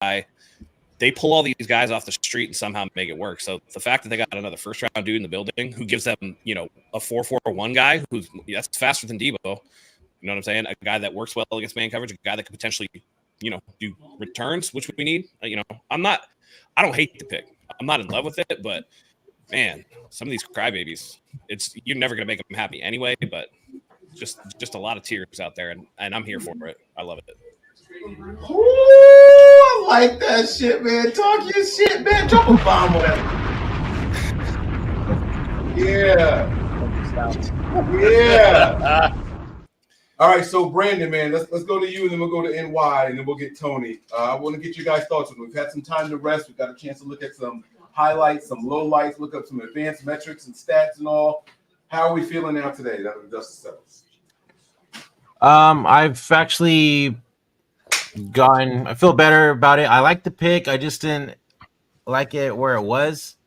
guy. They pull all these guys off the street and somehow make it work. So the fact that they got another first round dude in the building who gives them, a 4-4-1 guy that's faster than Debo. You know what I'm saying? A guy that works well against man coverage, a guy that could potentially, do returns, which we need. I don't hate the pick. I'm not in love with it, but man, some of these crybabies, you're never gonna make them happy anyway. But just a lot of tears out there, and I'm here for it. I love it. Ooh, I like that shit, man. Talk your shit, man. Drop a bomb on that. Yeah. All right, so Brandon, man, let's go to you, and then we'll go to NY, and then we'll get Tony. I want to get you guys' thoughts. We've had some time to rest. We've got a chance to look at some highlights, some lowlights, look up some advanced metrics and stats and all. How are we feeling now today? That was Justice settles. I've actually I feel better about it. I like the pick. I just didn't like it where it was.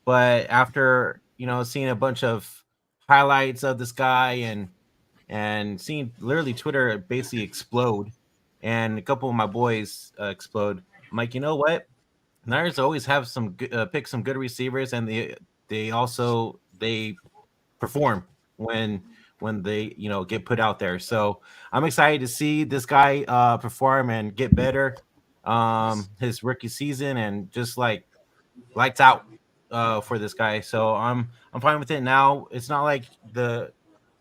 But after, seeing a bunch of highlights of this guy and seeing literally Twitter basically explode and a couple of my boys explode, I'm like, you know what? Niners always have some pick some good receivers, and they perform when they get put out there. So I'm excited to see this guy perform and get better his rookie season, and just like lights out for this guy. So I'm fine with it now. It's not like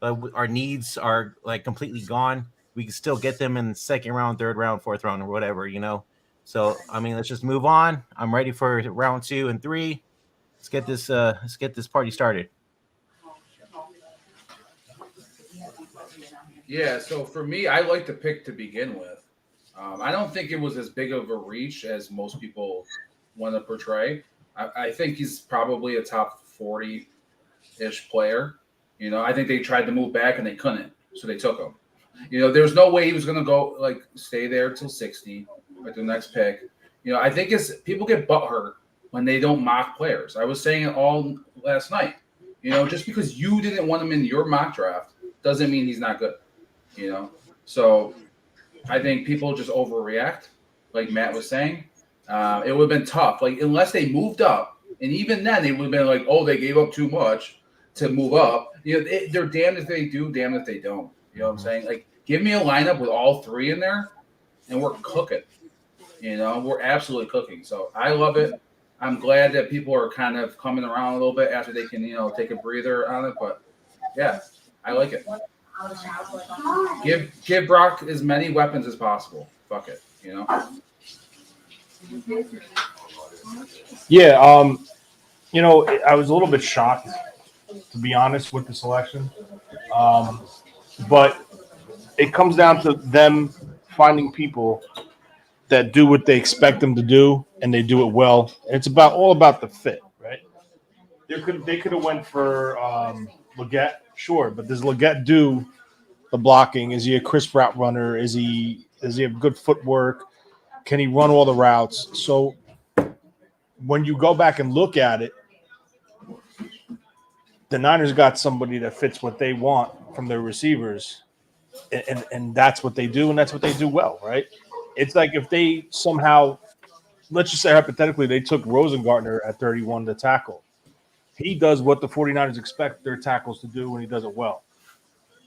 our needs are like completely gone. We can still get them in the second round, third round, fourth round, or whatever, So let's just move on. I'm ready for round 2 and 3. Let's get this party started. Yeah, so for me, I like the pick to begin with. I don't think it was as big of a reach as most people want to portray. I think he's probably a top 40-ish player. I think they tried to move back and they couldn't, so they took him. There's no way he was going to go stay there till 60, like the next pick. I think people get butthurt when they don't mock players. I was saying it all last night. Just because you didn't want him in your mock draft doesn't mean he's not good. So I think people just overreact, like Matt was saying. It would have been tough, unless they moved up, and even then they would have been like, oh, they gave up too much to move up. They're damned if they do, damned if they don't. You know what I'm saying? Give me a lineup with all three in there, and we're cooking. We're absolutely cooking. So I love it. I'm glad that people are kind of coming around a little bit after they can, take a breather on it. But yeah, I like it. Give Brock as many weapons as possible. Fuck it, Yeah, I was a little bit shocked, to be honest, with the selection. But it comes down to them finding people that do what they expect them to do, and they do it well. And it's all about the fit, right? They could have went for Leggett, sure, but does Leggett do the blocking? Is he a crisp route runner? Does he have good footwork? Can he run all the routes? So when you go back and look at it, the Niners got somebody that fits what they want from their receivers, and that's what they do, and that's what they do well, right? It's like if they somehow, let's just say hypothetically, they took Rosengartner at 31 to tackle. He does what the 49ers expect their tackles to do, and he does it well.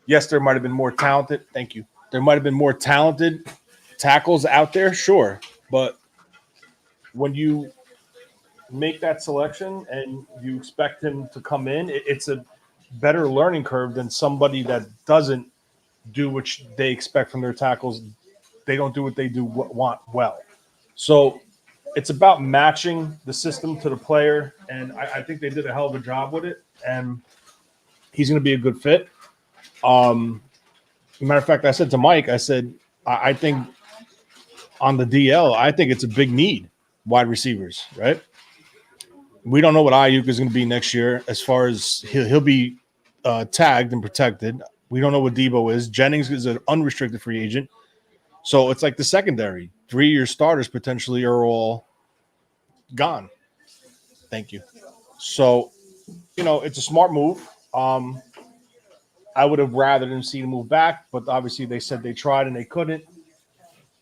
Yes, there might have been more talented. Thank you. There might have been more talented tackles out there, sure. But when you make that selection and you expect him to come in, it's a better learning curve than somebody that doesn't do what they expect from their tackles. They don't do what they want well. So it's about matching the system to the player, and I think they did a hell of a job with it, and he's going to be a good fit. Matter of fact, I said to Mike, I think on the DL, I think it's a big need, wide receivers, right? We don't know what Ayuk is going to be next year as far as he'll be tagged and protected. We don't know what Debo is. Jennings is an unrestricted free agent. So it's like the secondary. 3-year starters potentially are all gone. Thank you. So, it's a smart move. I would have rather than see them move back, but obviously they said they tried and they couldn't.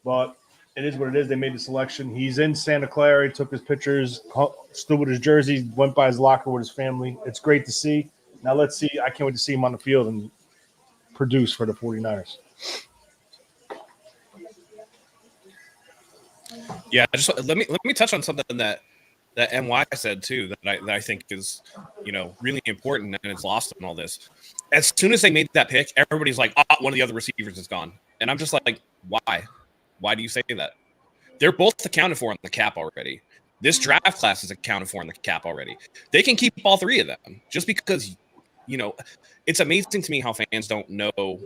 But It is what it is. They made the selection. He's in Santa Clara. He took his pictures, stood with his jersey, went by his locker with his family. It's great to see. Now let's see. I can't wait to see him on the field and produce for the 49ers. Yeah, just let me touch on something that NY said too that I think is, you know, really important and it's lost in all this. As soon as they made that pick, everybody's like, "Oh, one of the other receivers is gone," and I'm just like, "Why? Why do you say that? They're both accounted for in the cap already. This draft class is accounted for in the cap already. They can keep all three of them just because, you know, it's amazing to me how fans don't know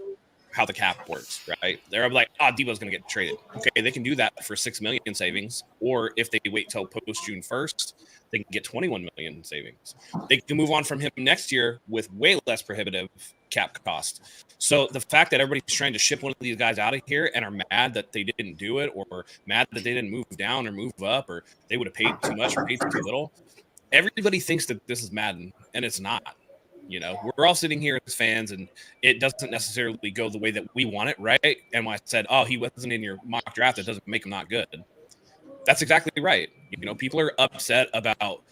how the cap works, right? They're like, Debo's going to get traded. Okay, they can do that for $6 million in savings, or if they wait till post June 1st, they can get $21 million in savings. They can move on from him next year with way less prohibitive cap cost. So the fact that everybody's trying to ship one of these guys out of here and are mad that they didn't do it, or mad that they didn't move down or move up, or they would have paid too much or paid too little, everybody thinks that this is Madden, and it's not. You know, we're all sitting here as fans, and it doesn't necessarily go the way that we want it, right? And when I said, he wasn't in your mock draft, it doesn't make him not good. That's exactly right. You know, people are upset about,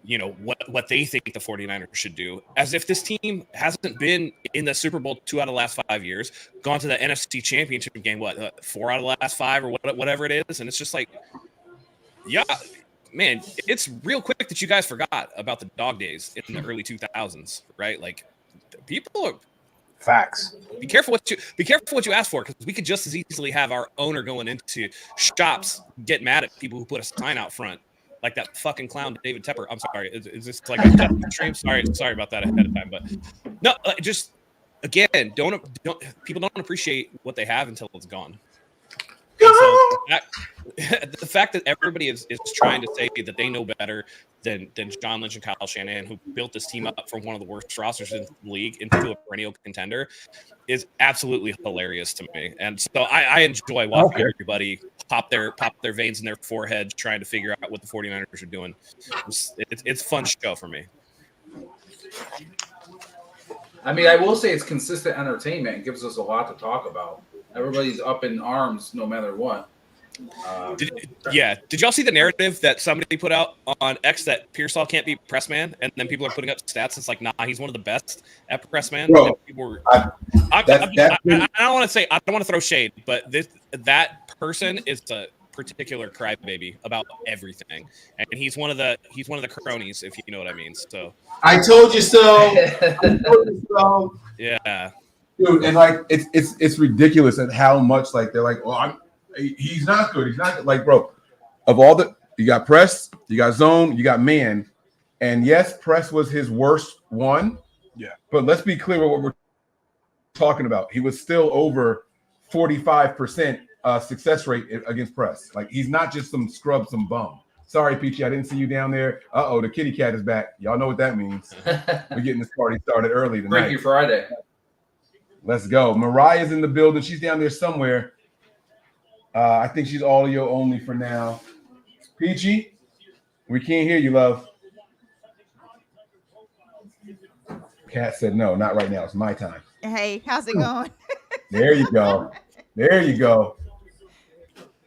you know, what they think the 49ers should do, as if this team hasn't been in the Super Bowl 2 out of the last 5 years, gone to the NFC Championship game, 4 out of the last 5 or whatever it is. And it's just like, yeah, man, it's real quick that you guys forgot about the dog days in the early 2000s, right? Like, people are facts. Be careful what you ask for, because we could just as easily have our owner going into shops get mad at people who put a sign out front, like that fucking clown David Tepper. I'm sorry, is this like a death stream? Sorry about that ahead of time, but no, just again, don't people don't appreciate what they have until it's gone. So the fact that everybody is trying to say that they know better than John Lynch and Kyle Shanahan, who built this team up from one of the worst rosters in the league into a perennial contender, is absolutely hilarious to me. And so I enjoy watching everybody pop their veins in their forehead trying to figure out what the 49ers are doing. It's a fun show for me. I mean, I will say it's consistent entertainment. It gives us a lot to talk about. Everybody's up in arms no matter what. Did y'all see the narrative that somebody put out on X that Pearsall can't be press man, and then people are putting up stats? It's like, nah, he's one of the best at press man. Bro, I don't want to throw shade, but that person is a particular crybaby about everything, and he's one of the cronies, if you know what I mean. So I told you so. I told you so. Yeah, dude, and like it's ridiculous at how much like they're like, well, he's not good. He's not good. Like, bro, of all you got press, you got zone, you got man. And yes, press was his worst one. Yeah. But let's be clear with what we're talking about. He was still over 45% success rate against press. Like, he's not just some scrub, some bum. Sorry, Peachy, I didn't see you down there. The kitty cat is back. Y'all know what that means. We're getting this party started early tonight. Freaky Friday. Let's go. Mariah's in the building. She's down there somewhere. I think she's audio only for now. Peachy, we can't hear you, love. Kat said no, not right now. It's my time. Hey, how's it going? There you go. There you go.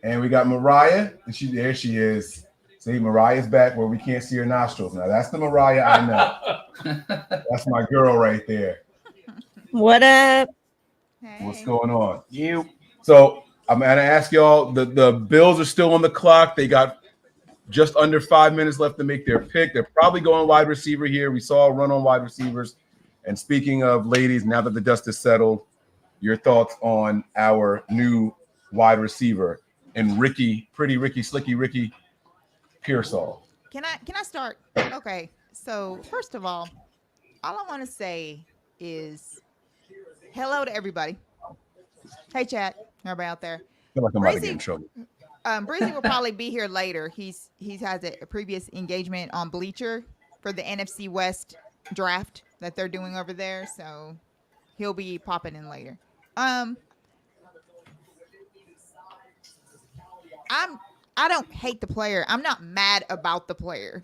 And we got Mariah. And there she is. See, Mariah's back where we can't see her nostrils. Now, that's the Mariah I know. That's my girl right there. What up? Hey. What's going on? You. So, I'm going to ask y'all, the Bills are still on the clock. They got just under 5 minutes left to make their pick. They're probably going wide receiver here. We saw a run on wide receivers. And speaking of ladies, now that the dust is settled, your thoughts on our new wide receiver and Pretty Ricky, Slicky Ricky Pearsall. Can I start? Okay. So first of all I want to say is hello to everybody. Hey, chat. Everybody out there. I feel like I'm about to get in trouble. Breezy will probably be here later. He's has a previous engagement on Bleacher for the NFC West draft that they're doing over there, so he'll be popping in later. I don't hate the player. I'm not mad about the player,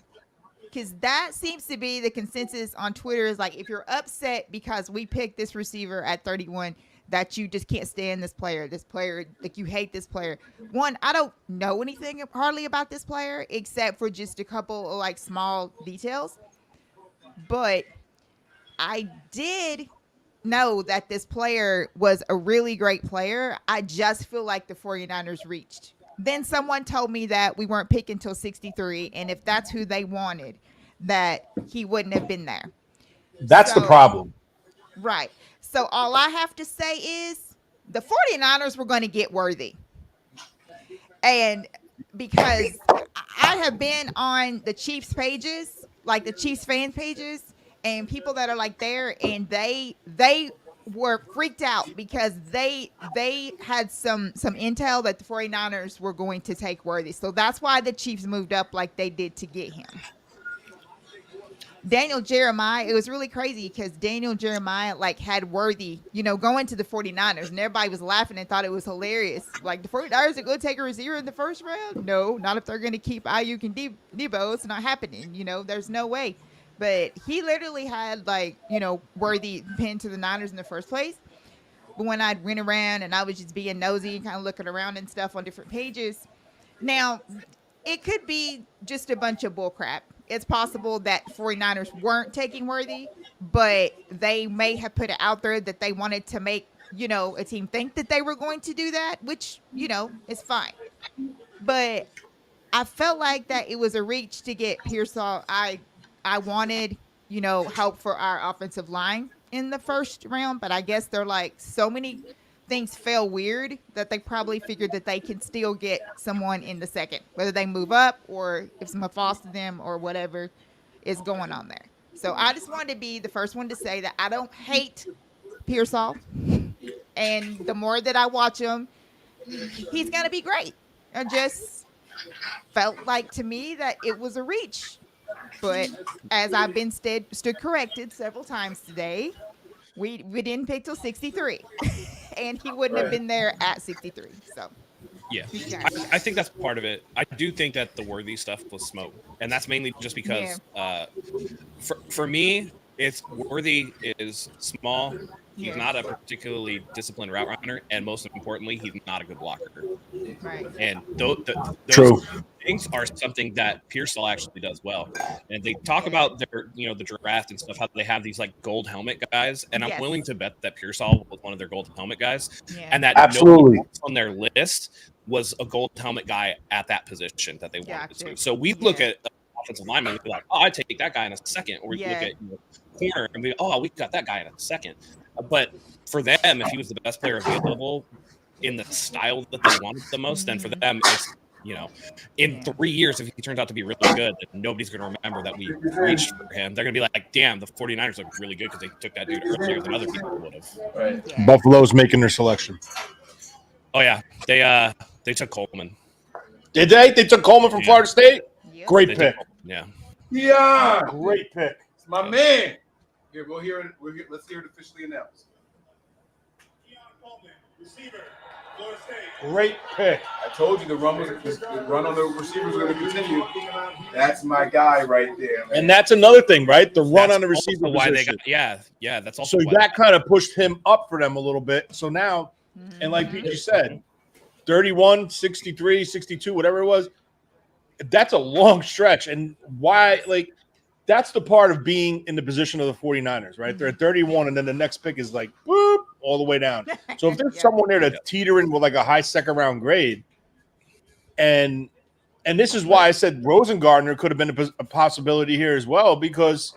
because that seems to be the consensus on Twitter. Is like, if you're upset because we picked this receiver at 31, that you just can't stand this player, like you hate this player. One, I don't know anything hardly about this player except for just a couple of like small details. But I did know that this player was a really great player. I just feel like the 49ers reached. Then someone told me that we weren't picking until 63, and if that's who they wanted, that he wouldn't have been there. That's the problem. Right. So all I have to say is the 49ers were going to get Worthy. And because I have been on the Chiefs pages, like the Chiefs fan pages, and people that are like there, and they were freaked out because they had some intel that the 49ers were going to take Worthy. So that's why the Chiefs moved up like they did to get him. Daniel Jeremiah, it was really crazy because Daniel Jeremiah like had Worthy, going to the 49ers, and everybody was laughing and thought it was hilarious. Like, the 49ers are going to take a receiver in the first round? No, not if they're going to keep Ayuk and Debo. It's not happening. There's no way. But he literally had Worthy pinned to the Niners in the first place. But when I went around and I was just being nosy and kind of looking around and stuff on different pages, now it could be just a bunch of bullcrap. It's possible that 49ers weren't taking Worthy, but they may have put it out there that they wanted to make, a team think that they were going to do that, which, is fine. But I felt like that it was a reach to get Pearsall. I wanted, help for our offensive line in the first round, but I guess they're like so many things fell weird that they probably figured that they can still get someone in the second, whether they move up or if someone falls to them or whatever is going on there. So I just wanted to be the first one to say that I don't hate Pearsall, and the more that I watch him, he's going to be great. I just felt like to me that it was a reach. But as I've been stood corrected several times today, we didn't pick till 63. And he wouldn't have been there at 63. So yeah, I think that's part of it. I do think that the Worthy stuff was smoke, and that's mainly just because for me, it's Worthy is small. He's not a particularly disciplined route runner, and most importantly, he's not a good blocker. Right. And those things are something that Pearsall actually does well. And they talk about their, the draft and stuff, how they have these like gold helmet guys, and I'm willing to bet that Pearsall was one of their gold helmet guys, and that nobody on their list was a gold helmet guy at that position that they wanted to. So we look at offensive lineman and be like, oh, I'd take that guy in a second, or we look at corner and be, oh, we got that guy in a second. But for them, if he was the best player available in the style that they wanted the most, then for them, it's, in 3 years, if he turns out to be really good, then nobody's going to remember that we reached for him. They're going to be like, damn, the 49ers look really good because they took that dude earlier than other people would have. Right. Buffalo's making their selection. Oh, yeah. They took Coleman. Did they? They took Coleman from Florida State? Yep. Great pick. Yeah. Great pick. It's my man. Here, we'll hear it. Let's hear it officially announced. Great pick. I told you the run on the receivers was going to continue. That's my guy right there, man. And that's another thing, right? The run on the receiver why position. They got, that's also so that kind of pushed him up for them a little bit. So now, and like PG said, 31, 63, 62, whatever it was, that's a long stretch. And why, that's the part of being in the position of the 49ers, right? They're at 31, and then the next pick is like, whoop, all the way down. So if there's someone there that's teetering with like a high second round grade, and this is why I said Rosengartner could have been a possibility here as well, because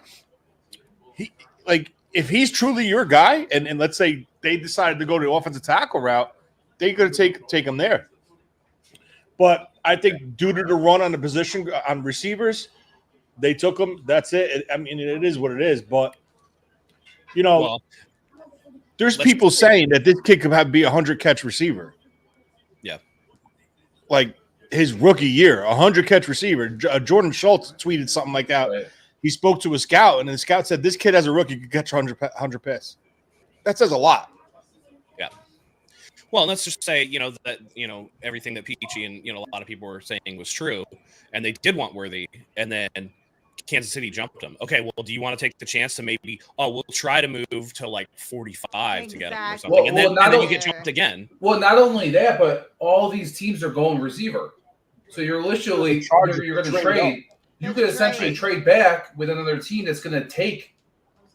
he, if he's truly your guy, and let's say they decided to go the offensive tackle route, they could take him there. But I think due to the run on the position on receivers, they took him. That's it. I mean, it is what it is. But, there's people saying that this kid could be a 100-catch receiver. Yeah. Like his rookie year, 100-catch receiver. Jordan Schultz tweeted something like that. Right. He spoke to a scout, and the scout said, this kid as a rookie could catch 100 passes. That says a lot. Yeah. Well, let's just say, that, everything that Peachy and, a lot of people were saying was true, and they did want Worthy, and then Kansas City jumped him. Okay, well, do you want to take the chance to maybe? Oh, we'll try to move to like 45 to get him or something, and then you get jumped again. Well, not only that, but all these teams are going receiver, so you're literally you're going to trade. You could essentially trade back with another team that's going to take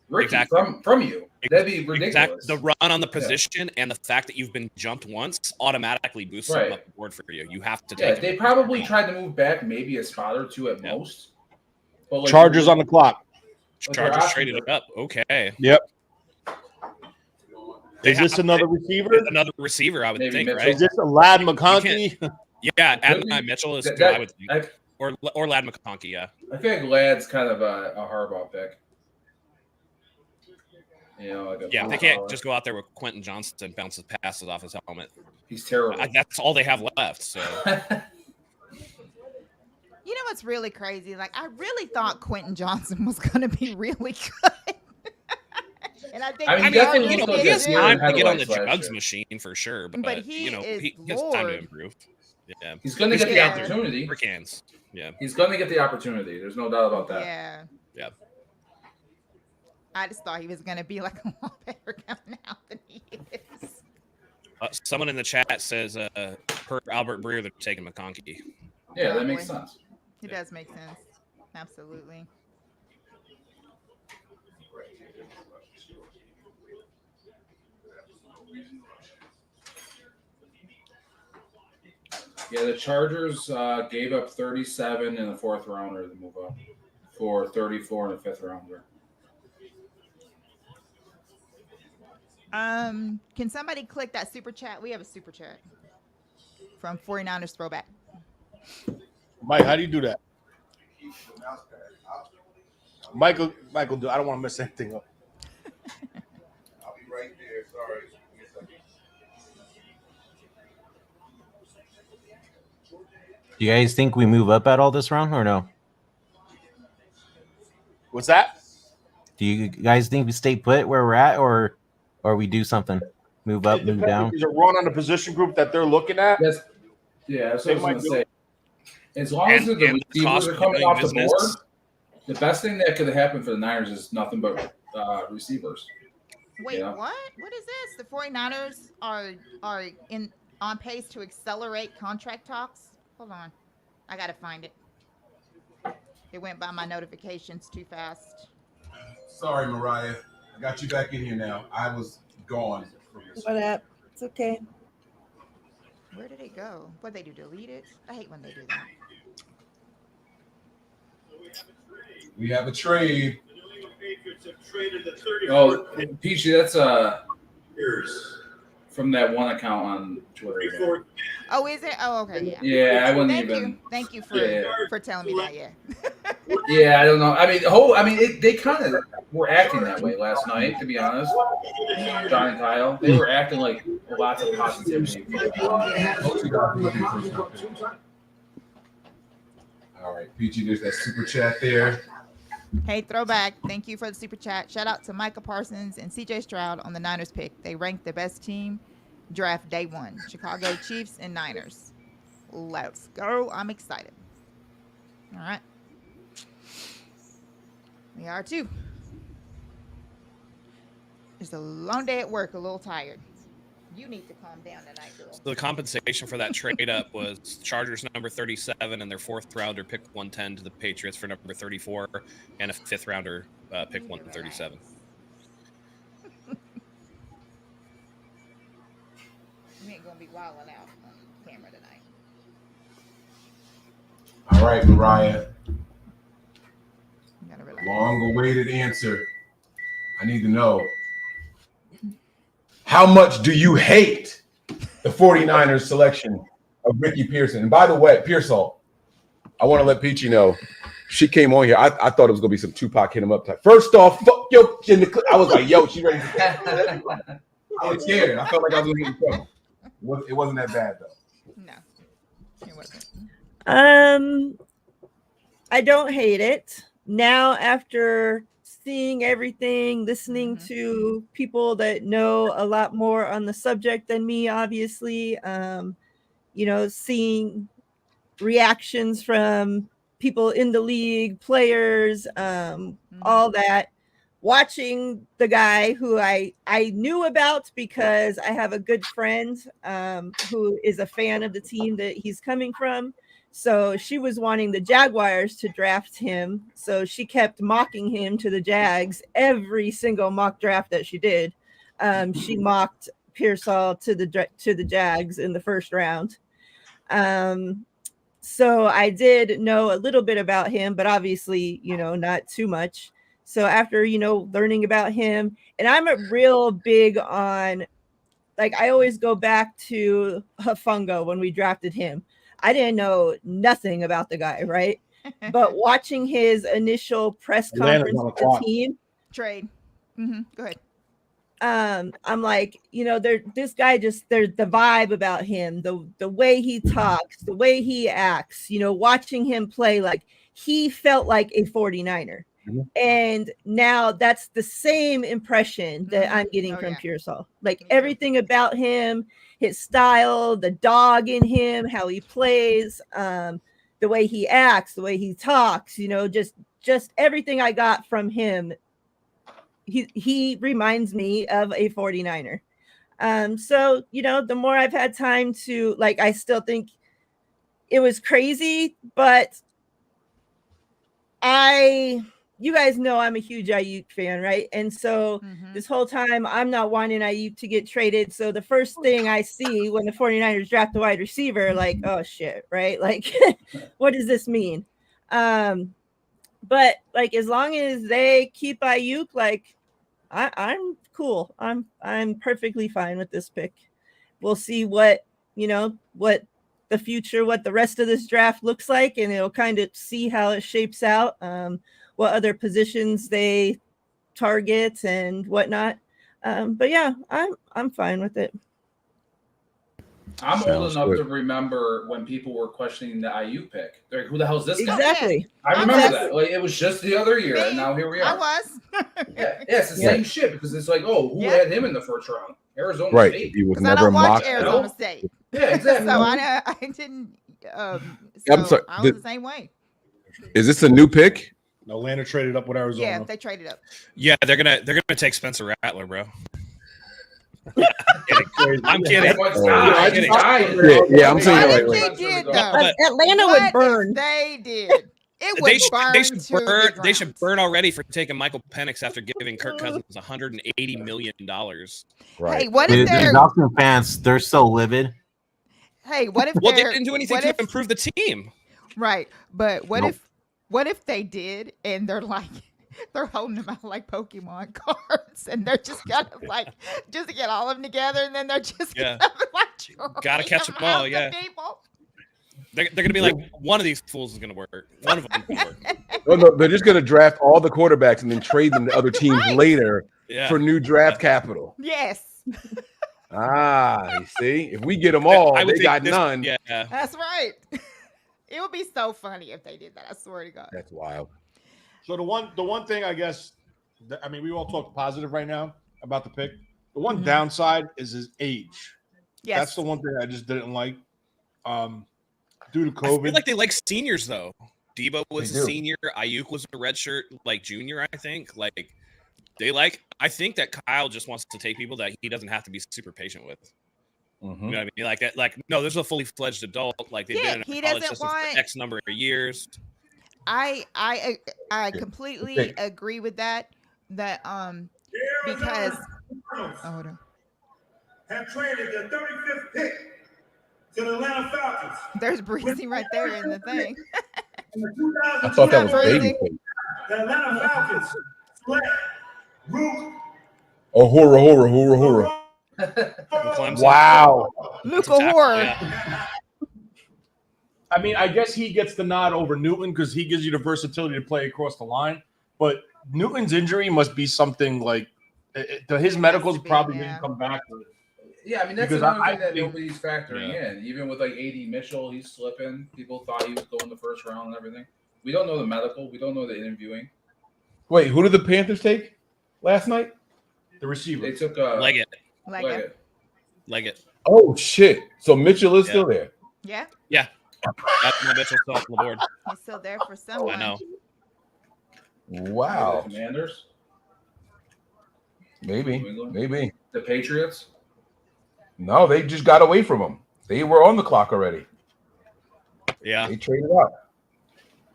Ricky from you. That'd be ridiculous. The run on the position and the fact that you've been jumped once automatically boosts him up the board for you. You have to take him. They probably tried to move back maybe a spot or two at most. But like, Chargers on the clock. Chargers traded it up. Okay. Yep. Is this another receiver? Another receiver, I would think, right? Is this a Lad McConkey? Yeah, Adonai Mitchell is I would think. Or Lad McConkey, yeah. I think Lad's kind of a Harbaugh pick. You know, they can't just go out there with Quentin Johnson bouncing passes off his helmet. He's terrible. That's all they have left. So, you know what's really crazy? Like, I really thought Quentin Johnson was going to be really good. And I think he has time to get on the drugs machine for sure. But he has time to improve. Yeah, he's going to get the opportunity. For cans. Yeah, he's going to get the opportunity. There's no doubt about that. Yeah. I just thought he was going to be like a lot better coming out than he is. Someone in the chat says, per Albert Breer, they're taking McConkey. Yeah, that makes sense. It does make sense. Absolutely. Yeah, the Chargers gave up 37 in the 4th rounder to move up for 34 in the 5th rounder. Can somebody click that super chat? We have a super chat from 49ers Throwback. Mike, how do you do that? Michael, I don't want to mess anything up. I'll be right there. Sorry. Do you guys think we move up at all this round or no? What's that? Do you guys think we stay put where we're at or we do something? Move up, move down? There's a run on the position group that they're looking at. That's what I was going to say. As long as the receivers are coming off the board, the best thing that could happen for the Niners is nothing but receivers. Wait, what? What is this? The 49ers are on pace to accelerate contract talks? Hold on. I got to find it. It went by my notifications too fast. Sorry, Mariah. I got you back in here now. I was gone. What up? It's okay. Where did it go? What they do? Delete it? I hate when they do that. We have a trade. Oh, Peachy, that's from that one account on Twitter. Oh, is it? Oh, okay. Yeah. Yeah, I wouldn't even. Thank you for telling me that. Yeah. Yeah, I don't know. They kind of were acting that way last night, to be honest. John and Kyle, they were acting like lots of positivity. All right, PG, there's that super chat there. Hey, Throwback, thank you for the super chat. Shout out to Micah Parsons and CJ Stroud on the Niners pick. They ranked the best team draft day 1. Chicago Chiefs and Niners. Let's go. I'm excited. All right. We are too. It's a long day at work, a little tired. You need to calm down tonight, girl. So the compensation for that trade up was Chargers number 37 and their 4th rounder pick 110 to the Patriots for number 34 and a 5th rounder pick 137. You ain't gonna be wilding out on camera tonight. All right, Mariah. You gotta relax. Long-awaited answer. I need to know. How much do you hate the 49ers selection of Ricky Pearson? And by the way, Pearsall, I want to let Peachy know. She came on here. I thought it was going to be some Tupac hit him up type. First off, fuck yo. I was like, yo, she ready to I was scared. I felt like I was going to get in trouble. It wasn't that bad, though. No, it wasn't. I don't hate it. Now, after seeing everything, listening to people that know a lot more on the subject than me, obviously, seeing reactions from people in the league, players, all that. Watching the guy who I knew about because I have a good friend who is a fan of the team that he's coming from. So she was wanting the Jaguars to draft him. So she kept mocking him to the Jags every single mock draft that she did. She mocked Pearsall to the Jags in the first round. So I did know a little bit about him, but obviously, not too much. So after, learning about him, and I'm a real big on, like, I always go back to Hafungo when we drafted him. I didn't know nothing about the guy, right? But watching his initial press conference with the team. Trade. Go ahead. I'm like, this guy there's the vibe about him, the way he talks, the way he acts, watching him play, like he felt like a 49er. And now that's the same impression that I'm getting from Pearsall. Like everything about him, his style, the dog in him, how he plays, the way he acts, the way he talks, just everything I got from him. He reminds me of a 49er. So, the more I've had time to, like, I still think it was crazy, but you guys know I'm a huge Ayuk fan, right? And so this whole time I'm not wanting Ayuk to get traded. So the first thing I see when the 49ers draft a wide receiver, like, oh shit, right? Like, what does this mean? But like, as long as they keep Ayuk, like, I'm cool. I'm perfectly fine with this pick. We'll see what the future, what the rest of this draft looks like, and it'll kind of see how it shapes out. What other positions they target and whatnot. But yeah, I'm fine with it. I'm old enough to remember when people were questioning the IU pick. They're like, who the hell is this guy? Exactly. I remember that. Like, it was just the other year, and now here we are. I was. Yeah, it's the same shit because it's like, oh, who had him in the first round? Arizona State. He was I never don't watch mocked. Arizona State. Yeah, exactly. So I didn't. I'm sorry. I was the same way. Is this a new pick? Atlanta traded up with Arizona. Yeah, they traded up. Yeah, they're gonna take Spencer Rattler, bro. I'm kidding. Yeah, I'm saying What like, if they did though? Atlanta would burn. They did. It would they should burn already for taking Michael Penix after giving Kirk Cousins $180 million. right. Hey, what if they're Dolphin fans? They're so livid. Hey, what if Well, they didn't do anything to improve the team. Right, but what if they did and they're like they're holding them out like Pokemon cards and they're just kind of like just to get all of them together and then they're just gotta catch them all. Yeah, they're gonna be like, one of these fools is gonna work. One of them will work. No, they're just gonna draft all the quarterbacks and then trade them to other teams later for new draft capital. Yes. You see, if we get them all, they got none. Yeah, that's right. It would be so funny if they did that. I swear to God. That's wild. So the one thing, I guess, we all talk positive right now about the pick. The one downside is his age. Yes. That's the one thing I just didn't like. Due to COVID. I feel like they like seniors though. Debo was a senior. Ayuk was a redshirt like junior. I think I think that Kyle just wants to take people that he doesn't have to be super patient with. You know what I mean? Like that. Like, no, there's a fully fledged adult. Like they've been in a college system for X number of years. I completely agree with that. That because hold on. Have traded the 35th pick to the Atlanta Falcons. There's Breezy right there in the thing. I thought that was baby. The Atlanta Falcons select Luke. Oh, horror. Wow. Luke Horror. Yeah. I guess he gets the nod over Newton because he gives you the versatility to play across the line. But Newton's injury must be something like his medicals probably didn't come back. Yeah, that's another thing that nobody's factoring in. Even with like A.D. Mitchell, he's slipping. People thought he was going the first round and everything. We don't know the medical. We don't know the interviewing. Wait, who did the Panthers take last night? The receiver. They took Leggett. Leggett. Oh shit! So Mitchell is still there. Yeah. Yeah. Mitchell still on the board. He's still there for someone. I know. Wow. The Commanders, Maybe. the Patriots. No, they just got away from him. They were on the clock already. Yeah. They traded up.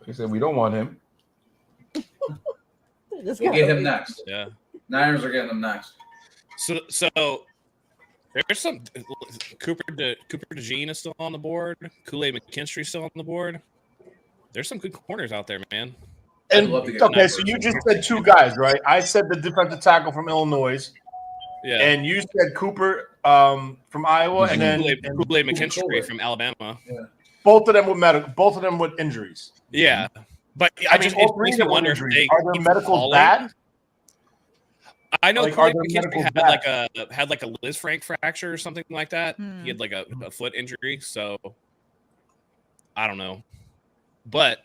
They said, we don't want him. This We'll guy- get him next. Yeah. Niners are getting him next. So there's some Cooper DeJean is still on the board. Kool-Aid McKinstry still on the board. There's some good corners out there, man. And I'd love to get okay, that so you person. just said two guys, right? I said the defensive tackle from Illinois, Yeah. and you said Cooper from Iowa, and then Kool-Aid McKinstry from Alabama. both of them with injuries. Yeah. But I I mean, just all it three makes of me them wonder if injuries. they Are their keep medicals falling. bad? I know Like, Kool-Aid are their McKinstry medicals had like a Liz Frank fracture or something like that. Hmm. He had like a foot injury, so I don't know. But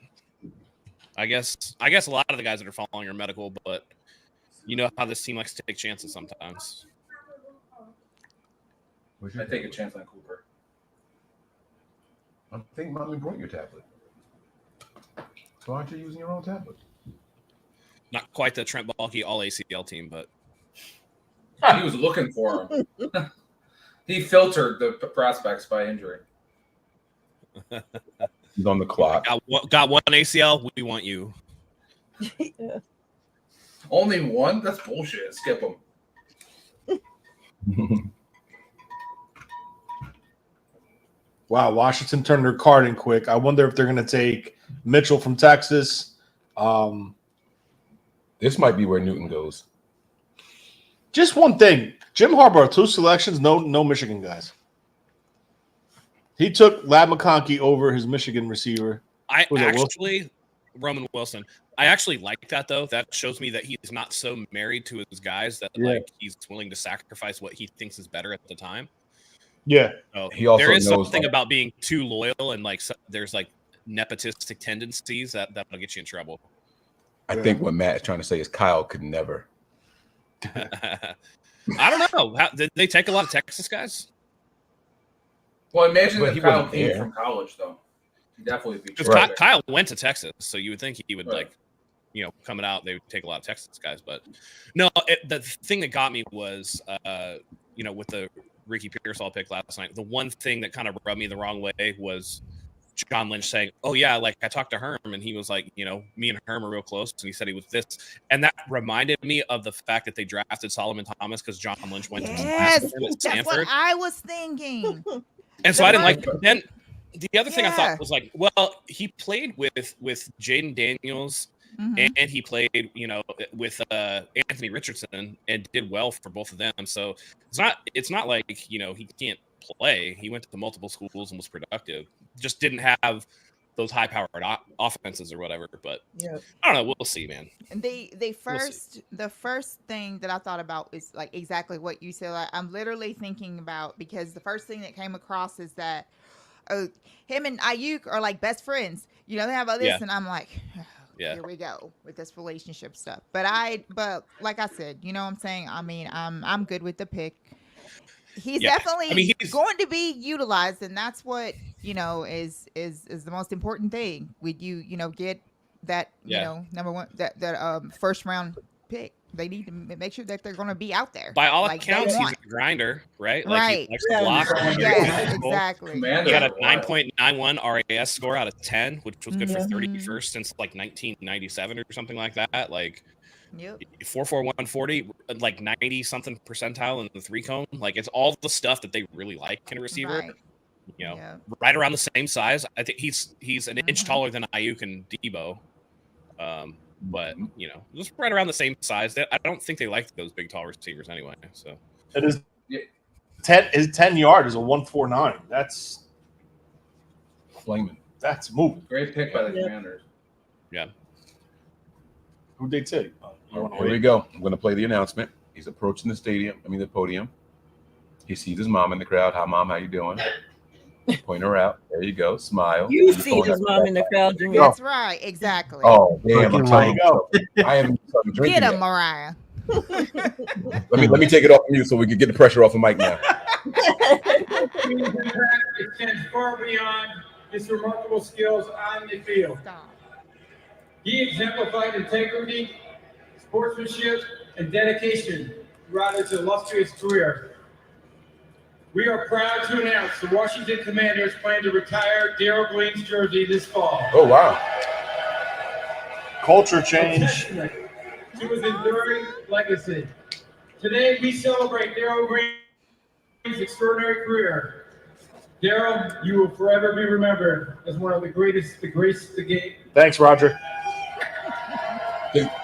I guess a lot of the guys that are following are medical, but you know how this team likes to take chances sometimes. I take a chance on Cooper. I think Mommy brought your tablet. So aren't you using your own tablet? Not quite the Trent Baalke all ACL team, but He was looking for him. He filtered the prospects by injury. He's on the clock. got one ACL. We want you. Only one? That's bullshit. Skip him. Wow, Washington turned their card in quick. I wonder if they're going to take Mitchell from Texas. This might be where Newton goes. Just one thing: Jim Harbaugh, 2 selections, no Michigan guys. He took Lad McConkey over his Michigan receiver. Roman Wilson. I actually like that though. That shows me that he's not so married to his guys that like he's willing to sacrifice what he thinks is better at the time. Yeah. So He also there is knows, something like- about being too loyal and like there's like nepotistic tendencies that'll get you in trouble. I think what Matt is trying to say is Kyle could never. I don't know. Did they take a lot of Texas guys? Well, imagine But if he Kyle wasn't came there. from college, though. He'd definitely be Because Right. Kyle went to Texas, so you would think he would Right. coming out, they would take a lot of Texas guys. But no, the thing that got me was, with the Ricky Pearsall pick last night, the one thing that kind of rubbed me the wrong way was John Lynch saying, "Oh yeah, like I talked to Herm, and he was like, me and Herm are real close, and he said he was this," and that reminded me of the fact that they drafted Solomon Thomas because John Lynch went to his last Yes, term at that's Stanford, what I was thinking. and so I didn't like. Then the other thing I Yeah. thought was like, well, he played with Jaden Daniels. Mhm. And he played, with Anthony Richardson and did well for both of them. So it's not like he can't play. He went to multiple schools and was productive. Just didn't have those high-powered offenses or whatever. But Yeah. I don't know. We'll see, man. And the first thing that I thought about is like exactly what you said. Like, I'm literally thinking about, because the first thing that came across is that him and Ayuk are like best friends. They have all this, Yeah. and I'm like, Yeah. here we go with this relationship stuff. But like I said, you know what I'm saying? I mean, I'm good with the pick. He's Yeah. definitely He's going to be utilized, and that's what is the most important thing. Would you get that number one that first round pick? They need to make sure that they're going to be out there. By all like they accounts, he's want. a grinder, right? Like Right. he likes to block. Yes, exactly. Commander. He got a Wow. 9.91 RAS score out of 10, which was good for Mhm. 31st since like 1997 or something like that. Like Yep. 4.41 like 90 something percentile in the 3-cone. Like it's all the stuff that they really like in a receiver. Right. Yeah. Right around the same size. I think he's an inch Mhm. taller than Ayuk and Debo. But just right around the same size. I don't think they like those big tall receivers anyway. So It is Yeah. 10 yard is a 149. That's Flaming. moving. Great pick by the Yeah. Commanders. yeah. Who'd they take? You wanna Here we wait? go. I'm going to play the announcement. He's approaching the podium. He sees his mom in the crowd. Hi, Mom. How you doing? Point her out. There you go. Smile. You He's see going his up- mom in the crowd, Junior. That's right. Exactly. Oh, damn. I'm Looking telling like- you. I haven't started drinking Get him, yet. Mariah. Let me take it off from you so we can get the pressure off of Mike now. It extends far beyond his remarkable skills on the field. Stop. He exemplified integrity, sportsmanship, and dedication throughout his illustrious career. We are proud to announce the Washington Commanders plan to retire Darryl Green's jersey this fall. Oh wow. Culture A change. testament to his enduring legacy. Today, we celebrate Darryl Green's extraordinary career. Darryl, you will forever be remembered as one of the greatest to grace the game. Thanks, Roger.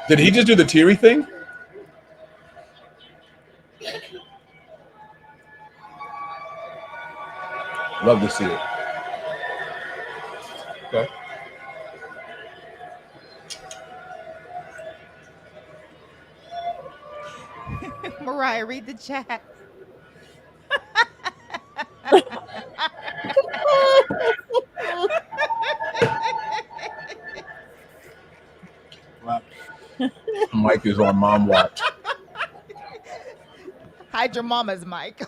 Did he just do the teary thing? Love to see it. Okay. Mariah, read the chat. Mike is on mom watch. Hide your mama's mic.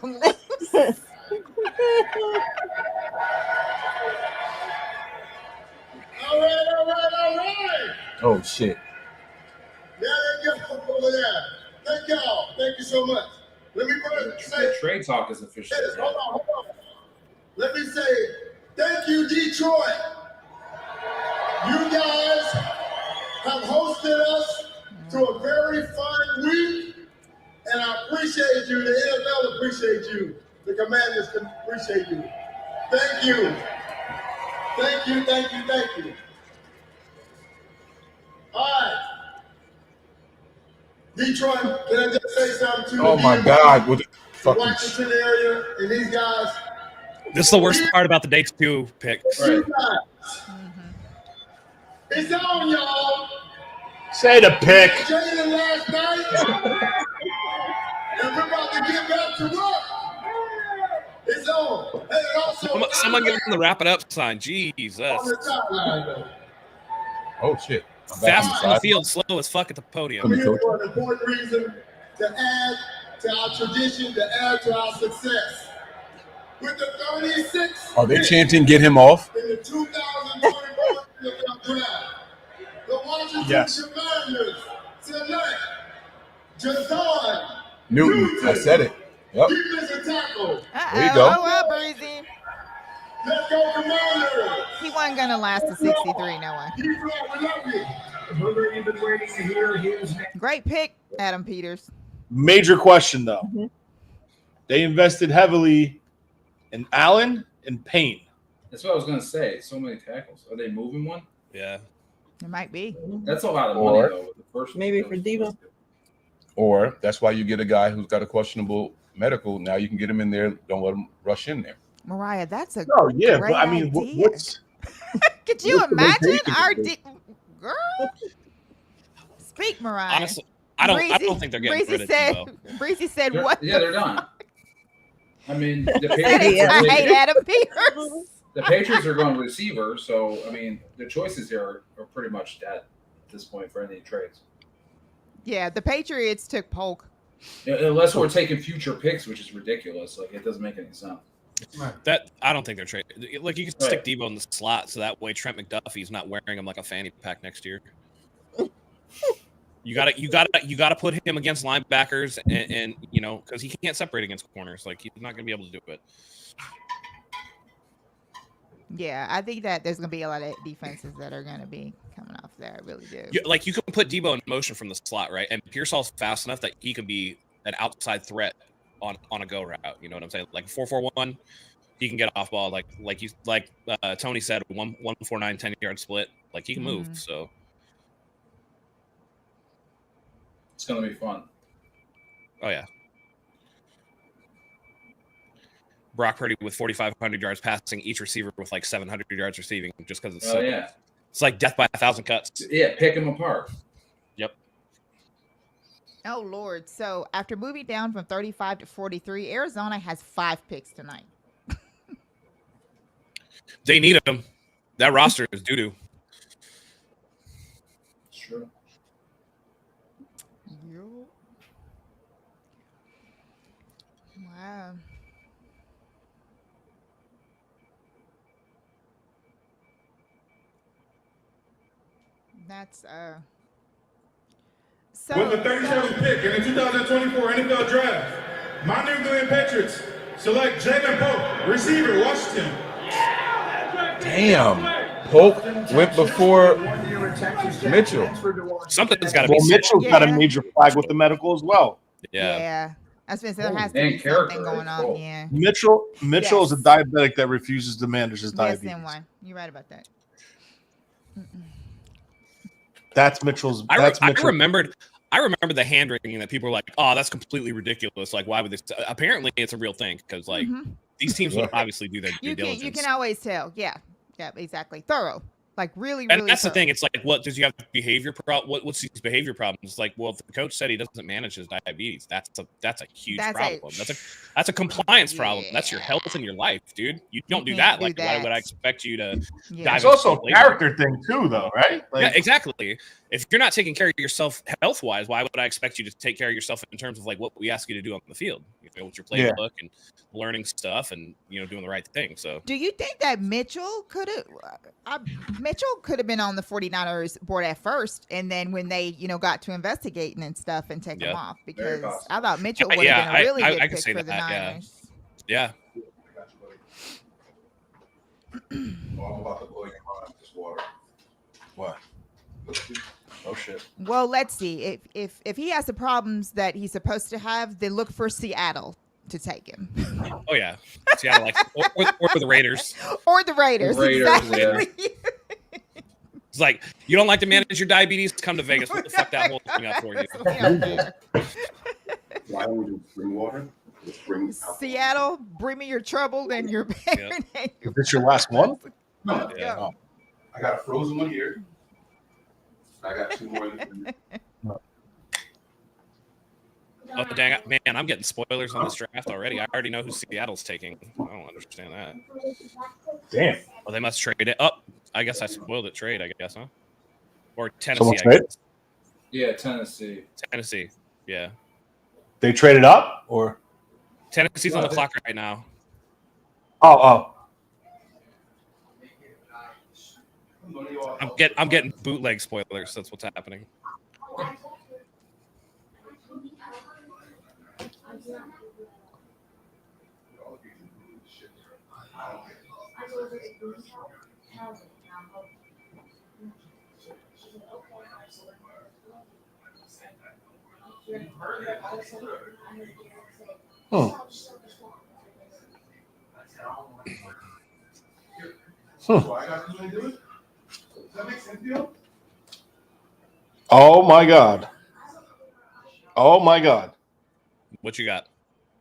All right. Oh shit. There you go over there. Thank y'all. Thank you so much. Let me first say, The trade talk is official. hold on. Let me say, thank you, Detroit. You guys have hosted us to a very fun week, and I appreciate you. The NFL appreciate you. The Commanders appreciate you. Thank you. Thank you, thank you, thank you. All right. Detroit, can I just say something to you? Oh my God. With the The fucking Washington area and these guys. This is the worst part about the day 2 picks. Right. You guys. It's on, y'all. Say the pick. Jalen last night. And we're about to get back to work. It's on. And it also Someone give him the wrap it up sign. Jesus. on the sideline, though. oh shit. I'm back Fast on on the the field, slow as fuck at the podium. I'm here for an important reason to add to our tradition, to add to our success. With the 36 Are they chanting get him off? in the 2024 NFL Draft, the Washington Yes. Commanders select Jazon Newton. I said it. Yep. defensive tackle. There you go. Oh, well, Breezy. Let's go, Commanders. He wasn't going to last to 63, no way. Detroit, we love you. We're even waiting to hear his name. Great pick, Adam Peters. Major question though. They invested heavily in Allen and Payne. That's what I was gonna say. So many tackles. Are they moving one? Yeah. It might be. That's a lot of Or- money though. The first Maybe for Devo. Or that's why you get a guy who's got a questionable medical. Now you can get him in there. Don't let him rush in there. Mariah, that's a Oh yeah, great but I mean, idea. what's Could you what's the imagine rotation our gonna be? girl? Speak, Mariah. Honestly, I don't think they're getting rid of Debo. Breezy said what? Yeah, they're done. I mean, the Said Patriots, I are hate taking- Adam Peters. the Patriots are going receiver, so I mean, the choices here are pretty much dead at this point for any trades. Yeah, the Patriots took Polk. Unless we're taking future picks, which is ridiculous. Like it doesn't make any sense. That I don't think they're trading. Like you can Right. stick Debo in the slot, so that way Trent McDuffie's not wearing him like a fanny pack next year. You gotta put him against linebackers, and you know, because he can't separate against corners. Like he's not gonna be able to do it. Yeah, I think that there's gonna be a lot of defenses that are gonna be coming off there. I really do. Like you can put Debo in motion from the slot, right? And Pearsall's fast enough that he can be an outside threat on a go route. You know what I'm saying? Like 4-4-1, he can get off ball. Like Tony said, 1-4-9, 10-yard split. Like he can move. Mhm. So It's going to be fun. oh yeah. Brock Purdy with 4,500 yards passing, each receiver with like 700 yards receiving, just because it's Oh yeah, it's like death by 1,000 cuts. yeah. Pick them apart. Yep. Oh Lord! So after moving down from 35 to 43, Arizona has 5 picks tonight. They need him. That roster is doo doo. Sure. Wow. That's With the 37th pick in the 2024 NFL Draft, my New England Patriots select Jalen Pope, receiver, Washington. Damn. Polk went before Mitchell. Something's got to be Well, said. Mitchell's got a major flag with the medical as well. Yeah. I was gonna say there has to And be character, something going on. Yeah. Mitchell is a Yes. diabetic that refuses to manage his Yes, diabetes. then one. You're right about that. That's Mitchell's. I That's Mitchell. remembered the hand wringing that people were like, "Oh, that's completely ridiculous." Like, why would this? Apparently, it's a real thing because like these teams would obviously do their due diligence. You can always tell. Yeah, exactly. Thorough, like really. And that's thorough. the thing. It's like, what does you have behavior problem? What's these behavior problems? It's like, well, if the coach said he doesn't manage his diabetes, that's a huge problem. That's a compliance problem. That's your health and your life, dude. You don't do that. Like, why would I expect you to? Dive It's also a character thing too, though, right? Like, yeah, exactly. If you're not taking care of yourself health wise, why would I expect you to take care of yourself in terms of like what we ask you to do on the field? You know, with your playbook and learning stuff and doing the right thing. So, do you think that Mitchell could have been on the 49ers board at first, and then when they got to investigating and stuff and take him off, because I thought Mitchell would have been a really good pick for the Niners. Yeah. I'm about to blow your mind with this water. What? Oh shit. Well, let's see. If he has the problems that he's supposed to have, then look for Seattle to take him. Oh yeah, Seattle, or the Raiders. Or the Raiders. Exactly. Yeah. It's like, you don't like to manage your diabetes? Come to Vegas. What the fuck that whole thing up for you? Why don't we do spring water? Seattle, bring me your trouble and your pain. Is this your last one? No. Yeah. I got a frozen one here. I got two more. Oh dang, man! I'm getting spoilers on this draft already. I already know who Seattle's taking. I don't understand that. Damn. Well, they must trade it up. I guess I spoiled it. Trade, I guess, huh? Or Tennessee. Yeah, Tennessee. Tennessee. Yeah. They traded up, or Tennessee's on the clock right now. Oh. I'm getting bootleg spoilers. That's what's happening. Oh my God. Oh my God. What you got?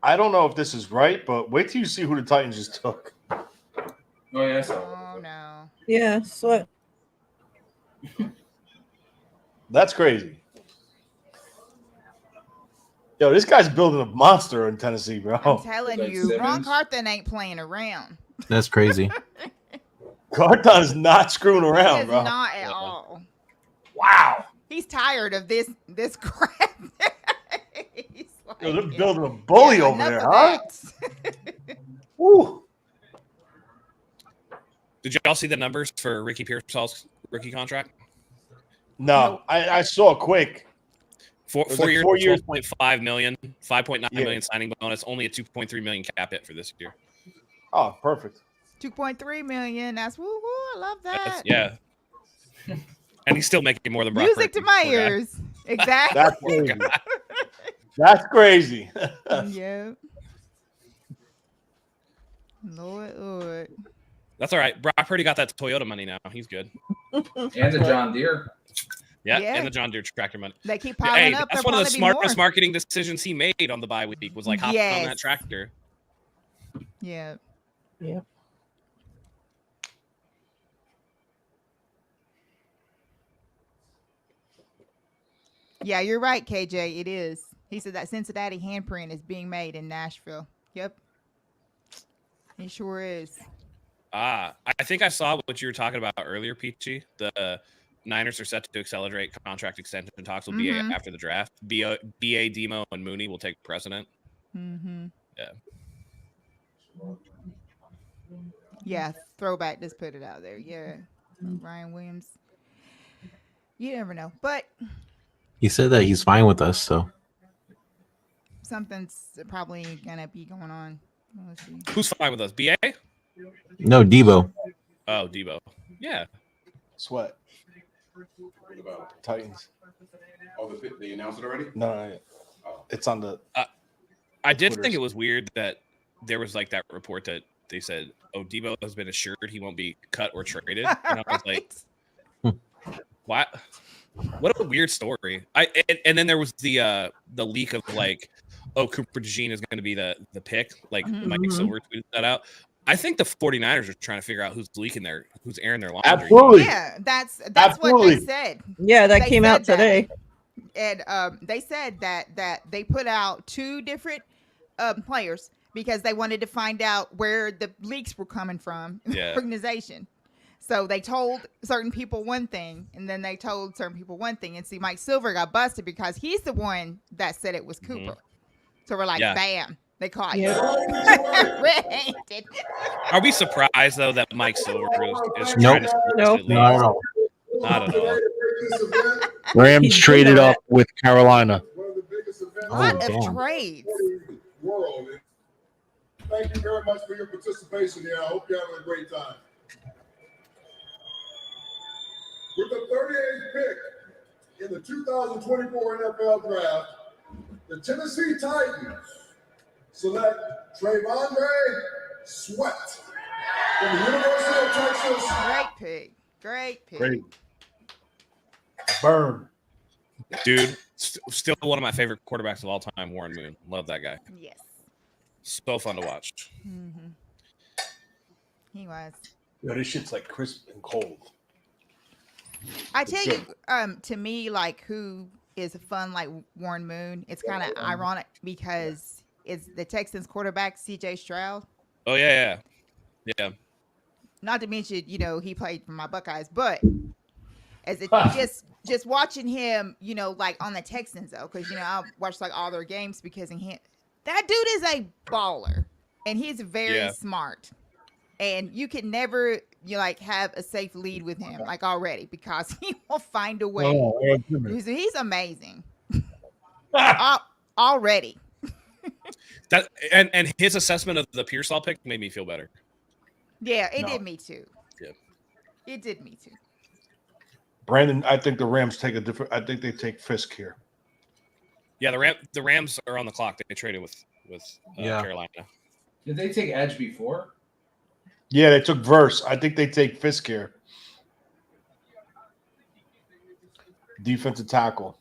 I don't know if this is right, but wait till you see who the Titans just took. Oh yeah. Oh no. Yeah. So That's crazy. Yo, this guy's building a monster in Tennessee, bro. I'm telling you, Ron Carthen ain't playing around. That's crazy. Carthon is not screwing around, He is bro. not at all. Wow. He's tired of this crap. He's like, Yo, they're building a bully over there, huh? Woo. Did y'all see the numbers for Ricky Pearsall's rookie contract? No, I saw quick. 4 years, 12.5 million, 5.9 million signing bonus, only a 2.3 million cap hit for this year. Oh, perfect. 2.3 million. That's woo woo. I love that. Yeah. And he's still making more than Brock Music Purdy, to my poor guy. ears. Exactly. That's crazy. That's crazy. Yeah. Lord. That's all right. Brock Purdy got that Toyota money now. He's good. And the John Deere. Yeah, Yeah. and the John Deere tractor money. They keep piling up. That's There'll one of the probably be smartest more. marketing decisions he made on the bye week was like hopping on that tractor. Yeah. Yeah. Yeah, you're right, KJ. It is. He said that Cincinnati handprint is being made in Nashville. Yep. It sure is. I think I saw what you were talking about earlier, Peachy. The Niners are set to accelerate contract extension talks will be after the draft. BA, Demo, and Mooney will take precedent. Mm-hmm. Yeah. Yeah, throwback. Just put it out there. Yeah. Ryan Williams. You never know. But He said that he's fine with us. So something's probably gonna be going on. Let's see. Who's fine with us? BA? no, Debo. Oh, Debo. Yeah. Sweat. What about? Titans. Oh, they announced it already? No, it's on the. I did Twitter. think it was weird that there was like that report that they said, "Oh, Debo has been assured he won't be cut or traded," and I was like, "What? What a weird story!" And then there was the leak of like, "Oh, Cooper DeJean is going to be the pick." Like Mike Silver tweeted that out. I think the 49ers are trying to figure out who's leaking who's airing their laundry. Absolutely. Yeah, that's Absolutely. what they said. Yeah, that They came out said that. today. And they said that they put out 2 different players because they wanted to find out where the leaks were coming from in the organization. So they told certain people one thing, and then they told certain people one thing. And see, Mike Silver got busted because he's the one that said it was Cooper. So we're like, bam, they caught you. Red-handed. Are we surprised though that Mike Silver is Nope. trying to Nope. Not at all. Not at all. Rams traded off with Carolina. A lot of trades. World. Thank you very much for your participation here. I hope you're having a great time. With the 38th pick in the 2024 NFL Draft, the Tennessee Titans select Trayvondre Sweat from the University of Texas. Great pick. Great. Burn. Dude, still one of my favorite quarterbacks of all time, Warren Moon. Love that guy. Yes. So fun to watch. Mm-hmm. He was. Yo, this shit's like crisp and cold. I tell you, to me, like who is fun like Warren Moon. It's kind of ironic because it's the Texans quarterback CJ Stroud. Oh yeah. Not to mention, he played for my Buckeyes, but as it just watching him, like on the Texans though, because I watch like all their games because of him. That dude is a baller, and he's very smart. And you can never have a safe lead with him like already because he will find a way. He's amazing already. That and his assessment of the Pearsall pick made me feel better. Yeah, it did me too. Yeah, it did me too. Brandon, I think the Rams take a different. I think they take Fisk here. Yeah, the Rams are on the clock. They traded with Carolina. Did they take edge before? Yeah, they took Verse. I think they take Fisk here. Defensive tackle.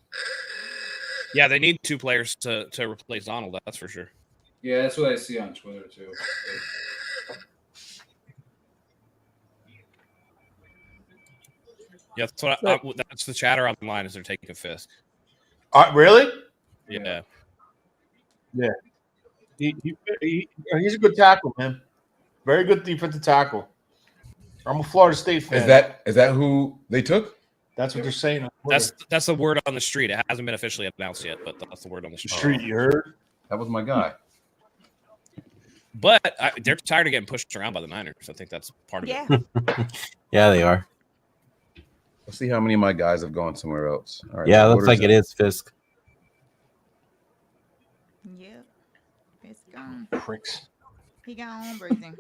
Yeah, they need 2 players to replace Donald. That's for sure. Yeah, that's what I see on Twitter too. Yeah, that's the chatter online is they're taking Fisk. Really? Yeah. Yeah. He's a good tackle, man. Very good defensive tackle. I'm a Florida State fan. Is that who they took? That's what they're saying. That's the word on the street. It hasn't been officially announced yet, but that's the word on the street. You heard? That was my guy. But they're tired of getting pushed around by the Niners. I think that's part of it. Yeah, they are. Let's see how many of my guys have gone somewhere else. All right, yeah, looks like it is Fisk. Yep. It's gone. Pricks. He got on breathing.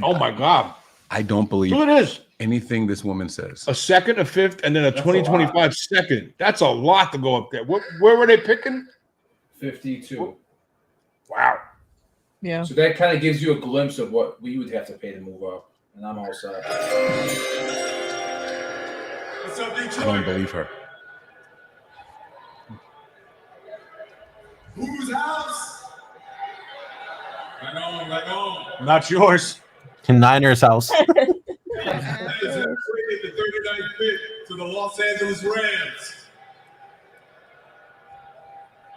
Oh my God. I don't believe Look at this. anything this woman says. A second, a fifth, and then a 2025 second. That's a lot to go up there. Where were they picking? 52. Wow. Yeah. So that kind of gives you a glimpse of what we would have to pay to move up. And I'm all set. What's up, I Detroit? don't believe her. Whose house? Right on. Not yours. Niners house. That is traded the 39th pick to the Los Angeles Rams.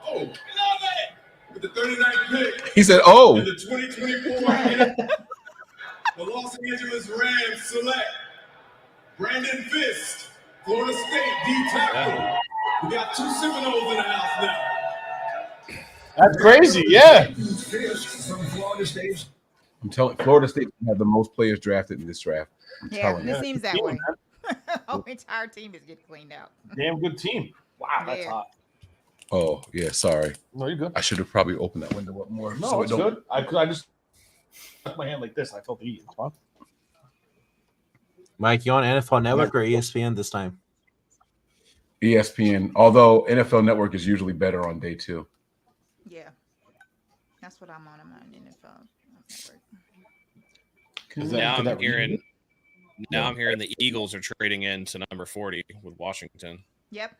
Oh, love it! With the 39th pick He said, in "Oh, the 2024 the Los Angeles Rams select Brandon Fisk Florida State, D tackle. We got 2 Seminoles in the house now. That's crazy, yeah. From Florida State. I'm telling Florida State have the most players drafted in this draft. I'm Yeah, telling it you. seems that Team, way. man. Our entire team is getting cleaned out. Damn good team. Wow, that's Yeah. hot. Oh, yeah, sorry. No, you're good. I should have probably opened that window up more. No, so it's it don't. good. I just stuck my hand like this. I felt the heat. It's fine. Mike, you on NFL Network or ESPN this time? ESPN, although NFL Network is usually better on day 2. Yeah. That's what I'm on. I'm on NFL Network. Now I'm hearing the Eagles are trading into number 40 with Washington. Yep.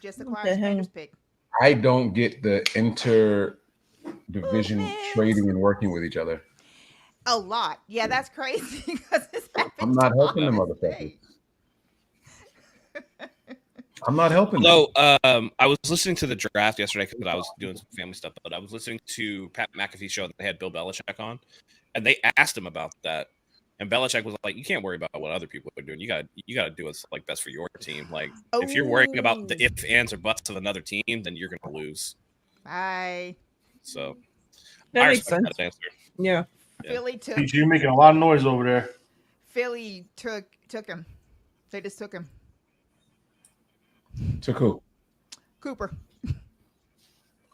Just acquired Sanders pick. I don't get the inter-division trading and working with each other. A lot. Yeah, that's crazy because this happens. I'm not helping them, motherfuckers. I'm not helping them. Although I was listening to the draft yesterday because I was doing some family stuff, but I was listening to Pat McAfee's show that they had Bill Belichick on, and they asked him about that. And Belichick was like, "You can't worry about what other people are doing. You got to do what's like best for your team. Like if you're worrying about the ifs, ands, or buts of another team, then you're gonna lose." Bye. So That I makes respect sense. that answer. Yeah. Philly took. You're making a lot of noise over there. Philly took him. They just took him. Took who? Cooper.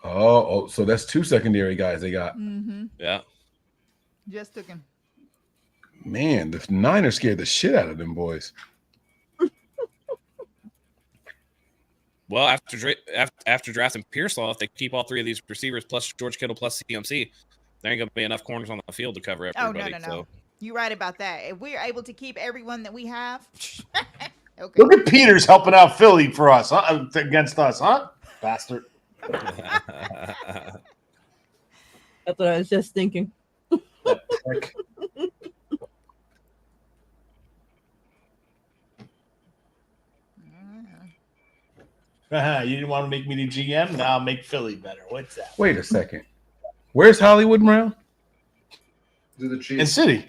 Oh, so that's 2 secondary guys they got. Mm-hmm. Yeah. Just took him. Man, the Niners scared the shit out of them boys. Well, after drafting Pearsall, if they keep all 3 of these receivers plus George Kittle plus CMC, there ain't gonna be enough corners on the field to cover everybody. Oh no. So. You're right about that. If we're able to keep everyone that we have, okay. Look at Peters helping out Philly for us, huh? Against us, huh? Bastard. That's what I was just thinking. You didn't want to make me the GM? Now I'll make Philly better. What's that? Wait a second. Where's Hollywood Brown? To the In Chiefs. City.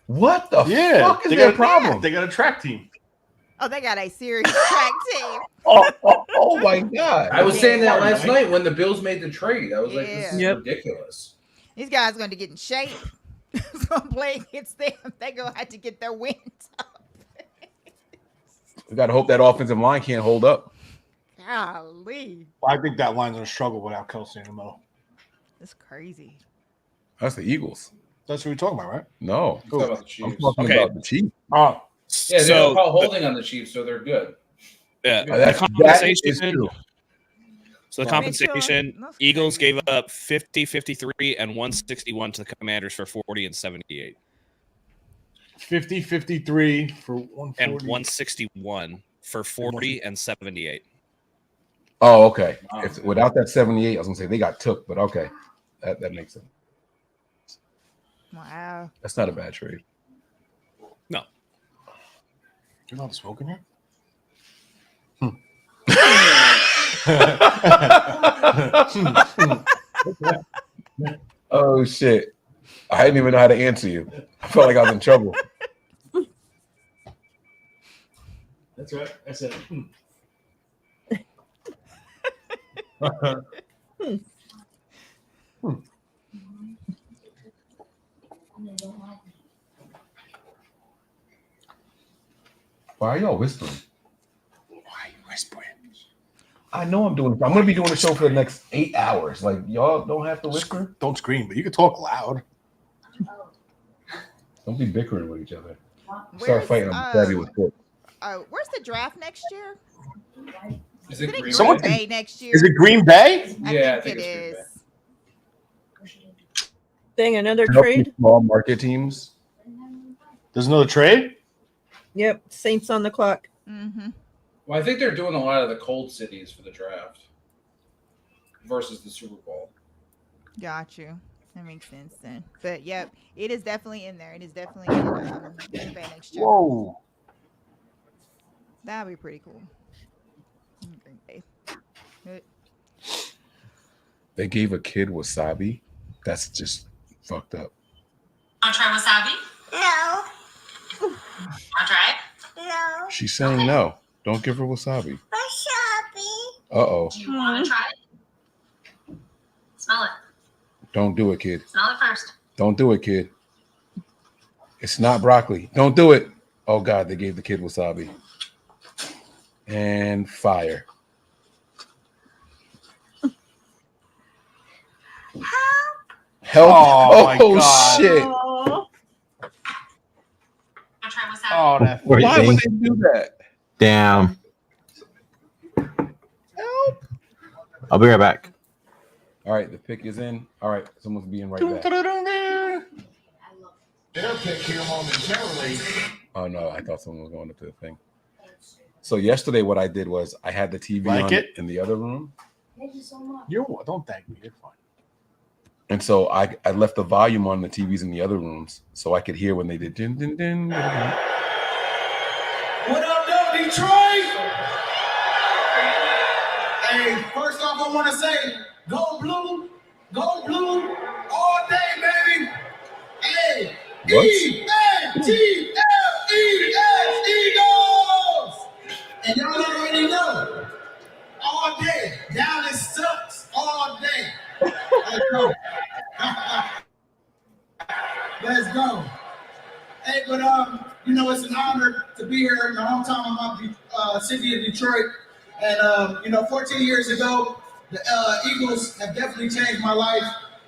What the Yeah. fuck is They their got problem? They got a track team. Oh, they got a serious track team. Oh my God. I was saying that last Mike. night when the Bills made the trade. I was like, this is Yep. ridiculous. These guys are going to get in shape. Gonna play against them. They're going to have to get their wins up. We got to hope that offensive line can't hold up. Golly. I think that line's going to struggle without Kelsey in the middle. That's crazy. That's the Eagles. That's what we're talking about, right? No. Talk about the I'm Chiefs. talking Okay. about the Chiefs. Oh, Yeah, they So don't call holding on the Chiefs, so they're good. yeah, That is true. So the Well, compensation, Mitchell, that's Eagles crazy. gave up 50, 53, and 161 to the Commanders for 40 and 78. 50, 53 for And 140. 161 for 40 and 78. Oh, okay. Wow. If without that 78, I was gonna say they got took, but okay. That makes sense. Wow. That's not a bad trade. No. You're not smoking here? Oh shit. I didn't even know how to answer you. I felt like I was in trouble. That's right. I said, Why are y'all whispering? Why are you whispering? I know I'm gonna be doing the show for the next 8 hours. Like y'all don't have to whisper. Don't scream, but you can talk loud. Don't be bickering with each other. Start Where's, fighting. I'm stab you with forks. where's the draft next year? Is it Green Someone Bay? Bay next year? Is it Green Bay? Yeah, I think it is. Dang, another Help trade. these small market teams. There's another trade? Yep, Saints on the clock. Mm-hmm. Well, I think they're doing a lot of the cold cities for the draft versus the Super Bowl. Got you. That makes sense then. But yep, it is definitely in there. It is definitely in Green Bay next year. Whoa. That'd be pretty cool. Green Bay. Good. They gave a kid wasabi. That's just fucked up. Want to try wasabi? No. Want to try it? No. She's saying no. Don't give her wasabi. Wasabi. Uh-oh. Do you want to try it? Smell it. Don't do it, kid. Smell it first. Don't do it, kid. It's not broccoli. Don't do it. Oh, God, they gave the kid wasabi. And fire. Help. Oh, my God. Shit. I'll try wasabi. Oh, that Poor Why thing. would they do that? Damn. I'll be right back. All right, the pick is in. All right, someone's being right back. Their pick here momentarily. Oh, no, I thought someone was going up to the thing. So yesterday what I did was I had the TV Like on it? in the other room. Don't thank me. You're fine. And so I left the volume on the TVs in the other rooms so I could hear when they did din, din, din, din, din. What up, though, Detroit? Hey, first off, I want to say, go blue all day, baby. Hey, What? E-N-T-L-E-S, Eagles! And y'all already know, all day, Dallas sucks all day. Let's go. Let's go. Hey, but it's an honor to be here in the hometown of my city of Detroit. And 14 years ago, the Eagles have definitely changed my life.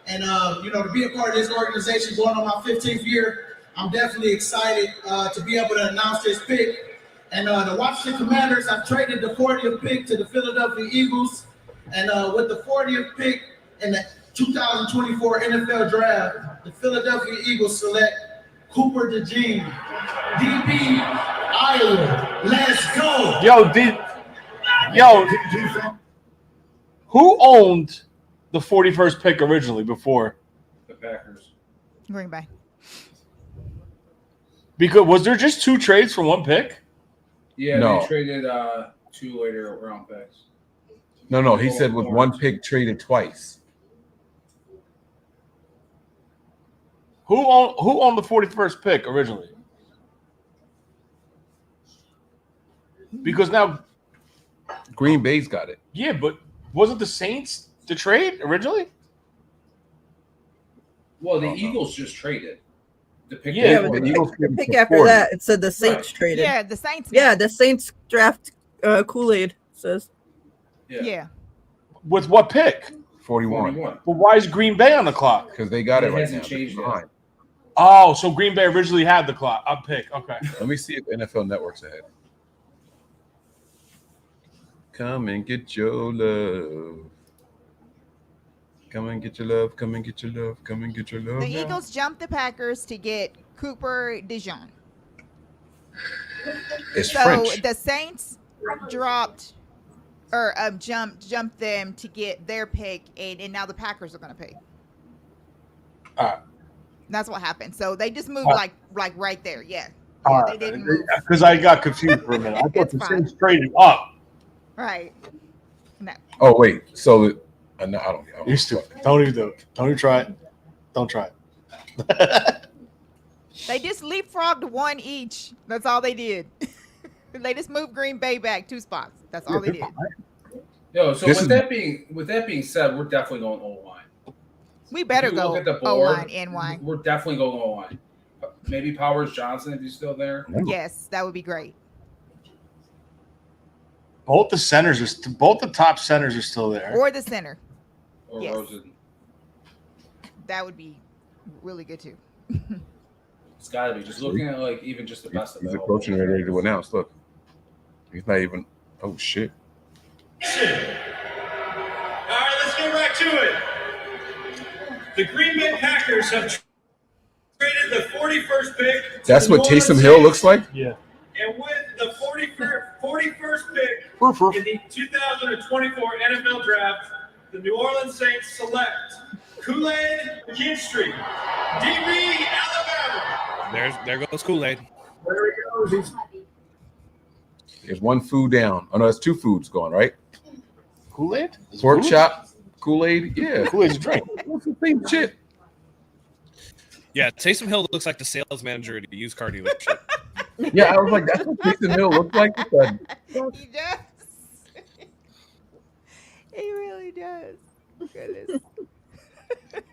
And to be a part of this organization going on my 15th year, I'm definitely excited to be able to announce this pick. And the Washington Commanders have traded the 40th pick to the Philadelphia Eagles. And with the 40th pick in the 2024 NFL Draft, the Philadelphia Eagles select Cooper DeJean, DB, Iowa. Let's go. Who owned the 41st pick originally before? The Packers. Green Bay. Because was there just 2 trades for 1 pick? Yeah, No. they traded 2 later round picks. No, he said with 1 pick traded twice. Who owned the 41st pick originally? Because now, Green Bay's got it. yeah, but wasn't the Saints the trade originally? Well, the Eagles just traded. The pick Yeah, but the the Eagles pick, traded pick for after 40. that, it said the Saints traded. Yeah, the Saints. Yeah, the Saints draft Kool-Aid says. Yeah. With what pick? 41. 41. But why is Green Bay on the clock? Because they got it It right hasn't now. changed yet. Fine. Oh, so Green Bay originally had the clock. A pick. Okay. Let me see if NFL Network's ahead. Come and get your love. Come and get your love. Come and get your love. Come and get your love. The now. Eagles jumped the Packers to get Cooper DeJean. It's So French. the Saints dropped or jumped them to get their pick, and now the Packers are going to pick. That's what happened. So they just moved like right there. Yeah. They didn't move. Because I got confused for a minute. I thought It's the fine. Saints traded up. Right. No. Oh wait, so no, I don't. You're stupid. Don't even do it. Don't even try it. Don't try it. They just leapfrogged 1 each. That's all they did. They just moved Green Bay back 2 spots. That's all they did. Yo, so This with is- that being said, we're definitely going O-line. We better If you go look at the O board, line, NY. We're definitely going O-line. Maybe Powers Johnson if he's still there. Yes, that would be great. Both the top centers are still there. Or the center. Or Yes. Rosen. That would be really good too. It's got to be. Just looking at even just the best of He's it. approaching ready to announce. Look, he's not even. Oh shit! All right, let's get right to it. The Green Bay Packers have traded the 41st pick. That's to the what New Orleans Taysom Hill Saints. looks like. Yeah. And with the 41st pick in the 2024 NFL Draft, the New Orleans Saints select Kool-Aid McKinstry, DB, Alabama. There goes Kool-Aid. There he goes. There's 1 food down. Oh no, that's 2 foods gone. Right? Kool-Aid? Pork chop, Kool-Aid. Yeah, Kool-Aid's a drink. What's the same shit? Yeah, Taysom Hill looks like the sales manager at a used car dealership. Yeah, I was like, that's what Taysom Hill looks like. He does. He really does. Goodness.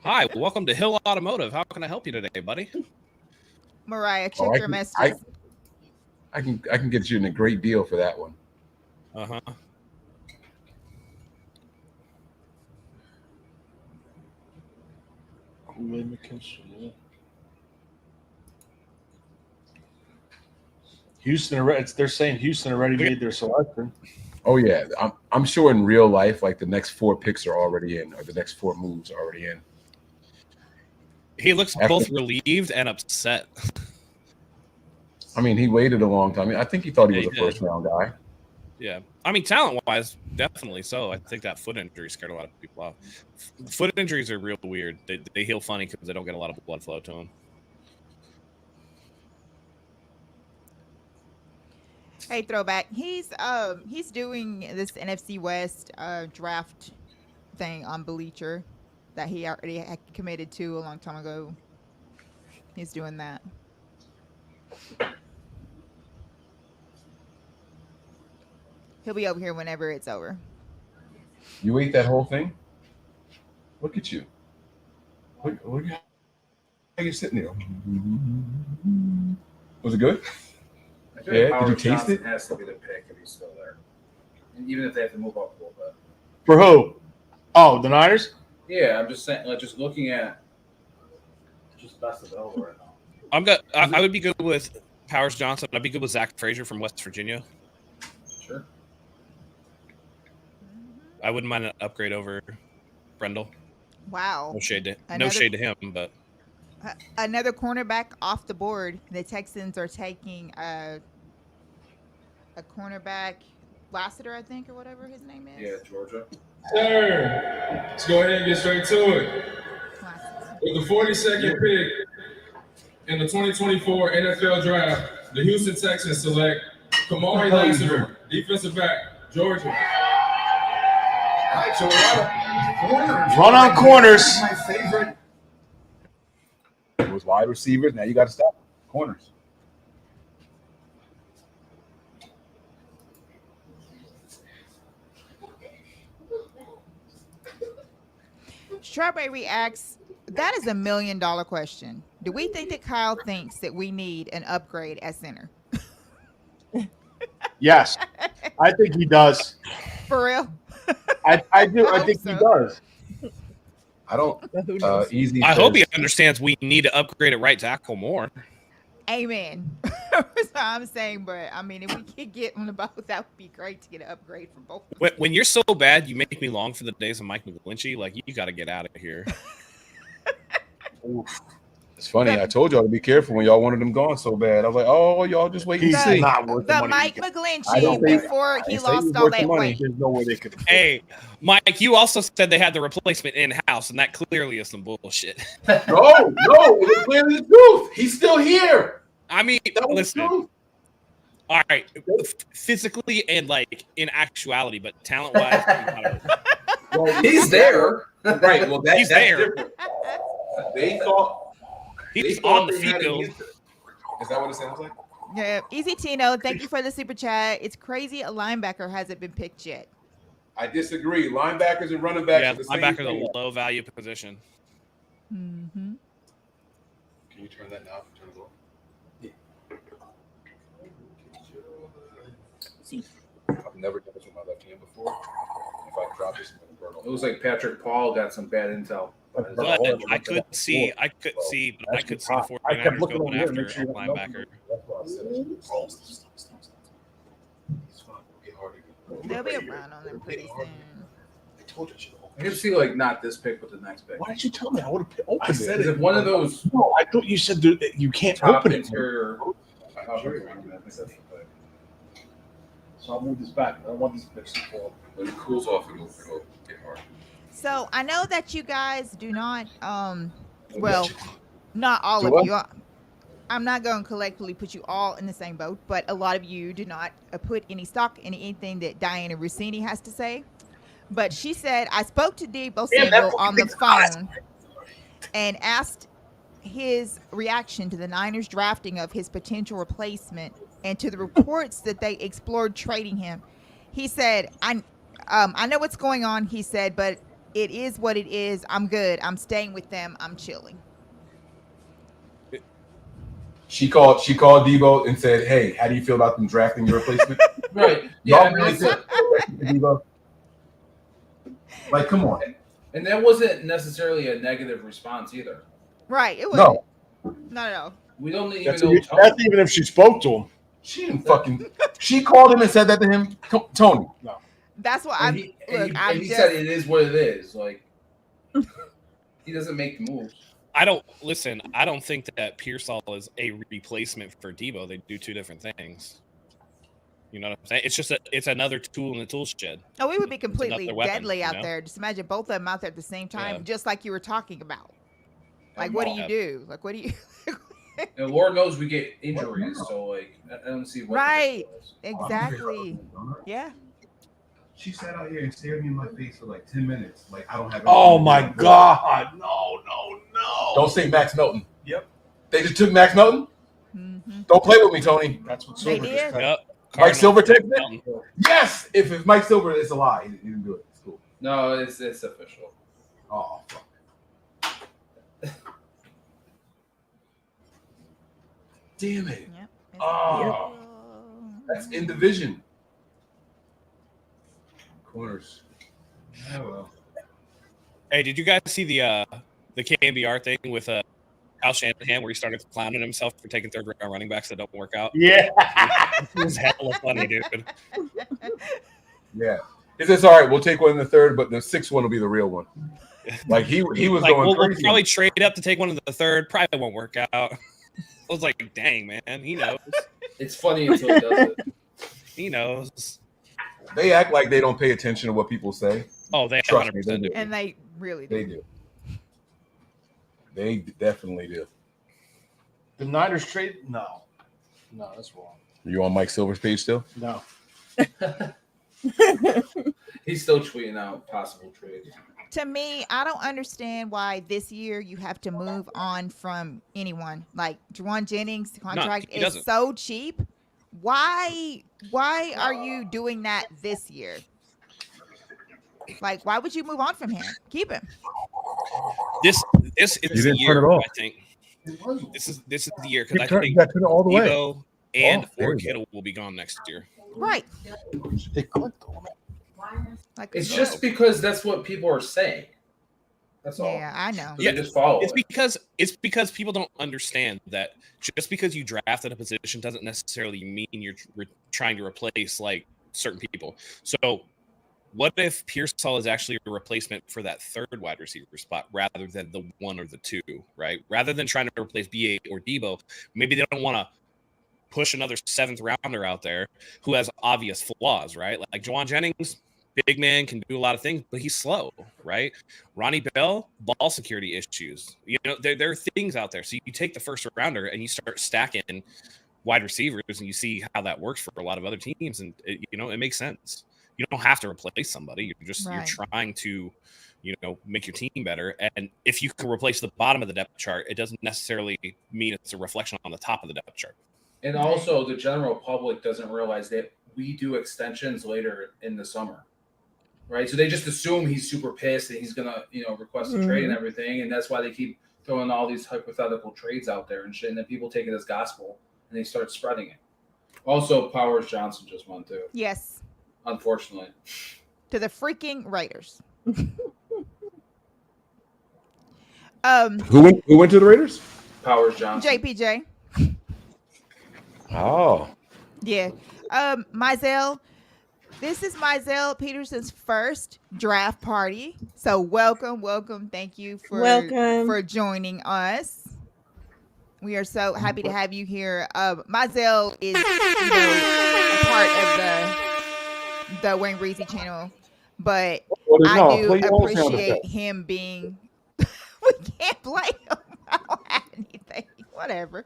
Hi, welcome to Hill Automotive. How can I help you today, buddy? Mariah, check Oh, your messages. I can get you in a great deal for that one. Uh-huh. Houston, they're saying Houston already made their selection. Oh yeah, I'm sure in real life, like the next 4 picks are already in, or the next 4 moves are already in. He looks both relieved and upset. I mean, he waited a long time. I think he thought he was a did. first round guy. Yeah. I mean, talent-wise, definitely so. I think that foot injury scared a lot of people off. Foot injuries are real weird. They heal funny because they don't get a lot of blood flow to them. Hey, Throwback. He's doing this NFC West draft thing on Bleacher that he already had committed to a long time ago. He's doing that. He'll be over here whenever it's over. You ate that whole thing? Look at you. Look how you're sitting there. Was it good? I feel like Yeah, Howard did you taste Johnson it? has to be the pick if he's still there, and even if they have to move up a little bit. For who? Oh, the Niners? Yeah, I'm just saying, like, just looking at just best available right now. I would be good with Powers Johnson. I'd be good with Zach Frazier from West Virginia. Sure. I wouldn't mind an upgrade over Brendel. Wow. No shade to him, but another cornerback off the board. The Texans are taking a cornerback, Lassiter, I think, or whatever his name is. Yeah, Georgia. Sir, let's go ahead and get straight to it. With the 42nd pick in the 2024 NFL Draft, the Houston Texans select Kamari Lassiter, defensive back, Georgia. All right, so a lot of corners. Run on corners. My favorite. It was wide receivers. Now you got to stop corners. Strawberry asks, that is $1 million question. Do we think that Kyle thinks that we need an upgrade at center? Yes, I think he does. For real? I do. I think he does. I don't. Easy. I hope he understands we need to upgrade at right tackle more. Amen. That's what I'm saying. But I mean, if we could get on the boat, that would be great to get an upgrade for both. When you're so bad, you make me long for the days of Mike McGlinchey. Like, you got to get out of here. It's funny. I told y'all to be careful when y'all wanted him gone so bad. I was like, oh, y'all just wait and He's see. not worth the The money. Mike McGlinchey before he lost all worth the that money. weight. There's no way they could. Hey, Mike, you also said they had the replacement in-house, and that clearly is some bullshit. No, it's clearly the truth. He's still here. I mean, That was listen. the truth. All right, physically and like in actuality, but talent-wise, Well, He's there. Right. Well, He's that's there. different. They thought he's thought on the they had an field. answer. Is that what it sounds like? Yeah. Easy Tino, thank you for the super chat. It's crazy a linebacker hasn't been picked yet. I disagree. Linebackers and running backs Yeah, are the same linebackers thing. a low-value position. Mm-hmm. Can you turn that knob? Turn it off. I've never done this with my left hand before. If I drop this, I'm gonna burn It was like Patrick Paul got some bad intel. But I could see the 49ers going after a linebacker. They'll be around on them pretty soon. I told you I should have I can see like not this pick, but the next pick. Why did you tell me? I would have opened I said Is it. it one of those No, I thought you said that you can't top open it. interior? So I'll move this back. I don't want this bitch to fall. When it cools off, it'll get hard. So I know that you guys do not, well, not all Do of what? you. I'm not going to collectively put you all in the same boat, but a lot of you do not put any stock in anything that Diana Rossini has to say. But she said, I spoke to Debo Samuel on the phone and asked his reaction to the Niners drafting of his potential replacement and to the reports that they explored trading him. He said, I know what's going on, he said, but it is what it is. I'm good. I'm staying with them. I'm chilling. She called Debo and said, "Hey, how do you feel about them drafting your replacement?" Right. Yeah. Y'all really think Debo? Like, come on. And that wasn't necessarily a negative response either. Right. It wasn't. No, Not at all. We don't even That's, know. that's even if she spoke to him. she didn't fucking. She called him and said that to him. Tony. No. That's what And I'm. he, Look, and I'm he just. said it is what it is. Like he doesn't make the moves. I don't think that Pearsall is a replacement for Debo. They do two different things. You know what I'm saying? It's another tool in the tool shed. Oh, we would be completely weapon, deadly out you know? there. Just imagine both of them out there at the same time, Yeah. just like you were talking about. Like, what do you do? Like, what do you? And Lord knows we get injuries, so like I don't see what. Right. Exactly. Yeah. She sat out here and stared me in my face for like 10 minutes. Like, I don't have. Oh my God! No! Don't say Max Melton. Yep. They just took Max Melton. Mm-hmm. Don't play with me, Tony. That's what They Silver did. just said. Yep. Mike Silver texted it? Melton. Yes. If Mike Silver, it's a lie. He didn't do it. It's cool. No, it's official. Oh fuck. Damn it. Yep. Oh. That's in division. Corners. Oh well. Hey, did you guys see the KMBR thing with Al Shanahan where he started clowning himself for taking third round running backs that don't work out? Yeah. It was hella funny, dude. Yeah. He says, "All right, we'll take one in the third, but the sixth one will be the real one." Like he was Like, going we'll crazy. probably trade up to take one in the third. Probably won't work out. I was like, dang, man, he knows. It's funny until he does it. He knows. They act like they don't pay attention to what people say. Oh, they Trust me, 100% they do. do. And they really do. They do. They definitely do. The Niners trade? No, that's wrong. You on Mike Silver's page still? No. He's still tweeting out possible trades. To me, I don't understand why this year you have to move on from anyone. Like Juwan Jennings' contract he is doesn't. so cheap. Why are you doing that this year? Like, why would you move on from him? Keep him. This is You the didn't turn year. it off. I think this is the year You because I turn think it all the way. Debo and there or you go. Kittle will be gone next year. Right. It clicked on it. Like It's just because that's what people are saying. That's all. yeah, I know. So Yeah, they just follow It's it. because people don't understand that just because you drafted a position doesn't necessarily mean you're trying to replace like certain people. So, what if Pearsall is actually a replacement for that third wide receiver spot rather than the one or the two, right? Rather than trying to replace BA or Debo, maybe they don't want to push another seventh rounder out there who has obvious flaws, right? Like Juwan Jennings, big man, can do a lot of things, but he's slow, right? Ronnie Bell, ball security issues. You know, there are things out there. So you take the first rounder and you start stacking wide receivers, and you see how that works for a lot of other teams, and it makes sense. You don't have to replace somebody. You're trying to, make your team better. And if you can replace the bottom of the depth chart, it doesn't necessarily mean it's a reflection on the top of the depth chart. And also, the general public doesn't realize that we do extensions later in the summer, right? So they just assume he's super pissed and he's gonna, request a trade and everything, and that's why they keep throwing all these hypothetical trades out there and shit. And then people take it as gospel and they start spreading it. Also, Powers Johnson just won too. Yes. Unfortunately. To the freaking Raiders. Who went to the Raiders? Powers Johnson. JPJ. Oh. Yeah. Mizell. This is Mizell Peterson's first draft party. So welcome. Thank you for joining us. We are so happy to have you here. Mizell is a part of the Wayne Breezy channel, but I do appreciate him being. We can't blame him. I don't have anything. Whatever.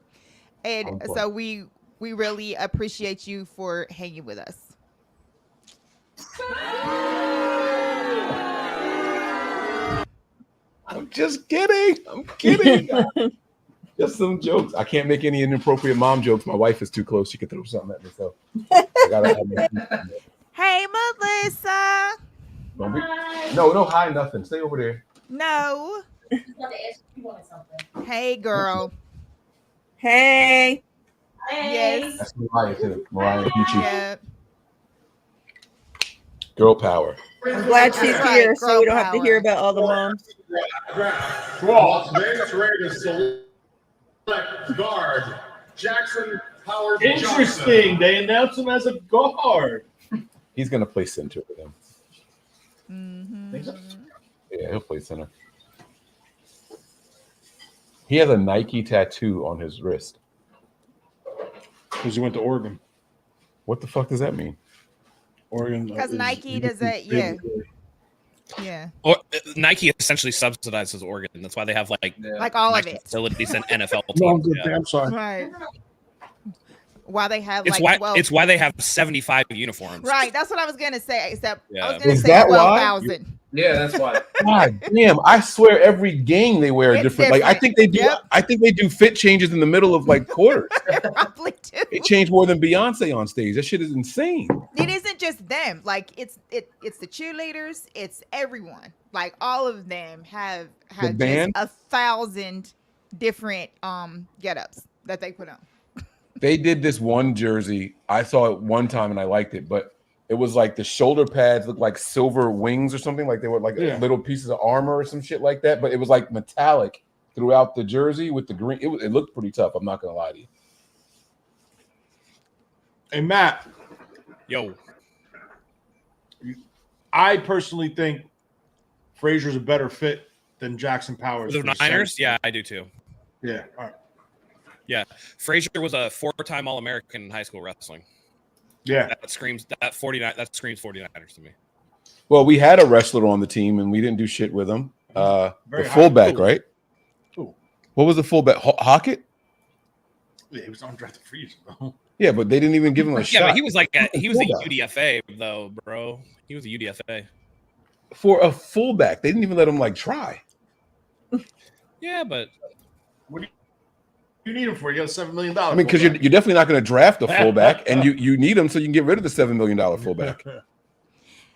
And so we really appreciate you for hanging with us. I'm just kidding. I'm kidding. Just some jokes. I can't make any inappropriate mom jokes. My wife is too close. She could throw something at me. So I gotta Hey, Melissa. don't be, no, hi, nothing. Stay over there. No. Hey, girl. Hey. Yes. That's Mariah too. Mariah and Peachy. Yeah. Girl power. I'm glad she's That's right, here, so girl we don't have to hear power. about all the moms. Well, Vegas ready to select guard Jackson Howard Johnson. Interesting. They announced him as a guard. He's gonna play center with him. Mm-hmm. Yeah, he'll play center. He has a Nike tattoo on his wrist. Because he went to Oregon. What the fuck does that mean? Oregon. Because Nike does that, yeah. Yeah. Or Nike essentially subsidizes Oregon. That's why they have like All of Nike it. facilities and NFL No, I'm teams. good. I'm sorry. Right. Why they have It's like why 12. it's why they have 75 uniforms. Right. That's what I was gonna say. Except I was Yeah. gonna Is say that why? 12,000. Yeah, that's why. God damn! I swear, every game they wear It's different. Like I different. think they do. Yep. I think they do fit changes in the middle of like quarters. Probably too. They change more than Beyonce on stage. That shit is insane. It isn't just them. Like it's the cheerleaders. It's everyone. Like all of them have just band? 1,000 different get-ups that they put on. They did this one jersey. I saw it one time and I liked it, but it was like the shoulder pads looked like silver wings or something. Like they were like little pieces of armor or some shit like that. But it was like metallic throughout the jersey with the green. It looked pretty tough. I'm not gonna lie to you. Hey, Matt. Yo. I personally think Frazier's a better fit than Jackson Powers. The Niners? Yeah, I do too. Yeah. All right. Yeah. Frazier was a 4-time All-American in high school wrestling. Yeah. That screams 49ers to me. Well, we had a wrestler on the team and we didn't do shit with him. The Very high. fullback, Ooh. right? Ooh. What was the fullback? Hockett? Yeah, he was undrafted free agent, though. Yeah, but they didn't even give him a Yeah, shot. but he was like he was a Fullback. UDFA though, bro. He was a UDFA. For a fullback. They didn't even let him like try. Yeah, but What do you need him for? You got $7 million. I mean, because you're definitely not going to draft a fullback, and you need him so you can get rid of the $7 million fullback. Hey,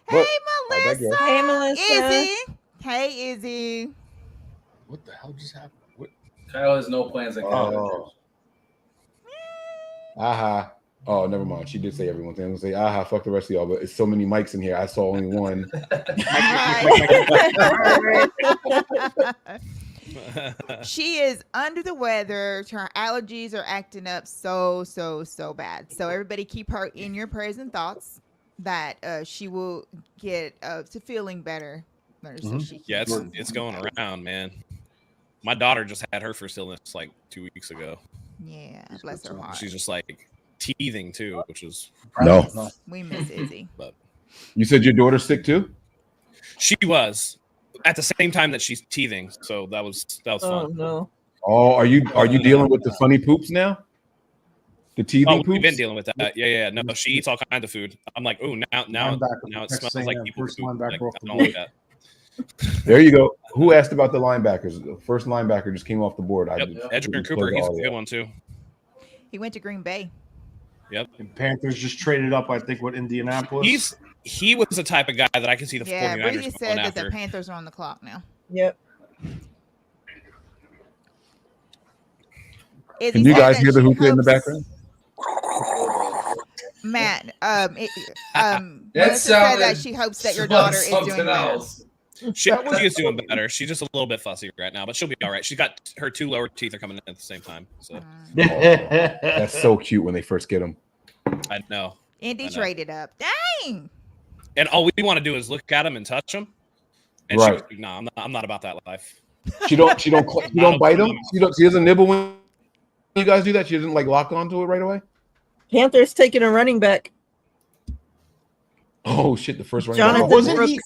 But- Melissa. Hey, Melissa. Izzy. Hey, Izzy. What the hell just happened? What? Kyle has no plans at college. Oh. Aha. Oh, never mind. She did say everyone. I'm going to say, aha, fuck the rest of y'all, but it's so many mics in here. I saw only one. She is under the weather. Her allergies are acting up so bad. So everybody keep her in your prayers and thoughts that she will get to feeling better. So she yeah, it's going around, man. My daughter just had her first illness like 2 weeks ago. Yeah, bless her heart. She's just like teething too, which is No. We miss Izzy. But You said your daughter's sick too? she was at the same time that she's teething, so that was Oh fun. no. Oh, are you dealing with the funny poops now? The teething Oh, poops? we've been dealing with that. Yeah. No, she eats all kinds of food. I'm like, oh, now it Texas smells like A&M, people first food. linebacker Like, off I the don't board. like that. There you go. Who asked about the linebackers? The first linebacker just came off the board. Yep. Edgerrin Cooper, he's a good one too. He went to Green Bay. Yep. And Panthers just traded up, I think, with Indianapolis. He was the type of guy that I can see the Yeah, 49ers Breezy going said that after. the Panthers are on the clock now. Yep. Izzy Can you said guys that hear the she hookah in the hopes- background? Matt, That Melissa said that sounded she hopes that your like daughter is doing something better. else. She is doing better. She's just a little bit fussy right now, but she'll be all right. She's got her 2 lower teeth are coming in at the same time. So That's so cute when they first get them. I know. Indy I know. traded up. Dang. And all we want to do is look at them and touch them. And Right. she was like, no, I'm not about that life. She don't bite them. She doesn't nibble when you guys do that. She doesn't like lock onto it right away. Panthers taking a running back. Oh shit! The first running Jonathan back. Wasn't Brooks. he?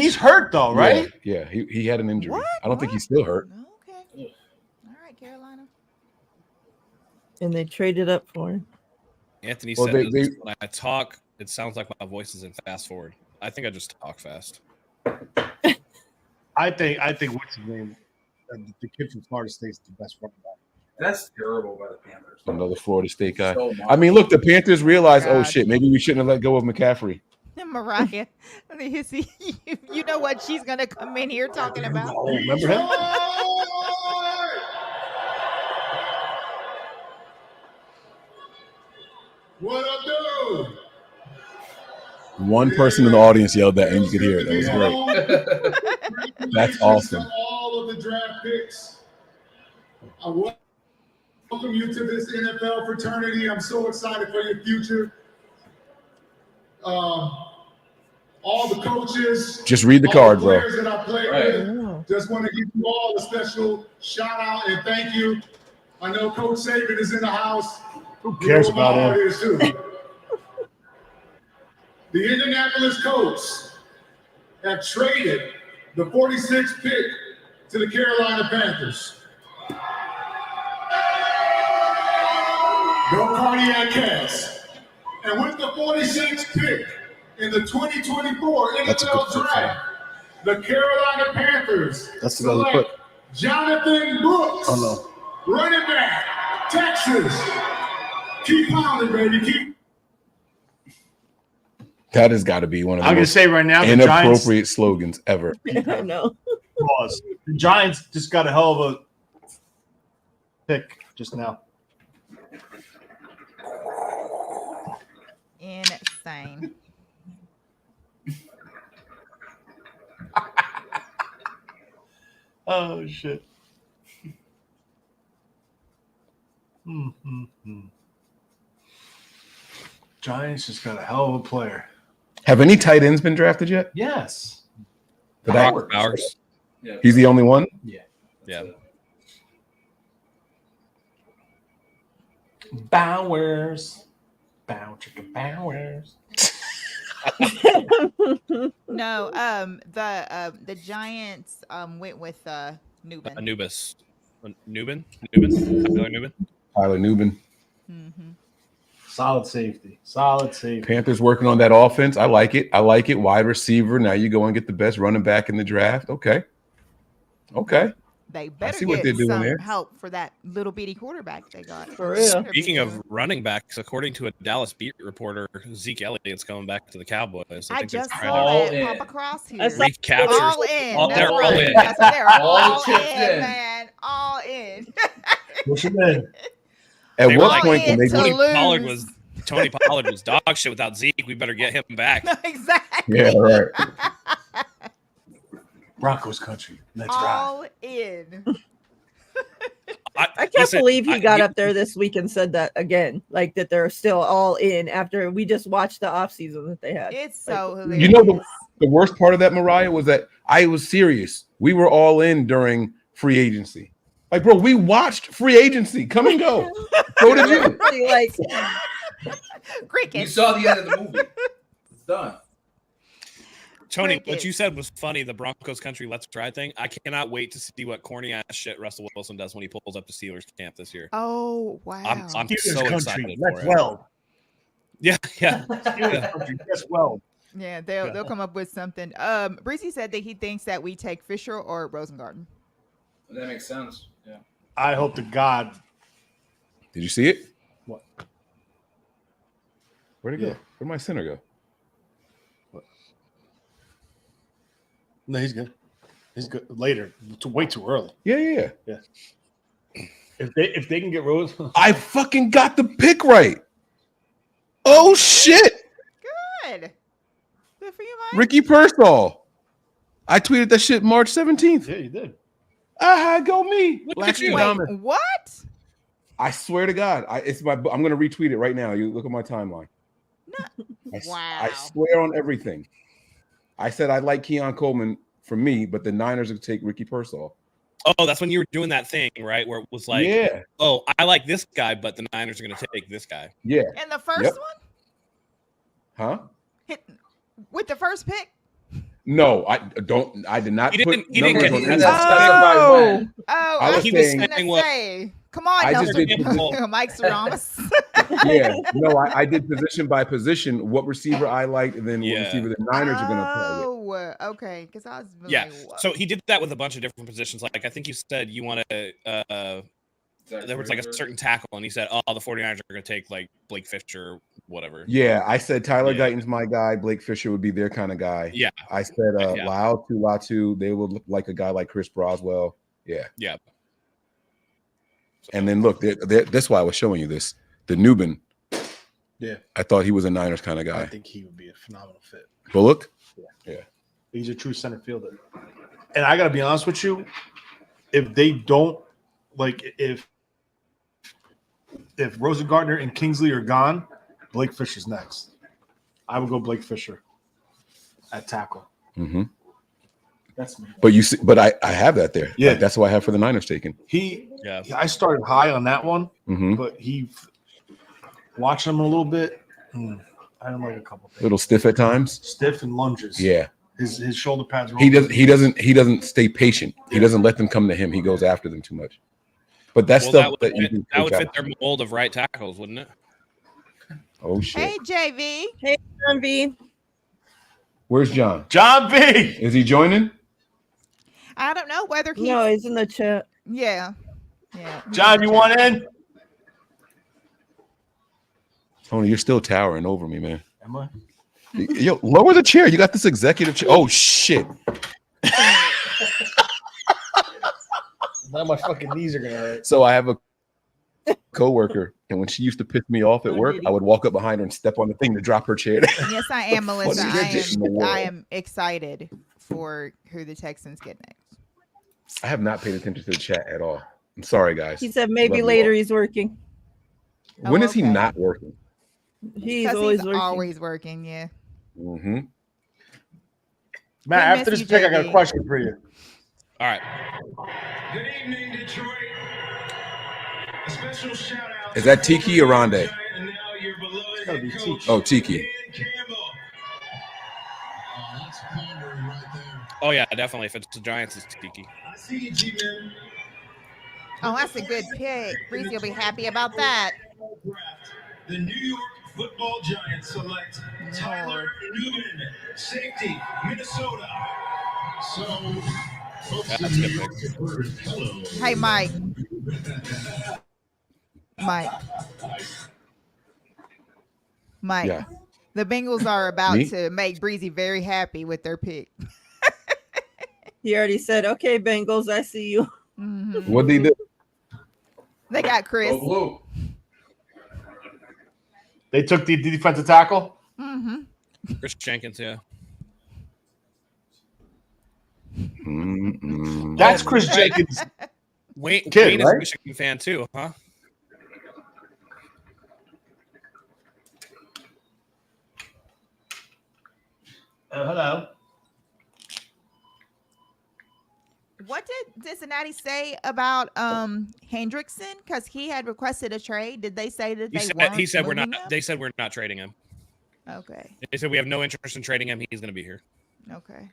He's hurt though, right? Yeah, he had an injury. What? I don't think he's still hurt. Okay. All right, Carolina. And they traded up for him. Anthony Well, said they- when I talk, it sounds like my voice is in fast forward. I think I just talk fast. I think what's his name? The kid from Florida State's the best running back. That's terrible by the Panthers. Another Florida State guy. So much. I mean, look, the Panthers realized, oh God. shit, maybe we shouldn't have let go of McCaffrey. Mariah, you know what she's gonna come in here talking about? Oh, remember him? What up, dude? One person in the audience yelled that, and you could hear it. That was great. That's awesome. All of the draft picks. I welcome you to this NFL fraternity. I'm so excited for your future. All the coaches. Just read the all card, the bro. players that I played with. Just want to give you all a special shout out and thank you. I know Coach Saban is in the house. Who cares about him? Too. The Indianapolis Colts have traded the 46th pick to the Carolina Panthers. No cardiac cast. And with the 46th pick in the 2024 NFL Draft, the Carolina Panthers select Jonathan Brooks, running back, Texas. Keep pounding, baby. That has got to be one of the I'm gonna most say right now, the inappropriate slogans ever. I know. Pause. The Giants just got a hell of a pick just now. Insane. Oh shit. Giants just got a hell of a player. Have any tight ends been drafted yet? Yes. Bowers. Yeah. He's the only one? Yeah. Bowers. Bow chicken Bowers. No, the Giants went with Nubin. Anubis. Tyler Nubin. Mm-hmm. Solid safety. Solid safety. Panthers working on that offense. I like it. Wide receiver. Now you go and get the best running back in the draft. Okay. They better see what they're get doing some there. help for that little bitty quarterback they got. For real. Speaking of running backs, according to a Dallas beat reporter, Zeke Elliott's coming back to the Cowboys. I think they're just trying saw to that pop across here. recapture. All in. They're all in. That's what they're all chipped in, in. man. All in. What's your name? At They were what like, point can they to go? lose. Tony Pollard was dog shit without Zeke. We better get him back. Exactly. Yeah, right. Broncos country. Let's ride. All in. I can't believe he got up there this week and said that again, like that they're still all in after we just watched the offseason that they had. It's so hilarious. You know the worst part of that, Mariah, was that I was serious. We were all in during free agency. Like, bro, we watched free agency come and go. So did you. Like, crickets. You saw the end of the movie. It's done. Tony, what Crickets. you said was funny. The Broncos country let's try thing. I cannot wait to see what corny ass shit Russell Wilson does when he pulls up to Steelers camp this year. Oh wow. I'm Steelers so country. excited Let's for it. well. Yeah. Steelers country. Let's well. Yeah, they'll come up with something. Breezy said that he thinks that we take Fisher or Rosengarten. That makes sense. Yeah. I hope to God. Did you see it? What? Where'd it go? Yeah. Where'd my center go? No, he's good. He's good later. Way too early. Yeah. If they can get Rose, I fucking got the pick right. Oh shit. Good. Good for you, Mike. Ricky Pearsall. I tweeted that shit March 17th. yeah, you did. Go me. Look at you. Wait, what? I swear to God, I'm gonna retweet it right now. You look at my timeline. Wow. I swear on everything. I said I like Keon Coleman for me, but the Niners would take Ricky Pearsall. Oh, that's when you were doing that thing, right? Where it was like, yeah. Oh, I like this guy, but the Niners are going to take this guy. Yeah. And the first Yep. one? Huh? Hit with the first pick? No, I did not He put didn't get numbers on his- any of That's that. specified when. Oh, I was he saying- was gonna saying what- say. Come on, I just Nelson. did- Mike Saramas. Yeah. No, I did position by position what receiver I liked and then what Yeah. receiver the Niners are gonna target. Oh, okay. Because I was Yeah. like, what? So he did that with a bunch of different positions. Like I think you said you want to there was like a certain tackle, and he said, "Oh, the 49ers are going to take like Blake Fisher or whatever." Yeah, I said Tyler Guyton's my guy. Blake Fisher would be their kind of guy. Yeah. I said Latu, they would look like a guy like Chris Broswell. Yeah. Yeah. And then look, that's why I was showing you this. The Newbin. Yeah. I thought he was a Niners kind of guy. I think he would be a phenomenal fit. Bullock? Yeah. He's a true center fielder. And I got to be honest with you, if they don't, like, if Rosengartner and Kingsley are gone, Blake Fisher's next. I would go Blake Fisher at tackle. Mm-hmm. That's me. But you see, but I have that there. Yeah. Like, that's why I have for the Niners taken. I started high on that one, Mm-hmm. but watching him a little bit, I don't like a couple things. Little stiff at times. Stiff and lunges. Yeah. His shoulder pads are He doesn't stay patient. He doesn't let them come to him. He goes after them too much. But that's stuff that you can that would fit their mold of right tackles, wouldn't it? Oh shit. Hey, JV. Hey, John V. Where's John? John V. Is he joining? I don't know whether he's. No, he's in the chat. Yeah. John, you want in? Tony, you're still towering over me, man. Am I? Yo, lower the chair. You got this executive chair. Oh shit. Now my fucking knees are gonna hurt. So I have a coworker, and when she used to piss me off at work, I would walk up behind her and step on the thing to drop her chair. Yes, I am, Melissa. Funniest shit in the world. I am excited for who the Texans get next. I have not paid attention to the chat at all. I'm sorry, guys. He said maybe Love you later all. he's working. When is he not working? He's 'Cause always he's working. always working, yeah. Mm-hmm. Matt, We after miss this you, pick, I got a JV. question for you. All right. Good evening, Detroit. A special shout out. Is that Tiki or Rondé? And now your beloved It's gotta be head Tiki. coach, Oh, Tiki. Dan Campbell. That's pondering right there. Oh yeah, definitely. If it's the Giants, it's Tiki. I see you, G-Man. Oh, that's a good pick. Breezy will be happy about that. The New York Football Giants select Tyler Newman, safety, Minnesota. So, folks That's in a New good York have heard, hello. Hey, Mike. Mike. Yeah. The Bengals are about Me? to make Breezy very happy with their pick. He already said, "Okay, Bengals, I see you." Mhm. What'd he do? They got Chris. Oh, blue. They took the defensive tackle. Mm-hmm. Chris Jenkins, yeah. Mm-mm. That's Chris Jenkins. Wayne Kid, is right? a Michigan fan too, huh? Hello. What did Cincinnati say about Hendrickson? Because he had requested a trade. Did they say that He said we're not. moving him? They said we're not trading him. Okay. They said we have no interest in trading him. He's going to be here. Okay.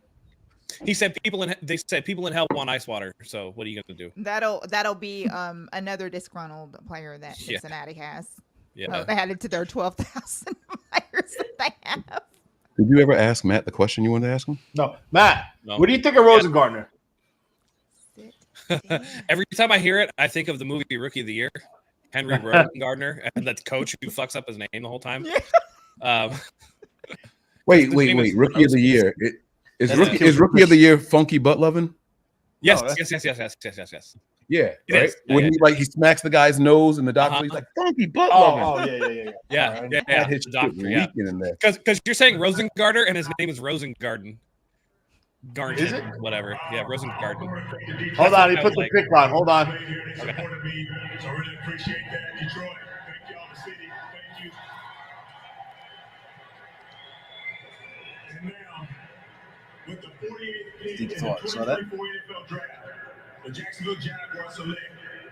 He said they said people in hell want ice water. So what are you going to do? That'll be another disgruntled player that Yeah. Cincinnati has. Yeah. Added to their 12,000 players that they have. Did you ever ask Matt the question you wanted to ask him? No, Matt. No. What do you think of Rosengartner? Every time I hear it, I think of the movie Rookie of the Year, Henry Rosengartner, and that coach who fucks up his name the whole time. Wait. name is Rookie of the Year. Is That's Rookie of the Year Funky Butt Lovin'? Yes, Oh, yes. Yeah, It right. is. When Yeah. he smacks the guy's nose and the doctor, Uh-huh. he's like Funky Butt Oh, Lovin'. yeah. Yeah, yeah. That his The shit doctor, yeah. leaking in there. Because you're saying Rosengartner and his name is Rosengarten. Garden, Is it? whatever. Yeah, Rosengarten. Hold on, he That's put what the I was pick on. Hold on. So I really appreciate that, Detroit. Thank y'all, the city. Thank you. And now, with the 48th pick in Deep the thought. Saw that? 2024 NFL Draft, the Jacksonville Jaguars select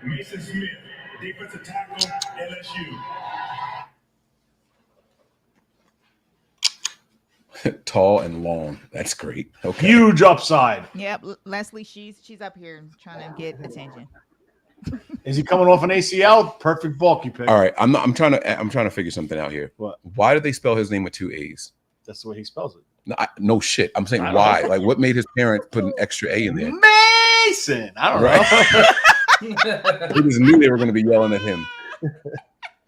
Mason Smith, defensive tackle, LSU. Tall and long. That's great. Okay. Huge upside. Yep, Leslie, she's up here trying to get attention. Is he coming off an ACL? Perfect bulky pick. All right. I'm trying to figure something out here. What? Why did they spell his name with 2 A's? That's the way he spells it. No shit. I'm saying I don't why. know. Like, what made his parents put an extra A in there? Mason. I don't know. He just knew they were going to be yelling at him.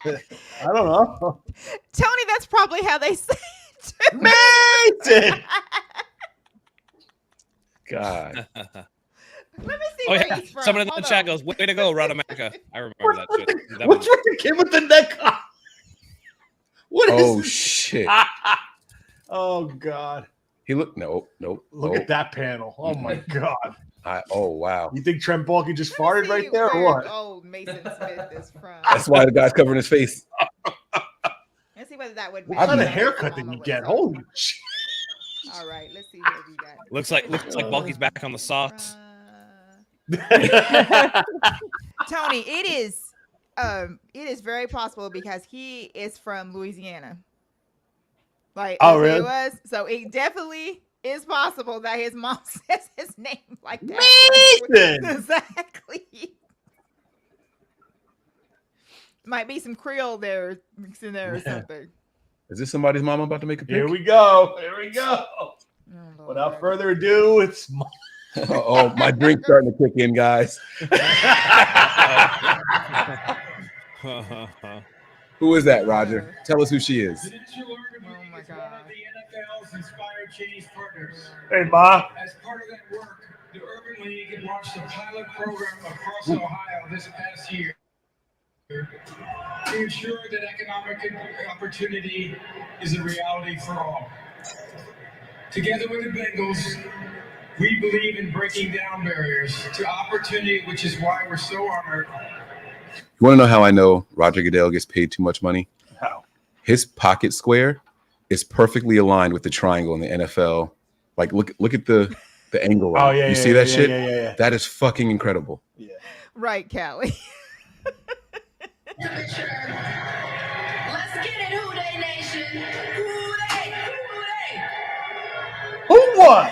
I don't know. Tony, that's probably how they say it. Mason! God. Let me see Oh where yeah, he's from. someone in the Hold chat on. goes, "Way to go, Radamaka." I remember that shit. That What's was- with the kid with the neck on? What is Oh this? shit. Oh God. He looked nope. Look at that panel. Oh my God. Oh wow. You think Trent Baalke just Let me farted right see there or where what? old Mason Smith is from. That's why the guy's covering his face. Let's see whether that would What kind of match haircut Mama did you looks get? like. Holy shit. All right, let's see who we got. looks like Bulky's back on the sauce. Tony, it is very possible because he is from Louisiana. Like, Oh, that's who really? He was. So it definitely is possible that his mom says his name like that. Mason! Exactly. Might be some Creole there mixed in there or something. Is this somebody's mama about to make a pick? Here we go. Oh, Without further ado, it's my Oh, my drink's starting to kick in, guys. Who is that, Roger? Tell us who she is. Oh my God. The NFL's Inspired Change Partners. Hey, Ma. As part of that work, the Urban League launched a pilot program across Ohio this past year to ensure that economic opportunity is a reality for all. Together with the Bengals, we believe in breaking down barriers to opportunity, which is why we're so honored. You want to know how I know Roger Goodell gets paid too much money? How? His pocket square is perfectly aligned with the triangle in the NFL. Like, look at the angle. Oh, yeah. You see that shit? Yeah. That is fucking incredible. Yeah. Right, Callie. Let's get it, Who Dey Nation. Who Dey? Who won?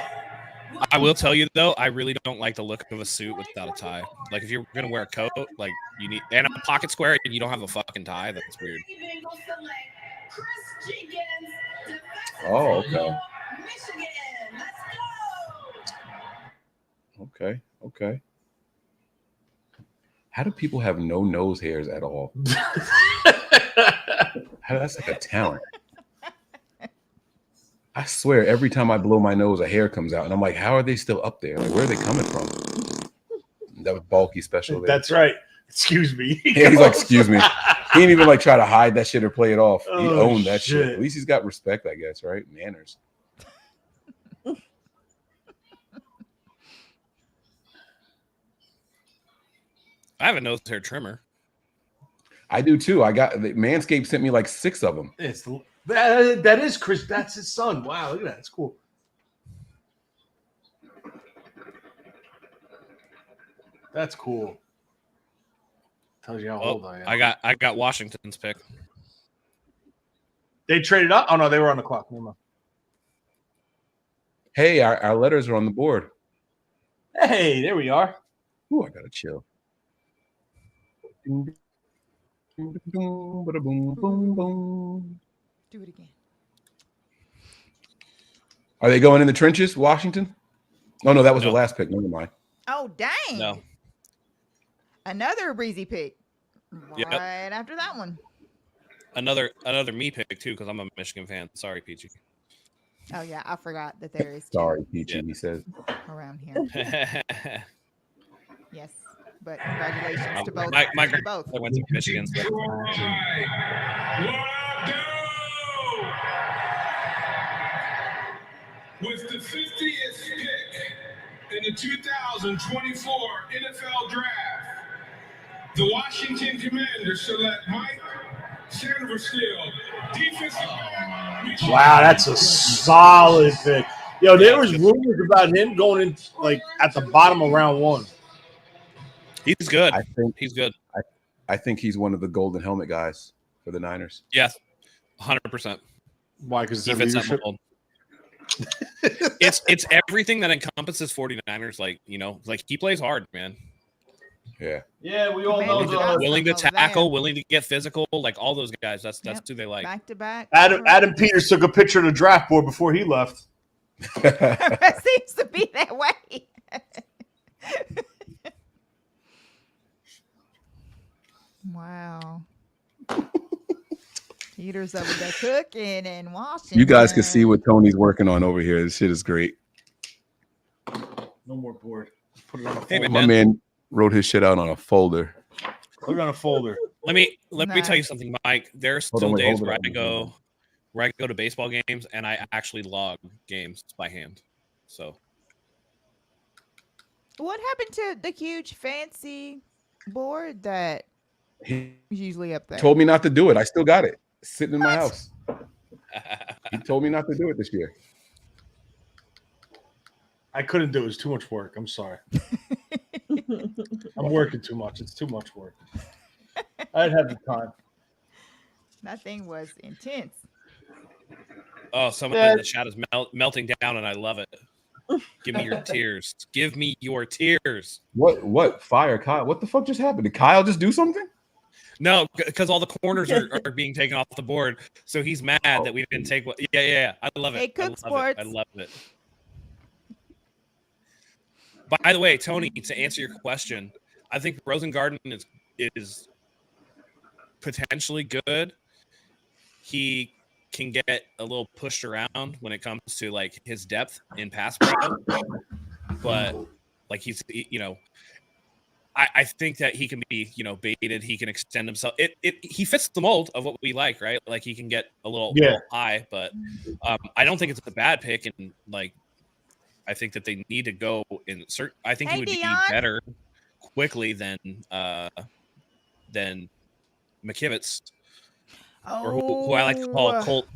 I will tell you though, I really don't like the look of a suit without a tie. Like if you're gonna wear a coat, like you need and a pocket square and you don't have a fucking tie, that's weird. Oh, okay. Okay. How do people have no nose hairs at all? That's like a talent. I swear, every time I blow my nose, a hair comes out, and I'm like, "How are they still up there? Like, where are they coming from?" That was bulky special. There. That's right. Excuse me. Yeah, he's like, "Excuse me." He didn't even like try to hide that shit or play it off. He owned that shit. shit. At least he's got respect, I guess, right? Manners. I have a nose hair trimmer. I do too. Manscaped sent me like 6 of them. It's that is Chris. That's his son. Wow, look at that. It's cool. That's cool. Tells you how old I am. I got Washington's pick. They traded up. Oh no, they were on the clock. Never mind. Hey, our letters are on the board. Hey, there we are. Ooh, I gotta chill. Do it again. Are they going in the trenches, Washington? Oh no, that was the last pick. Never mind. Oh, dang. No. Another breezy pick. Yep. Right after that one. Another me pick too, because I'm a Michigan fan. Sorry, Peachy. Oh yeah, I forgot that there is two Sorry, Peachy. He says. around here. Yes, but congratulations to both. My to both. I went to Michigan. So. With the 50th pick in the 2024 NFL Draft, the Washington Commanders select Mike Sanderfield, defensive back. Wow, that's a solid pick. Yo, there was rumors about him going in like at the bottom of round 1. He's good. I think He's good. I think he's one of the golden helmet guys for the Niners. Yes, 100%. Why? Because He fits that mold. It's everything that encompasses 49ers. Like, you know, like he plays hard, man. Yeah. Yeah, we all Commanders know are the Willing to Awesome. tackle, willing to get physical, like all those guys. That's Yep. who they like. Back to back. Adam Peters took a picture of the draft board before he left. It seems to be that way. Wow. Peter's over there cooking and washing. You guys can see what Tony's working on over here. This shit is great. No more board. Put it on a Hey, folder. My man wrote his shit out on a folder. Put it on a folder. Let me tell you Nice. something, Mike. There are Hold still on, wait, days hold where it up. I go to baseball games and I actually log games by hand. So What happened to the huge fancy board that He is usually up there? told me not to do it. I still got it sitting in my house. He told me not to do it this year. I couldn't do it. It was too much work. I'm sorry. I'm working too much. It's too much work. I'd have the time. That thing was intense. oh, someone in the chat is melting down, and I love it. Give me your tears. Give me your tears. What? Fire Kyle. What the fuck just happened? Did Kyle just do something? No, because all the corners are being taken off the board, so he's mad that we didn't take what. Yeah. I love it. Hey, Cook Sports. I love it. By the way, Tony, to answer your question, I think Rosengarten is potentially good. He can get a little pushed around when it comes to like his depth in pass pro, but like I think that he can be, baited. He can extend himself. He fits the mold of what we like, right? Like he can get a little high, but I don't think it's a bad pick. And like, I think that they need to go in certain. I think he would be better quickly than McKivitz, or who I like to call Colt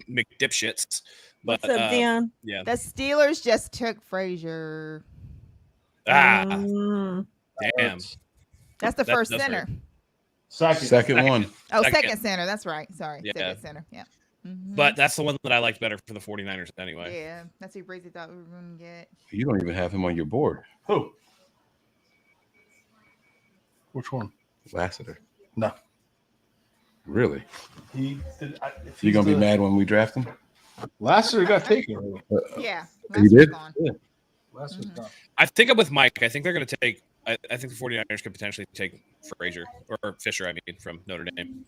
McDipshits. But, What's up, Dion? Yeah, The Steelers just took Frazier. damn. That's the first does center. Second one. Oh, second center. That's right. Sorry. Yeah. Second center. Yeah. Mm-hmm. But that's the one that I liked better for the 49ers anyway. Yeah, that's who Breezy thought we were going to get. You don't even have him on your board. Who? Which one? Lassiter. No. Really? He. You gonna be mad when we draft him? Lassiter got taken. Yeah. He did? Yeah. Lassiter's gone. I think I'm with Mike. I think they're going to take. I think the 49ers could potentially take Frazier or Fisher. I mean, from Notre Dame.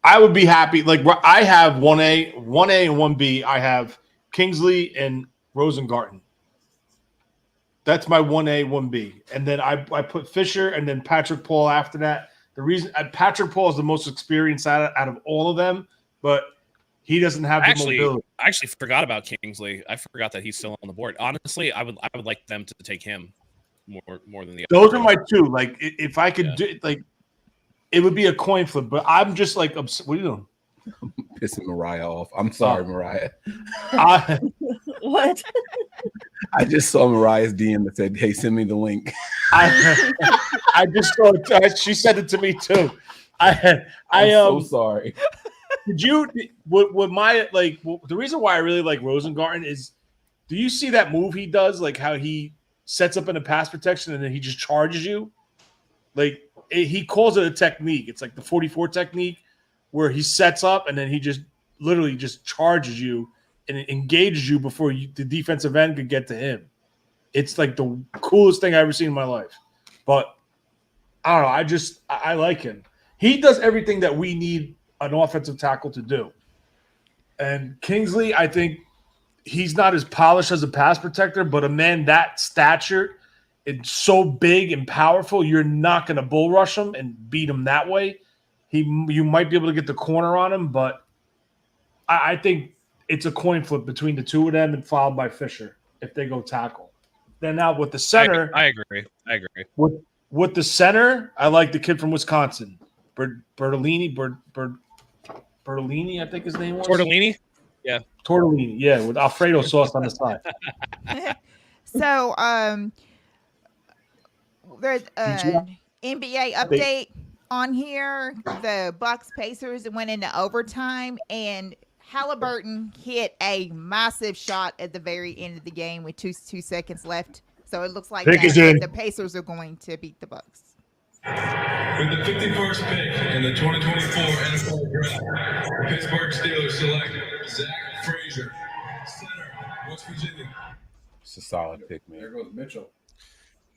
I would be happy. Like I have 1A and 1B. I have Kingsley and Rosengarten. That's my 1A, 1B. And then I put Fisher and then Patrick Paul after that. The reason Patrick Paul is the most experienced out of all of them, but he doesn't have the mobility. I actually forgot about Kingsley. I forgot that he's still on the board. Honestly, I would like them to take him more than the Those other. are my two. Like if I could do like, it would be a coin flip. But I'm just like, what are you doing? I'm pissing Mariah off. I'm sorry, Mariah. What? I just saw Mariah's DM that said, "Hey, send me the link." I just saw it. She said it to me too. I'm so sorry. Did you? What my like? The reason why I really like Rosengarten is, do you see that move he does? Like how he sets up in a pass protection and then he just charges you. Like he calls it a technique. It's like the 44 technique, where he sets up and then he just literally just charges you and it engages you before the defensive end could get to him. It's like the coolest thing I've ever seen in my life. But I don't know. I like him. He does everything that we need an offensive tackle to do. And Kingsley, I think he's not as polished as a pass protector, but a man that stature, it's so big and powerful, you're not going to bull rush him and beat him that way. You might be able to get the corner on him, but I think it's a coin flip between the two of them and followed by Fisher if they go tackle. Then now with the center, I agree. With the center, I like the kid from Wisconsin, Bertolini, I think his name was. Tortellini? Yeah. Tortellini, yeah, with Alfredo sauce on the side. So, there's an NBA update on here. The Bucks Pacers went into overtime, and Halliburton hit a massive shot at the very end of the game with two seconds left. So it looks like the Pacers are going to beat the Bucks. With the 51st pick in the 2024 NFL Draft, the Pittsburgh Steelers select Zach Frazier, center, West Virginia. It's a solid pick, man. There goes Mitchell.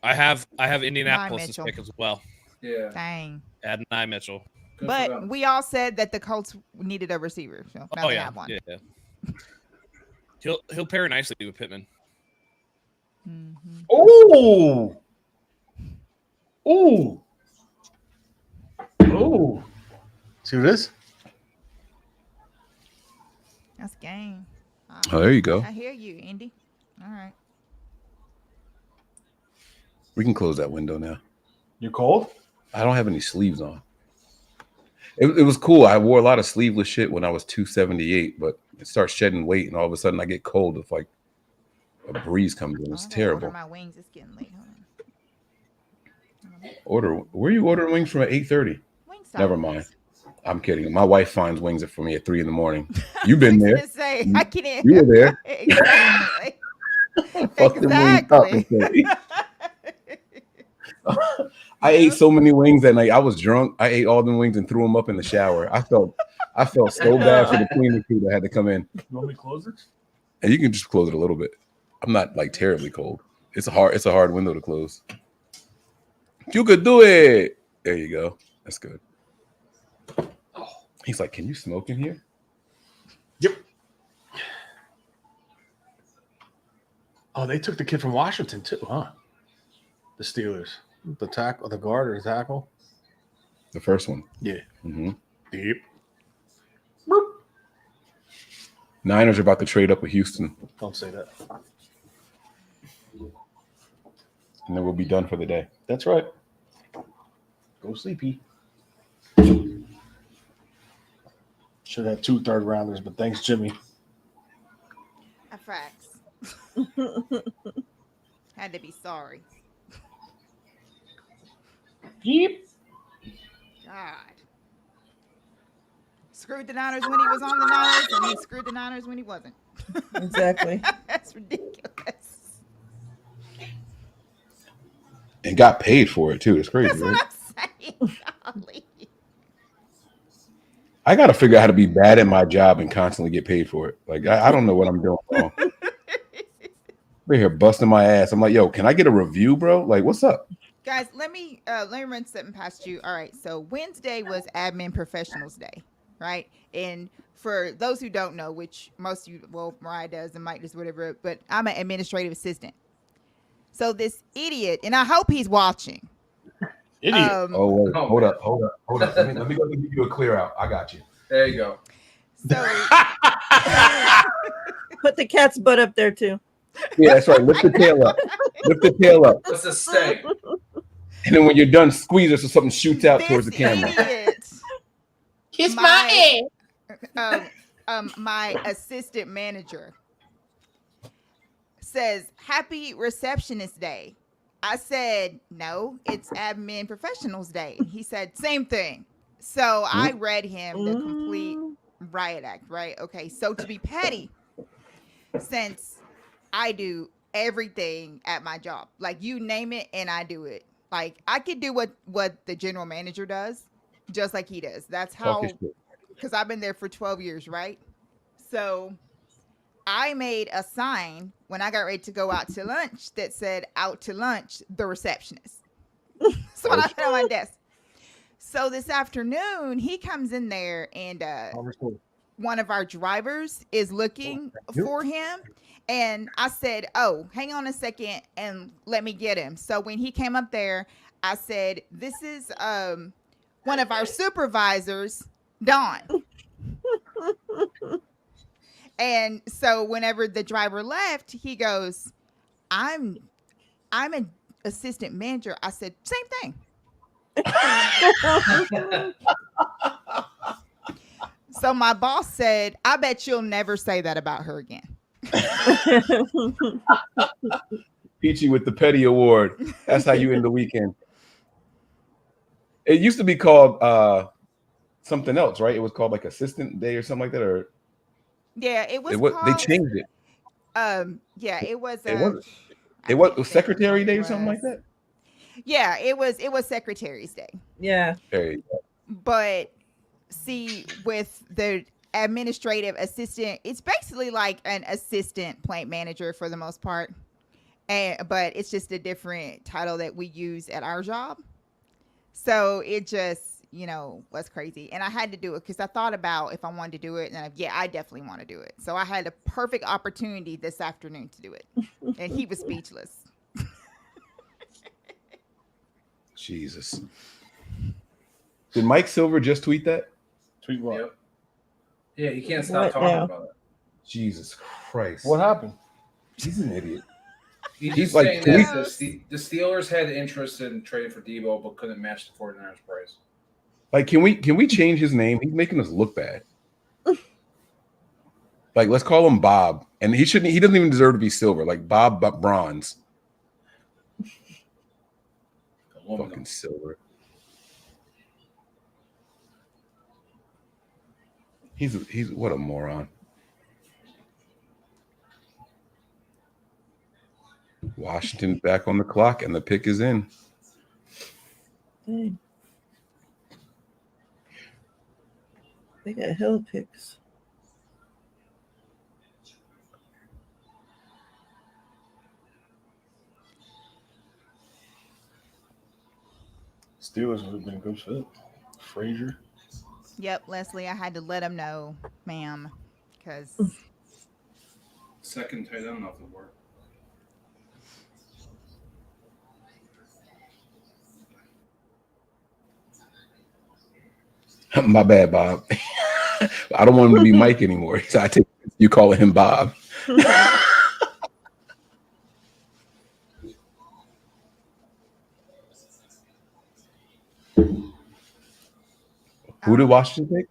I have Indianapolis Mitchell. pick as well. Yeah. Dang. Adonai Mitchell. Good for But them. we all said that the Colts needed a receiver, so now Oh they yeah, have one. yeah. He'll pair nicely with Pittman. Mm-hmm. Ooh. Ooh. Ooh. See what it is? That's game. Oh, there you go. I hear you, Indy. All right. We can close that window now. You cold? I don't have any sleeves on. It was cool. I wore a lot of sleeveless shit when I was 278, but it starts shedding weight, and all of a sudden I get cold. It's like a breeze comes in. It's I gotta terrible. Order my wings. It's getting late. Where are you ordering wings from at 8:30? Never mind. I'm kidding. My wife finds wings for me at 3 a.m. You've been there. Say, I can't. You were there. Exactly. Fucking wings up. I ate so many wings that night. I was drunk. I ate all them wings and threw them up in the shower. I felt so bad for the cleaning crew that had to come in. You want me to close it? And you can just close it a little bit. I'm not like terribly cold. It's a hard window to close. You could do it. There you go. That's good. He's like, can you smoke in here? Yep. Oh, they took the kid from Washington too, huh? The Steelers. The tackle, the guard or the tackle? The first one. Yeah. Mm-hmm. Yep. Niners are about to trade up with Houston. Don't say that. And then we'll be done for the day. That's right. Go sleepy. Should have 2 third-rounders, but thanks, Jimmy. Facts. Had to be sorry. Yep. God. Screwed the Niners when he was on the Niners, and he screwed the Niners when he wasn't. Exactly. That's ridiculous. And got paid for it too. It's crazy, That's right? what I'm saying. Golly. I got to figure out how to be bad at my job and constantly get paid for it. Like, I don't know what I'm doing wrong. We're here busting my ass. I'm like, yo, can I get a review, bro? Like, what's up? Guys, let me run something past you. All right, so Wednesday was Admin Professionals Day, right? And for those who don't know, which most of you, well, Mariah does and Mike does, whatever, but I'm an administrative assistant. So this idiot, and I hope he's watching. Idiot. Wait, hold up. Let me go give you a clear out. I got you. There you go. So Put the cat's butt up there too. Yeah, that's right. Lift the tail up. Lift the tail up. What's the stay? And then when you're done, squeeze it so something shoots out towards the camera. Idiot, Kiss my ass. My assistant manager says, "Happy Receptionist Day." I said, "No, it's Admin Professionals Day." He said, "Same thing." So I read him the complete riot act, right? Okay, so to be petty, since I do everything at my job, like you name it and I do it. Like I could do what the general manager does, just like he does. That's how, because I've been there for 12 years, right? So I made a sign when I got ready to go out to lunch that said "Out to lunch, the receptionist." So when I put it on my desk. So this afternoon, he comes in there and one of our drivers is looking for him. And I said, "Oh, hang on a second and let me get him." So when he came up there, I said, "This is one of our supervisors, Don." And so whenever the driver left, he goes, I'm an assistant manager." I said, "Same thing." So my boss said, "I bet you'll never say that about her again." Peachy with the Petty Award. That's how you end the weekend. It used to be called something else, right? It was called like Assistant Day or something like that, or yeah, it was. They changed it. Yeah, it was. It was Secretary Day or something like that. Yeah, it was Secretary's Day. Yeah. There you go. But see, with the administrative assistant, it's basically like an assistant plant manager for the most part. but it's just a different title that we use at our job. So it just, was crazy. And I had to do it because I thought about if I wanted to do it. And I definitely want to do it. So I had a perfect opportunity this afternoon to do it. And he was speechless. Jesus. Did Mike Silver just tweet that? Tweet what? Yep. Yeah, he can't stop What talking now? about it. Jesus Christ. What happened? He's an idiot. He's like, saying that the Steelers had interest in trading for Debo, but couldn't match the 49ers price. Like, can we change his name? He's making us look bad. Like, let's call him Bob. And he doesn't even deserve to be silver. Like Bob Bronze. Fucking silver. He's what a moron. Washington back on the clock, and the pick is in. Dang. They got hell picks. Steelers would have been a good fit. Frazier. Yep, Leslie, I had to let him know, ma'am, because Second tight end off the board. My bad, Bob. I don't want him to be Mike anymore. So I take you calling him Bob. Who did Washington take?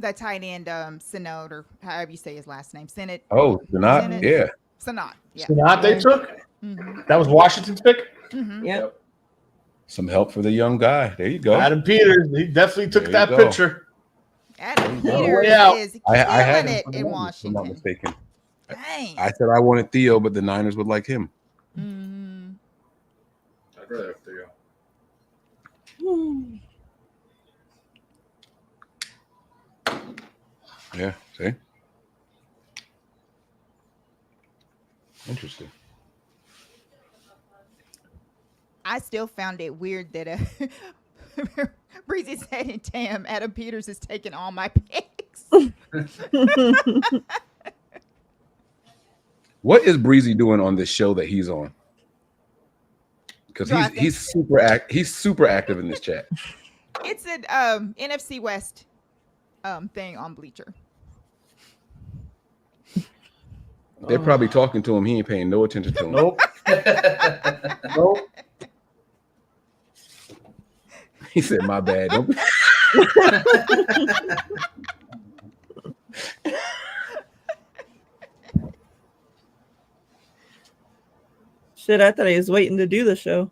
that tight end, Sinod, or however you say his last name, Senate. Oh, Sanat, yeah. Sanat, yeah. Sanat they took? Mhm. That was Washington's pick? Mhm. Yep. Some help for the young guy. There you go. Adam Peters, he definitely took There that you go. picture. Adam There you go. Peters Yeah. is I had killing him it for the in Niners, if I'm not Washington. mistaken. Dang. I said I wanted Theo, but the Niners would like him. Mhm. I'd rather have Theo. Yeah, see? Interesting. I still found it weird that Breezy said in Tam, Adam Peters is taking all my picks. What is Breezy doing on this show that he's on? Because he's super active in this chat. It's an NFC West thing on Bleacher. They're probably talking to him. He ain't paying no attention to him. Nope. Nope. He said, "My bad." Don't Shit, I thought he was waiting to do the show.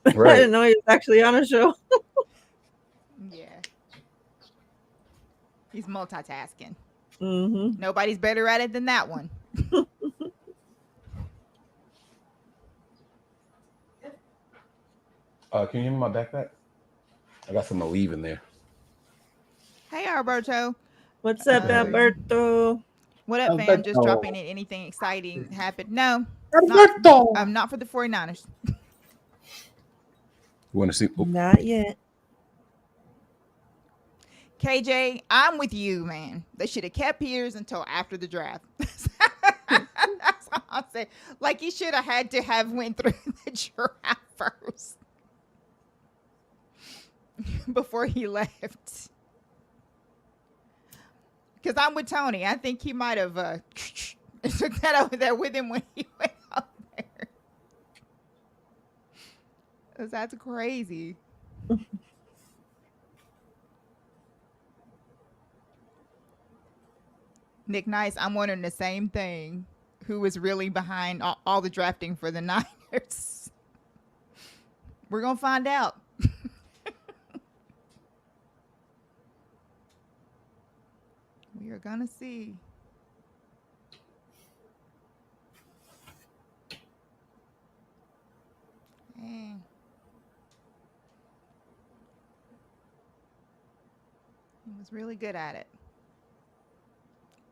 I Right. didn't know he was actually on a show. Yeah. He's multitasking. Mm-hmm. Nobody's better at it than that one. Can you give me my backpack? I got some Aleve in there. Hey, Alberto. What's up, Alberto? What up, fam? Just Alberto. dropping in. Anything exciting happened? No. Alberto. Not for the 49ers. You want to see? Oh, Not yet. KJ, I'm with you, man. They should have kept Peters until after the draft. That's all I'll say. Like, you should have had to have went through the draft first before he left. Because I'm with Tony. I think he might have took that over there with him when he went out there. 'Cause that's crazy. Nick Nice, I'm wondering the same thing. Who was really behind all the drafting for the Niners? We're going to find out. We are going to see. Dang. He was really good at it.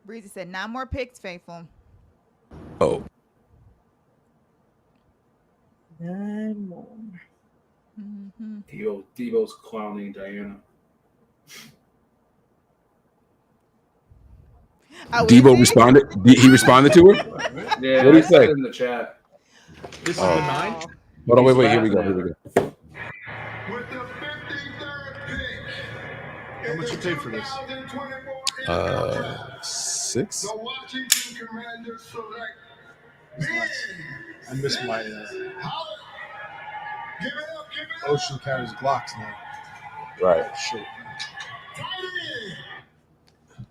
Breezy said, 9 more picks, faithful. Oh, 9 more. Debo's clowning Diana. Oh, Debo responded. He responded to her. Yeah, What did he I said say? it in the chat. This is Oh. the 9. Hold on, He's wait. Here we laughing go. at With the 53rd pick. How much you pay for this? 6. The Washington Commanders select I miss my Ocean County's Glocks now. Right. Shit.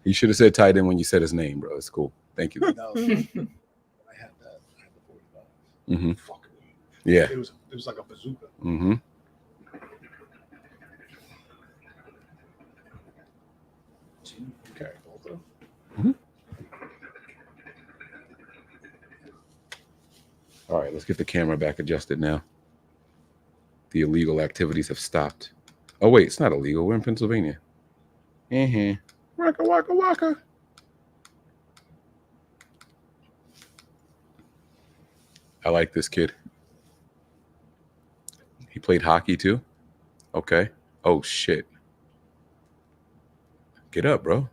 You should have said tight end when you said his name, bro. It's cool. Thank you. No, I had that. I had the $40. Mm-hmm. Fucking Yeah. It was like a bazooka. Mm-hmm. Okay, both of them. Mm-hmm. All right, let's get the camera back adjusted now. The illegal activities have stopped. Oh, wait, it's not illegal. We're in Pennsylvania. Waka, waka, waka. I like this kid. He played hockey too? Okay. Oh, shit. Get up, bro.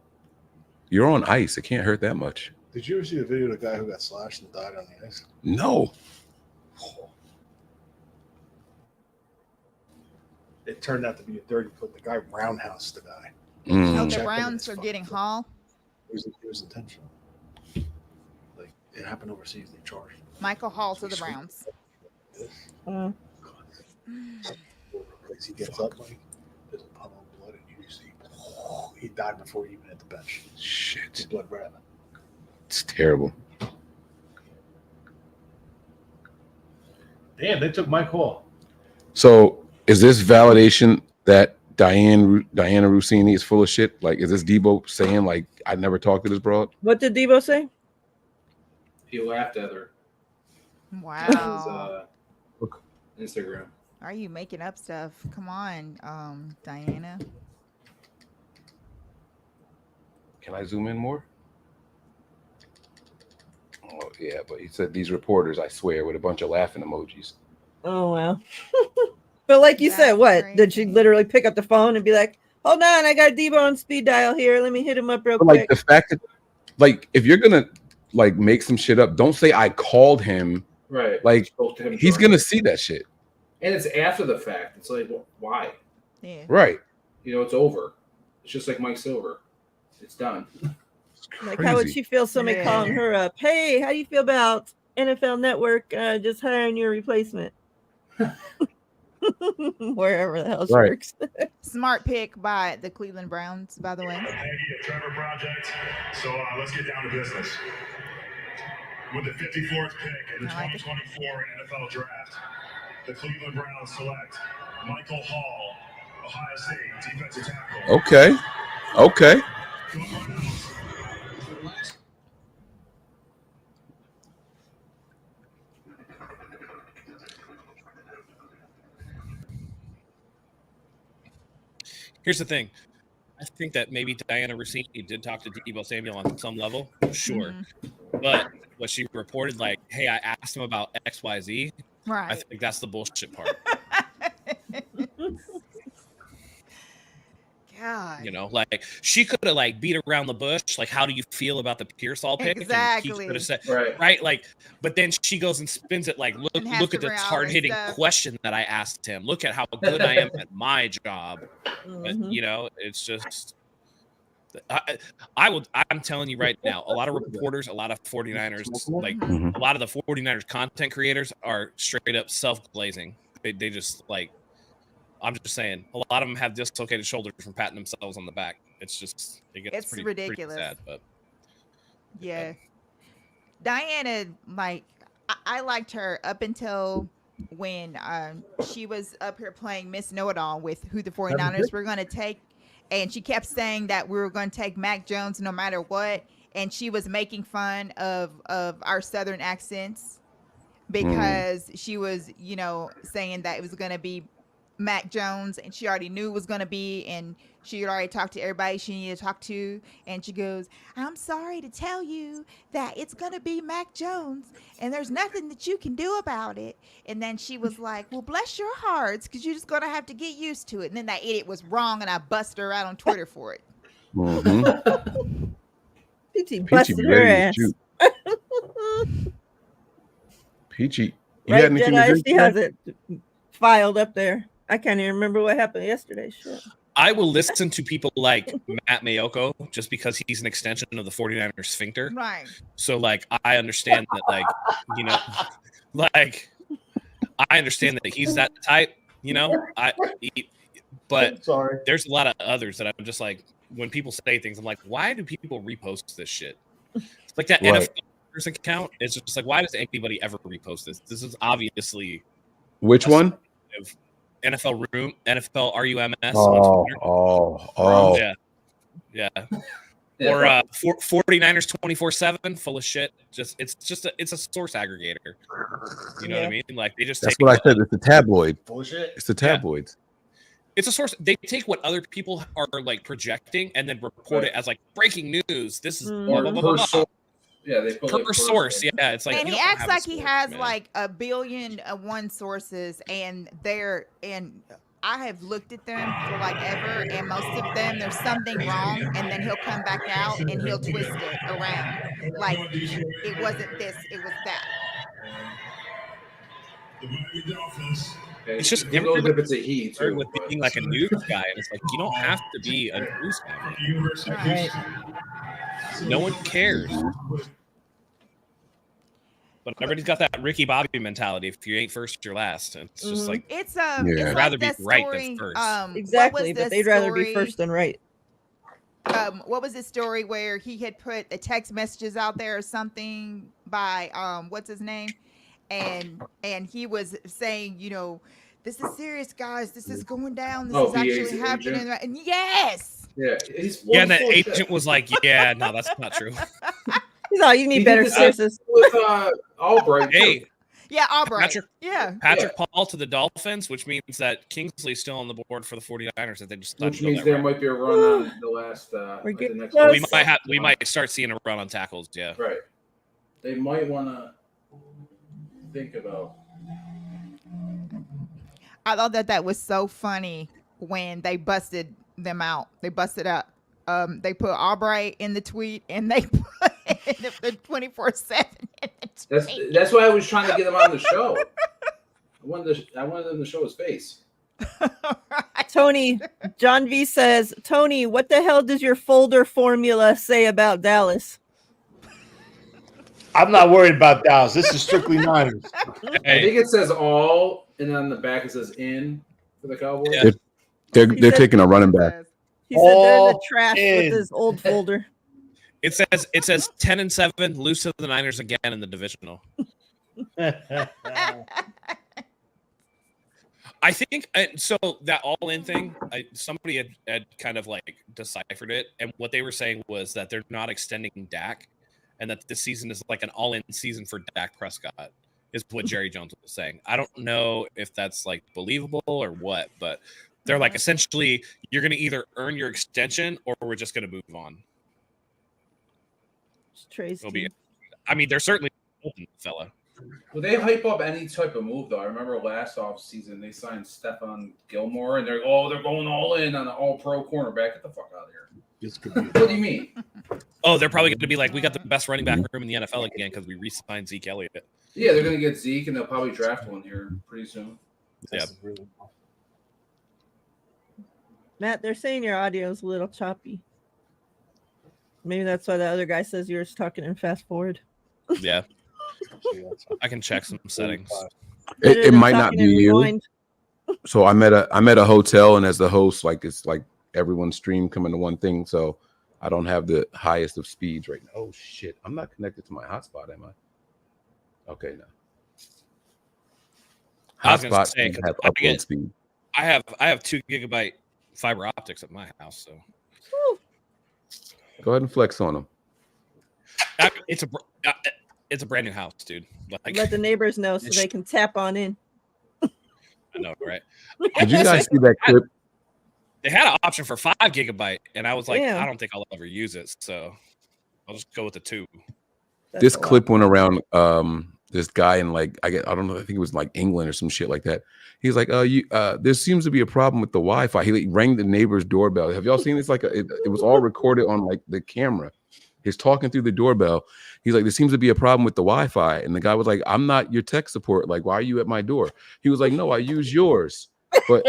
You're on ice. It can't hurt that much. Did you ever see the video of the guy who got slashed and died on the ice? No. It turned out to be a dirty foot. The guy roundhoused the guy. Oh, the Checked him, Browns it's are fucked getting up. Hall. It was intentional. Like it happened overseas. They charged him. Michael Hall to the Browns. Like he gets up, like there's a puddle of blood, and you see he died before he even hit the bench. Shit. His blood ran. It's terrible. Damn, they took Mike Hall. So is this validation that Diana Rossini is full of shit? Like, is this Debo saying, like, I never talked to this broad? What did Debo say? He laughed at her. Wow. His, Instagram. Are you making up stuff? Come on, Diana. Can I zoom in more? Oh, yeah, but he said these reporters, I swear, with a bunch of laughing emojis. Oh, wow. But like you said, what? Crazy. Did she literally pick up the phone and be like, hold on, I got Debo on speed dial here. Let me hit him up real But, quick. like, the fact that, like, if you're going to, like, make some shit up, don't say I called him. Right. Like, Spoke to him he's directly. going to see that shit. And it's after the fact. It's like, well, why? Yeah. Right. You know, it's over. It's just like Mike Silver. It's done. Like, how would crazy. she feel somebody calling her up? Hey, how do you feel about NFL Network just hiring your replacement? Wherever the hell she Right. works. Smart pick by the Cleveland Browns, by the way. Thank you, Trevor Project. So let's get down to business. With the 54th pick in the 2024 NFL Draft, the Cleveland Browns select Michael Hall, Ohio State defensive tackle. Okay. Okay. Here's the thing. I think that maybe Diana Rossini did talk to Debo Samuel on some level, sure. But what she reported, like, hey, I asked him about XYZ. Right. I think that's the bullshit part. God. You know, like she could have like beat around the bush. Like, how do you feel about the Pearsall pick? And Exactly. he could have said, Right. right. Like, but then she goes and spins it like, And has look to at this bring all hard hitting this stuff. question that I asked him. Look at how good I am at my job. But, you know, it's just, I'm telling you right now, a lot of reporters, a lot of 49ers, like Mhm. a lot of the 49ers content creators are straight up self-glazing. They just like, I'm just saying, a lot of them have dislocated shoulders from patting themselves on the back. It's just, It's pretty ridiculous. sad, but Yeah. Diana, like, I liked her up until when she was up here playing Miss Know-It-All with who the 49ers were going to take. And she kept saying that we were going to take Mac Jones no matter what. And she was making fun of our Southern accents because she was, saying that it was going to be Mac Jones, and she already knew it was going to be. And she had already talked to everybody she needed to talk to, and she goes, "I'm sorry to tell you that it's gonna be Mac Jones, and there's nothing that you can do about it." And then she was like, "Well, bless your hearts, because you're just gonna have to get used to it." And then that idiot was wrong, and I busted her out on Twitter for it. Mm-hmm. Peachy busted her ass. Peachy, you Right, had anything to Jedi? drink She has today? it filed up there. I can't even remember what happened yesterday. Shit. I will listen to people like Matt Mayoko just because he's an extension of the 49ers sphincter. Right. So, like, I understand that, like, you know, like, I understand that he's that type, you know. But Sorry. there's a lot of others that I'm just like, when people say things, I'm like, why do people repost this shit? It's like that Right. NFL account. It's just like, why does anybody ever repost this? This is obviously Which one? NFL Room, NFL RUMS. Oh. Yeah. Or 49ers 24/7, full of shit. It's a source aggregator. You know what I mean? Like they just That's take what I said. It's the tabloid. Bullshit. It's the tabloids. It's a source. They take what other people are like projecting and then report it as like breaking news. This is blah, blah, blah, blah, blah. Yeah, they put per source. Yeah, it's like, and you he don't acts have a like he source, has man. like 1,000,000,001 sources, and I have looked at them for like ever, and most of them there's something wrong, and then he'll come back out and he'll twist it around like it wasn't this, it was that. It's just who knows if it's a he too, with being like a news guy, and it's like you don't have to be a news guy. Right. No one cares. But everybody's got that Ricky Bobby mentality. If you ain't first, you're last. It's just like it's I'd like rather be that right story, than first. Exactly, but they'd rather be first than right. What was the story where he had put the text messages out there or something by what's his name, and he was saying, you know, this is serious, guys. This is going down. This is actually happening. Agent? And yes. Yeah, and the agent was like, "Yeah, no, that's not true." He's all, you need better sources. With Albright. Hey, yeah, Albright. Patrick Paul to the Dolphins, which means that Kingsley's still on the board for the 49ers. That they just Which means there might be a run on the last. We're next we might start seeing a run on tackles. Yeah, right. They might want to think about. I thought that was so funny when they busted them out. They busted up. They put Albright in the tweet, and they put the 24/7 in the tweet. That's why I was trying to get him on the show. I wanted him to show his face. Tony, John V says, Tony, what the hell does your folder formula say about Dallas? I'm not worried about Dallas. This is strictly Niners. I think it says all, and on the back it says in for the Cowboys. Yeah. They're taking a running back. He said they're the trash with his old folder. It says 10-7, lose to the Niners again in the divisional. I think so. That all-in thing, somebody had kind of like deciphered it, and what they were saying was that they're not extending Dak, and that this season is like an all-in season for Dak Prescott. Is what Jerry Jones was saying. I don't know if that's like believable or what, but they're like essentially you're going to either earn your extension or we're just going to move on. I mean, they're certainly open, fella. Well, they hype up any type of move, though. I remember last offseason they signed Stephon Gilmore, and they're going all in on an all-pro cornerback. Get the fuck out of here. What do you mean? Oh, they're probably going to be like, we got the best running back room in the NFL again because we re-signed Zeke Elliott. Yeah, they're going to get Zeke, and they'll probably draft one here pretty soon. Yeah. Matt, they're saying your audio is a little choppy. Maybe that's why the other guy says you're talking in fast forward. Yeah. I can check some settings. It might not be you. So I'm at a hotel, and as the host, like it's like everyone's stream coming to one thing. So I don't have the highest of speeds right now. Oh shit! I'm not connected to my hotspot, am I? Okay, now. Hotspot have upload speed. I have 2 GB fiber optics at my house, so go ahead and flex on them. It's a brand new house, dude. Like, let the neighbors know so they can tap on in. I know, right? Did you guys see that clip? They had an option for 5 GB, and I was like, Damn. I don't think I'll ever use it, so I'll just go with the 2. This clip went around. This guy in like I don't know. I think it was like England or some shit like that. He's like, there seems to be a problem with the Wi-Fi. He like, rang the neighbor's doorbell. Have y'all seen this? Like, it was all recorded on like the camera. He's talking through the doorbell. He's like, there seems to be a problem with the Wi-Fi, and the guy was like, I'm not your tech support. Like, why are you at my door? He was like, no, I use yours. But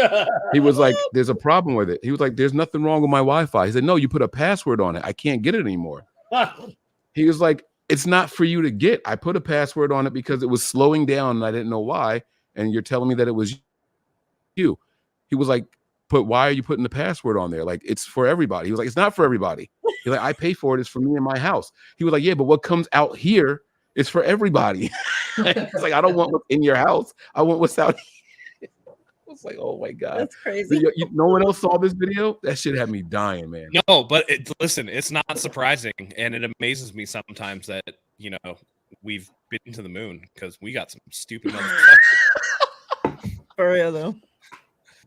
he was like, there's a problem with it. He was like, there's nothing wrong with my Wi-Fi. He said, no, you put a password on it. I can't get it anymore. He was like, it's not for you to get. I put a password on it because it was slowing down and I didn't know why. And you're telling me that it was you. He was like, but why are you putting the password on there? Like, it's for everybody. He was like, it's not for everybody. He's like, I pay for it. It's for me and my house. He was like, yeah, but what comes out here is for everybody. It's like, I don't want what's in your house. I want what's out here. I was like, oh my God. That's crazy. No one else saw this video? That shit had me dying, man. No, but listen, it's not surprising, and it amazes me sometimes that we've been to the moon because we got some stupid motherfuckers. For real though.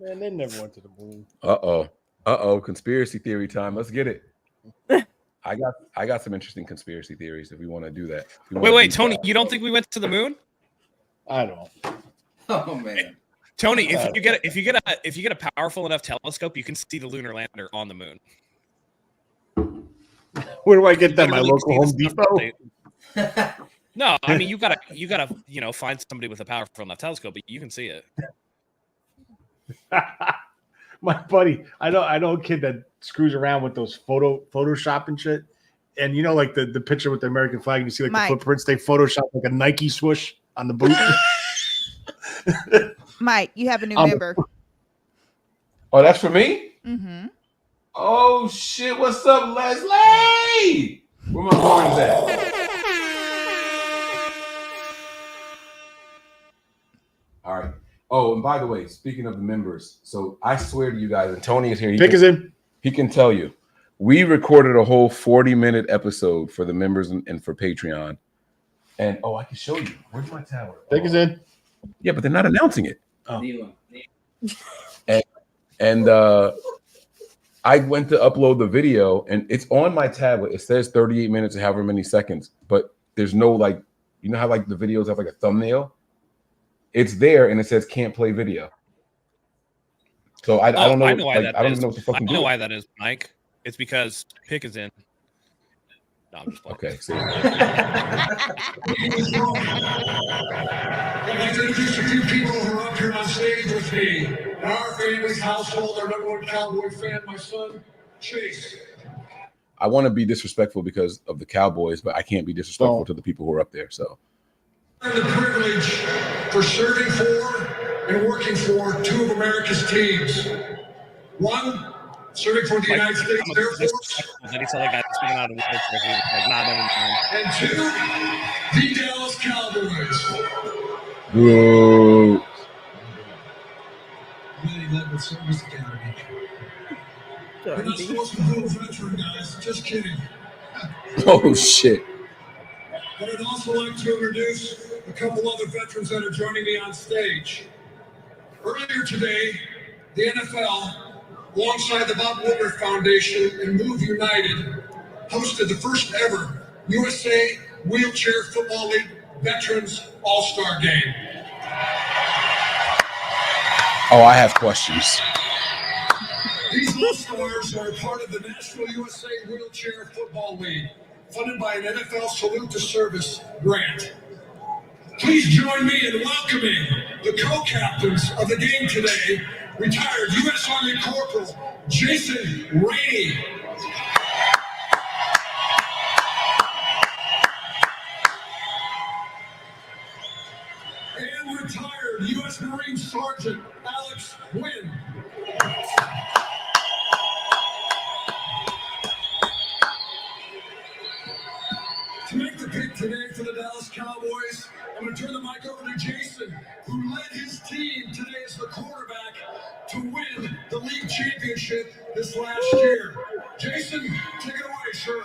Man, they never went to the moon. Uh-oh. Conspiracy theory time. Let's get it. I got some interesting conspiracy theories if we want to do that. Wait, Tony, you don't think we went to the moon? I don't. Oh man. Tony, if you get a powerful enough telescope, you can see the lunar lander on the moon. Where do I get that? My local Home Depot? No, I mean you gotta find somebody with a powerful enough telescope, but you can see it. My buddy, I know a kid that screws around with those Photoshop and shit. And like the picture with the American flag, and you see like the footprints, they Photoshop like a Nike swoosh on the boot. Mike, you have a new member. Oh, that's for me? Mm-hmm. Oh shit! What's up, Leslie? Where my horns at? All right. Oh, and by the way, speaking of the members, so I swear to you guys, and Tony is here. He can tell you. We recorded a whole 40-minute episode for the members and for Patreon. And I can show you. Where's my tower? Pick is in. Yeah, but they're not announcing it. Oh. And I went to upload the video, and it's on my tablet. It says 38 minutes or however many seconds, but there's no like, how like the videos have like a thumbnail? It's there, and it says can't play video. So I don't know. I know why that I don't is. even know what the fuck. I know why that is, Mike. It's because Pick is in. No, I'm just playing. Okay. See. I'd like to introduce a few people who are up here on stage with me. In our family's household, our number one Cowboy fan, my son, Chase. I want to be disrespectful because of the Cowboys, but I can't be disrespectful to the people who are up there. So. And the privilege for serving for and working for two of America's teams. One, serving for the United States Air Force. And two, the Dallas Cowboys. Whoa. Many led with Service Academy. You're not supposed to be a veteran, guys. Just kidding. Oh, shit. But I'd also like to introduce a couple other veterans that are joining me on stage. Earlier today, the NFL, alongside the Bob Woodward Foundation and Move United, hosted the first ever USA Wheelchair Football League Veterans All-Star Game. Oh, I have questions. These All-Stars are part of the National USA Wheelchair Football League, funded by an NFL Salute to Service grant. Please join me in welcoming the co-captains of the game today, retired U.S. Army Corporal Jason Rainey. And retired U.S. Marine Sergeant Alex Wynn. To make the pick today for the Dallas Cowboys, I'm going to turn the mic over to Jason, who led his team today as the quarterback to win the league championship this last year. Jason, take it away, sir.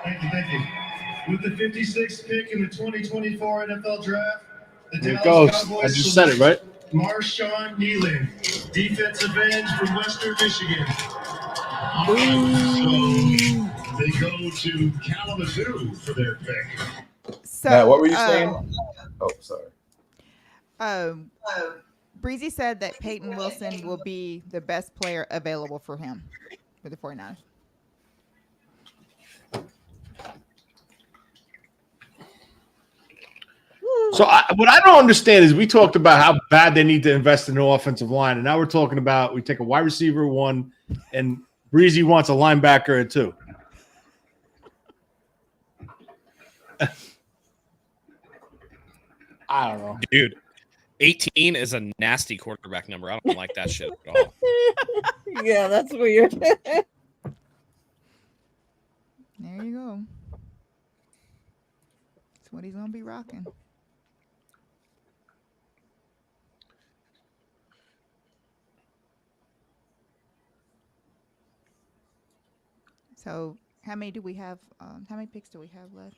Thank you. With the 56th pick in the 2024 NFL Draft, the Here it Dallas goes. Cowboys I just said it, right? Marshawn Nealon, defensive end from Western Michigan. So they go to Kalamazoo for their pick. So, Matt, what were you saying? Oh, sorry. Breezy said that Peyton Wilson will be the best player available for him for the 49ers. So what I don't understand is we talked about how bad they need to invest in the offensive line, and now we're talking about we take a wide receiver 1, and Breezy wants a linebacker at 2. I don't know, dude. 18 is a nasty quarterback number. I don't like that shit at all. Yeah, that's weird. There you go. That's what he's gonna be rocking. So, how many do we have? How many picks do we have left?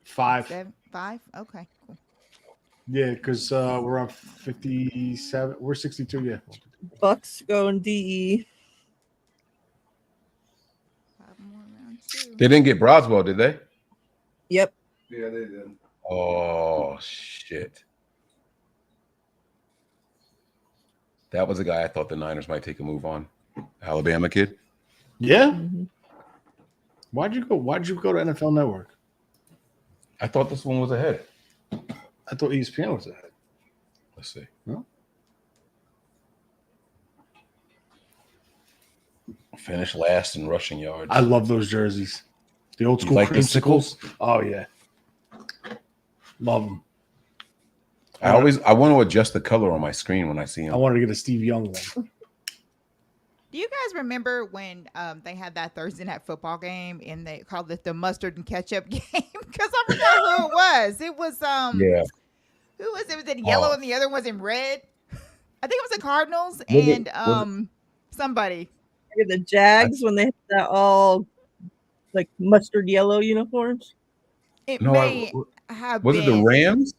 5. 7, 5. Okay, cool. Yeah, because we're on 57. We're 62. Yeah. Bucks going DE. 5 more rounds too. They didn't get Broswell, did they? Yep. Yeah, they did. Oh shit. That was a guy I thought the Niners might take a move on. Alabama kid. Yeah. Mm-hmm. Why'd you go to NFL Network? I thought this one was ahead. I thought ESPN was ahead. Let's see. No? Finished last in rushing yards. I love those jerseys. The old school like the creamsicles. Oh yeah. Love them. I want to adjust the color on my screen when I see them. I wanted to get a Steve Young one. Do you guys remember when they had that Thursday night football game and they called it the mustard and ketchup game? Because I forgot who it was. It was yeah. Who was it? Was in yellow and the other was in red? I think it was the Cardinals and somebody. The Jags when they had that all like mustard yellow uniforms. It may have was been. it the Rams?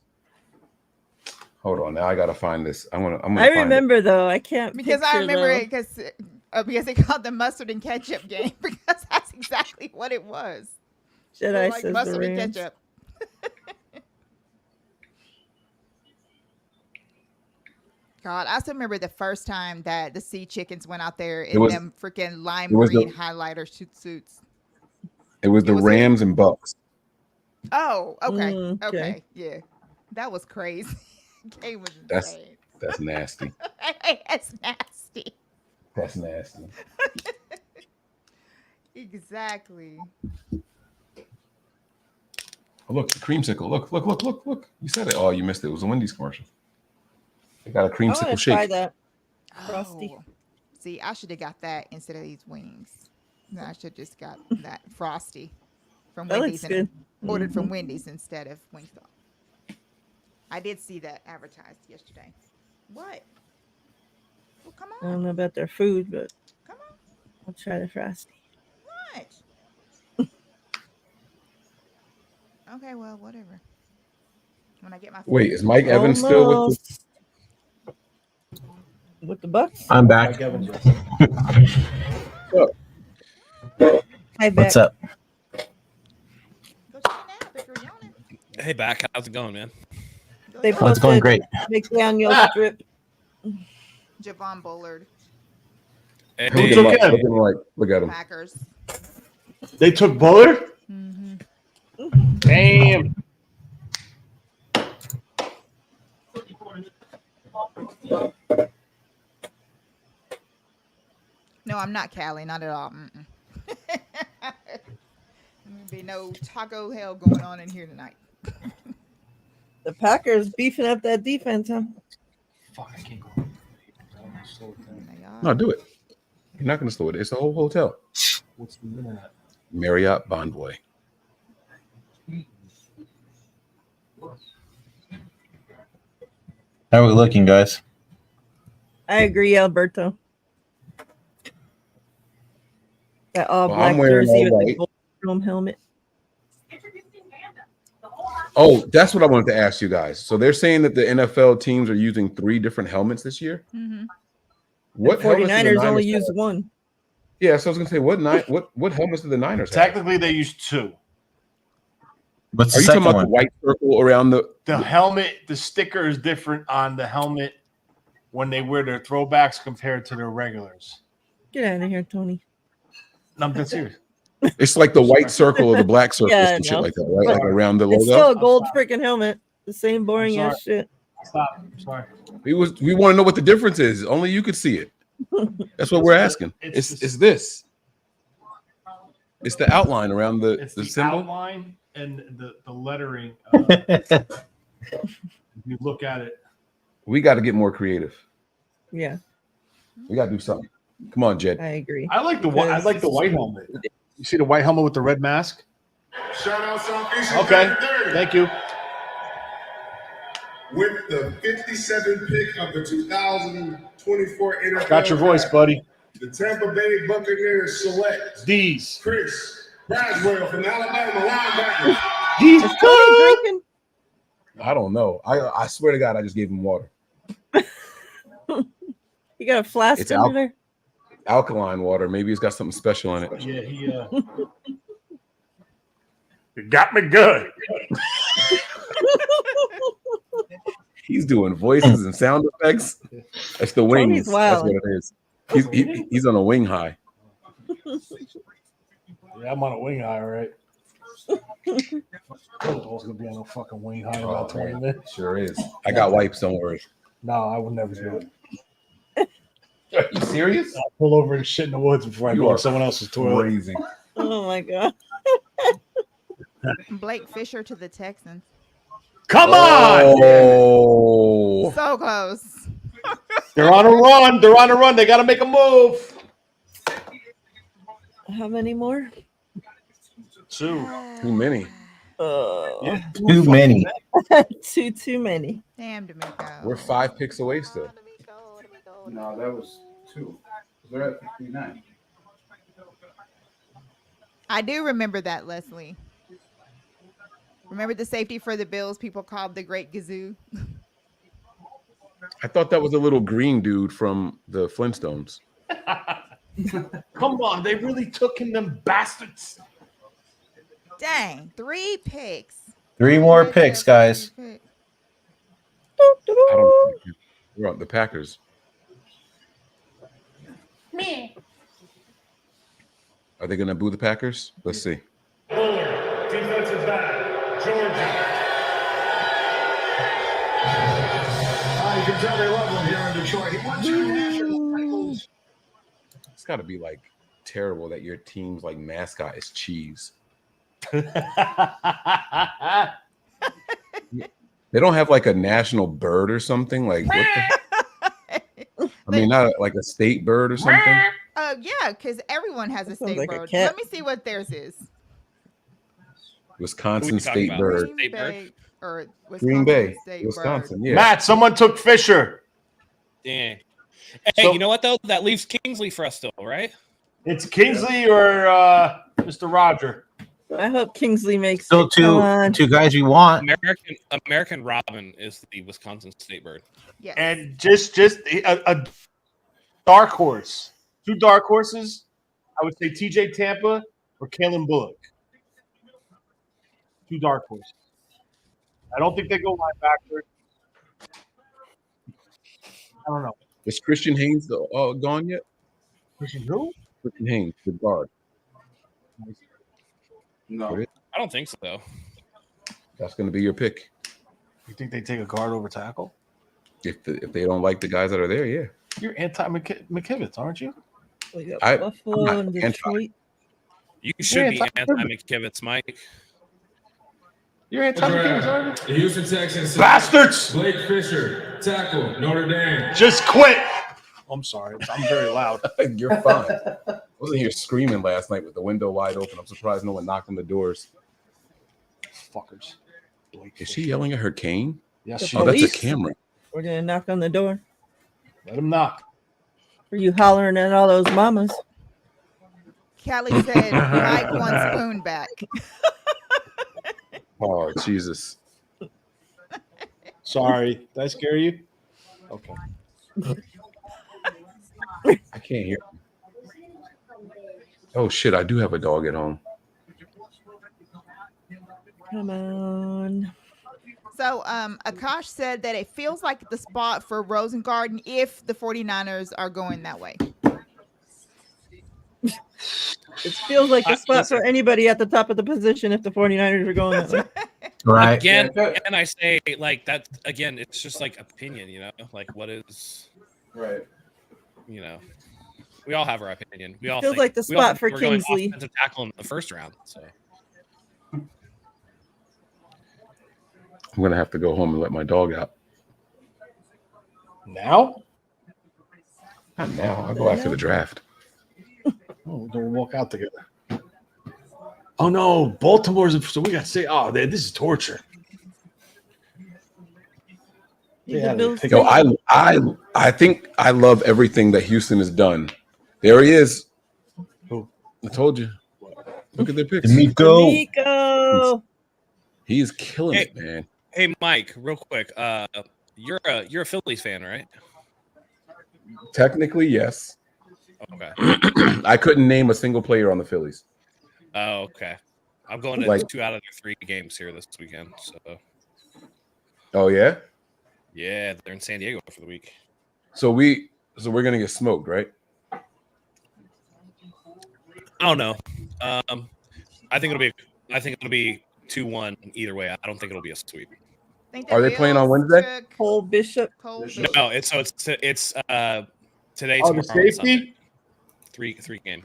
Hold on, now I gotta find this. I'm gonna I remember though. I can't because I remember it because they called the mustard and ketchup game because that's exactly what it was. Jedi like says mustard the and Rams. ketchup. God, I still remember the first time that the Sea Chickens went out there in them freaking lime green highlighter suits. It was the Rams and Bucks. Oh, okay. Okay. Yeah. That was crazy. Game was insane. That's nasty. That's nasty. That's nasty. Exactly. Oh, look, the creamsicle. Look. You said it. Oh, you missed it. It was a Wendy's commercial. They got a creamsicle shake. Try that. Frosty. Oh. See, I should have got that instead of these wings. No, I should have just got that Frosty from Wendy's and ordered from Wendy's instead of Wingstop. I did see that advertised yesterday. What? Well, come on. I don't know about their food, but come on. I'll try the Frosty. What? Okay, well, whatever. When I get my food. Wait, is Mike Evans still with the Bucks? I'm back. Hi, what's up? Hey, back. How's it going, man? It's going great. McDaniel strip. Javon Bullard. Hey, Who took him? Look at him. Packers. They took Bullard? Mm-hmm. Damn. No, I'm not Callie. Not at all. There'll be no taco hell going on in here tonight. The Packers beefing up that defense, huh? Fuck, I can't go. No, do it. You're not going to slow it. It's a whole hotel. What's the minute at? Marriott Bonvoy. How are we looking, guys? I agree, Alberto. That all Well, black I'm wearing jersey all with white. the gold chrome helmet. Oh, that's what I wanted to ask you guys. So they're saying that the NFL teams are using 3 different helmets this year. Mm-hmm. What The helmets do the 49ers Niners only have? use one. Yeah, so I was gonna say what helmets do the Niners have? Technically, they use 2. What's Are the you talking second about one? the white circle around the helmet? The sticker is different on the helmet when they wear their throwbacks compared to their regulars. Get out of here, Tony. No, I'm dead serious. It's like the white circle or the black circles Yeah, and shit no. like that, right? But Like around the It's logo. still a gold freaking helmet. The same boring sorry. ass shit. Stop. I'm sorry. We want to know what the difference is. Only you could see it. That's what we're asking. It's this. It's the outline around the symbol. Outline and the lettering. If you look at it, We got to get more creative. Yeah, We got to do something. Come on, Jed. I agree. I like the white helmet. You see the white helmet with the red mask? Shout out Southeast. Okay, thank you. With the 57th pick of the 2024 NFL Got your voice, Draft, buddy. the Tampa Bay Buccaneers select D's. Chris Braswell from Alabama linebacker. D's. Is Tony drinking? I don't know. I swear to God, I just gave him water. You got a flask It's under there? Alkaline water. Maybe it's got something special in it. Yeah, he you got me good. He's doing voices and sound effects. That's the wings. That's what wilding. it is. He's on a wing high. Yeah, I'm on a wing high, all right. I was gonna be on a fucking wing high in about 20 minutes. Sure is. I got wipes. Don't worry. No, I would never do it. Are you serious? I'll pull over and shit in the woods before I go to someone else's toilet. Crazy. Oh my god. Blake Fisher to the Texans. Come on! Oh. So close. They're on a run. They're on a run. They got to make a move. How many more? 2. Too many. Yeah. Too many. Too many. Damn, D'Amico. We're 5 picks away still. No, that was 2. They're at 59. I do remember that, Leslie. Remember the safety for the Bills people called the Great Gazoo? I thought that was a little green dude from the Flintstones. Come on. They really took him, them bastards. Dang, 3 picks. 3 more picks, guys. I don't. We're on the Packers. Me. Are they going to boo the Packers? Let's see. Buller, defensive back, Georgia. You can tell they love him here in Detroit. He won 2 national titles. It's got to be like terrible that your team's like mascot is cheese. They don't have like a national bird or something. Like what the? I mean, not like a state bird or something. Yeah, because everyone has a Sounds state like a bird. cat. Let me see what theirs is. Wisconsin state about? bird. Green Bay or Green Bay, State Wisconsin. Bird. Yeah. Matt, someone took Fisher. Yeah. Hey, So- you know what though? That leaves Kingsley for us still, right? It's Kingsley or Mr. Roger. I hope Kingsley makes Still it. Come on. two guys we want. American Robin is the Wisconsin state bird. Yes. And just a dark horse. 2 dark horses. I would say TJ Tampa or Kalen Bullock. 2 dark horses. I don't think they go linebacker. I don't know. Is Christian Haynes gone yet? Christian who? Christian Haynes, the guard. No. I don't think so. That's going to be your pick. You think they take a guard over tackle? If they don't like the guys that are there, yeah. You're anti-McKivitz, aren't you? We got I'm Buffalo not and anti. Detroit. You should be Yeah, anti-McKivitz, Mike. You're anti-McKivitz, aren't The Houston Texans. you? Bastards! Blake Fisher, tackle, Notre Dame. Just quit. I'm sorry. I'm very loud. You're fine. I wasn't here screaming last night with the window wide open. I'm surprised no one knocked on the doors. Fuckers. Is she yelling at her cane? Yes, The she Oh, that's a police? camera. We're gonna knock on the door. Let him knock. Are you hollering at all those mamas? Kelly said Mike wants spoon back. Oh, Jesus. Sorry. Did I scare you? Okay. I can't hear. Oh shit! I do have a dog at home. Come on. So Akash said that it feels like the spot for Rosengarten if the 49ers are going that way. It feels like the spot for anybody at the top of the position if the 49ers are going that way. Right. Again, and I say like that again. It's just like opinion, you know. Like what is right? You know, we all have our opinion. We all Feels think, like the we all spot think for we're going Kingsley. offensive tackle in the first round. So I'm gonna have to go home and let my dog out. Now? Not now. I'll go after the draft. Oh, don't walk out together. Oh no, Baltimore's. So we got to say, oh, this is torture. Yeah, Yo, I think I love everything that Houston has done. There he is. Who? I told you. Look at their picks. Nico. He is killing it, man. Hey, Mike, real quick. You're a Phillies fan, right? Technically, yes. Okay. I couldn't name a single player on the Phillies. Oh, okay. I'm going to Like- 2 out of their 3 games here this weekend. So. Oh yeah. Yeah, they're in San Diego for the week. So we're gonna get smoked, right? I don't know. I think it'll be 2-1 either way. I don't think it'll be a sweep. Are they playing on Wednesday? Cole Bishop. No, it's today, Oh, tomorrow, the and Sunday. safety? Three game.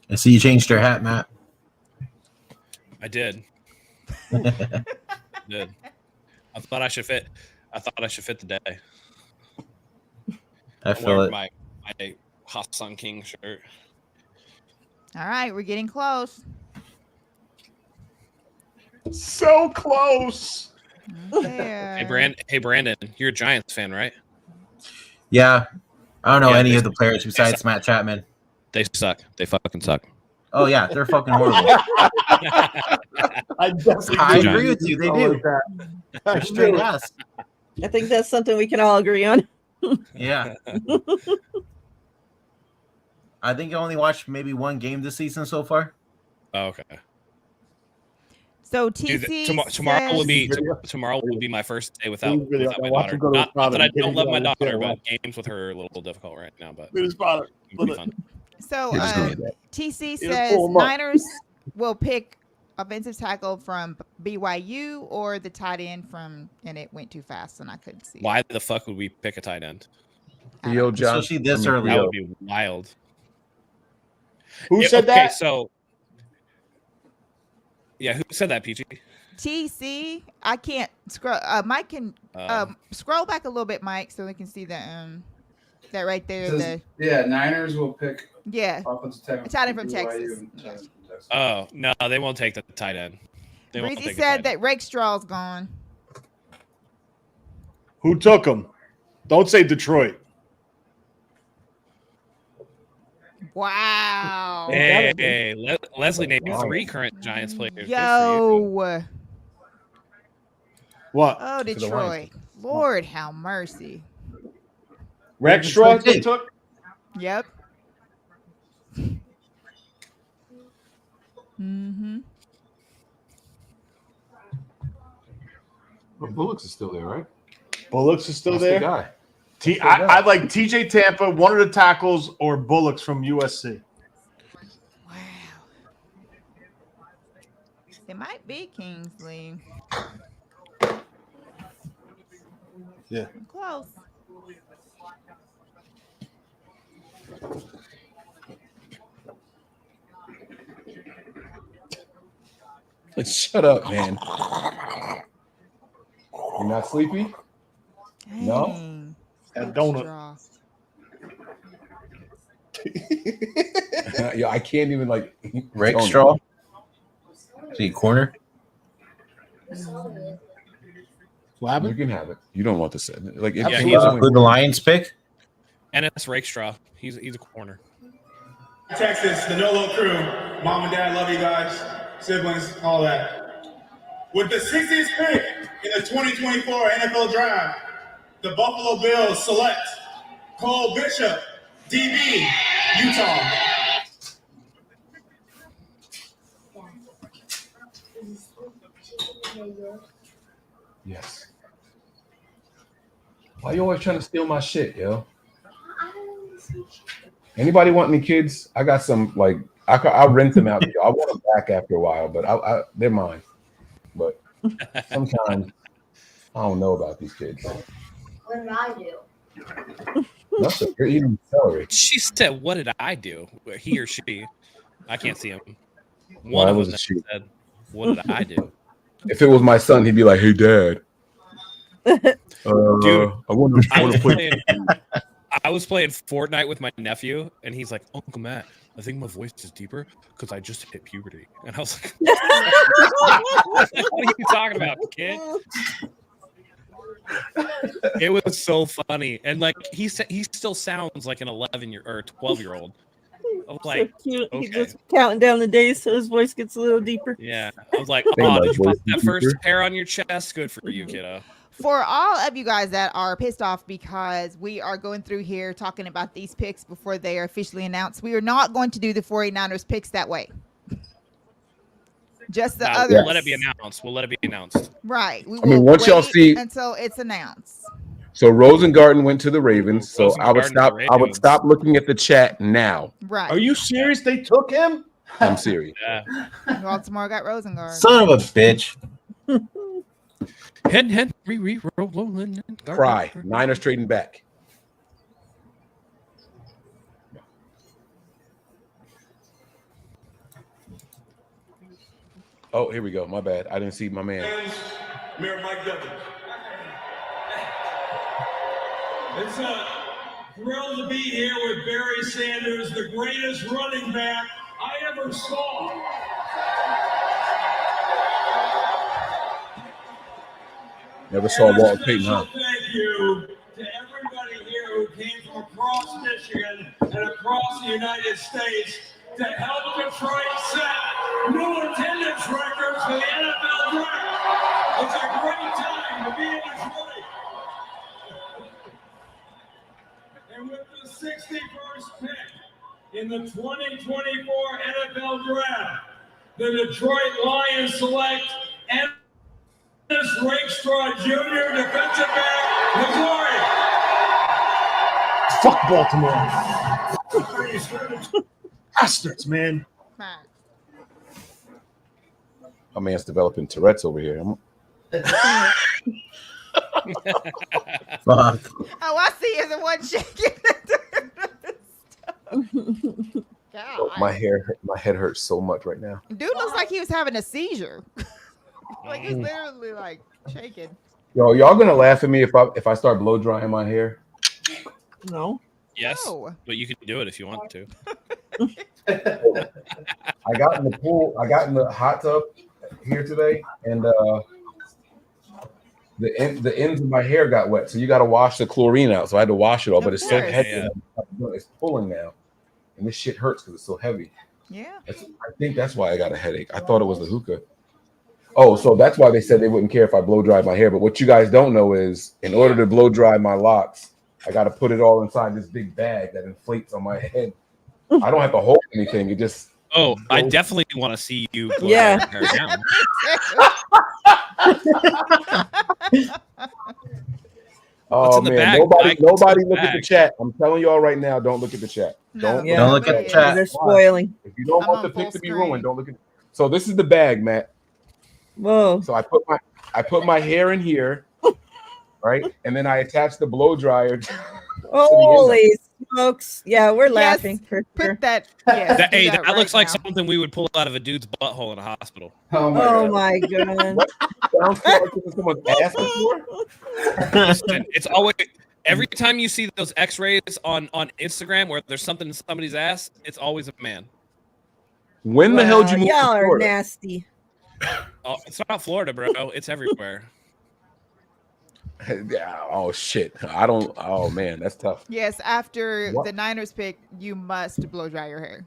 I see you changed your hat, Matt. I did. I did. I thought I should fit the day. I I'm feel wearing it. my Hassan King shirt. All right, we're getting close. So close. Hey, Brandon, you're a Giants fan, right? Yeah. I don't know Yeah, any they- of the players they besides suck. Matt Chapman. They suck. They fucking suck. Oh yeah, they're fucking horrible. I definitely I knew agree with you. They do. They're straight ass. I think that's something we can all agree on. Yeah. I think I only watched maybe one game this season so far. Oh, okay. So Dude, TC tomorrow will says- be my first day without Really, my watch daughter. him go to his Not father. that I Get don't him love out my of his daughter, chair, but watch. games with her are a little difficult right now. But His father. it'll be fun. So Yeah, just go with that. TC It'll says pull him up. Niners will pick offensive tackle from BYU or the tight end from, and it went too fast and I couldn't see. Why the fuck would we pick a tight end? Theo Johnson. Especially this I mean, early. That Theo. would be wild. Who Yeah, said okay, that? So, yeah, who said that, PG? TC, I can't scroll. Mike can scroll back a little bit, Mike, so we can see that right there. Says- yeah, Niners will pick Yeah, offensive tackle. a tight end from BYU Texas. and tight end from Texas. Oh no, they won't take the tight end. They won't Breezy take a said tight that Rakestraw's gone. Who took him? Don't say Detroit. Wow. end. Hey, Leslie named 3 current Giants players. Good for you. Yo. What? Oh, For the Detroit. Lions. Lord have mercy. Rackstraw they took? Yep. Mm-hmm. Well, Bullocks is still there, right? Bullocks is still That's there. the guy. I like TJ Tampa, one of the tackles, or Bullocks from USC. Wow. It might be Kingsley. Yeah. Close. Shut up, man. You're not sleepy? No? Dang. That donut. Straw. Yeah, I can't even like Rakestraw? See corner? What happened? You can have it. You don't want to say it. Like if Yeah, he he's was Who the Lions pick? And it's Rakestraw. He's a corner. Texas, the Nolo crew, mom and dad, love you guys, siblings, all that. With the 60th pick in the 2024 NFL Draft, the Buffalo Bills select Cole Bishop, DB, Utah. Yes. Why you always trying to steal my shit, yo? Anybody want any kids? I got some, like, I'll rent them out. I want them back after a while, but they're mine. But sometimes I don't know about these kids. What did I do? Nothing. You're eating celery. She said, "What did I do?" He or she. I can't see him. Well, One of was them a shoot. said, "What did I do?" If it was my son, he'd be like, "Hey, Dad, Dude, I want to play." I was playing Fortnite with my nephew, and he's like, "Uncle Matt, I think my voice is deeper because I just hit puberty." And I was like, "What are you talking about, kid?" It was so funny, and like he still sounds like an 11-year or 12-year-old. I was like, so cute. okay. He just counting down the days so his voice gets a little deeper. Yeah, I was like, "Oh, did you pop that first hair on your chest? Good for you, kiddo." For all of you guys that are pissed off because we are going through here talking about these picks before they are officially announced, we are not going to do the 49ers picks that way. Just the others. We'll let it be announced. We'll let it be announced. Right. We I mean, will once y'all wait see- until it's announced. So Rosengarten went to the Ravens. So I would Rosengarten stop. I would stop looking at the chat now. Right. Are you serious? They took him? I'm serious. Yeah. Baltimore got Rosengard. Son of a bitch. Henry rolling. Cry. Niners trading back. Oh, here we go. My bad. I didn't see my man. Mayor Mike Duggan. It's a thrill to be here with Barry Sanders, the greatest running back I ever saw. Never saw Walter Payton, huh? Thank you to everybody here who came from across Michigan and across the United States to help Detroit set new attendance records for the NFL Draft. It's a great time to be in Detroit. And with the 61st pick in the 2024 NFL Draft, the Detroit Lions select Ennis Rakestraw Jr., defensive back, Missouri. Fuck Baltimore. Bastards, man. My man's developing Tourette's over here. Fuck. Oh, I see. Is the one shaking. God. My head hurts so much right now. Dude looks like he was having a seizure. Like he's literally like shaking. Yo, y'all gonna laugh at me if I start blow drying my hair? No. Yes, No. but you can do it if you want to. I got in the pool. I got in the hot tub here today, and the ends of my hair got wet. So you got to wash the chlorine out. So I had to wash it all. But it's so heavy. Yeah. It's pulling now, and this shit hurts because it's so heavy. Yeah. I think that's why I got a headache. I thought it was the hookah. Oh, so that's why they said they wouldn't care if I blow dried my hair. But what you guys don't know is, in order to blow dry my locks, I got to put it all inside this big bag that inflates on my head. I don't have to hold anything. It just. Oh, I definitely want to see you. Blow Yeah. your hair down. Oh in the man, bag, nobody Mike? What's in the look at the bag? chat. I'm telling y'all right now, don't look at the chat. No. Yeah. Don't look at the chat. They're spoiling. If you don't I'm want on the pick full to be screen. ruined, don't look at. So this is the bag, Matt. Whoa. So I put my hair in here, right, and then I attach the blow dryer. Holy smokes. Yeah, we're laughing for sure. Put that. Yes, That, do hey, that right looks like now. something we would pull out of a dude's butthole in a hospital. Oh Oh my god. Sounds like someone's ass before. Listen, it's always every time you see those X-rays on Instagram where there's something in somebody's ass, it's always a man. When the hell did you move Y'all to are Florida? nasty. Oh, it's not Florida, bro. It's everywhere. Yeah. Oh shit. I don't. Oh man, that's tough. Yes, after What? the Niners pick, you must blow dry your hair.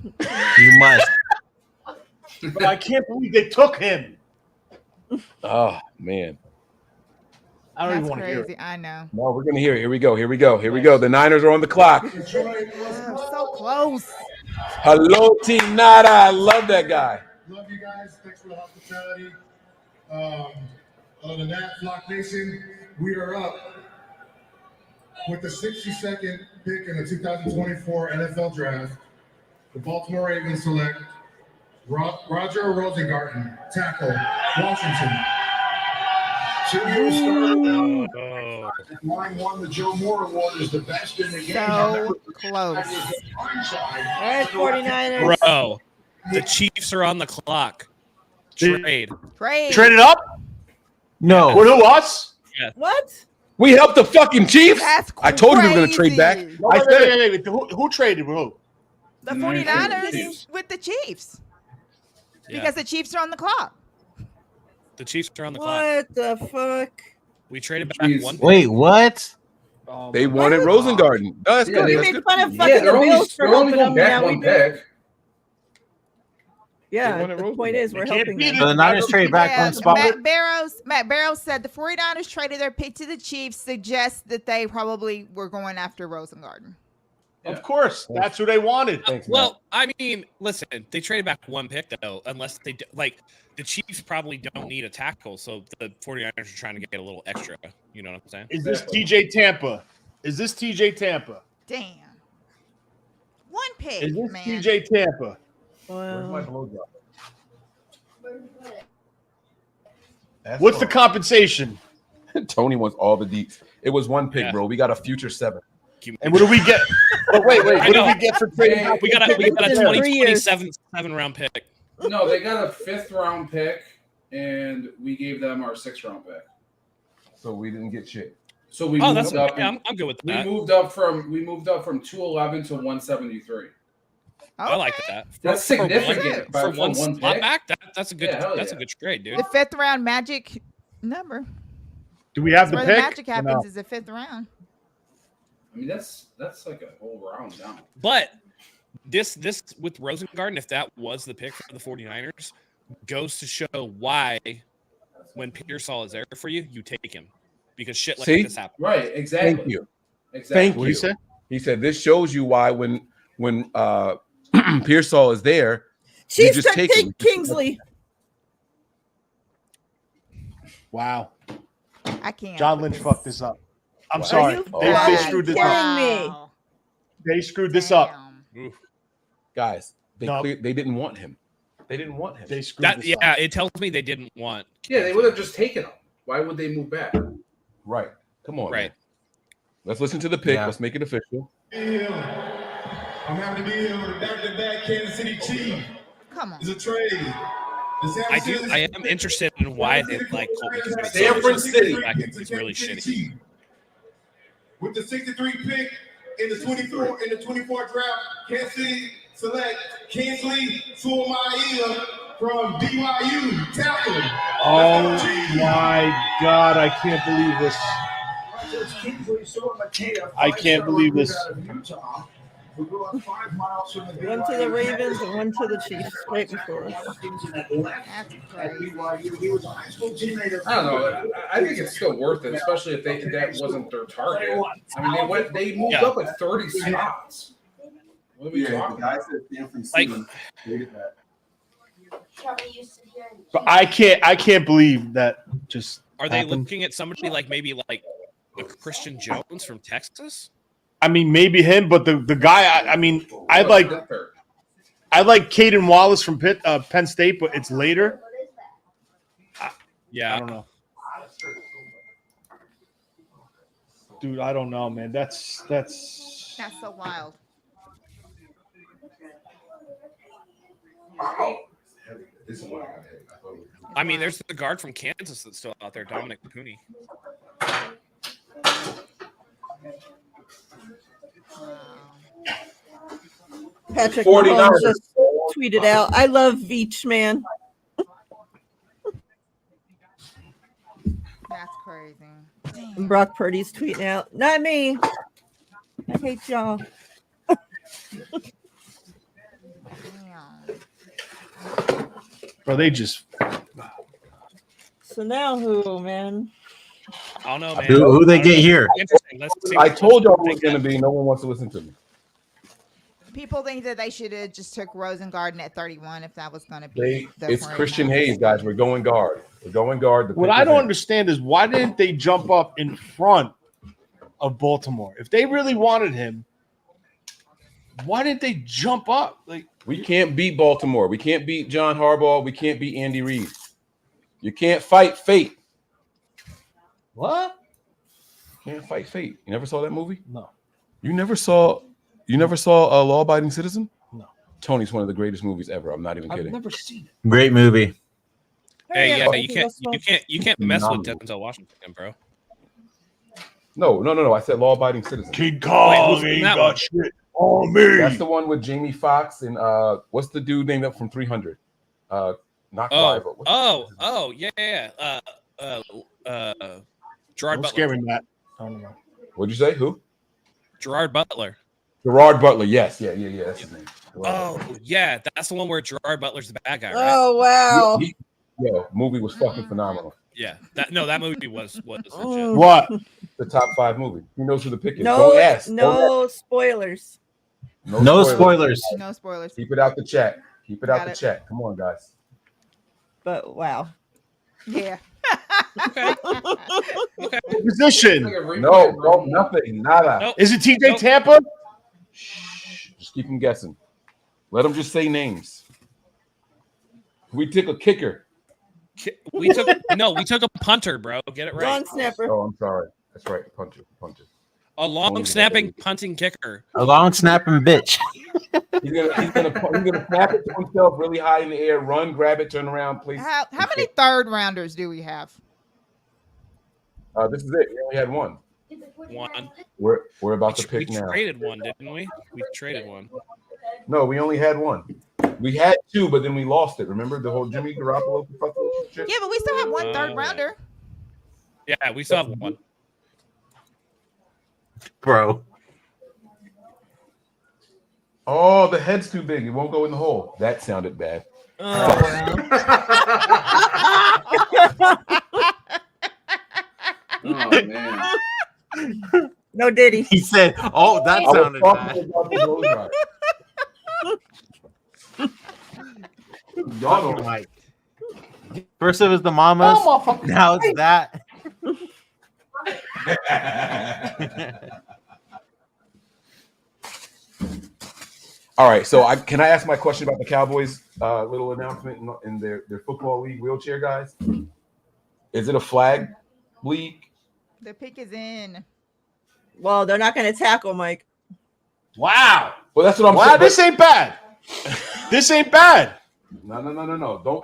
You must. But I can't believe they took him. Oh man. I don't That's even want to hear crazy. it. I know. No, we're gonna hear it. Here we go. Here we go. Here we go. The Niners are on the clock. Oh, so close. Hello, Team Nada. I love that guy. Love you guys. Thanks for the hospitality. Other than that, Flock Nation, we are up with the 62nd pick in the 2024 NFL Draft. The Baltimore Ravens select Roger Rosengarten, tackle, Washington. 2 years started. Line won the Joe Moore Award as the best in the game. So close. All right, 49ers. Bro, the Chiefs are on the clock. Trade. Trade. Traded up? No. What, who, us? Yeah. What? We helped the fucking Chiefs. That's I told you we were gonna trade back. crazy. No, I said it. wait. Who traded? Who? The Niners 49ers Chiefs. with the Chiefs. Yeah. Because the Chiefs are on the clock. The Chiefs are on the clock. What the fuck? We traded back Jeez. one. Wait, what? Oh, They my wanted God. Rosengarten. No, that's Yeah, good. they- You That's made good. fun of Yeah, fucking they're the only, Bills for they're only helping going them. back Now we one do. pick. Yeah, They wanted the point Rosengarten. is we're They can't helping beat them. it. So the Niners trade back Yeah, one spot. Matt Barrows said the 49ers traded their pick to the Chiefs, suggests that they probably were going after Rosengarten. Of course. That's who they wanted. Thanks, Matt. Well, I mean, listen, they traded back one pick though, unless they like the Chiefs probably don't need a tackle, so the 49ers are trying to get a little extra. You know what I'm saying? Is this TJ Tampa? Is this TJ Tampa? Damn. One pick, Is this man. TJ Tampa? Wow. What's the compensation? Tony wants all the deets. It was one pick, Yeah. bro. We got a future 7. And what do we get? Oh, wait. I What do know. we get for trading? back? We got a in 3 years. 2027 round pick. No, they got a 5th round pick, and we gave them our 6th round pick. So we didn't get shit. So we Oh, moved that's up. okay. I'm good with We that. moved up from 211 to 173. I like that. That's significant for for one one spot pick. back. That's a good. Yeah, hell that's yeah. a good trade, dude. The 5th round magic number. Do we have That's the where pick? the magic or happens no? is the 5th round. I mean, that's like a whole round down. But this with Rosengarten, if that was the pick for the 49ers, goes to show why when Pearsall is there for you, you take him. Because shit like See? this happens. Right, exactly. Thank you. Exactly. Thank What'd you. he say? He said this shows you why when Pearsall is there, Chiefs just took take him. Kingsley. Wow. I can't. John with Lynch this. fucked this up. I'm Wow. sorry. Are you They fucking screwed this kidding up. me? Wow. They screwed this up. Damn. guys, they No. they didn't want him. They didn't want him. They screwed That this yeah, up. it tells me they didn't want. Yeah, they would have just taken him. Why would they move back? Right. Come on. Right. Man. Let's listen to the pick. Yeah. Let's make it official. I'm happy to be here with a back-to-back Kansas City Chief. Come on. It's a trade. I am interested in why they like Colton. because San Francisco. It's really shitty. With the 63 pick in the 24 draft, Kansas City select Kingsley Suamaiya from BYU tackle. Oh my God, I can't believe this. I can't believe this. One to the Ravens and one to the Chiefs right before us. I don't know. I think it's still worth it, especially if that wasn't their target. I mean, they moved up like 30 spots. What are we talking about? Like, But I can't believe that just are they happened. looking at somebody like maybe like a Christian Jones from Texas? I mean, maybe him, but the guy. I like Caden Wallace from Penn State, but it's later. Yeah, I don't know, dude. I don't know, man. That's so wild. I mean, there's the guard from Kansas that's still out there, Dominic Cooney. Patrick 49ers. Mahomes just tweeted out, "I love Veach, man." That's crazy. And Brock Purdy's tweeting out, "Not me. I hate y'all." Bro, they just. So now who, man? I don't know, man. Who they get here? Interesting. Let's see I what- told y'all let's who it was going to be. No one wants to listen to me. People think that they should have just took Rosengarten at 31 if that was going to be. It's Christian Hayes, guys. We're going guard. We're going guard. What I don't understand is why didn't they jump up in front of Baltimore? If they really wanted him, why didn't they jump up? Like, we can't beat Baltimore. We can't beat John Harbaugh. We can't beat Andy Reid. You can't fight fate. What? Can't fight fate. You never saw that movie? No. You never saw a Law Abiding Citizen? No. Tony's one of the greatest movies ever. I'm not even kidding. I've never seen it. Great movie. Hey, yeah, Oh, you can't mess with Denzel Washington, bro. No. I said Law Abiding Citizen. King Kong who's in ain't that got one? shit on me. That's the one with Jamie Foxx and what's the dude named up from 300? Not Clive. Yeah. Gerard Don't Butler. scare me, Matt. I don't know. What'd you say? Who? Gerard Butler. Gerard Butler. Yes. Yeah. That's his name. Oh, yeah, that's the one where Gerard Butler's the bad guy, right? Oh wow! Movie was fucking phenomenal. Yeah, that movie was legit. What? The top 5 movie. Who knows who the pick is? No, Don't ask. no spoilers. No spoilers. No spoilers. Keep it out the chat. Keep it out Got the it. chat. Come on, guys. But wow. Yeah. Okay. Position. No, nothing. Nada. Nope. Is it TJ Nope. Tampa? Just keep them guessing. Let them just say names. We took a kicker. We took a punter, bro. Get it right. Long snapper. Oh, I'm sorry. That's right. Puncher. A long snapping punting kicker. A long snapping bitch. He's gonna snap it to himself really high in the air, run, grab it, turn around, please. How many third rounders do we have? This is it. We only had one. One. We're about to We pick now. traded one, didn't we? We traded one. No, we only had one. We had 2, but then we lost it. Remember the whole Jimmy Garoppolo shit? Yeah, but we still have one third rounder. Yeah, we still have one. Bro. Oh, the head's too big. It won't go in the hole. That sounded bad. Oh man. No Diddy. He said, "Oh, that I was sounded talking bad." about the Rose Rider. Y'all don't Like, first it was the mamas. Now it's that. All right, so can I ask my question about the Cowboys' little announcement in their football league wheelchair guys? Is it a flag league? The pick is in. Well, they're not going to tackle Mike. Wow. Well, that's what I'm Wow, saying. this ain't bad. This ain't bad. No.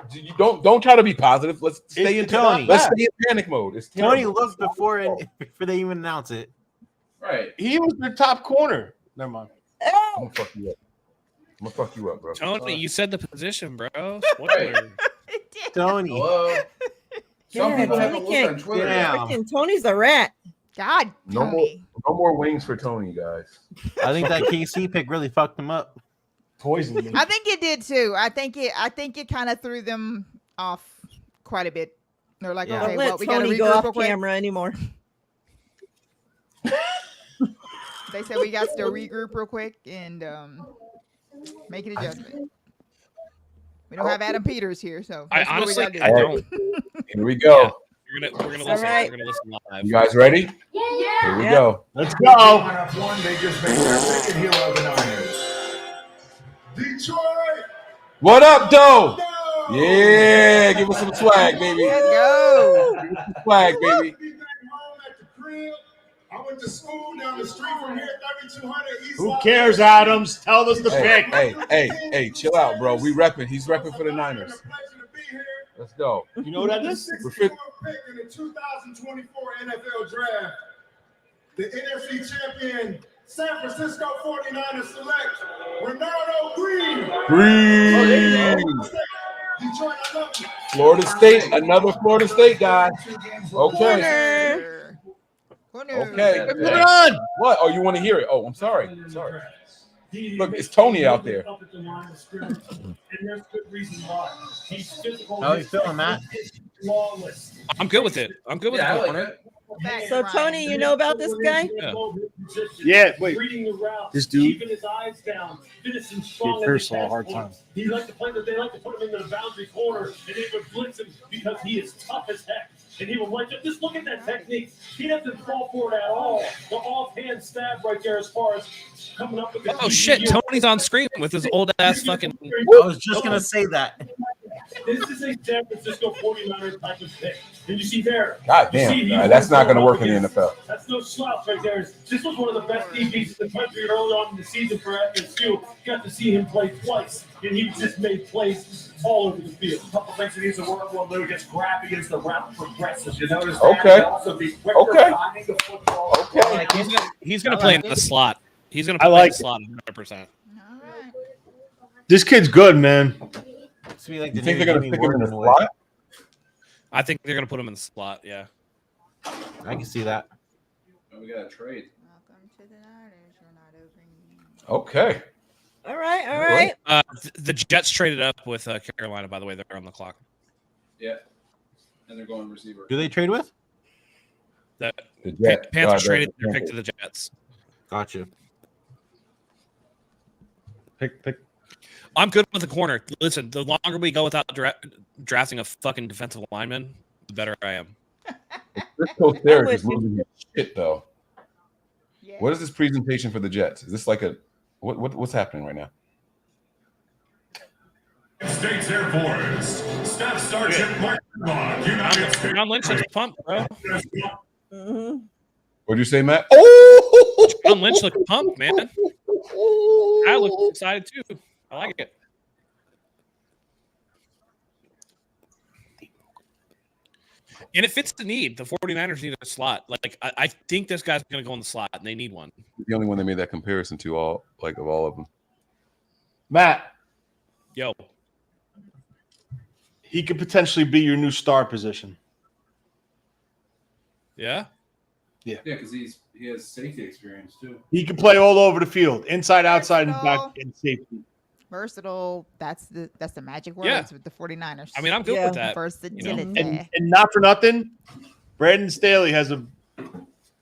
Don't try to be positive. Let's stay in Tony. Let's stay in panic mode. It's Tony terrible. looked before they even announce it. Right. He was their top corner. Never mind. I'm gonna fuck you up, bro. Tony, you said the position, bro. Right. Spoiler. Tony. Hello. Some Yeah, people Tony haven't looked on Twitter. Damn. Freaking Tony's a rat. God, Tony. No more wings for Tony, guys. I think that KC pick really fucked him up. Poisoned me. I think it did too. I think it kind of threw them off quite a bit. They're like, Yeah. okay, Don't well, let we got to Tony go regroup off real quick. camera anymore. They said we got to regroup real quick and make an adjustment. We don't have Adam Peters here, so I that's what we honestly, gotta do. I don't. Here we go. Yeah. We're gonna All listen. right. We're gonna listen live. You guys ready? Yeah. Here we Yeah. go. Let's go. One, they just made their second hero of the Niners. Detroit! What up, Doe? Yeah, give us some swag, baby. Let's go. Give us some swag, baby. Be back home at the crib. I went to school down the street from here, 3200 East. Who Lafayette. cares, Adams? Tell us the pick. Hey, chill out, bro. We repping. He's repping for the Niners. It's a pleasure to be here. Let's go. You know what that is? 64th pick in the 2024 NFL Draft. The NFC champion San Francisco 49ers select Renardo Green. Detroit, I love you. Florida State, another Florida State guy. Okay. Corner. Okay. Moving on. What? Oh, you want to hear it? Oh, I'm sorry. Sorry. Look, it's Tony out there. Up at the line of scrimmage, and there's good reason why. He's physical. How you feeling, Matt? Flawless. I'm good with it. I'm good with Yeah, I the like corner. it. So Tony, you know about this guy? Yeah, wait. Reading the route, This dude keeping his eyes down, finishing gave strong. Pearsall a hard time. He likes to play that they like to put him into the boundary corner, and they would blitz him because he is tough as heck. And he would like to just look at that technique. He doesn't fall for it at all. The offhand stab right there as far as coming up with the Oh shit, Tony's on screen with his old ass fucking. I was just gonna say that. This is a San Francisco 49ers type of pick. And you see there. God damn, that's not going to work in the NFL. That's no slouch right there. This was one of the best DBs in the country early on in the season for FSU. Got to see him play twice, and he just made plays all over the field. A couple things that needs to work on. Lou gets grabby as the route progresses. You notice that? Okay. Also be quicker finding the football. Okay. He's gonna play in the slot. He's gonna I play like in the slot 100%. This kid's good, man. Be like You the think new they're going Jimmy to stick him in the Ward slot? I think they're gonna put him in the slot. Yeah. I can see that. Oh, we got a trade. Welcome to the Niners. You're not Okay. All right. The Jets traded up with Carolina. By the way, they're on the clock. Yeah. And they're going receiver. Who they trade with? The Jets. Panthers traded their pick to the Jets. Gotcha. Pick. I'm good with the corner. Listen, the longer we go without drafting a fucking defensive lineman, the better I am. This coach there is losing his shit, though. Yeah. What is this presentation for the Jets? Is this like a what's happening right now? States Air Force, Staff Sergeant Mark United States. John Lynch looks pumped, bro. What'd you say, Matt? Oh, John Lynch looks pumped, man. I look excited too. I like it. And it fits the need. The 49ers need a slot. Like I think this guy's going to go in the slot, and they need one. The only one they made that comparison to of all of them. Matt. Yo. He could potentially be your new star position. Yeah? Yeah. Yeah, because he has safety experience too. He can play all over the field, inside, outside, and back, and safety. versatile. That's the magic words with the 49ers. I mean, I'm good with that. Versatility. And not for nothing, Brandon Staley has a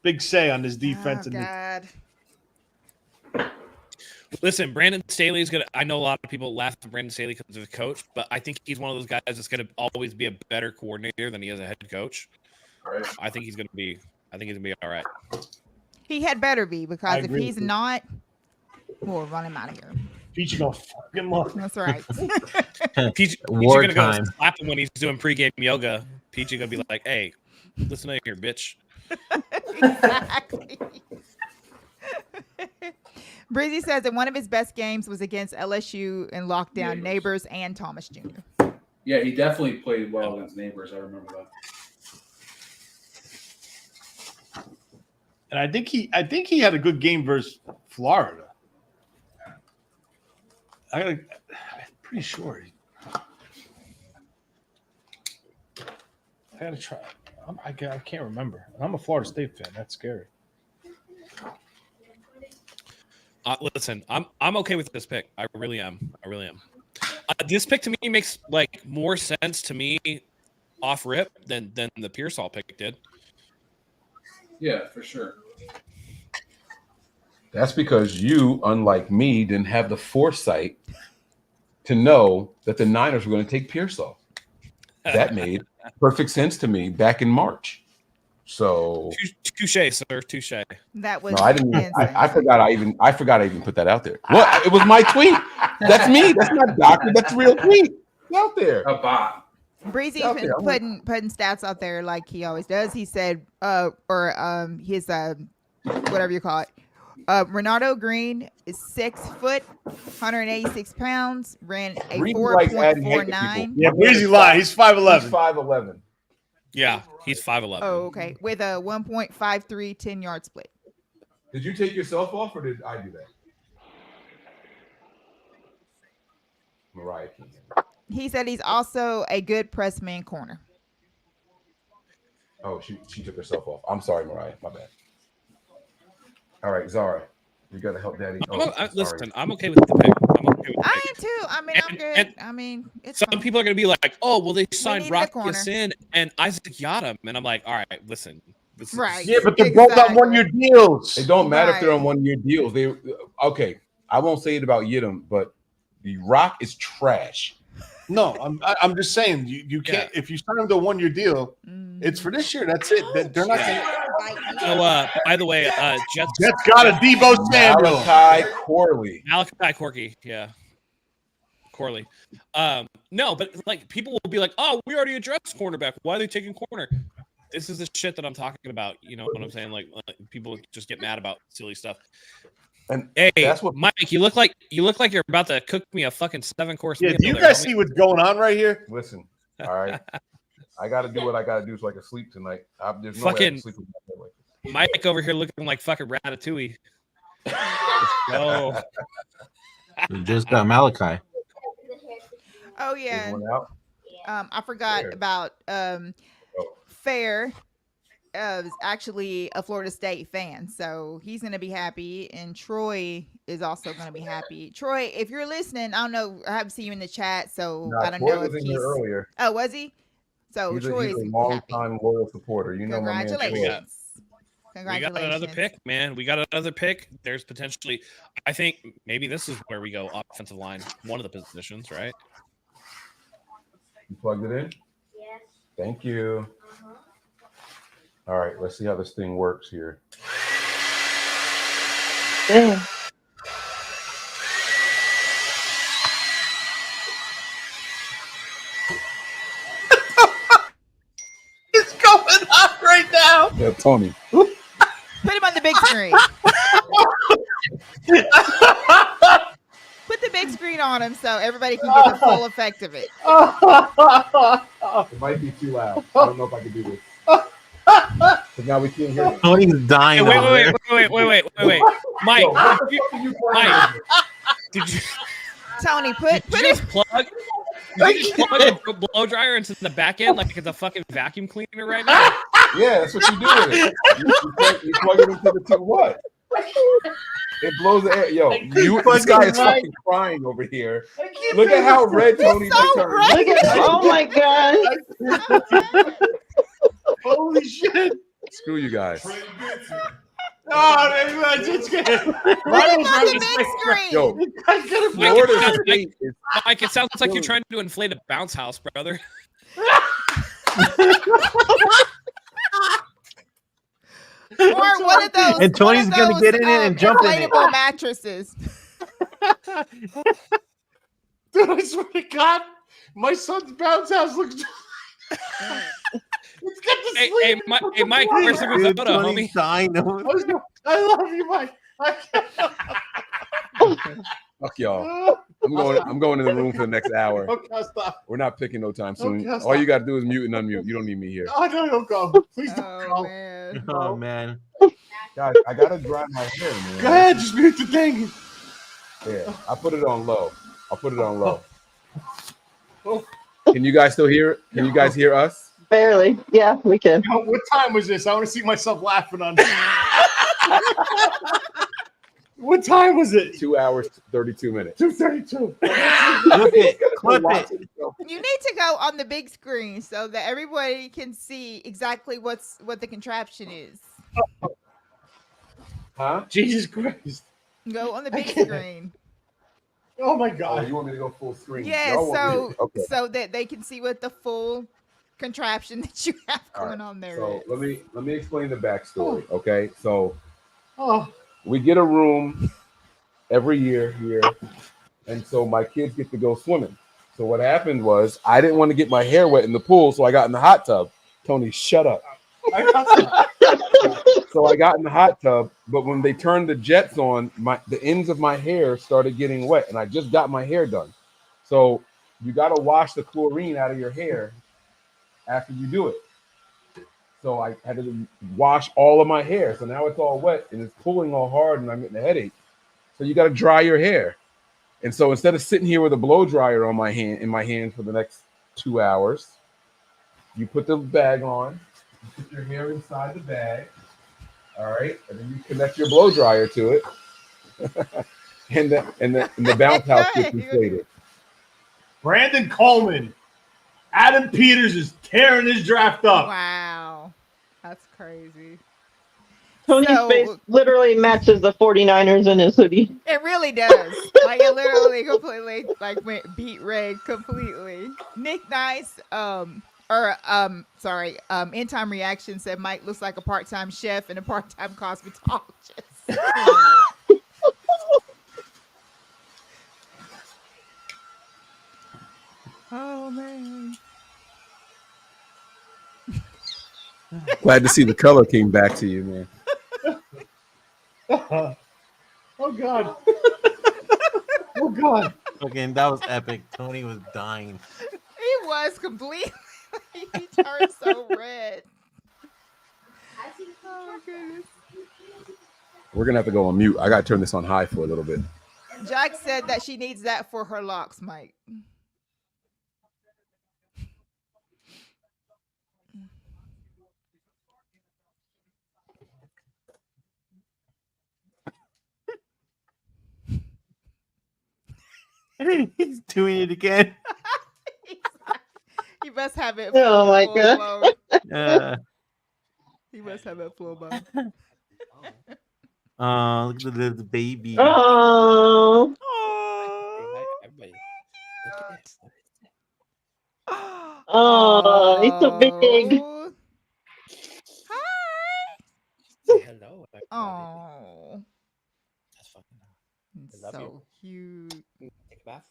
big say on this defense. Oh, God. Listen, Brandon Staley is gonna. I know a lot of people laugh at Brandon Staley because of the coach, but I think he's one of those guys that's gonna always be a better coordinator than he is a head coach. Right. I think he's gonna be all right. He had better be, because if agree he's with you. not, we'll run him out of here. Peachy gonna fuck him up. That's right. Peachy War gonna time. go slap him when he's doing pregame yoga. Peachy gonna be like, "Hey, listen to here, bitch." Exactly. Breezy says that one of his best games was against LSU in lockdown, Neighbors and Thomas Jr. Yeah, he definitely played well against Neighbors. I remember that. And I think he had a good game versus Florida. I'm pretty sure. I gotta try. I can't remember. I'm a Florida State fan. That's scary. Listen, I'm okay with this pick. I really am. This pick to me makes like more sense to me off rip than the Pearsall pick did. Yeah, for sure. That's because you, unlike me, didn't have the foresight to know that the Niners were going to take Pearsall. That made perfect sense to me back in March. So Touche, sir. Touche. That was. no, I didn't. I forgot. I forgot I even put that out there. What? It was my tweet. That's me. That's not doctor. That's a real tweet. It's out there. A bot. Breezy's Out been there. putting stats out there like he always does. He said, his whatever you call it. Renato Green is 6 foot, 186 pounds, ran a Breezy likes adding hate to 4.49. people. Yeah, Breezy lied. He's 5'11". He's 5'11". Yeah, he's 5'11". Oh, okay. With a 1.53 10-yard split. Did you take yourself off, or did I do that? Mariah King. He said he's also a good press man corner. Oh, she took herself off. I'm sorry, Mariah. My bad. All right, Zara. You gotta help Daddy. Listen, I'm okay with the pick. I'm okay with the I pick. am too. I mean, I'm good. And I mean, it's some fine. people are gonna be like, "Oh, well, they signed needed a Rocky corner. Sin and Isaac Yadam," and I'm like, "All right, listen, this Right. Yeah, but they're both on 1 year deals. It don't matter if they're Right. on 1 year deals. They okay. I won't say it about Yidam, but The Rock is trash. No, I'm just saying you can't if you sign them to a 1 year deal, it's for this year. That's it. They're not going to. So, by the way, Jets got a Debo Samuel. Malachi Corley. Yeah. Corley. No, but like people will be like, "Oh, we already addressed cornerback. Why are they taking corner?" This is the shit that I'm talking about. You know what I'm saying? Like people just get mad about silly stuff. And hey, that's what Mike, you look like you're about to cook me a fucking 7-course meal. Do you guys see what's going on right here? Listen, all right. I got to do what I got to do so I can sleep tonight. There's no way I fucking can sleep with my head like this. Mike over here looking like fucking Ratatouille. Oh, Just got Malachi. Oh yeah. One out? I forgot about Fair. Is actually a Florida State fan, so he's going to be happy, and Troy is also going to be happy. Troy, if you're listening, I don't know, I haven't seen you in the chat, so I don't know if was in he's here earlier. Oh, was he? So Troy is a long happy. time loyal supporter. You know, my man. Congratulations. We got another pick, man. We got another pick. There's potentially, I think maybe this is where we go offensive line, one of the positions, right? You plugged it in? Yes. Thank you. All right, let's see how this thing works here. Damn. It's going on right now. Yeah, Tony. Put him on the big screen. Put the big screen on him so everybody can get the full effect of it. It might be too loud. I don't know if I can do this. Because now we can't hear it. Tony's dying. Wait. Mike, did you Tony, put it. just plug a blow dryer into the back end like it's a fucking vacuum cleaner right now? Yeah, that's what you do with it. You plug it into the what? It blows the air. Yo, this guy is fucking crying over here. Look at how red Tony turned. Look at, oh my god. Holy shit. Screw you guys. Oh, that's just good. Put him on the big screen. Yo, Florida State Mike, it sounds like you're trying to inflate a bounce house, brother. Or one of those. And Tony's gonna get in it and jump in it. Inflatable mattresses. Dude, I swear to God, my son's bounce house looks. It's got the Hey, Mike, where's the risotto, homie? I love you, Mike. Fuck y'all. I'm going in the room for the next hour. Okay, stop. We're not picking no time soon. Okay, All you got to do is mute and unmute. You don't need me here. Oh, no, don't go. Please don't go. Man. Oh man. Guys, I got to dry my hair, man. Go ahead, just mute the thing. Yeah, I put it on low. I'll put it on low. Can you guys still hear it? Can you guys hear us? Barely. Yeah, we can. What time was this? I want to see myself laughing on. What time was it? 2 hours, 32 minutes. 2:32. Clip it. You need to go on the big screen so that everybody can see exactly what the contraption is. Huh? Jesus Christ. Go on the big screen. Oh my Oh, God. you want me to go full screen? Yeah, Y'all want me to- okay. so that they can see what the full contraption that you have All going right, on there So is. let me explain the backstory. Okay, so Oh. we get a room every year here, and so my kids get to go swimming. So what happened was I didn't want to get my hair wet in the pool, so I got in the hot tub. Tony, shut up. So I got in the hot tub, but when they turned the jets on, the ends of my hair started getting wet, and I just got my hair done. So you got to wash the chlorine out of your hair after you do it. So I had to wash all of my hair. So now it's all wet and it's pulling all hard and I'm getting a headache. So you got to dry your hair. And so instead of sitting here with a blow dryer on in my hand for the next 2 hours, you put the bag on, you put your hair inside the bag. All right. And then you connect your blow dryer to it. and the bounce house gets inflated. Brandon Coleman. Adam Peters is tearing his draft up. Wow. That's crazy. Tony's face literally matches the 49ers in his hoodie. It really does. Like it literally completely like went beat red completely. Nick Nice, End Time Reaction said Mike looks like a part-time chef and a part-time cosmetologist. Oh man. Glad to see the color came back to you, man. Oh God. Oh God. Okay, that was epic. Tony was dying. He was completely. He turned so red. Oh my goodness. We're gonna have to go on mute. I gotta turn this on high for a little bit. Jack said that she needs that for her locks, Mike. He's doing it again. He must have it. Oh my God. He must have it full blown. Look at the baby. Oh. Everybody, look at this. Oh, he's so big. Hi. Say hello. Everybody. Oh. That's fucking. I love So you. cute. Take a bath.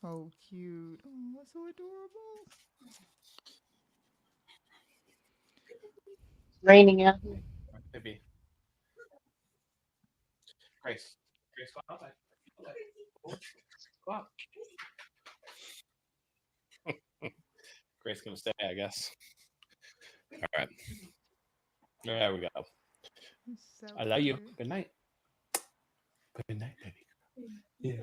So cute. Oh, that's so adorable. It's raining out here. Maybe. Grace, go outside. Go out. Grace gonna stay, I guess. All right. There we go. So I love you. cute. Good night. Good night, baby. Yeah.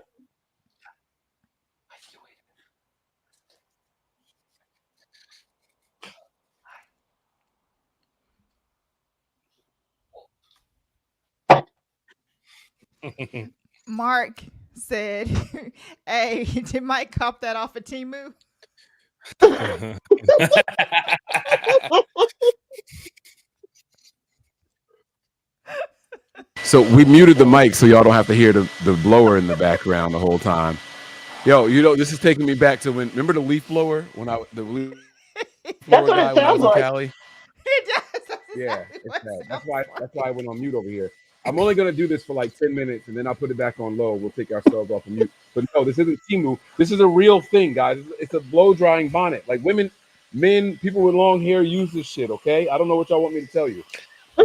Mark said, "Hey, did Mike cop that off of Temu?" So we muted the mic so y'all don't have to hear the blower in the background the whole time. Yo, this is taking me back to when. Remember the leaf blower when the leaf blower guy when I was in Cali? It does. Yeah, it's that. That's why I went on mute over here. I'm only gonna do this for like 10 minutes and then I'll put it back on low. We'll take ourselves off of mute. But no, this isn't Temu. This is a real thing, guys. It's a blow drying bonnet. Like women, men, people with long hair use this shit. Okay, I don't know what y'all want me to tell you.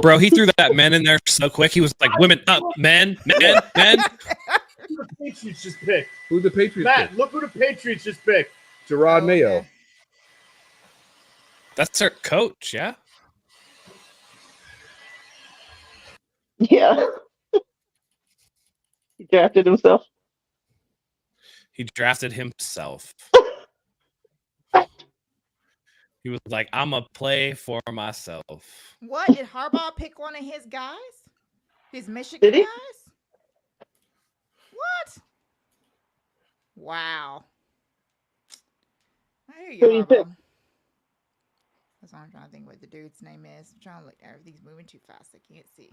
Bro, he threw that men in there so quick. He was like, "Women up, men." Who the Patriots just picked? Who the Patriots? Matt, look who the Patriots just picked. Gerard Mayo. Yeah. That's their coach, yeah. Yeah. He drafted himself. He drafted himself. He was like, "I'm gonna play for myself." What did Harbaugh pick one of his guys? His Michigan guys? What? Wow. I hear you, Harbaugh. That's what I'm trying to think what the dude's name is. I'm trying to look. Everything's moving too fast. I can't see.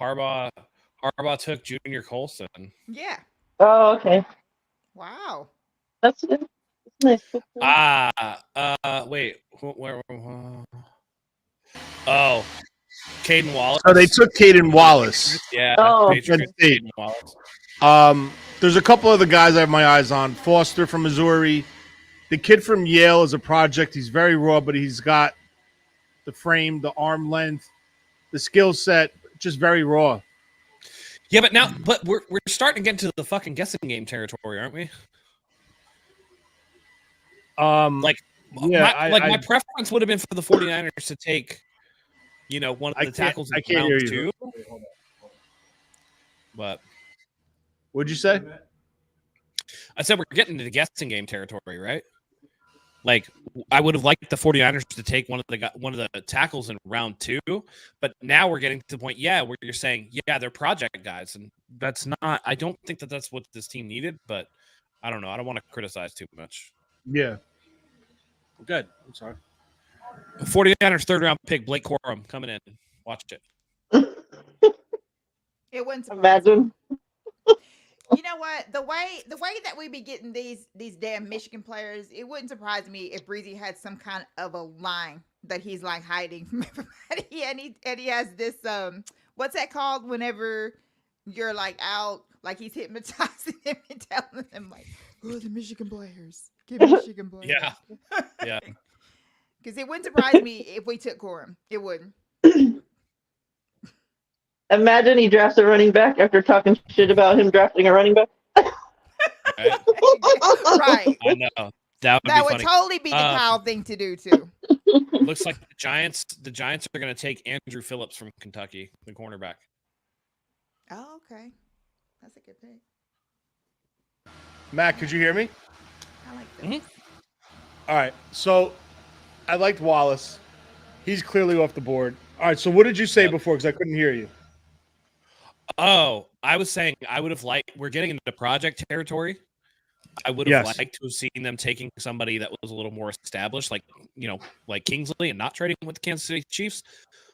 Harbaugh took Junior Colson. Yeah. Oh, okay. Wow. That's good. That's nice. Wait. Where? Oh, Caden Wallace. So they took Caden Wallace. Yeah. Penn State. There's a couple other guys I have my eyes on. Foster from Missouri. The kid from Yale is a project. He's very raw, but he's got the frame, the arm length, the skill set, just very raw. Yeah, but we're starting to get into the fucking guessing game territory, aren't we? My preference would have been for the 49ers to take, one of the tackles in round 2. But what'd you say? I said we're getting into the guessing game territory, right? Like, I would have liked the 49ers to take one of the tackles in round 2, but now we're getting to the point, where you're saying, they're project guys, and that's not. I don't think that that's what this team needed, but I don't know. I don't want to criticize too much. Yeah. Good. I'm sorry. 49ers third round pick Blake Corum coming in. Watch it. It wouldn't surprise Imagine. me. You know what? The way that we be getting these damn Michigan players, it wouldn't surprise me if Breezy had some kind of a line that he's like hiding from everybody, and he has this what's that called? Whenever you're like out, like he's hypnotizing them and telling them like, "Oh, the Michigan players, get Michigan players." Yeah. Because it wouldn't surprise me if we took Corum. It wouldn't. Imagine he drafts a running back after talking shit about him drafting a running back. Right. I know. That would totally be the Kyle thing to do too. Looks like the Giants are going to take Andrew Phillips from Kentucky, the cornerback. Oh, okay. That's a good pick. Matt, could you hear me? I like that. All right. So I liked Wallace. He's clearly off the board. All right. So what did you say before? Because I couldn't hear you. Oh, I was saying I would have liked. We're getting into project territory. I would have liked to have seen them taking somebody that was a little more established, like Kingsley, and not trading with the Kansas City Chiefs.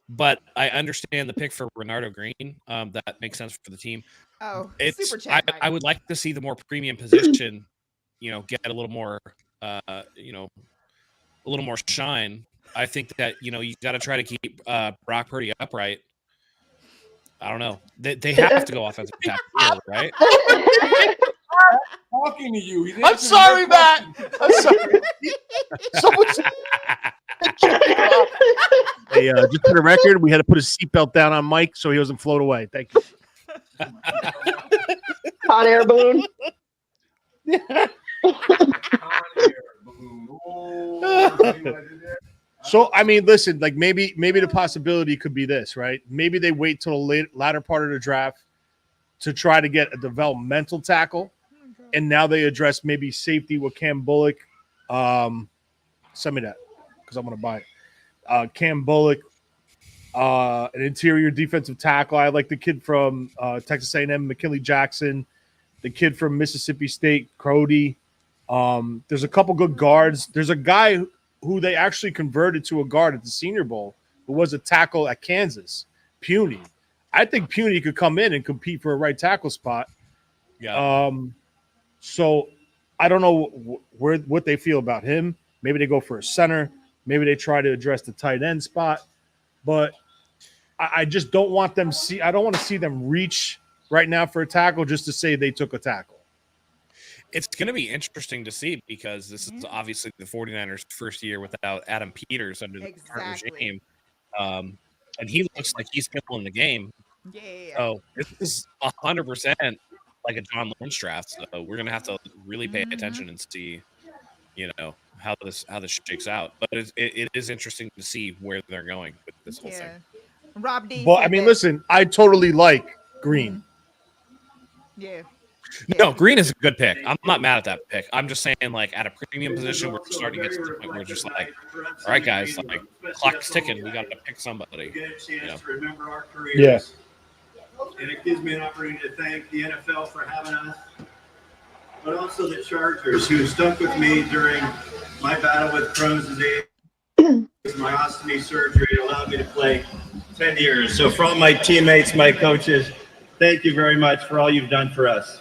But I understand the pick for Renardo Green. That makes sense for the team. Oh, super chat. I would like to see the more premium position, get a little more, a little more shine. I think that you got to try to keep Brock Purdy upright. I don't know. They have to go offensive tackle, right? Talking to you. I'm sorry, Matt. I'm sorry. Hey, just for the record, we had to put his seatbelt down on Mike so he doesn't float away. Thank you. Hot air balloon. So, I mean, listen, like maybe the possibility could be this, right? Maybe they wait till the latter part of the draft to try to get a developmental tackle, and now they address maybe safety with Cam Bullock. Send me that because I'm going to buy it. Cam Bullock, an interior defensive tackle. I like the kid from Texas A&M, McKinley Jackson, the kid from Mississippi State, Crody. There's a couple good guards. There's a guy who they actually converted to a guard at the Senior Bowl, who was a tackle at Kansas, Puny. I think Puny could come in and compete for a right tackle spot. Yeah. So I don't know what they feel about him. Maybe they go for a center. Maybe they try to address the tight end spot. But I just don't want them I don't want to see them reach right now for a tackle just to say they took a tackle. It's going to be interesting to see because this is obviously the 49ers' first year without Adam Peters under the current regime. And he looks like he's still in the game. Yeah. So this is 100% like a John Lynch draft. So we're going to have to really pay attention and see, how this shakes out. But it is interesting to see where they're going with this whole thing. Rob D. Well, I mean, listen, I totally like Green. Yeah. No, Green is a good pick. I'm not mad at that pick. I'm just saying, like, at a premium position, we're starting to get to the point where we're just like, all right, guys, like, clock's ticking. We got to pick somebody. Get a chance to remember our careers. Yeah. And it gives me an opportunity to thank the NFL for having us, but also the Chargers, who stuck with me during my battle with Crohn's disease. My ostomy surgery allowed me to play 10 years. So for all my teammates, my coaches, thank you very much for all you've done for us.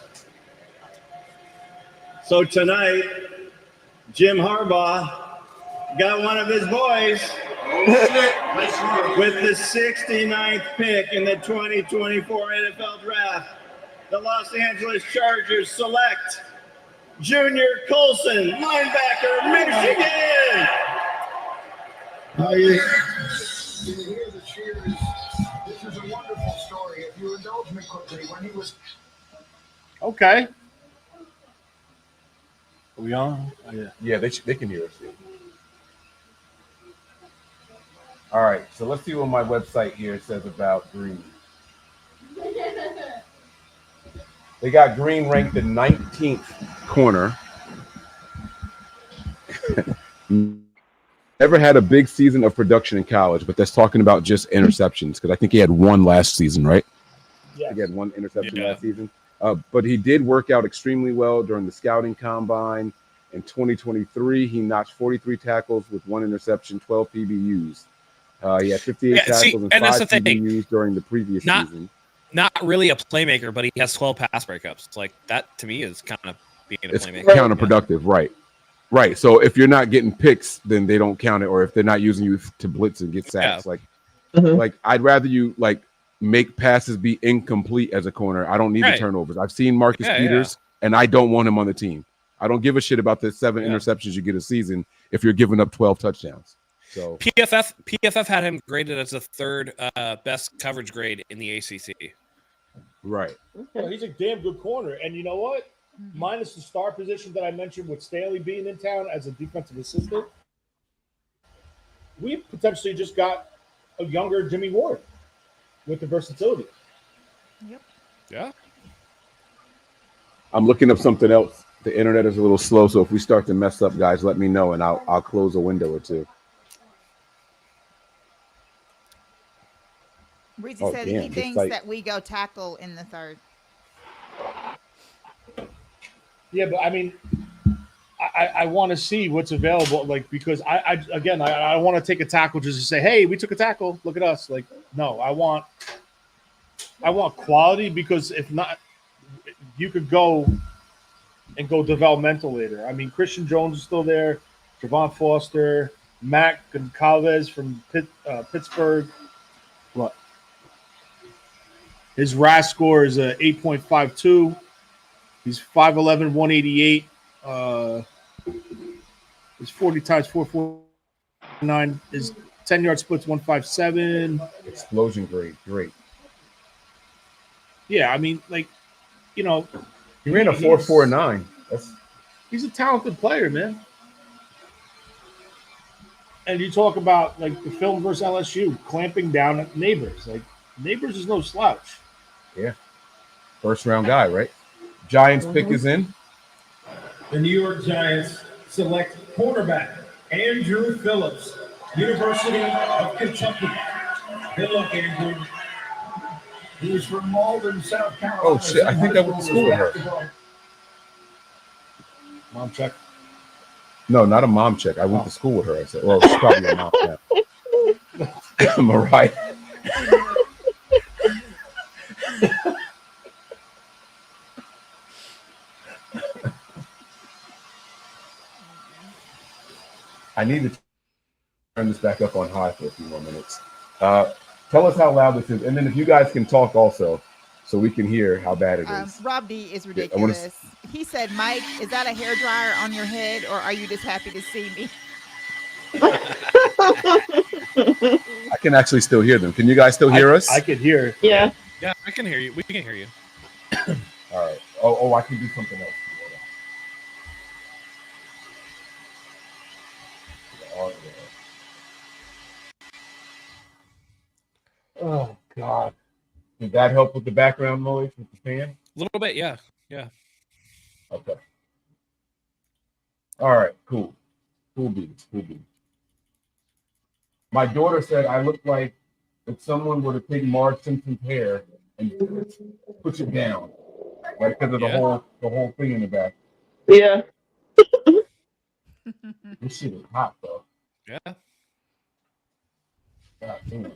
So tonight, Jim Harbaugh got one of his boys with the 69th pick in the 2024 NFL Draft. The Los Angeles Chargers select Junior Colson, linebacker, Michigan. How are you? You can hear the cheers. This is a wonderful story. If you indulge me quickly, when he was Okay. Are we on? Oh, yeah. Yeah, they can hear us. Yeah. All right, so let's see what my website here says about Green. They got Green ranked the 19th corner. Never had a big season of production in college, but that's talking about just interceptions because I think he had one last season, right? Yeah, he had one interception last season. But he did work out extremely well during the scouting combine. In 2023, he notched 43 tackles with 1 interception, 12 PBUs. He had 58 tackles and 5 PBUs during the previous season. Not really a playmaker, but he has 12 pass breakups. Like that to me is kind of being a playmaker. It's counterproductive, right? Right. So if you're not getting picks, then they don't count it, or if they're not using you to blitz and get sacks, like I'd rather you like make passes be incomplete as a corner. I don't need the turnovers. I've seen Marcus Peters, and I don't want him on the team. I don't give a shit about the 7 interceptions you get a season if you're giving up 12 touchdowns. So PFF had him graded as the 3rd best coverage grade in the ACC. Right. Well, he's a damn good corner, and you know what? Minus the star position that I mentioned with Stanley being in town as a defensive assistant, we potentially just got a younger Jimmy Ward with the versatility. Yep. Yeah. I'm looking up something else. The internet is a little slow, so if we start to mess up, guys, let me know, and I'll close a window or two. Reese said he thinks that we go tackle in the 3rd. Yeah, but I mean, I want to see what's available, like, because I want to take a tackle just to say, hey, we took a tackle. Look at us. Like, no, I want quality, because if not, you could go developmental later. I mean, Christian Jones is still there, Javon Foster, Mac Goncalves from Pittsburgh. What? His RAS score is 8.52. He's 5'11", 188. His 40 times 449. His 10-yard split's 157. Explosion grade, great. Yeah, I mean, like, you know, he ran a 4.49. He's a talented player, man. And you talk about like the film versus LSU clamping down at Neighbors. Like, Neighbors is no slouch. Yeah, 1st round guy, right? Giants pick is in. The New York Giants select cornerback Andrew Phillips, University of Kentucky. Good luck, Andrew. He's from Malden, South Carolina. Oh shit! I think I went to school with her. Mom check. No, not a mom check. I went to school with her. I said, well, she's probably a mom check. Mariah. I need to turn this back up on high for a few more minutes. Tell us how loud this is, and then if you guys can talk also, so we can hear how bad it is. Rob D is ridiculous. He said, Mike, is that a hairdryer on your head, or are you just happy to see me? I can actually still hear them. Can you guys still hear us? I can hear. Yeah. Yeah, I can hear you. We can hear you. All right. Oh, I can do something else. Oh God! Did that help with the background noise with the fan? A little bit, yeah. Okay. All right. Cool beats. My daughter said I look like if someone were to take Marge Simpson's hair and push it down, right? Because of the whole thing in the back. Yeah. This shit is hot though. Yeah. God damn.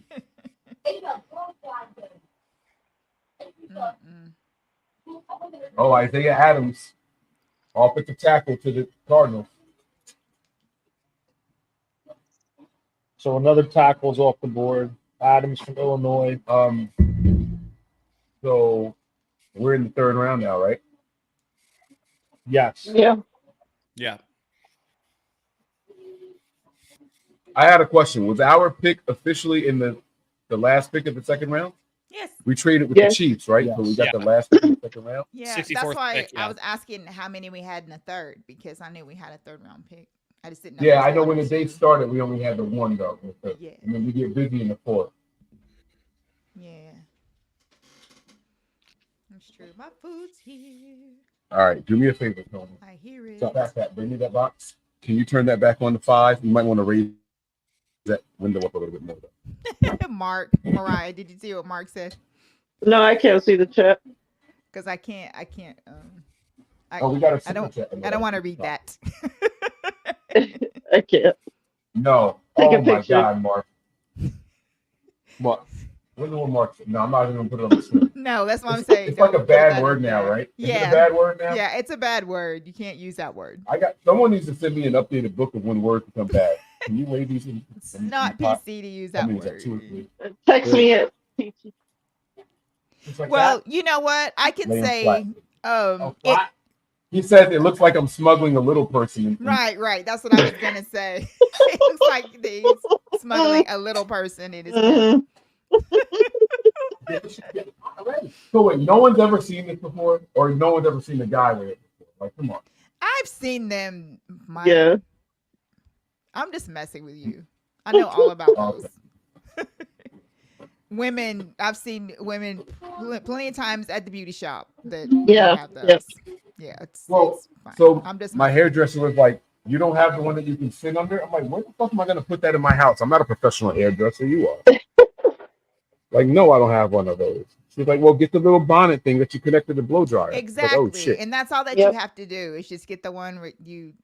Oh, Isaiah Adams offensive tackle to the Cardinals. So another tackle's off the board. Adams from Illinois. So we're in the 3rd round now, right? Yes. Yeah. Yeah. I had a question. Was our pick officially in the last pick of the 2nd round? Yes. We traded with the Chiefs, right? Yes. So we got the last pick of the 2nd round. Yeah, that's why I was asking how many we had in the 3rd, because I knew we had a 3rd round pick. I just didn't know. Yeah, I know when the date started, we only had the 1 though. Yeah. And then we get busy in the 4th. Yeah. That's true. My food's here. All right, do me a favor, Tony. I hear it. So pass that. Bring me that box. Can you turn that back on to 5? You might want to raise that window up a little bit more. Mark, Mariah, did you see what Mark said? No, I can't see the chat. Because I can't. We got a I don't want to read that. I can't. No. Take a Oh my picture. God, Mark. What? What do Mark say? No, I'm not even gonna put it on the screen. No, that's what I'm saying. It's like a Don't put that bad word in now, there. right? Yeah. Is it a bad word now? Yeah, it's a bad word. You can't use that word. Someone needs to send me an updated book of when words become bad. Can you weigh these? It's not PC to use that word. 2 or 3? Text me it. Like well, that? you know what? I can Lay 'em say flat. He says it looks like I'm smuggling a little person. Right. That's what I was gonna say. It looks like he's smuggling a little person in his car. So wait, no one's ever seen this before, or no one's ever seen the guy with it before? Like, come on. I've seen them. Yeah. I'm just messing with you. I know all about those. Women, I've seen women plenty of times at the beauty shop that have those. Yep. Yeah, it's Well, fine. so I'm just my hairdresser was like, "You don't have the one that you can sit under." I'm like, "Where the fuck am I gonna put that in my house? I'm not a professional hairdresser. You are." Like, no, I don't have one of those. She's like, "Well, get the little bonnet thing that you connect to the blow dryer." Exactly. Like, oh shit. And that's all that you have to do is just get the one where you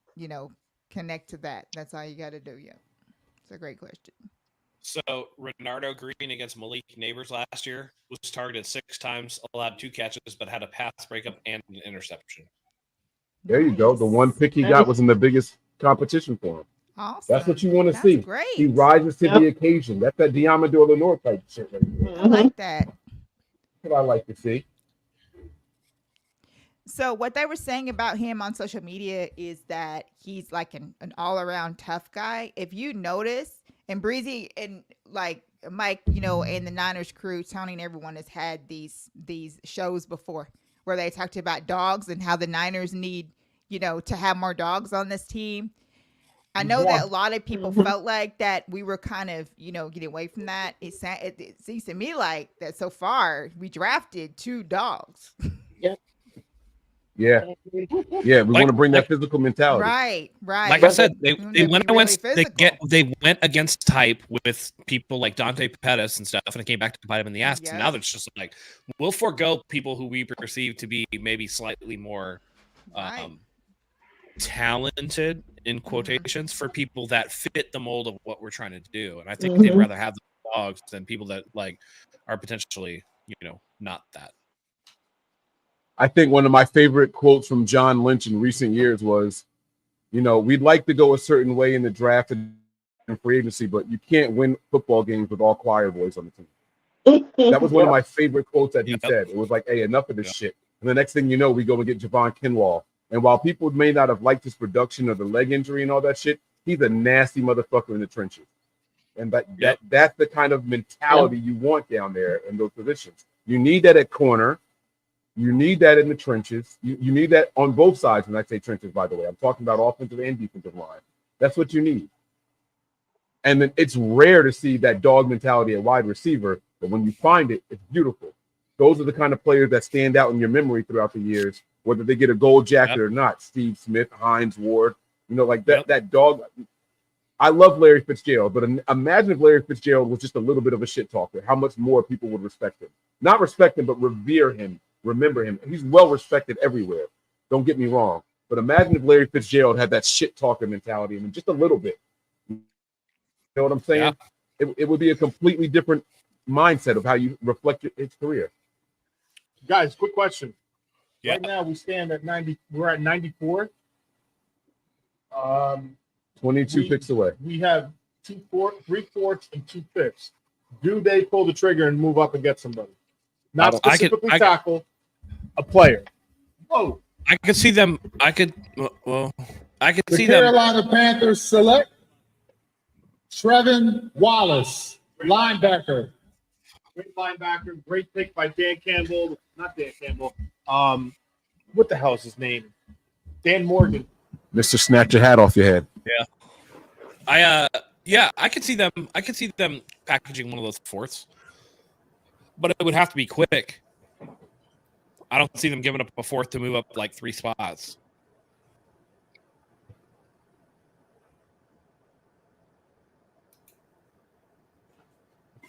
connect to that. That's all you got to do. Yeah. It's a great question. So Renardo Green against Malik Neighbors last year was targeted 6 times, allowed 2 catches, but had a pass breakup and an interception. There you go. The one pick he got was in the biggest competition for him. Awesome. That's what you want to see. Great. He rises to the occasion. That's that Diamador Lenore type shit right there. I like that. That's what I like to see. So what they were saying about him on social media is that he's like an all-around tough guy. If you notice, and Breezy and like Mike, and the Niners crew, Tony and everyone has had these shows before where they talked about dogs and how the Niners need, to have more dogs on this team. I know that a lot of people felt like that we were kind of, getting away from that. It seems to me like that so far we drafted 2 dogs. Yeah. We want to bring that physical mentality. Right. Like I said, they went against type with people like Dante Pettis and stuff, and it came back to bite him in the ass. Yes. And now it's just like we'll forego people who we perceive to be maybe slightly more talented in quotations for people that fit the mold of what we're trying to do. And I think they'd rather have the dogs than people that like are potentially, not that. I think one of my favorite quotes from John Lynch in recent years was, we'd like to go a certain way in the draft and free agency, but you can't win football games with all choir boys on the team. That was one of my favorite quotes that he said. It was like, hey, enough of this shit. And the next thing you know, we go and get Javon Kinlaw. And while people may not have liked his production or the leg injury and all that shit, he's a nasty motherfucker in the trenches. And that's the kind of mentality you want down there in those positions. You need that at corner. You need that in the trenches. You need that on both sides. When I say trenches, by the way, I'm talking about offensive and defensive line. That's what you need. And then it's rare to see that dog mentality at wide receiver, but when you find it, it's beautiful. Those are the kind of players that stand out in your memory throughout the years, whether they get a gold jacket or not. Steve Smith, Hines Ward, like that. That dog. I love Larry Fitzgerald, but imagine if Larry Fitzgerald was just a little bit of a shit talker. How much more people would respect him? Not respect him, but revere him. Remember him. He's well respected everywhere. Don't get me wrong. But imagine if Larry Fitzgerald had that shit talker mentality in him just a little bit. You know what I'm saying? Yeah. It would be a completely different mindset of how you reflect his career. Guys, quick question. Yeah. Right now we stand at 90. We're at 94. 22 picks away. We have 3 fourths and 2 fifths. Do they pull the trigger and move up and get somebody? Not specifically tackle a player. Whoa. I could see them. I could see them. Carolina Panthers select Trevin Wallace, linebacker. Great linebacker. Great pick by Dan Campbell. Not Dan Campbell. What the hell is his name? Dan Morgan. Mr. Snatch your hat off your head. Yeah. I could see them. I could see them packaging one of those fourths. But it would have to be quick. I don't see them giving up a fourth to move up like 3 spots.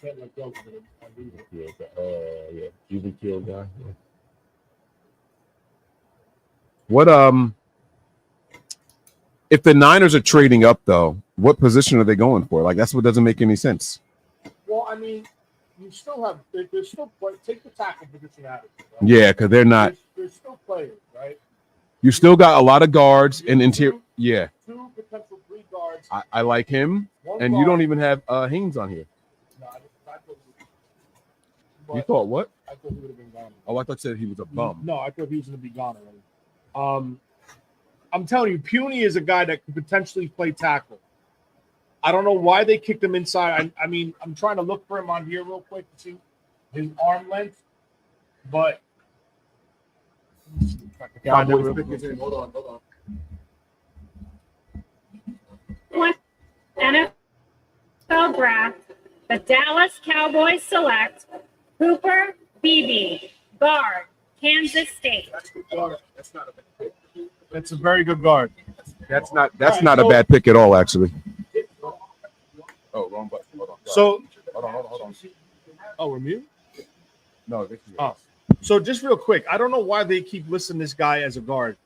Yeah, even kill guy. Yeah. What if the Niners are trading up though? What position are they going for? Like that's what doesn't make any sense. Well, I mean, you still have there's still take the tackle position out of it. Right? Yeah, because they're not. There's still players, right? You still got a lot of guards in interior. Yeah, Two potential 3 guards. I like him, One and guard. you don't even have Haynes on here. No, I thought You thought what? I thought he would have been gone. Oh, I thought you said he was a bum. No, I thought he was going to be gone already. I'm telling you, Puny is a guy that could potentially play tackle. I don't know why they kicked him inside. I mean, I'm trying to look for him on here real quick to see his arm length, but Cowboys pick is in. Hold on. NFL draft, the Dallas Cowboys select Cooper Beebe, guard, Kansas State. that's a very good guard. That's not a bad pick at all, actually. Oh, wrong button. Hold on. So, hold on. Oh, we're mute? No, this is So just real quick, I don't know why they keep listing this guy as a guard.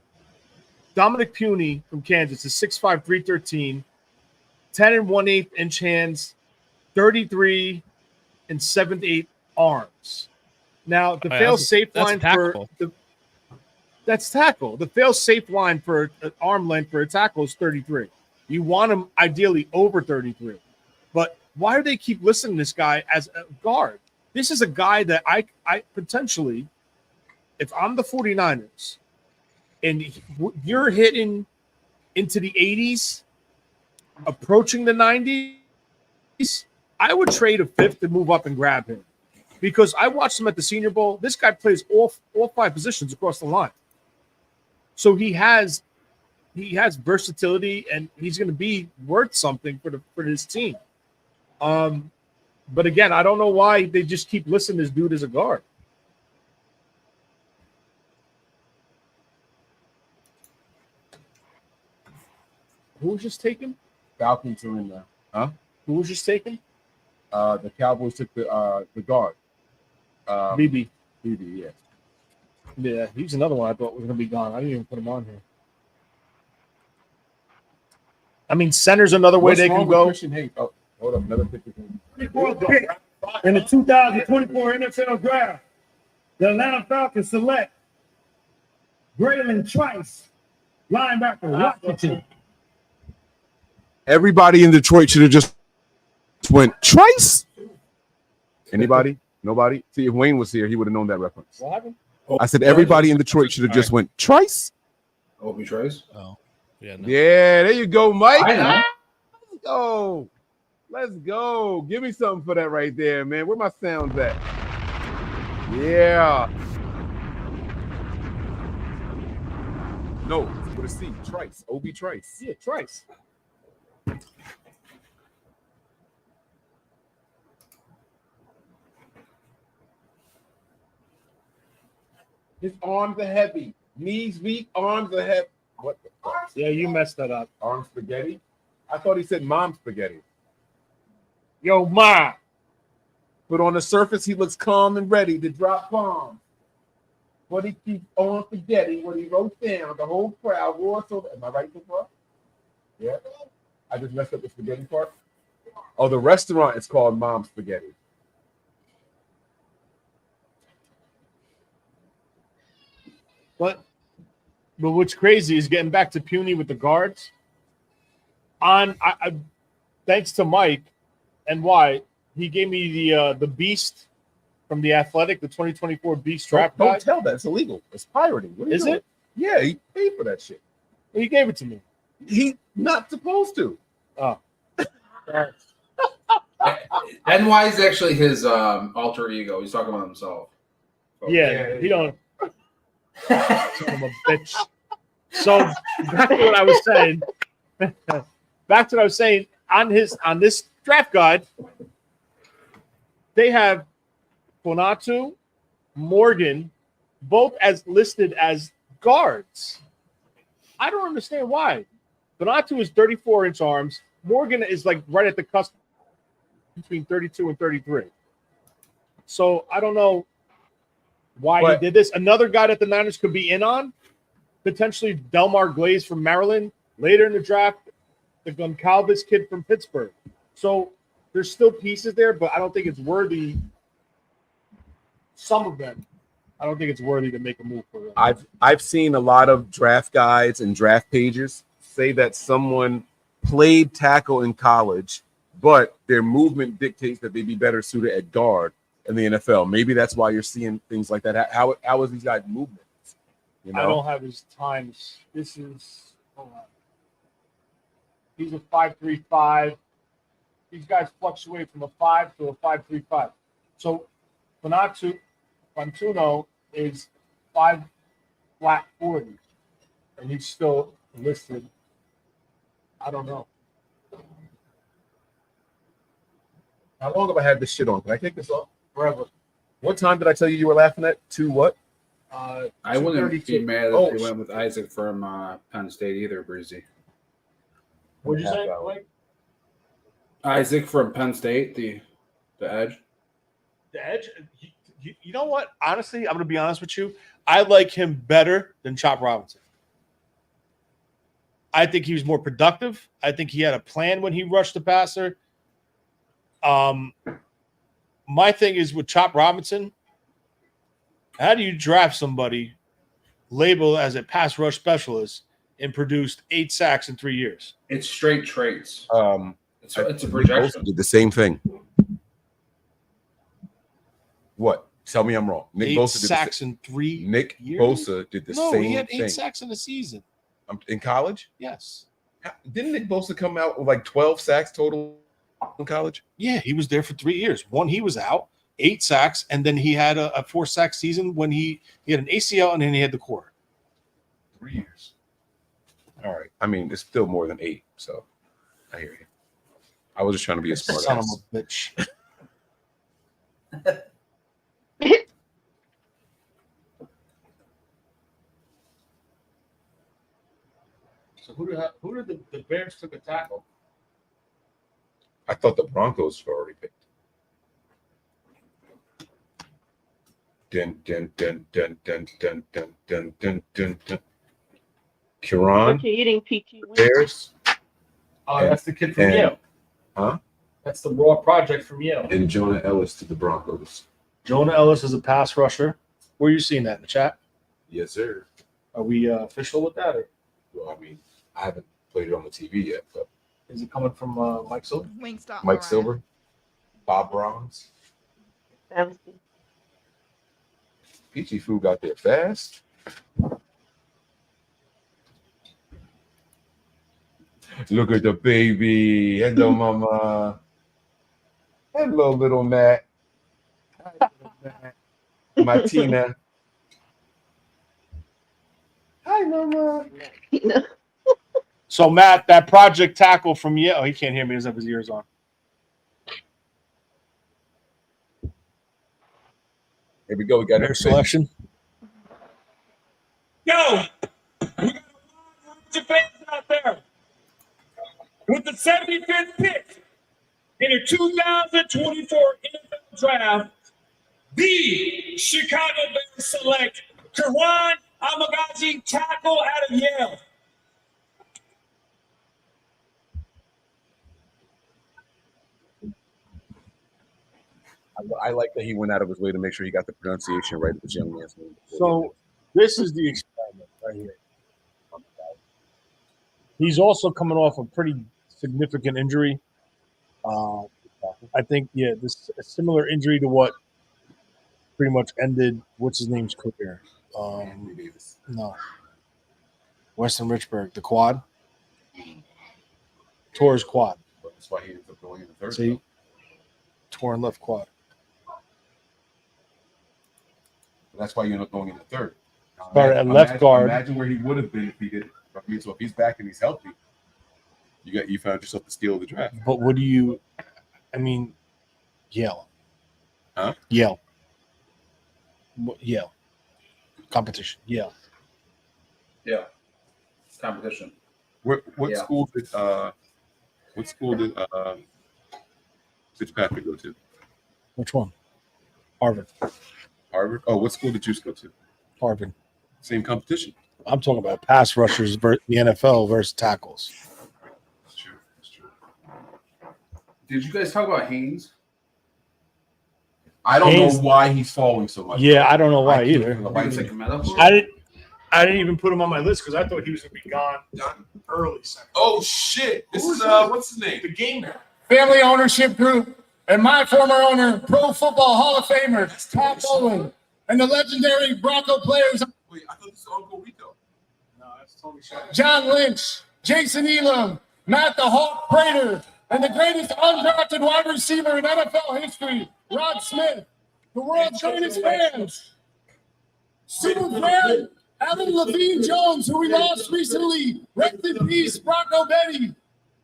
Dominic Puny from Kansas is 6'5", 313, 10 and 1/8 inch hands, 33 and 7/8 arms. Now the fail safe line for that's tackle. The fail safe line for an arm length for a tackle is 33. You want him ideally over 33. But why do they keep listing this guy as a guard? This is a guy that I potentially, if I'm the 49ers and you're hitting into the 80s, approaching the 90s, I would trade a fifth to move up and grab him. Because I watched him at the Senior Bowl. This guy plays all 5 positions across the line. So he has versatility, and he's going to be worth something for his team. But again, I don't know why they just keep listing this dude as a guard. Who was just taken? Falcons are in there. Huh? Who was just taken? The Cowboys took the guard. BB. BB, yeah. Yeah, he's another one I thought was going to be gone. I didn't even put him on here. I mean, center's another way they can go. Oh, hold up, another pick. In the 2024 NFL Draft, the Atlanta Falcons select Braylon Trice, linebacker, Washington. Everybody in Detroit should have just went Trice. Anybody? Nobody? See, if Wayne was here, he would have known that reference. What happened? I said everybody in Detroit should have just went Trice. Obi Trice? Oh. Yeah, no. Yeah, there you go, Mike. I know. Let's go. Let's go. Give me something for that right there, man. Where my sounds at? Yeah. No, with a C. Trice. Obi Trice. Yeah, Trice. His arms are heavy. Knees weak, arms are heavy. What the fuck? Yeah, you messed that up. Arm spaghetti? I thought he said mom spaghetti. Yo, Ma. But on the surface, he looks calm and ready to drop bombs. But he keeps on forgetting what he wrote down. The whole crowd roars over. Am I right so far? Yeah. I just messed up the spaghetti part. Oh, the restaurant is called Mom Spaghetti. But what's crazy is getting back to Puny with the guards. Thanks to Mike and why he gave me the Beast from the Athletic, the 2024 Beast draft. Don't tell that. It's illegal. It's pirating. What are you doing? It? Yeah, he paid for that shit. He gave it to me. He not supposed to. Oh. NY is actually his alter ego. He's talking about himself. Yeah, he don't. Son of a bitch. So back to what I was saying. Back to what I was saying. On this draft guide, they have Konatu, Morgan, both as listed as guards. I don't understand why. Konatu is 34-inch arms. Morgan is like right at the cusp between 32 and 33. So I don't know why he did this. Another guy that the Niners could be in on, potentially Delmar Glaze from Maryland. Later in the draft, the Goncalves kid from Pittsburgh. So there's still pieces there, but I don't think it's worthy. Some of them, I don't think it's worthy to make a move for them. I've seen a lot of draft guides and draft pages say that someone played tackle in college, but their movement dictates that they'd be better suited at guard in the NFL. Maybe that's why you're seeing things like that. How is these guys' movements? You know? I don't have his times. This is hold on. He's a 5.35. These guys fluctuate from a 5 to a 5.35. So Fontuno is 5 flat 40, and he's still listed. I don't know. How long have I had this shit on? Can I take this off? Forever. What time did I tell you were laughing at? 2 what? I wouldn't be mad if they went with Isaac from Penn State either, Breezy. What'd you say, Blake? Isaac from Penn State, the edge. The edge? You know what? Honestly, I'm going to be honest with you. I like him better than Chop Robinson. I think he was more productive. I think he had a plan when he rushed the passer. My thing is with Chop Robinson, how do you draft somebody labeled as a pass rush specialist and produced 8 sacks in 3 years? It's straight traits. It's a projection. Did the same thing. What? Tell me I'm wrong. Nick 8 Bosa did sacks in 3 Nick years? Bosa did the same thing. No, he had 8 sacks in a season. In college? Yes. Didn't Nick Bosa come out with like 12 sacks total in college? Yeah, he was there for 3 years. One, he was out, 8 sacks, and then he had a 4-sack season when he had an ACL and then he had the core. 3 years. All right. I mean, it's still more than 8, so I hear you. I was just trying to be a smart Son ass. of a bitch. So who did the Bears took a tackle? I thought the Broncos were already picked. Dun, dun, dun, dun, dun, dun, dun, dun, dun, dun, dun. Kieran, What you eating, PT? Bears. Oh, that's the kid from Yale. Huh? That's the Raw Project from Yale. And Jonah Ellis to the Broncos. Jonah Ellis is a pass rusher. Where are you seeing that in the chat? Yes, sir. Are we official with that? Or Well, I mean, I haven't played it on the TV yet, but is it coming from Mike Silver? Wingstop. Mike Silver, Bob Browns, Peachy Food got there fast. Look at the baby. Hello, mama. Hello, little Matt. Hi, little Matt. Martina. Hi, mama. So, Matt, that project tackle from Yale, he can't hear me. He doesn't have his ears on. Here we go. We got Bear selection. Yo, we got a lot of fans out there. With the 75th pick in the 2024 NFL Draft, the Chicago Bears select Karan Amagaji, tackle out of Yale. I like that he went out of his way to make sure he got the pronunciation right of this young man's name. So, this is the experiment right here. He's also coming off a pretty significant injury. I think, this a similar injury to what pretty much ended what's his name's career. No, Weston Richburg, the quad, tore his quad. That's why he ended up going in the third. See, torn left quad. That's why you end up going in the third. Started at left guard. Imagine where he would have been if he did. I mean, so if he's back and he's healthy, you found yourself the steal of the draft. But what do you? I mean, Yale. Huh? Yale. Yale. Competition. Yale. Yeah. Competition. What Yeah. school did Fitzpatrick go to? Which one? Harvard. Harvard. Oh, what school did you go to? Harvard. Same competition. I'm talking about pass rushers versus the NFL versus tackles. That's true. That's true. Did you guys talk about Haynes? I don't know why he's falling so much. Yeah, I don't know why either. I didn't even put him on my list because I thought he was going to be gone early. Oh shit! This is what's his name? The game. Family ownership group and my former owner, Pro Football Hall of Famer Tom Owen, and the legendary Bronco players. Wait, I thought this was Uncle Rico. No, that's Tony Shanahan. John Lynch, Jason Elam, Matt the Hawk Prater, and the greatest undrafted wide receiver in NFL history, Rod Smith, the world's greatest fans. Super fan, Alan Levine Jones, who we lost recently. Rest in peace, Bronco Betty.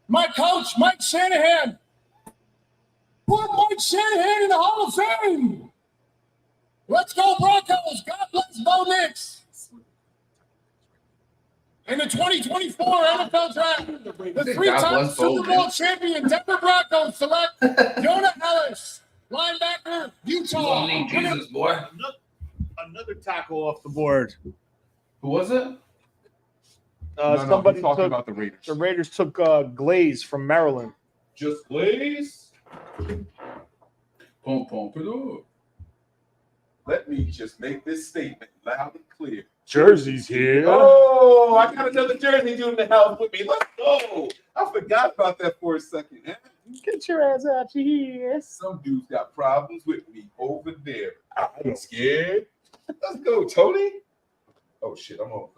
My coach, Mike Shanahan. Put Mike Shanahan in the Hall of Fame. Let's go Broncos. God bless Bo Nix. In the 2024 NFL Draft, the three-time Super Bowl champion Denver Broncos select Jonah Ellis, linebacker, Utah. Jesus, boy. Another tackle off the board. Who was it? Somebody talking took about the Raiders. The Raiders took Glaze from Maryland. Just Glaze. Pump it up. Let me just make this statement loud and clear. Jersey's here. Oh, I got another jersey dude in the house with me. Let's go. I forgot about that for a second. Huh? Get your ass out here. Some dudes got problems with me over there. I ain't scared. Let's go, Tony. Oh shit, I'm over.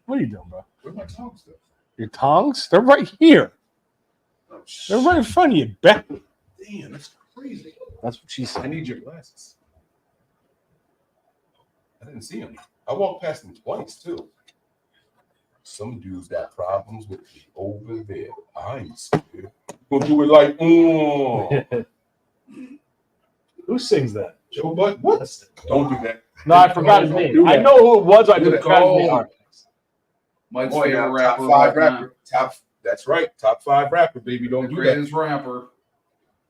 What are you doing, bro? Where's my tongs though? Your tongs? They're right here. Oh, They're right in front of you, Beck. Damn, that's crazy. That's what she said. I need your glasses. I didn't see him. I walked past him twice too. Some dudes got problems with me over there. I ain't scared. Gonna do it like, Who sings that? Joe Butt. What? Don't do that. No, I forgot his name. I know who it was. I just forgot his name. Mike's Oh, favorite yeah, rapper. top 5 rapper. That's right. Top 5 rapper, baby. Don't do that. Greatest rapper.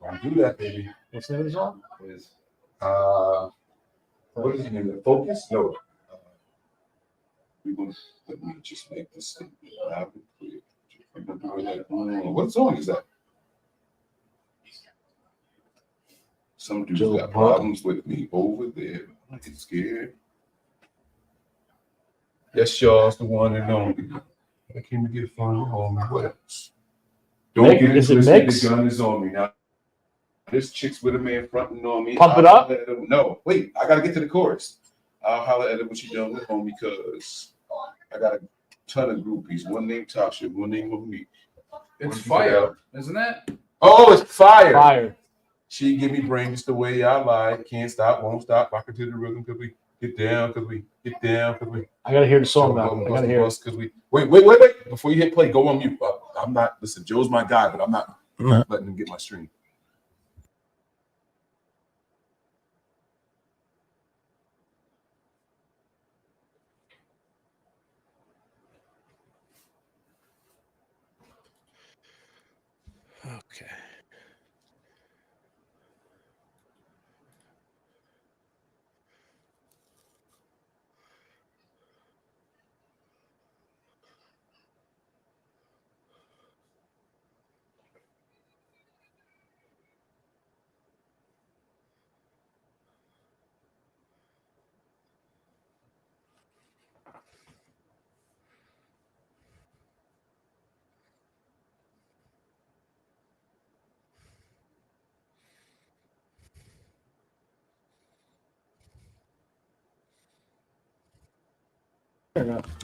Don't do that, baby. What's the name of the song? Please. What is the name of it? Focus? No. We're gonna let me just make this statement loud and clear. We're gonna do it like, what song is that? Some dudes got problems with me over there. I get scared. Yes, y'all's the one and only. I came to get fun on me. What else? Don't get it twisted. The gun is on me now. This chick's with a man fronting on me. Pump it up? No, wait. I gotta get to the chorus. I'll holler at her when she done with home because I got a ton of groupies. One named Tasha, one named Monique. It's fire, isn't it? Oh, it's fire. Fire. She give me brain just the way I like. Can't stop, won't stop. Rock her to the rhythm because we get down, because we get down, because we. I gotta hear the song now. I gotta hear it. Because we wait. Before you hit play, go on mute. I'm not. Listen, Joe's my guy, but I'm not letting him get my stream. Okay.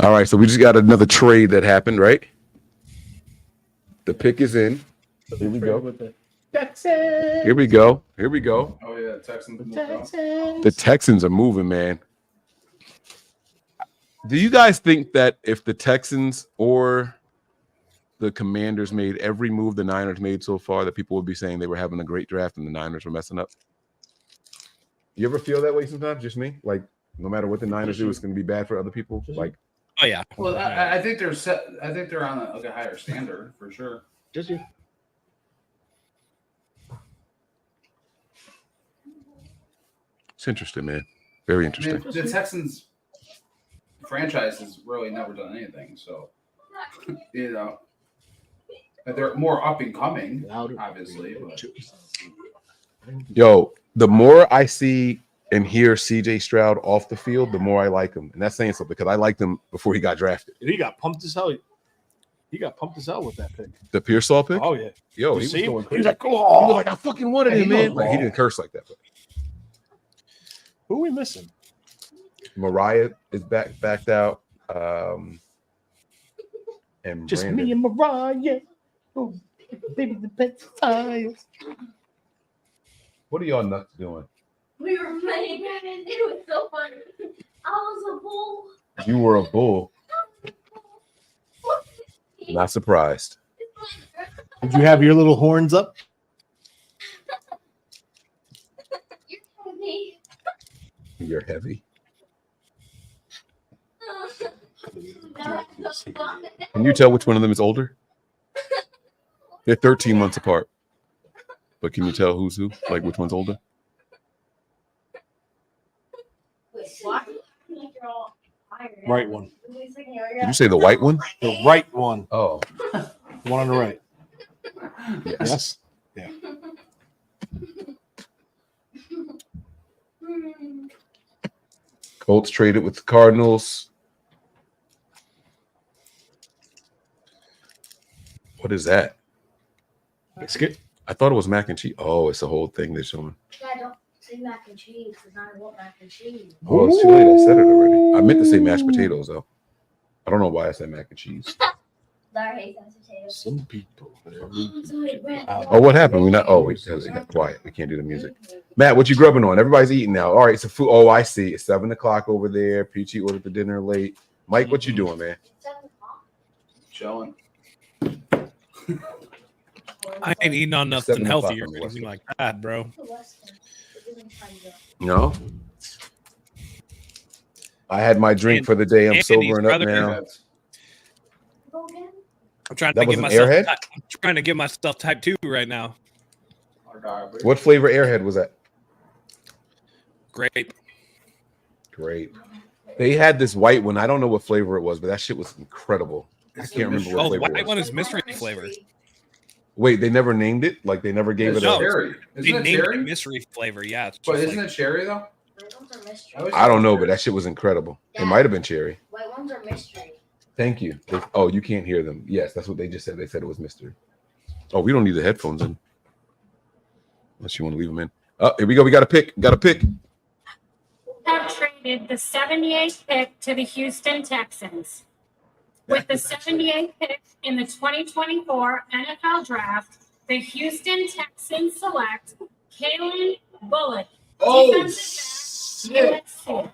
All right, so we just got another trade that happened, right? The pick is in. Here we go. Here we go. Here we go. Oh yeah, Texans. The Texans are moving, man. Do you guys think that if the Texans or the Commanders made every move the Niners made so far, that people would be saying they were having a great draft and the Niners were messing up? You ever feel that way sometimes? Just me? Like, no matter what the Niners do, it's going to be bad for other people? Like, oh yeah. Well, I think they're set. I think they're on a higher standard for sure. Just you. It's interesting, man. Very interesting. The Texans franchise has really never done anything, so you know they're more up and coming, obviously. But. Yo, the more I see and hear CJ Stroud off the field, the more I like him, and that's saying something because I liked him before he got drafted. He got pumped as hell. He got pumped as hell with that pick. The Pearsall pick? Oh yeah. Yo, You he was see him? going He crazy. was like, He was like, I fucking wanted him, man. knows Like, he ball. didn't curse like that. But Who are we missing? Mariah is backed out. And Just Brandon. me and Mariah. Oh, baby, the best times. What are y'all nuts doing? We were playing and it was so funny. I was a bull. You were a bull. Not surprised. Did you have your little horns up? You're heavy. Can you tell which one of them is older? They're 13 months apart. But can you tell who's who? Like which one's older? Right one. Did you say the white one? The right one. Oh. The one on the right. Yes. Yeah. Colts traded with the Cardinals. What is that? Biscuit. I thought it was mac and cheese. Oh, it's the whole thing they're showing. Yeah, don't say mac and cheese because I want mac and cheese. Oh, it's too late. I said it already. I meant to say mashed potatoes, though. I don't know why I said mac and cheese. Larry hates mashed potatoes. Some people. Oh, what happened? We not. Oh, wait, it got quiet. We can't do the music. Matt, what you grubbing on? Everybody's eating now. All right, it's a food. Oh, I see. It's 7 o'clock over there. Peachy ordered the dinner late. Mike, what you doing, man? Chilling. I ain't eating on nothing 7 o'clock healthy or on the anything West like that, bro. No. I had my drink for the day. I'm Andy's sobering up brother- now. I'm trying That to was give an myself. Airhead? I'm trying to give myself type 2 right now. What flavor Airhead was that? Grape. Grape. They had this white one. I don't know what flavor it was, but that shit was incredible. I can't remember what Oh, the flavor white it one was. is mystery flavor. Wait, they never named it? Like they never gave it No, a cherry. They Isn't it named cherry? it mystery flavor. Yeah, it's But just isn't like, it cherry though? I don't know, but that shit was incredible. It might have been cherry. White ones are mystery. Thank you. Oh, you can't hear them. Yes, that's what they just said. They said it was mystery. Oh, we don't need the headphones in. Unless you want to leave them in. Oh, here we go. We got a pick. Got a pick. Have traded the 78th pick to the Houston Texans. With the 78th pick in the 2024 NFL Draft, the Houston Texans select Kalen Bullock. Oh, defensive back, USC.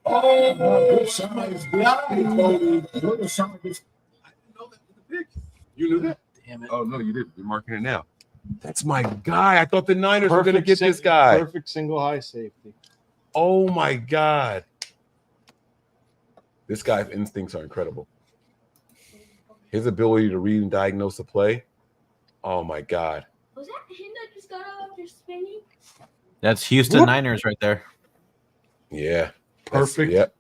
Oh, somebody's blocking, Cody. Somebody's You knew that? Damn it. Oh, no, you didn't. You're marking it now. That's my guy. I thought the Niners were going to get this guy. Perfect single high safety. Oh, my God. This guy's instincts are incredible. His ability to read and diagnose a play. Oh, my God. Was that him that just got out after spinning? That's Houston Niners right there. Yeah. Perfect. Yep.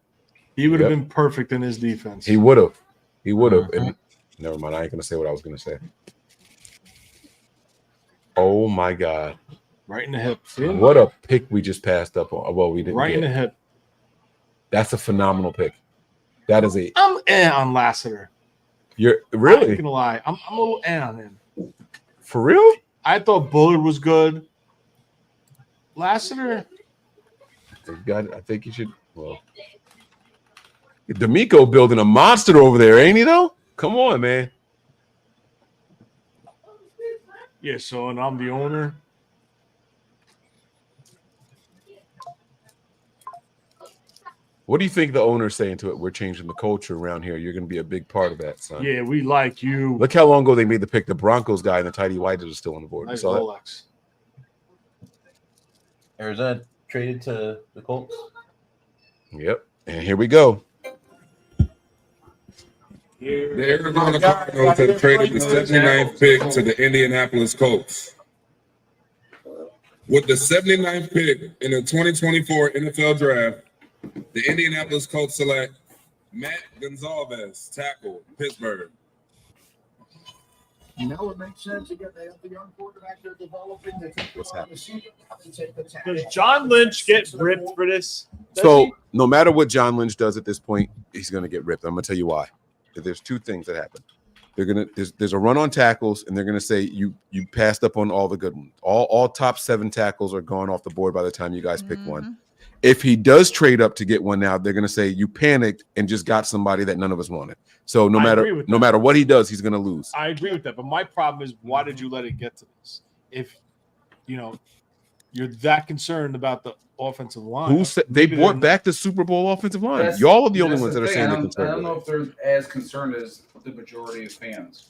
He would have been perfect in his defense. He would have. He would have. And never mind. I ain't going to say what I was going to say. Oh, my God. Right in the hip. What a pick we just passed up on. Well, we didn't Right in get. the hip. That's a phenomenal pick. That is a. I'm on Lassiter. You're I ain't really gonna lie. I'm a little on him. for real? I thought Bullard was good. Lassiter. I think you should. Well, D'Amico building a monster over there, ain't he? Though. Come on, man. Yeah. So, and I'm the owner. What do you think the owner's saying to it? We're changing the culture around here. You're going to be a big part of that, son. Yeah, we like you. Look how long ago they made the pick. The Broncos guy and the tidy white is still on the board. You Nice saw that? Rolex. Arizona traded to the Colts. Yep. And here we go. The Arizona Cardinals have traded the 79th pick to the Indianapolis Colts. With the 79th pick in the 2024 NFL Draft, the Indianapolis Colts select Matt Gonzalez, tackle, Pittsburgh. Now it makes sense again. They have the young quarterback they're developing. What's happening? Does John Lynch get ripped for this? So no matter what John Lynch does at this point, he's gonna get ripped. I'm gonna tell you why. There's two things that happen. There's a run on tackles, and they're gonna say you passed up on all the good ones. All top 7 tackles are gone off the board by the time you guys pick one. If he does trade up to get one now, they're gonna say you panicked and just got somebody that none of us wanted. So no matter what he does, he's gonna lose. I agree with that, but my problem is, why did you let it get to this? If you're that concerned about the offensive line, Who said they brought back the Super Bowl offensive line? Y'all are the only ones that are saying they're concerned. I don't know if they're as concerned as the majority of fans.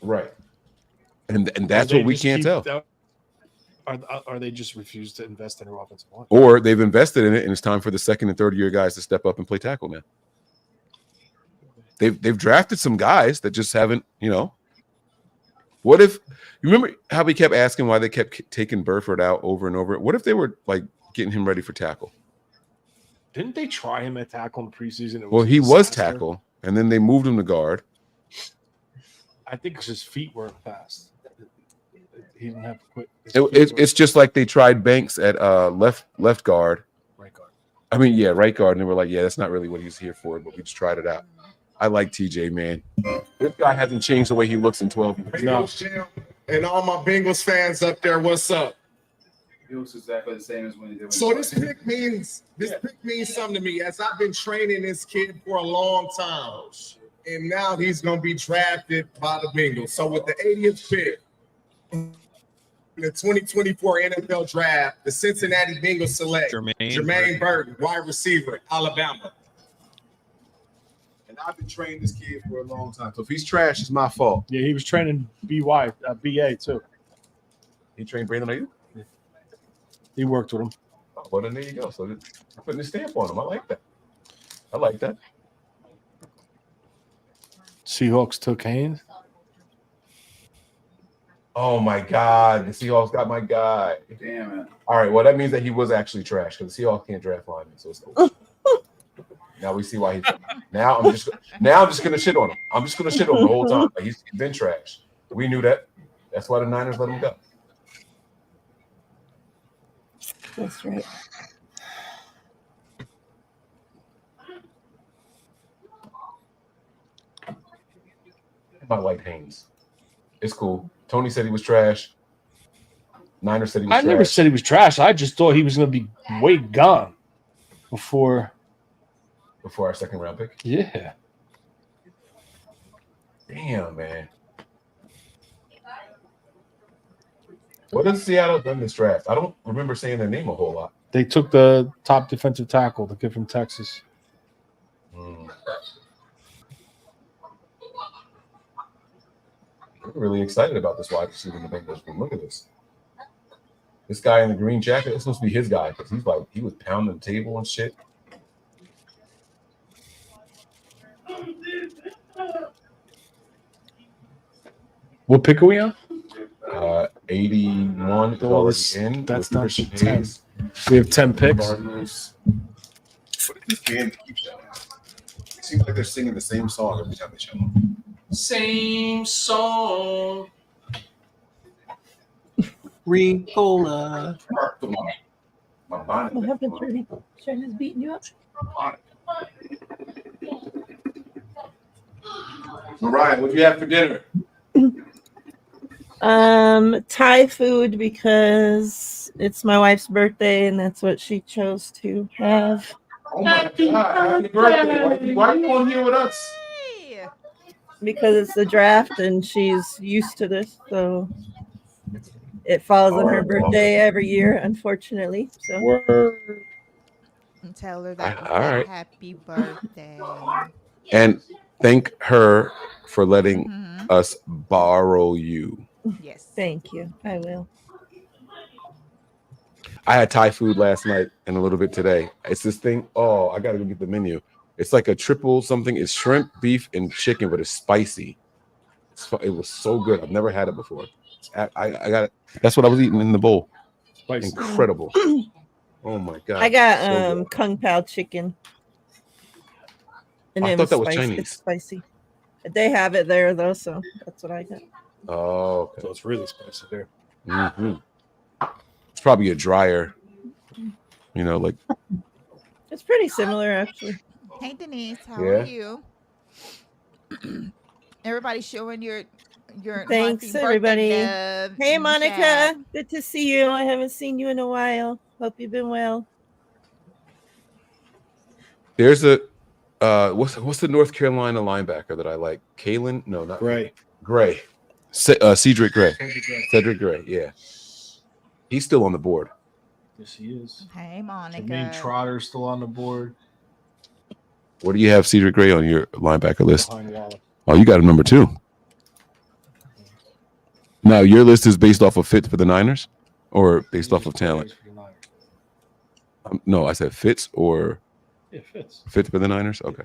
Right. And that's what we can't tell. Are they just refuse to invest in their offensive line? Or they've invested in it, and it's time for the second and third year guys to step up and play tackle now. They've drafted some guys that just haven't, What if you remember how we kept asking why they kept taking Burford out over and over? What if they were like getting him ready for tackle? Didn't they try him at tackle in the preseason? Well, he was tackle, and then they moved him to guard. I think because his feet weren't fast. He didn't have to quit. It's just like they tried Banks at left guard. Right guard. I mean, yeah, right guard, and they were like, yeah, that's not really what he's here for, but we just tried it out. I like TJ, man. This guy hasn't changed the way he looks in 12 years. No. And all my Bengals fans up there, what's up? It looks exactly the same as when he did. So this pick means something to me, as I've been training this kid for a long time, and now he's going to be drafted by the Bengals. So with the 80th pick in the 2024 NFL Draft, the Cincinnati Bengals select Jermaine Burton, wide receiver, Alabama. And I've been training this kid for a long time. So if he's trash, it's my fault. Yeah, he was training BA too. He trained Brandon Ayuk? He worked with him. Oh, well, then there you go. So I'm putting a stamp on him. I like that. Seahawks took Haynes. Oh my God, the Seahawks got my guy. Damn it! All right, well that means that he was actually trash because the Seahawks can't draft linemen, so it's cool. Now we see why he's. Now I'm just gonna shit on him. I'm just gonna shit on him the whole time. Like, he's been trash. We knew that. That's why the Niners let him go. That's right. I like Haynes. It's cool. Tony said he was trash. Niners said he was trash. I never said he was trash. I just thought he was going to be way gone before our second round pick. Yeah. Damn, man. What has Seattle done this draft? I don't remember saying their name a whole lot. They took the top defensive tackle, the kid from Texas. I'm really excited about this wide receiver in the Bengals. Look at this. This guy in the green jacket, it's supposed to be his guy because he was pounding the table and shit. What pick are we on? 81. Oh, that's not 10. We have 10 picks. This band keeps showing up. It seems like they're singing the same song every time they show up. Same song. Ricola. What happened, Shirley? Shirley's beating you up. Mariah, what do you have for dinner? Thai food because it's my wife's birthday and that's what she chose to have. Oh my God! Happy birthday! Why are you on here with us? Because it's the draft and she's used to this, so it falls on her birthday every year, unfortunately. So and tell her that All right. happy birthday. And thank her for letting us borrow you. Yes. Thank you. I will. I had Thai food last night and a little bit today. It's this thing. Oh, I got to go get the menu. It's like a triple something. It's shrimp, beef, and chicken, but it's spicy. It was so good. I've never had it before. I got it. That's what I was eating in the bowl. Incredible. Oh my god. I got So good. Kung Pao chicken. And I it thought that was spicy. Chinese. It's spicy. They have it there though, so that's what I got. Oh, okay. So it's really spicy there. Mm-hmm. It's probably a drier, like. It's pretty similar actually. Hey Denise, how Yeah. are you? Everybody showing your Thanks happy everybody. birthday love Hey in the Monica, chat. good to see you. I haven't seen you in a while. Hope you've been well. There's a what's the North Carolina linebacker that I like? Kalen? No, not Gray. Gray. Cedric Gray. Cedric Gray. Yeah, he's still on the board. Yes, he is. Hey Monica. Jermaine Trotter's still on the board. What do you have Cedric Gray on your linebacker list? Behind Waller. Oh, you got him number 2. Now your list is based off of fits for the Niners, or based off of talent? No, I said fits or. Yeah, fits. Fits for the Niners? Okay.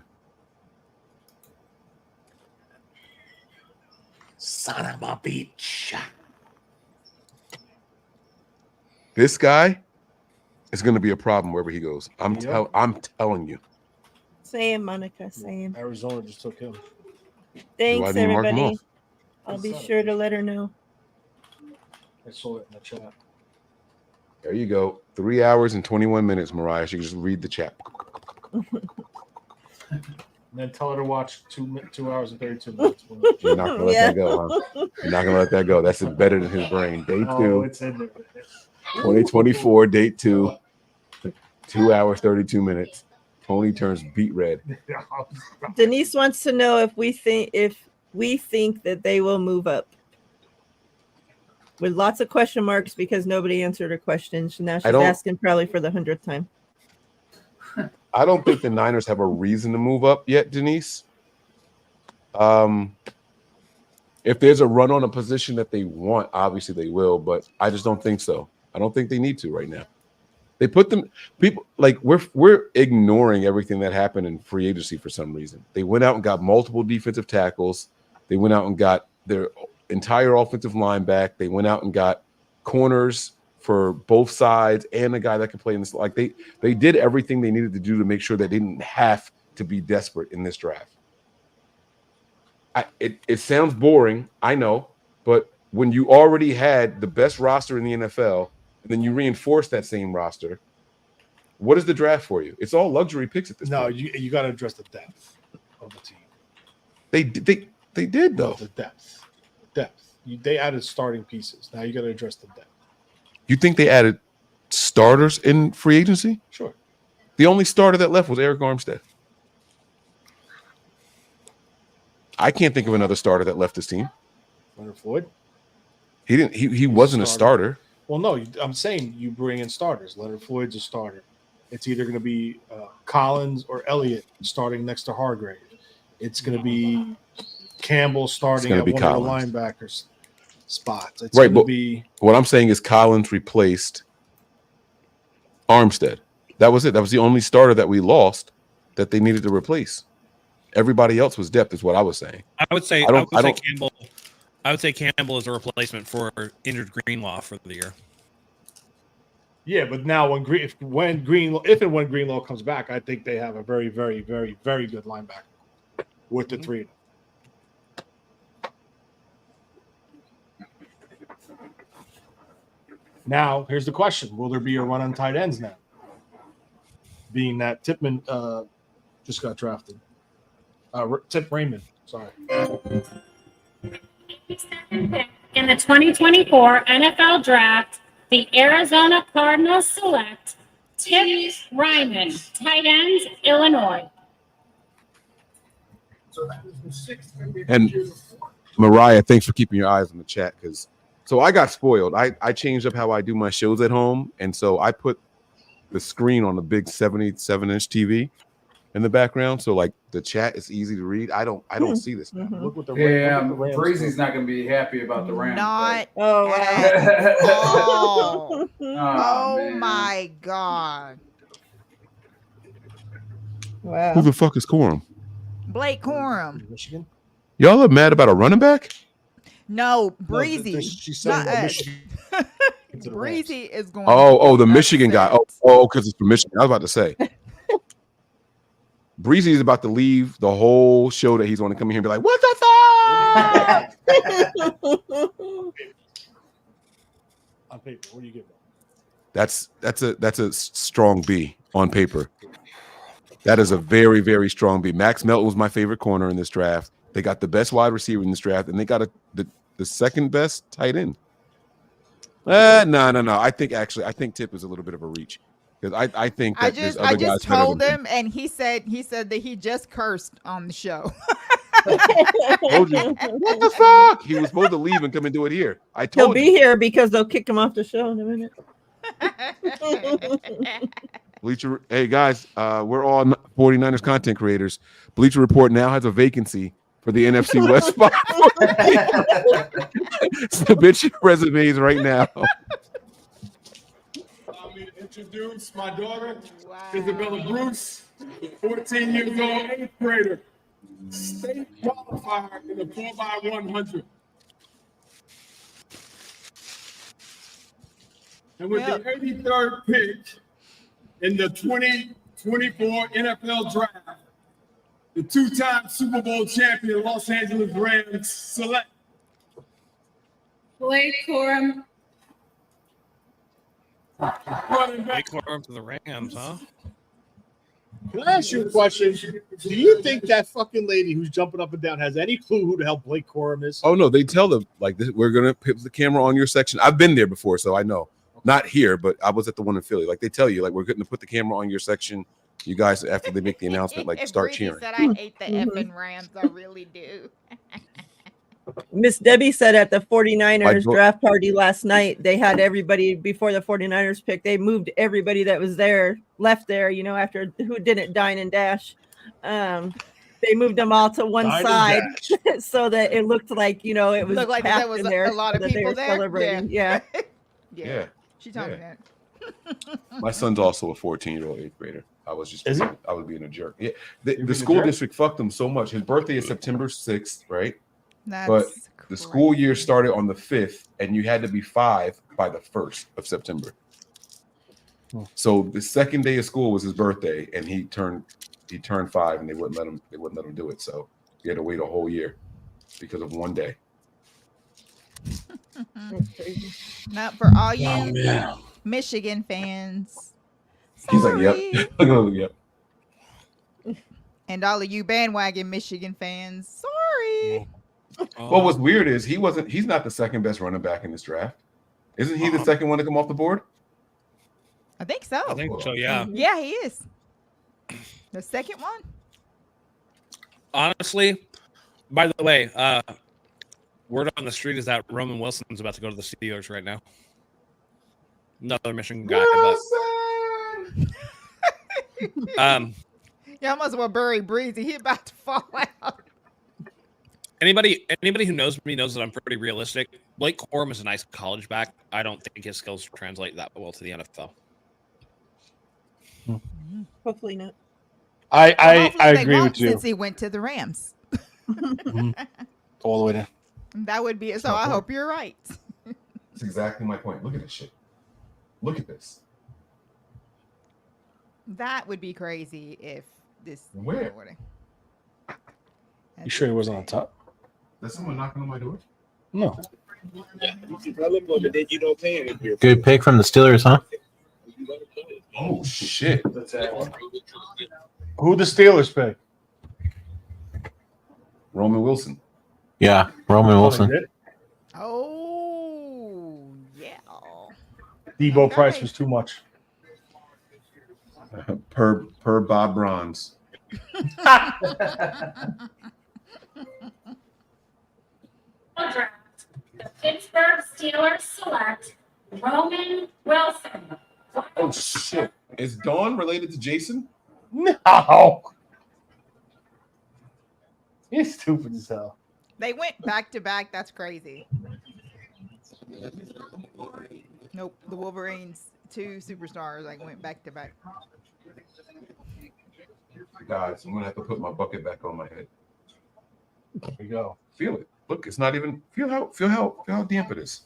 Son of a bitch. This guy is going to be a problem wherever he goes. I'm telling you. Same, Monica. Same. Arizona just took him. Thanks, didn't mark him everybody. off? I'll be sure to let her know. I saw it in the chat. There you go. 3 hours and 21 minutes, Mariah. She can just read the chat. And then tell her to watch 2 hours and 32 minutes. You're not gonna let that go, huh? You're not gonna let that go. That's better than his brain. Day 2, Oh, it's in there. 2024, date 2, 2 hours, 32 minutes. Tony turns beet red. Denise wants to know if we think that they will move up. With lots of question marks because nobody answered her question. So now she's asking probably for the 100th time. I don't think the Niners have a reason to move up yet, Denise. If there's a run on a position that they want, obviously they will, but I just don't think so. I don't think they need to right now. They put them people like we're ignoring everything that happened in free agency for some reason. They went out and got multiple defensive tackles. They went out and got their entire offensive line back. They went out and got corners for both sides and a guy that can play in this. Like they did everything they needed to do to make sure they didn't have to be desperate in this draft. It sounds boring, I know, but when you already had the best roster in the NFL and then you reinforce that same roster, what is the draft for you? It's all luxury picks at this point. No, you got to address the depth of the team. They did though. The depth. They added starting pieces. Now you got to address the depth. You think they added starters in free agency? Sure. The only starter that left was Eric Armstead. I can't think of another starter that left this team. Leonard Floyd? He didn't. He wasn't a starter. Well, no, I'm saying you bring in starters. Leonard Floyd's a starter. It's either going to be Collins or Elliott starting next to Hargrave. It's going to be Campbell starting at one Collins. of the linebackers spots. It's Right, but be what I'm saying is Collins replaced Armstead. That was it. That was the only starter that we lost that they needed to replace. Everybody else was depth, is what I was saying. I would say Campbell. I would say Campbell is a replacement for injured Greenlaw for the year. Yeah, but now if and when Greenlaw comes back, I think they have a very, very, very, very good linebacker with the three of them. Now, here's the question: will there be a run on tight ends now? Being that Tipman just got drafted. Tip Raymond, sorry. In the 2024 NFL Draft, the Arizona Cardinals select Tip Raymond, tight ends, Illinois. And Mariah, thanks for keeping your eyes on the chat, because so I got spoiled. I changed up how I do my shows at home, and so I put the screen on the big 77-inch TV in the background, so like the chat is easy to read. I don't see this now. Look what the Rams. Breezy's not going to be happy about the Rams. Not oh at all. Oh my God. Wow. Who the fuck is Corum? Blake Corum. Michigan. Y'all are mad about a running back? No, Breezy. She's saying Not us. Michigan. Breezy is going. Oh, the Michigan guy. Oh, because it's from Michigan. I was about to say. Breezy is about to leave the whole show that he's going to come in here and be like, "What the fuck?" On paper, what do you give them? That's a strong B on paper. That is a very, very strong B. Max Melton was my favorite corner in this draft. They got the best wide receiver in this draft, and they got the second best tight end. No. I think Tip is a little bit of a reach because I think that there's other guys better told than him, and he said that he just cursed on the show. What the fuck? He was supposed to leave and come and do it here. I told He'll be here because they'll kick him off the show in a minute. Bleacher, hey guys, we're all 49ers content creators. Bleacher Report now has a vacancy for the NFC West spot. Submit your resumes right now. Allow me to introduce my daughter, Isabella Bruce, 14 years old, 8th grader, state qualifier in the 4x100. And with the 83rd pick in the 2024 NFL Draft, the two-time Super Bowl champion Los Angeles Rams select Blake Corum. Blake Corum to the Rams, huh? Can I ask you a question? Do you think that fucking lady who's jumping up and down has any clue who the hell Blake Corum is? Oh no, they tell them like this, we're gonna put the camera on your section. I've been there before, so I know. Not here, but I was at the one in Philly. Like they tell you, like we're going to put the camera on your section. You guys, after they make the announcement, like start cheering. Said I hate the effing Rams. I really do. Miss Debbie said at the 49ers draft party last night, they had everybody before the 49ers pick. They moved everybody that was there, left there, after who didn't dine and dash. They moved them all to one side so that it looked like, it was looked like there was a lot of people there. Celebrating. Yeah. Yeah. She told me that. My son's also a 14-year-old 8th grader. I was being a jerk. Yeah. The school district fucked him so much. His birthday is September 6th, right? But the school year started on the 5th, and you had to be 5 by the 1st of September. So the second day of school was his birthday, and he turned 5, and they wouldn't let him do it. So he had to wait a whole year because of one day. Not for all you Michigan fans. He's like, yep. Yep. And all of you bandwagon Michigan fans, sorry. What was weird is he's not the second best running back in this draft. Isn't he the second one to come off the board? I think so. I think so, yeah. Yeah, he is. The second one? Honestly, by the way, word on the street is that Roman Wilson's about to go to the Steelers right now. Another Michigan guy. Y'all must well bury Breezy. He about to fall out. Anybody who knows me knows that I'm pretty realistic. Blake Corum is a nice college back. I don't think his skills translate that well to the NFL. Hopefully not. I agree with you. Since he went to the Rams. All the way down. That would be so. I hope you're right. That's exactly my point. Look at this shit. Look at this. That would be crazy if this. Where? You sure he wasn't on top? Is someone knocking on my door? No. Good pick from the Steelers, huh? Oh shit! Who the Steelers pick? Roman Wilson. Yeah, Roman Wilson. Oh yeah. Debo price was too much. Per Bob Bronze. The Pittsburgh Steelers select Roman Wilson. Oh shit! Is Dawn related to Jason? No. He's stupid as hell. They went back to back. That's crazy. Nope. The Wolverines, 2 superstars, went back to back. Guys, I'm gonna have to put my bucket back on my head. There you go. Feel it. Look, it's not even. Feel how damp it is.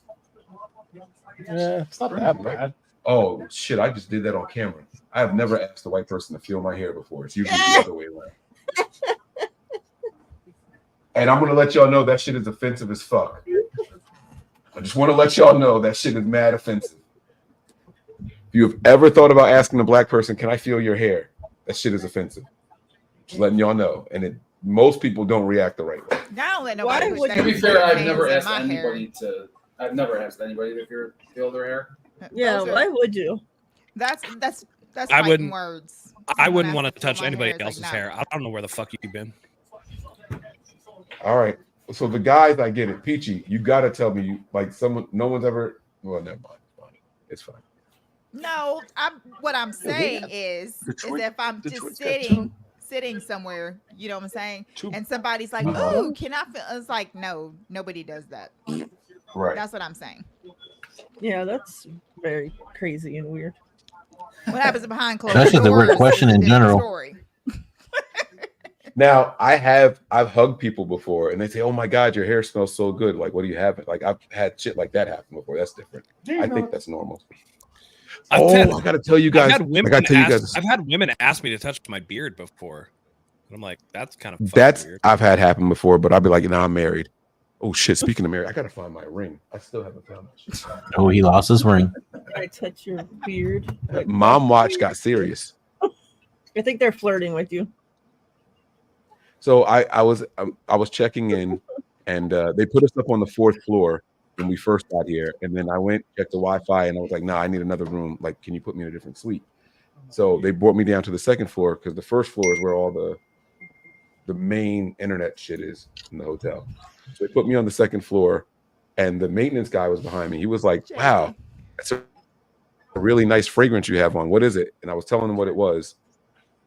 Yeah, it's not that bad. Oh shit! I just did that on camera. I have never asked a white person to feel my hair before. It's usually the other way around. And I'm gonna let y'all know that shit is offensive as fuck. I just want to let y'all know that shit is mad offensive. If you have ever thought about asking a black person, "Can I feel your hair?" That shit is offensive. Just letting y'all know. And most people don't react the right way. I don't let nobody. To be fair, I've never asked anybody to feel their hair. Yeah, why would you? That's I fighting wouldn't. words. I wouldn't want to touch my anybody hair, it's like, else's no. hair. I don't know where the fuck you've been. All right. So the guys, I get it. Peachy, you gotta tell me, like someone, no one's ever. Well, never mind. It's fine. No, what I'm saying is Detroit- if I'm Detroit's just got sitting somewhere, you know what I'm saying, Two. and somebody's like, Uh-huh. "Oh, can I feel?" It's like, no, nobody does that. Right. That's what I'm saying. Yeah, that's very crazy and weird. What happens behind closed That's doors? just a weird question is a in different general. Story. Now I've hugged people before, and they say, "Oh my God, your hair smells so good." Like, what do you have? Like, I've had shit like that happen before. That's different. I think that's normal. I gotta tell you guys. I've had women ask me to touch my beard before, and I'm like, that's kind of That's weird. I've had happen before, but I'll be like, "Nah, I'm married." Oh shit! Speaking of married, I gotta find my ring. I still haven't found that shit. Oh, he lost his ring. Can I touch your beard? Mom watch got serious. I think they're flirting with you. So I was checking in, and they put us up on the 4th floor when we first got here, and then I went checked the Wi-Fi, and I was like, "Nah, I need another room. Like, can you put me in a different suite?" So they brought me down to the 2nd floor because the 1st floor is where all the main internet shit is in the hotel. So they put me on the 2nd floor, and the maintenance guy was behind me. He was like, "Wow, that's a really nice fragrance you have on. What is it?" And I was telling him what it was.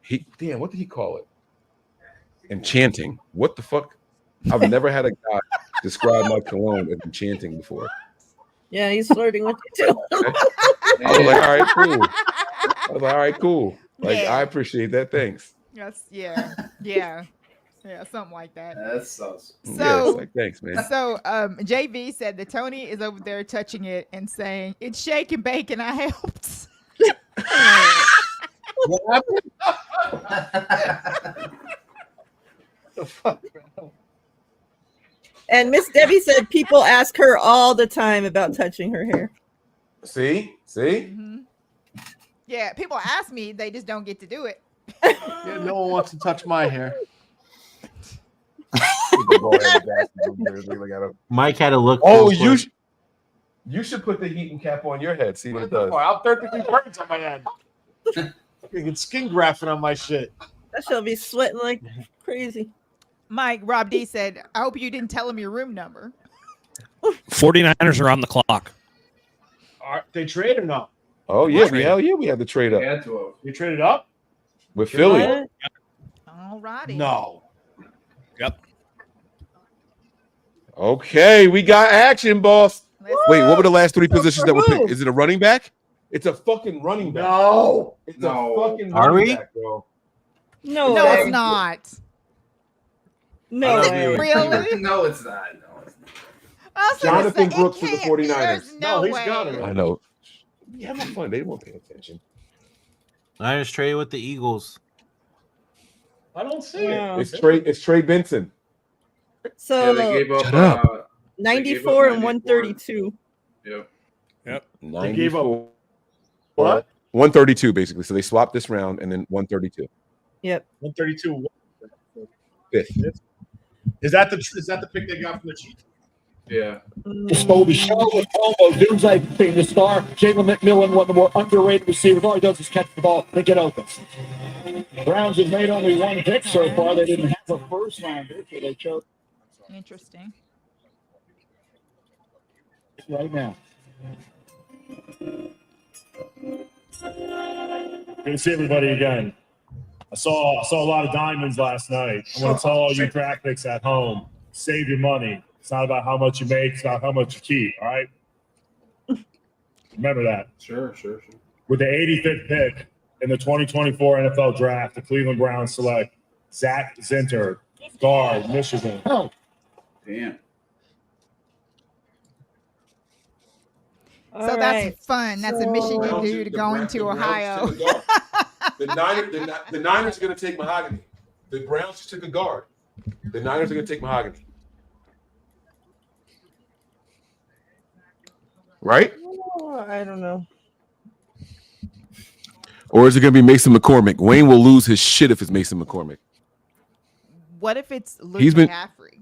What did he call it? Enchanting. What the fuck? I've never had a guy describe my cologne as enchanting before. Yeah, he's flirting with you too. I was like, all right, cool. Like, Yeah. I appreciate that. Thanks. Yes, yeah, something like that. That's so. Yeah, it's like, thanks, man. So JV said that Tony is over there touching it and saying, "It's shake and bake, and I helped." What happened? The fuck? And Miss Debbie said people ask her all the time about touching her hair. See? Mm-hmm. Yeah, people ask me, they just don't get to do it. Yeah, no one wants to touch my hair. Mike had a look. Oh, you should put the heating cap on your head. See what it does. I'll 33 burns on my head. Get skin grafting on my shit. That shall be sweating like crazy. Mike, Rob D said, "I hope you didn't tell him your room number." 49ers are on the clock. They trade or not? Oh yeah, hell yeah, we had to trade up. We had to. You traded up with Philly. All righty. No. Yep. Okay, we got action, boss. Wait, what were the last 3 positions that were picked? Is it a running back? It's a fucking running back. No. It's a fucking Are running we? back, bro. No, it's not. No Is way. it really? No, it's not. Jonathan Brooks for the 49ers. There's no he's way. got it. I know. Yeah, have fun. They won't pay attention. Niners traded with the Eagles. I don't see Yeah. it. It's Trey Benson. So Yeah, they gave up. Shut up. 94 and 132. Yep. They gave up 94. what? 132 basically. So they swapped this round and then 132. Yep. 132. 5th. Is that the pick they got from the Chiefs? Yeah. Stole the show with Como Dunze being the star. Jalen McMillan, one of the more underrated receivers. All he does is catch the ball and get open. Browns have made only 1 pick so far. They didn't have a first rounder, so they chose Interesting. right now. Good to see everybody again. I saw a lot of diamonds last night. I want to tell all you draft picks at home, save your money. It's not about how much you make, it's about how much you keep, all right? Remember that. Sure. With the 85th pick in the 2024 NFL Draft, the Cleveland Browns select Zach Zinter, guard, Michigan. Damn. So that's fun. That's a Michigan dude going to Ohio. The Niners are going to take Mahogany. The Browns just took a guard. The Niners are going to take Mahogany. Right? Oh, I don't know. Or is it going to be Mason McCormick? Wayne will lose his shit if it's Mason McCormick. What if it's Luke McCaffrey?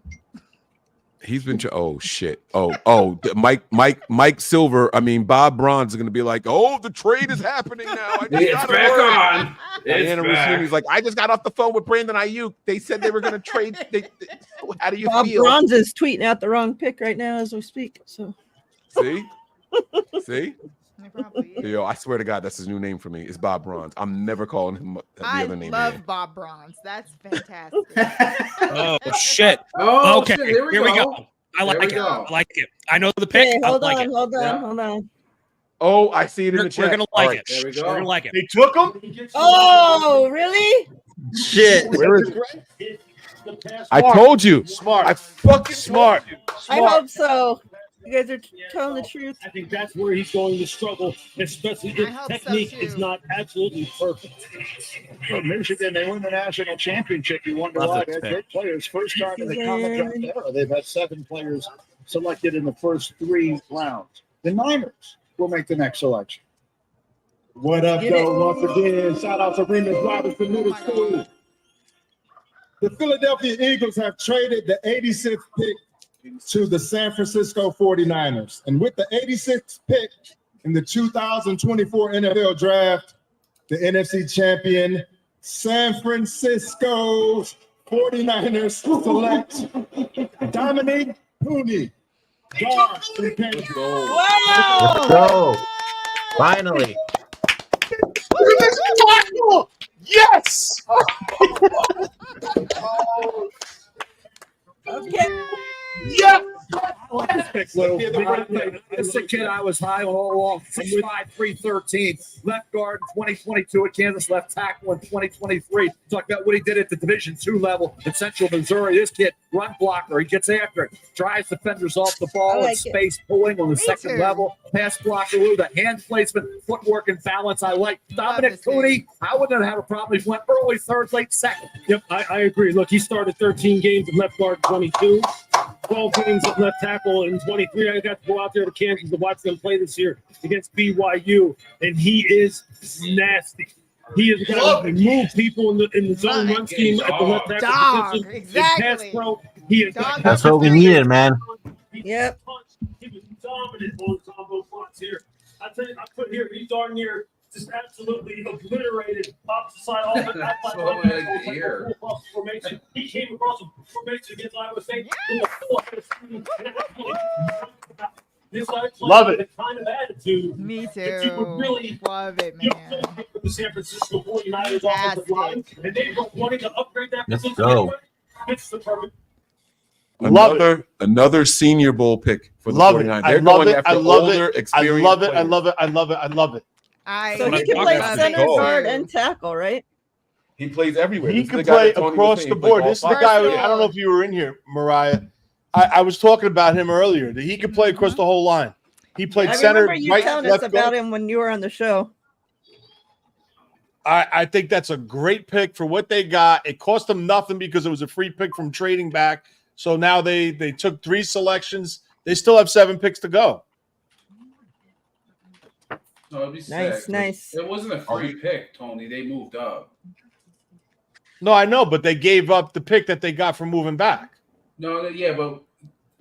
He's been. Oh shit. Oh. Mike Silver. I mean, Bob Braun's going to be like, "Oh, the trade is happening now. It's back on. Diana Rossini's like, "I just got off the phone with Brandon Ayuk. They said they were going to trade. How do you Bob feel?" Braun's is tweeting out the wrong pick right now as we speak. So see. Yo, I swear to God, that's his new name for me. It's Bob Braun's. I'm never calling him the other name. I love Bob Braun's. That's fantastic. Oh shit. Oh, okay. shit, Here we go. I like it. I like it. I know the pick. Hey, hold I like on, it. hold on. Oh, I see it in the chat. We're gonna like it. There we go. We're gonna like it. They took him? Oh, really? Shit. Where is it? I told you. Smart. I fucking Smart. I hope so. You guys are telling the truth. I think that's where he's going to struggle, especially if technique is not absolutely perfect. Well, Michigan, they win the national championship. You wonder why they had great players. First time in the common draft era, they've had 7 players selected in the first 3 rounds. The Niners will make the next selection. What up, though? Once again, shout out to Remus Robinson Middle School. The Philadelphia Eagles have traded the 86th pick to the San Francisco 49ers. And with the 86th pick in the 2024 NFL Draft, the NFC champion San Francisco 49ers select Dominique Pooney, guard from Kansas. Let's go. Finally. Yes. Okay. Yeah. As a kid, I was high all along. 6'5", 313. Left guard in 2022 at Kansas, left tackle in 2023. Talk about what he did at the Division II level in Central Missouri. This kid, run blocker. He gets after it. Drives defenders off the ball in space, pulling on the second level. Pass blocker with a hand placement, footwork, and balance. I like Dominic Cooney. I wouldn't have a problem if he went early third, late second. Yep, I agree. Look, he started 13 games at left guard 22. 12 games at left tackle in 23. I got to go out there to Kansas to watch them play this year against BYU, and he is nasty. He is going to move people in the zone run scheme at the left tackle position. Exactly. Pass pro. He is That's what we needed, man. Yep. He was dominant on combo fronts here. I tell you, I put here, he darn near just absolutely obliterated opposite side all the formation. He came across a formation against Iowa State. This love it. The kind of attitude. Me too. That you would really love it, man. The San Francisco 49ers offensive line, and they were wanting to upgrade that Let's position. go. Anyway. It's the perfect. Another Senior Bowl pick for the Love 49ers. it. They're I love going it. after I love older, it. I experienced love it. I players. love it. I love it. I love it. So he can play center, guard, and tackle, right? He plays everywhere. He This is can the guy play that Tony was across saying the he plays board. all This is the five. guy. I don't know if you were in here, Mariah. I was talking about him earlier. That he could play across the whole line. He played I center, remember you right, telling us left about guard. him when you were on the show. I think that's a great pick for what they got. It cost them nothing because it was a free pick from trading back. So now they took 3 selections. They still have 7 picks to go. No, it'd be Nice, sick. nice. It wasn't a free pick, Tony. They moved up. No, I know, but they gave up the pick that they got from moving back. No, yeah, but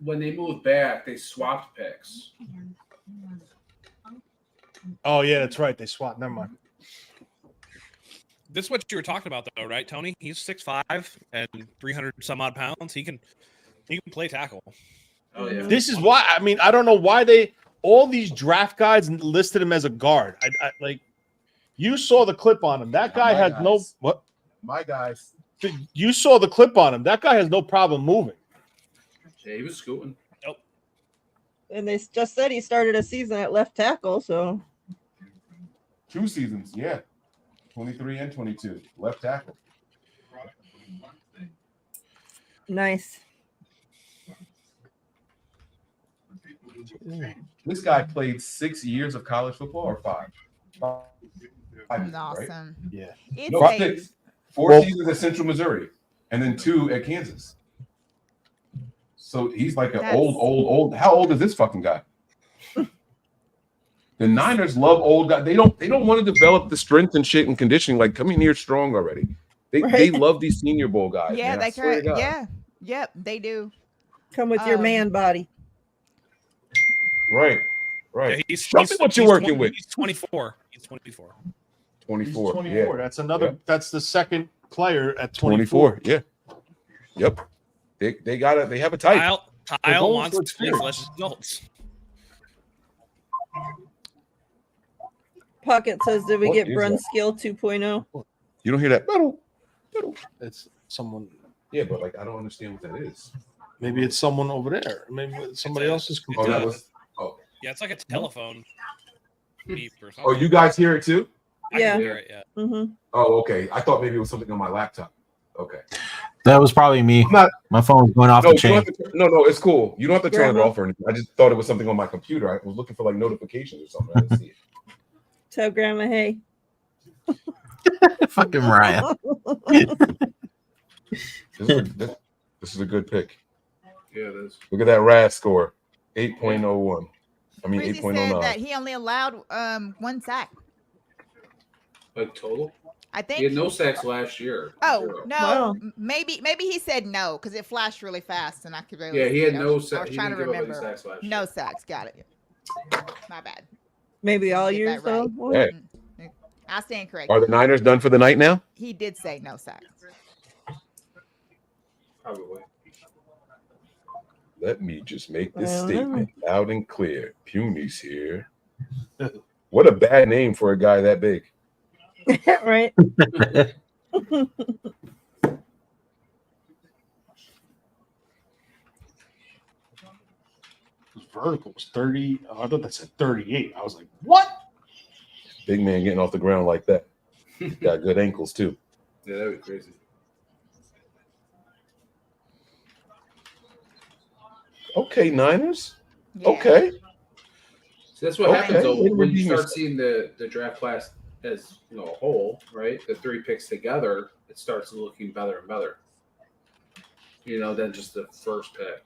when they moved back, they swapped picks. Oh, yeah, that's right. They swapped. Never mind. This is what you were talking about, though, right, Tony? He's 6'5" and 300 some odd pounds. He can play tackle. Oh yeah. This is why. I mean, I don't know why all these draft guys listed him as a guard. I like. You saw the clip on him. That guy has no what? My guys. You saw the clip on him. That guy has no problem moving. Yeah, he was scooting. Nope. And they just said he started a season at left tackle, so 2 seasons, yeah. 23 and 22. Left tackle. nice. This guy played 6 years of college football or 5? 5 That's right? awesome. Yeah. It's No, a 6. 4 seasons at Central Missouri, and then 2 at Kansas. So he's like an old. How old is this fucking guy? The Niners love old guys. They don't want to develop the strength and shit and conditioning. Like, come in here strong already. They love these Senior Bowl guys. yeah, man. they I swear to God. yeah, yep, they do. Come with your man body. Right. Yeah, Show me what you're working with. He's 24. He's 24. 24. 24. Yeah. That's another. Yep. That's the second player at 24. Yeah. Yep. They have a type. Kyle wants to play flesh adults. Pocket says, "Did we What get is Brunskill 2.0?" You don't hear that? It's someone. Yeah, but like I don't understand what that is. Maybe it's someone over there. Maybe somebody else's computer. Yeah, it's like a telephone beep or something. Oh, you guys hear it too? I can hear it, yeah. Mm-hmm. Oh, okay. I thought maybe it was something on my laptop. Okay. That was probably me. My phone was going off the chain. No, it's cool. You don't have to turn it Grandma. off or anything. I just thought it was something on my computer. I was looking for like notifications or something. I didn't see it. Tell Grandma, hey. Fucking Mariah. This is a good pick. Yeah, it is. Look at that RAS score, 8.01. I mean, Breezy 8.09. said that he only allowed 1 sack. Like total? I think He had no sacks last year. Oh Zero. no, Wow. maybe he said no because it flashed really fast and I could really. Yeah, he see had it. no I sack. was He trying to didn't give up any remember. sacks last No sacks. Got it. My bad. Maybe all Get years that right. though. Hey, I stand corrected. are the Niners done for the night now? He did say no sacks. Probably. Let me just make this I don't statement loud and clear. Puny's here. What a bad name for a guy that big. Right. Vertical was 30. Oh, I thought that said 38. I was like, what? Big man getting off the ground like that. Got good ankles too. Yeah, that'd be crazy. Okay, Niners. Yeah. Okay. So that's what happens though Okay. when you start seeing the draft class as a whole, right? The 3 picks together, it starts looking better and better. Than just the first pick.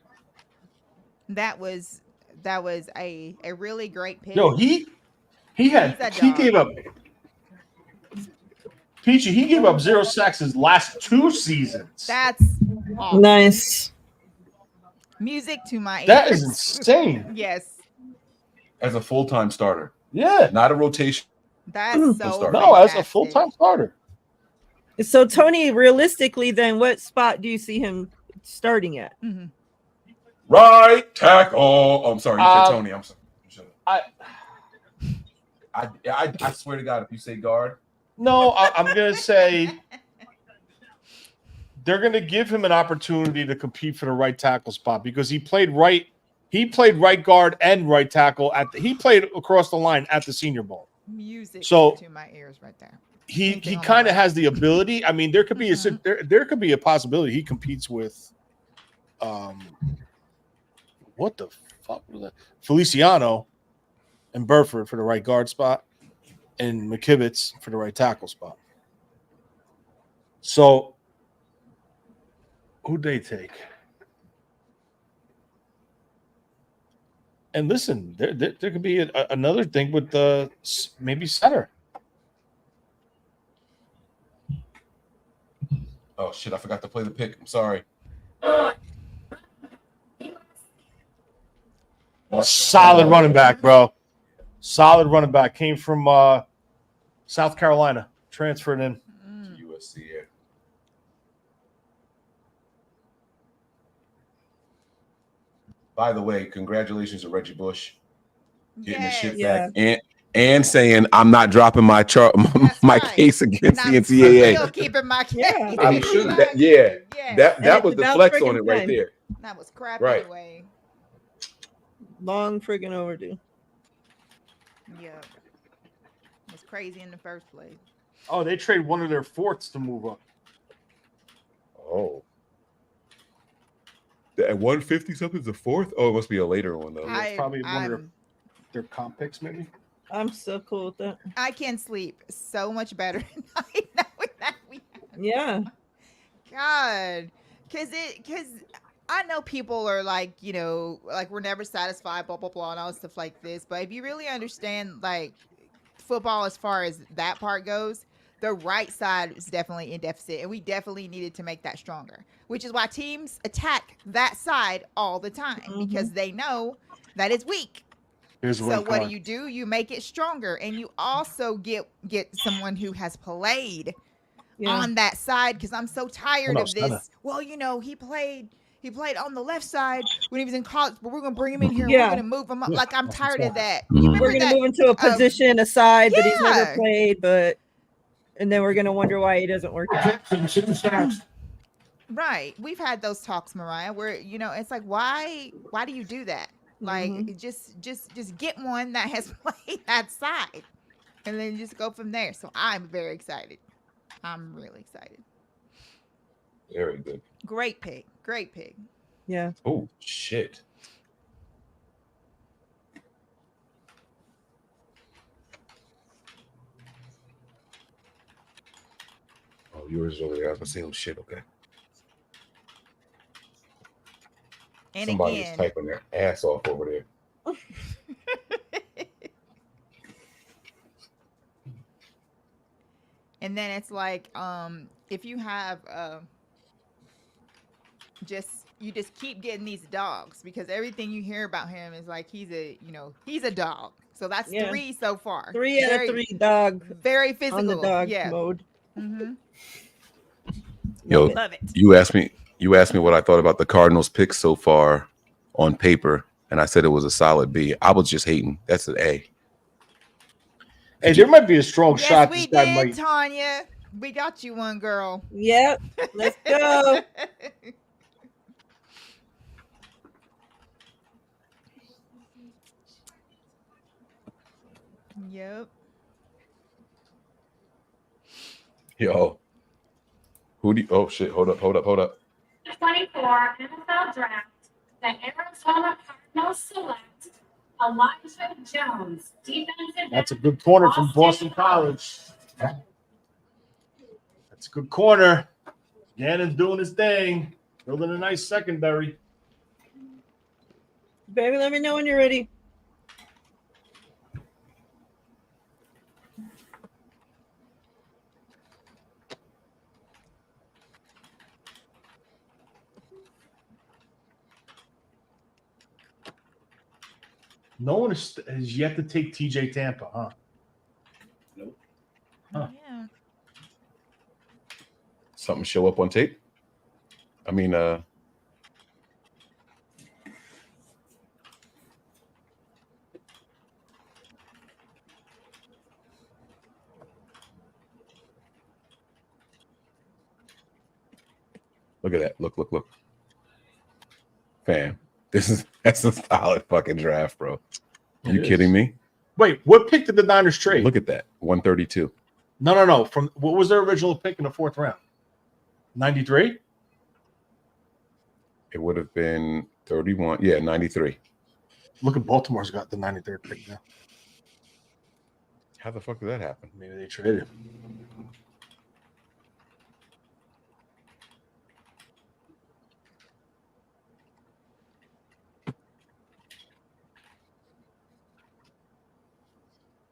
That was a really great pick. No, he gave up. Peachy, he gave up 0 sacks his last 2 seasons. That's awesome. Nice. Music to my ears. That is insane. Yes, As a full-time starter. Yeah. Not a rotation. that's so. Start. No, as a fantastic. full-time starter. So Tony, realistically, then what spot do you see him starting at? Mhm. Right tackle. Oh, I'm sorry. You said Tony. I'm sorry. Shut up. I swear to God, if you say guard, No, I'm gonna say they're gonna give him an opportunity to compete for the right tackle spot because he played right guard and right tackle he played across the line at the Senior Bowl. Music So to my ears right there. He kind of has the ability. I mean, there could be there could be a possibility he competes with what the fuck was that? Feliciano and Burford for the right guard spot and McKivitz for the right tackle spot. So who'd they take? And listen, there could be another thing with maybe center. oh shit, I forgot to play the pick. I'm sorry. Solid running back, bro. Solid running back. Came from South Carolina. Transferred in. To USC, yeah. By the way, congratulations to Reggie Bush getting his shit back and saying I'm not dropping my case against the NCAA. Still keeping my case. That was the flex on it right there. That was crap Right. anyway. Long friggin' overdue. Yeah. It was crazy in the first place. Oh, they trade one of their fourths to move up. Oh. At 150 something's the fourth. Oh, it must be a later one though. It's probably one of their comp picks, maybe. I'm so cool with that. I can sleep so much better tonight knowing that we Yeah. God, because I know people are like, like we're never satisfied, blah blah blah, and all stuff like this. But if you really understand like football as far as that part goes, the right side is definitely in deficit, and we definitely needed to make that stronger. Which is why teams attack that side all the time because they know that it's weak. So what do? You make it stronger, and you also get someone who has played on that side because I'm so tired of this. Well, he played on the left side when he was in college, but we're gonna bring him in here and we're gonna move him up. Like I'm tired of that. We're gonna move into a position aside that he's never played, and then we're gonna wonder why he doesn't work out. Right. We've had those talks, Mariah, where it's like why do you do that? Like just get one that has played that side and then just go from there. So I'm very excited. I'm really excited. Very good. Great pick. Great pick. Yeah. Oh shit. Oh, yours is over there. I was gonna say, oh shit, okay. And somebody again, was typing their ass off over there. And then it's like, if you have you just keep getting these dogs because everything you hear about him is like he's a dog. So that's 3 so far. 3 out of 3 dog. Very physical. On the dog yeah. mode. Mm-hmm. Yo, Love it. you asked me what I thought about the Cardinals picks so far on paper, and I said it was a solid B. I was just hating. That's an A. Hey, there might be a strong shot. We this guy did, might. Tanya. We got you one, girl. Yep. Let's go. Yep. Yo. Who do you, oh shit, hold up. 24 NFL Draft, the Arizona Cardinals select Elijah Jones, defensive. That's a good corner from Boston College. That's a good corner. Gannon's doing his thing, building a nice secondary. Baby, let me know when you're ready. No one has yet to take TJ Tampa, huh? Nope. Huh. Yeah. Something show up on tape? I mean, look at that. Look. Fam, that's a solid fucking draft, bro. Are you kidding me? Wait, what pick did the Niners trade? Look at that. 132. No. From what was their original pick in the 4th round? 93? It would have been 31. Yeah, 93. Look at Baltimore's got the 93rd pick now. How the fuck did that happen? Maybe they traded.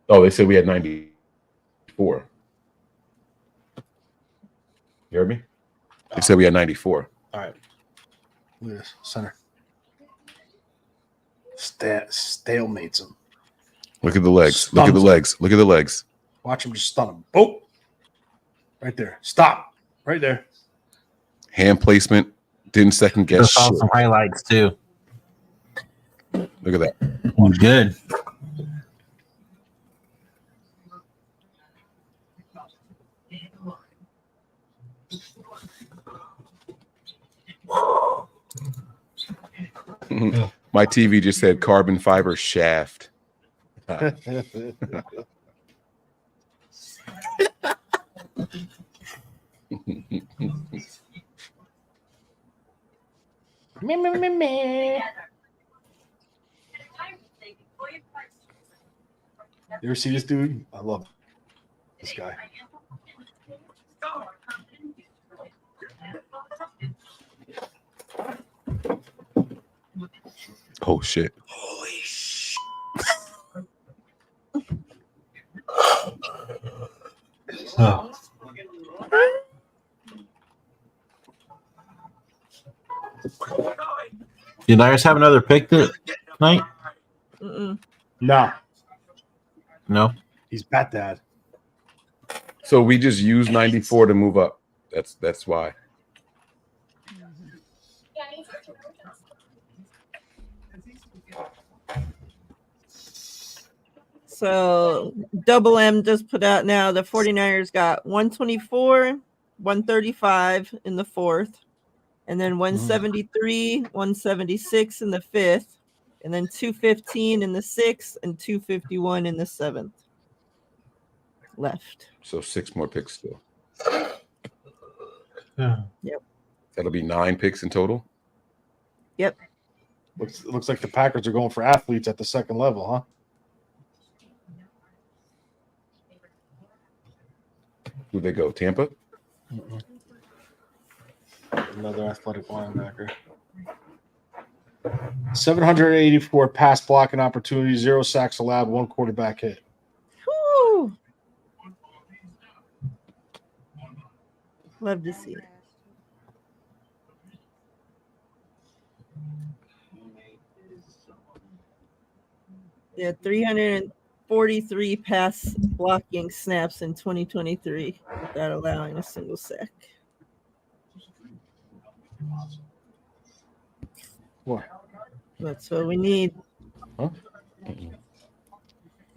Oh, they said we had 94. You heard me? They said we had 94. All right. Look at this. Center. Stalemates him. Look at the legs. Look at the legs. Look at the legs. Watch him just stun him. Boom. Right there. Stop. Right there. Hand placement. Didn't second guess. Just saw some highlights too. Look at that. Good. My TV just said carbon fiber shaft. Me, me, me, me. You ever see this dude? I love this guy. Oh shit. Holy shit. Oh. Do Niners have another pick tonight? No. No. He's bat dad. So we just use 94 to move up. That's why. So Double M just put out now the 49ers got 124, 135 in the fourth, and then 173, 176 in the fifth, and then 215 in the sixth, and 251 in the seventh. Left. So 6 more picks still. Yeah. Yep. That'll be 9 picks in total. Yep. Looks like the Packers are going for athletes at the second level, huh? Who they go? Tampa? Another athletic linebacker. 784 pass blocking opportunities, 0 sacks allowed, 1 quarterback hit. Whew. Love to see it. Yeah, 343 pass blocking snaps in 2023 without allowing a single sack. What? That's what we need. Huh?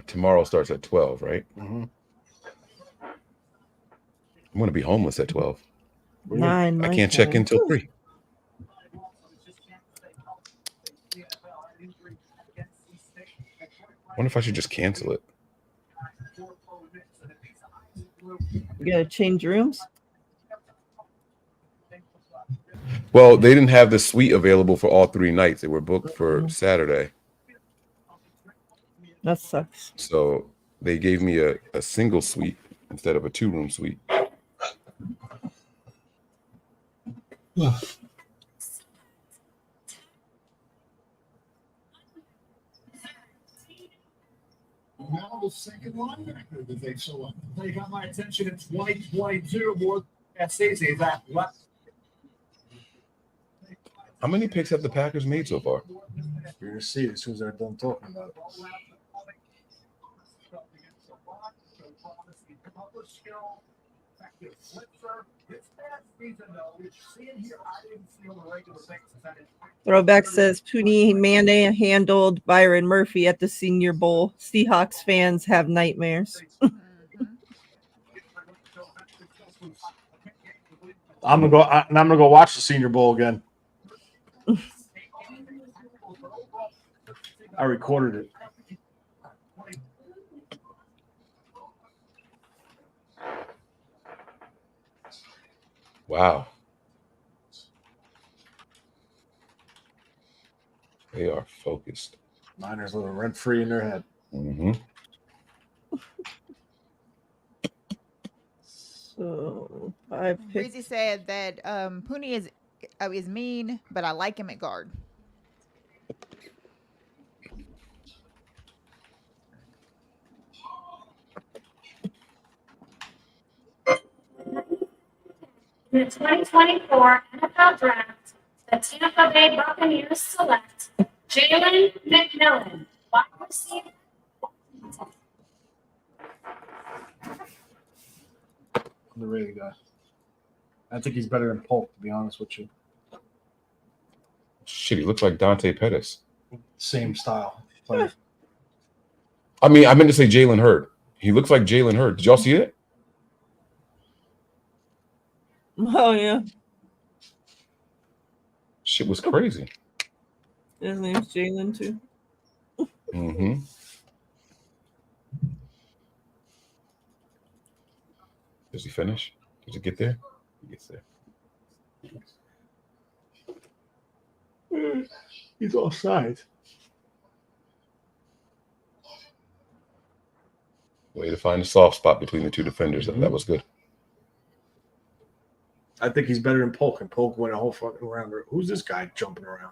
Tomorrow starts at 12, right? Mm-hmm. I'm going to be homeless at 12. 9. I can't check in till 3. I wonder if I should just cancel it. You gotta change rooms. Well, they didn't have the suite available for all 3 nights. They were booked for Saturday. That sucks. So they gave me a single suite instead of a 2-room suite. Now the second linebacker that they select. They got my attention in 2022 more than Stacey. Is that what? How many picks have the Packers made so far? You're going to see it as soon as they're done talking about it. Throwback says Puni manhandled Byron Murphy at the Senior Bowl. Seahawks fans have nightmares. I'm gonna go watch the Senior Bowl again. I recorded it. Wow. They are focused. Niners living rent free in their head. Mm-hmm. So 5 picks. Breezy said that Puni is mean, but I like him at guard. In the 2024 NFL Draft, the Tampa Bay Buccaneers select Jalen McMillan, wide receiver. Underrated guy. I think he's better than Polk, to be honest with you. Shit, he looks like Dante Pettis. Same style. Play. I mean, I meant to say Jalen Hurd. He looks like Jalen Hurd. Did y'all see it? Oh, yeah. Shit was crazy. His name's Jalen, too. Mm-hmm. Does he finish? Does he get there? He gets there. He's offside. Way to find a soft spot between the two defenders. That was good. I think he's better than Polk, and Polk went a whole fucking round. Who's this guy jumping around?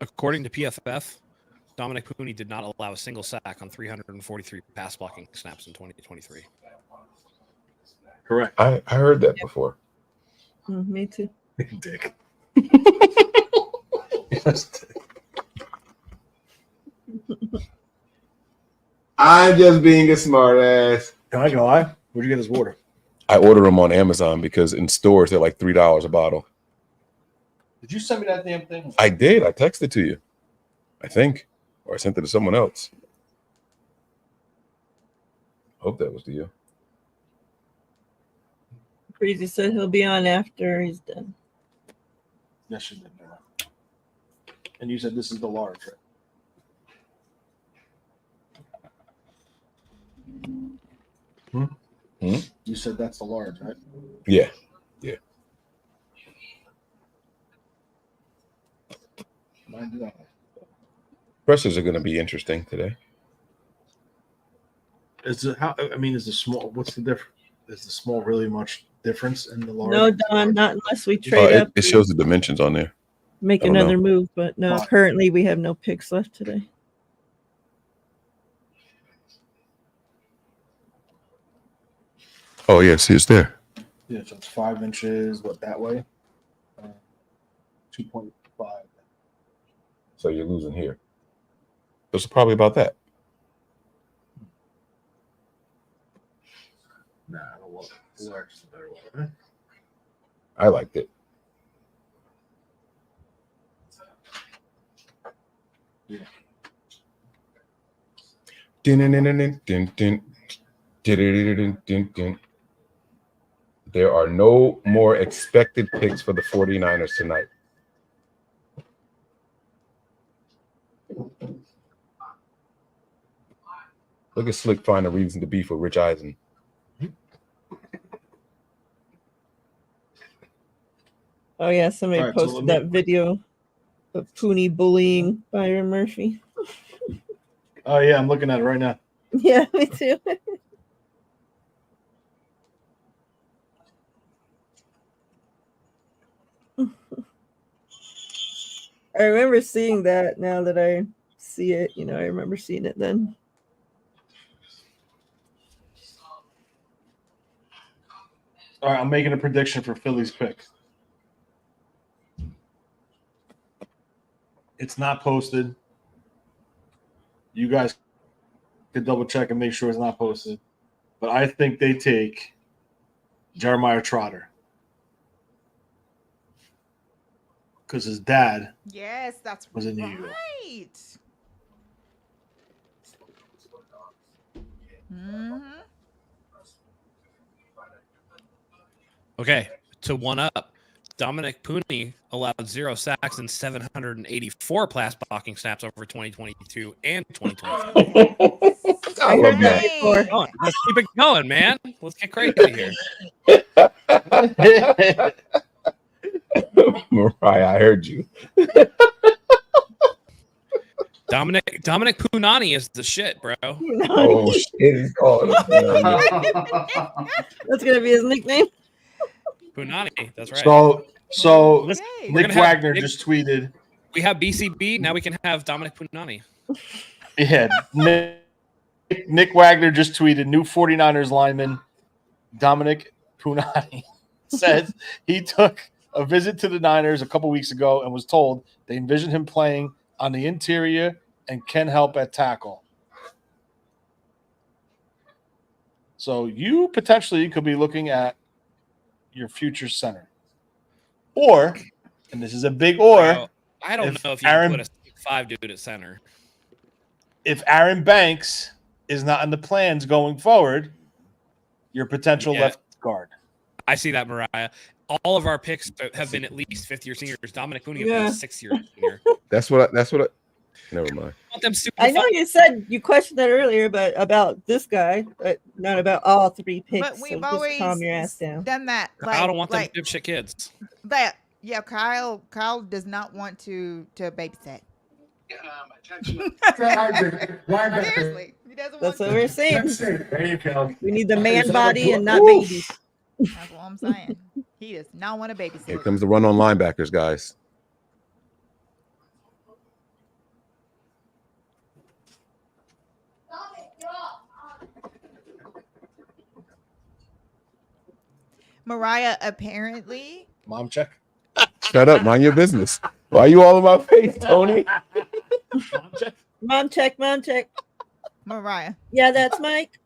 According to PFF, Dominic Pooney did not allow a single sack on 343 pass blocking snaps in 2023. Correct. I heard that before. Me too. Dick. I'm just being a smart ass. I ain't gonna lie. Where'd you get this water? I order them on Amazon because in stores they're like $3 a bottle. Did you send me that damn thing? I did. I texted to you, I think, or I sent it to someone else. Hope that was to you. Breezy said he'll be on after he's done. Yes, you did. And you said this is the large, right? You said that's the large, right? Yeah. Yeah. Pressures are going to be interesting today. Is it how? I mean, is the small? What's the difference? Is the small really much difference in the large? No, Don, not unless we trade up. It shows the dimensions on there. Make another move, but no, currently we have no picks left today. Oh, yeah. See, it's there. Yeah, so it's 5 inches. What, that way? 2.5. So you're losing here. It's probably about that. Nah, I don't want it. Large is the better one, right? I liked it. Yeah. There are no more expected picks for the 49ers tonight. Look at Slick find a reason to beef with Rich Eisen. Oh yeah, somebody posted that video of Pooney bullying Byron Murphy. Oh yeah, I'm looking at it right now. Yeah, me too. I remember seeing that. Now that I see it, I remember seeing it then. All right, I'm making a prediction for Philly's pick. It's not posted. You guys could double check and make sure it's not posted. But I think they take Jeremiah Trotter. Because his dad was in New York. Mm-hmm. Okay, to one up, Dominic Pooney allowed 0 sacks and 784 pass blocking snaps over 2022 and 2023. I love that. Let's keep it going, man. Let's get crazy here. Mariah, I heard you. Dominic Punani is the shit, bro. Oh shit, he's called. That's gonna be his nickname. Punani, that's right. So Nick Wagner just tweeted. We have BCB, now we can have Dominic Punani. Yeah, Nick Wagner just tweeted, new 49ers lineman Dominic Punani says he took a visit to the Niners a couple weeks ago and was told they envisioned him playing on the interior and can help at tackle. So you potentially could be looking at your future center. Or, and this is a big or, I don't know if you can put a 6'5" dude at center. If Aaron Banks is not in the plans going forward, your potential left guard. I see that, Mariah. All of our picks have been at least fifth-year seniors. Dominic Pooney has been a 6th-year senior. That's what Never mind. I know you said you questioned that earlier, but about this guy, but not about all three picks. But we've so just always calm your ass down. done that. I don't want them like dipshit kids. that. Yeah, Kyle does not want to babysit. Seriously, he doesn't That's want what we're saying. There you go. We need the man body and not Woo. babies. That's what I'm saying. He does not want to babysit. Here comes the run on linebackers, guys. Mariah apparently. Mom check. Shut up, mind your business. Why are you all in my face, Tony? Mom check. Mariah. Yeah, that's Mike.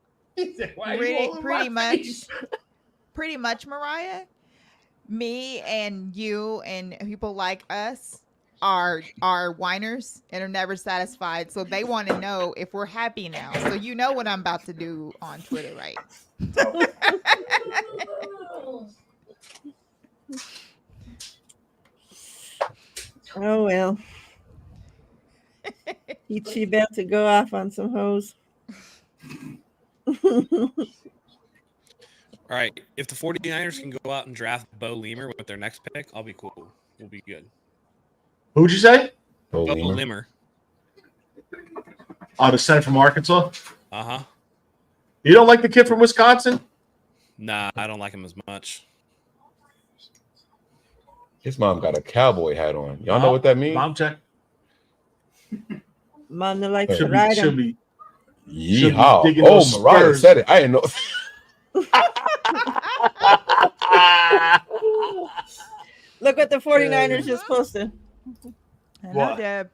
Pretty much, Mariah. Me and you and people like us are whiners and are never satisfied. So they want to know if we're happy now. So you know what I'm about to do on Twitter, right? Oh well. She about to go off on some hoes. All right. If the 49ers can go out and draft Bo Lemer with their next pick, I'll be cool. We'll be good. Who'd you say? Bo Lemer. Oh, the center from Arkansas. Uh-huh. You don't like the kid from Wisconsin? Nah, I don't like him as much. His mom got a cowboy hat on. Y'all know what that means? Mom check. Mom that likes to Should ride be, him. Yeehaw. Oh, Mariah said it. I didn't know. Look what the 49ers just posted. Hello, Deb.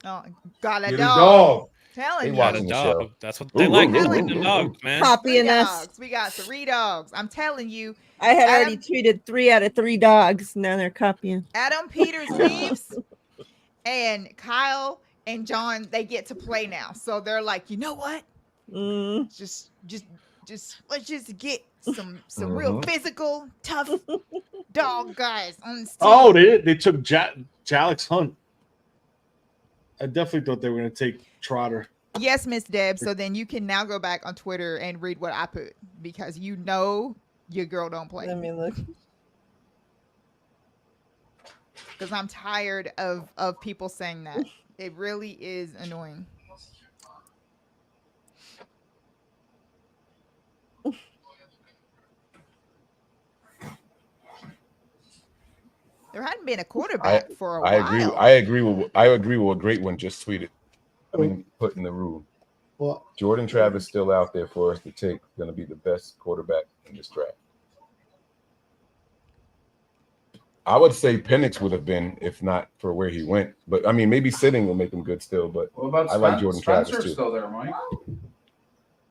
Oh, got a Get a dog. dog. Telling They you. want a dog. That's what they like. They like them dogs, man. Copying us. We got 3 dogs. I'm telling you. I had already tweeted 3 out of 3 dogs. Now they're copying. Adam Peters leaves, and Kyle and John, they get to play now. So they're like, you know what? Just let's just get some real physical, tough dog guys on this team. Oh, they took Jalix Hunt. I definitely thought they were going to take Trotter. Yes, Miss Deb. So then you can now go back on Twitter and read what I put because you know your girl don't play. Let me look. Because I'm tired of people saying that. It really is annoying. There hadn't been a quarterback for a while. I agree with what Great One just tweeted. Put in the room. What? Jordan Travis still out there for us to take. Going to be the best quarterback in this draft. I would say Penix would have been if not for where he went. But I mean, maybe sitting will make him good still. But What about I like Jordan Travis Spencer's too. still there, Mike?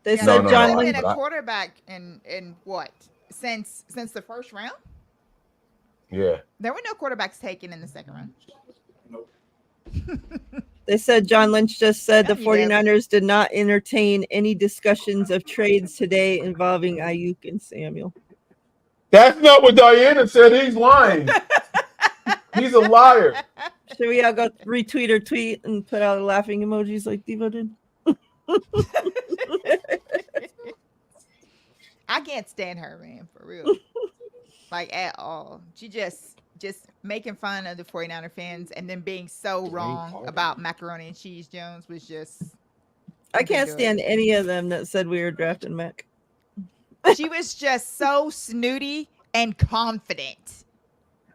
They Yeah, said there's John been Lynch. a quarterback in what? Since the first round? Yeah. There were no quarterbacks taken in the second round. They said John Lynch just said the Yeah, you did. 49ers did not entertain any discussions of trades today involving Ayuk and Samuel. That's not what Diana said. He's lying. He's a liar. Should we all go retweet or tweet and put out laughing emojis like Devo did? I can't stand her, man, for real. Like at all. She just making fun of the 49er fans and then being so wrong about Macaroni and Cheese Jones was just I can't stand any of them that said we were drafting Mac. she was just so snooty and confident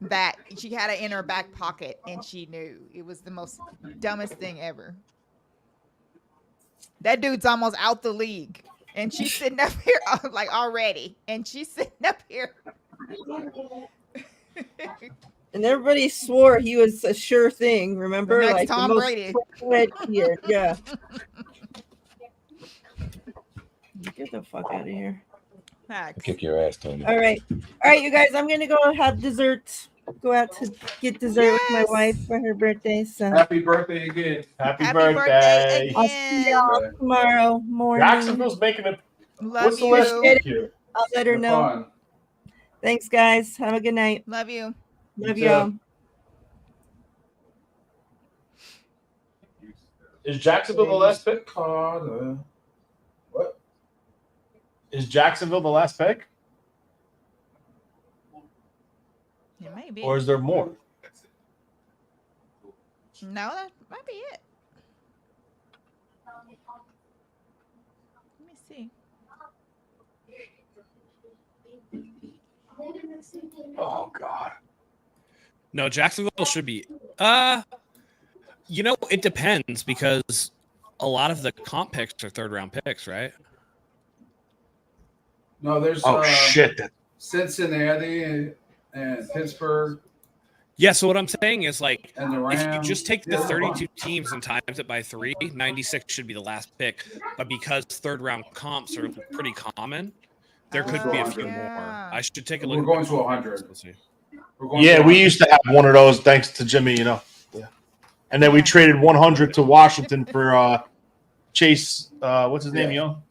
that she had it in her back pocket and she knew. It was the most dumbest thing ever. That dude's almost out the league. And she's sitting up here like already. And she's sitting up here. And everybody swore he was a sure thing. Remember, Next like Tom the most Brady. red kid. Yeah. Get the fuck out of here. Kick your ass, Tony. All right, you guys. I'm gonna go have dessert. Go out to get dessert with my wife for her birthday. So Happy birthday again. Happy birthday I'll see y'all tomorrow morning. Jacksonville's making it. Love What's the you. last week here? I'll let her Have know. fun. Thanks, guys. Have a good night. Love you. Love too. y'all. Is Jacksonville the last pick? Carter. What? Is Jacksonville the last pick? It may be. Or is there more? No, that might be it. Let me see. Oh God. No, Jacksonville should be. It depends because a lot of the comp picks are third-round picks, right? No, there's shit. Cincinnati and Pittsburgh. Yeah, so what I'm saying is, like, And the if you Rams. just take the Yeah, 32 teams and times it by 3, 96 should be the last pick. But because third-round comps are pretty common, there could be a few more. I should take a look. We're going to 100. Let's see. Yeah, we used to have one of those thanks to Jimmy, Yeah. And then we traded 100 to Washington for Chase. What's his name, Young?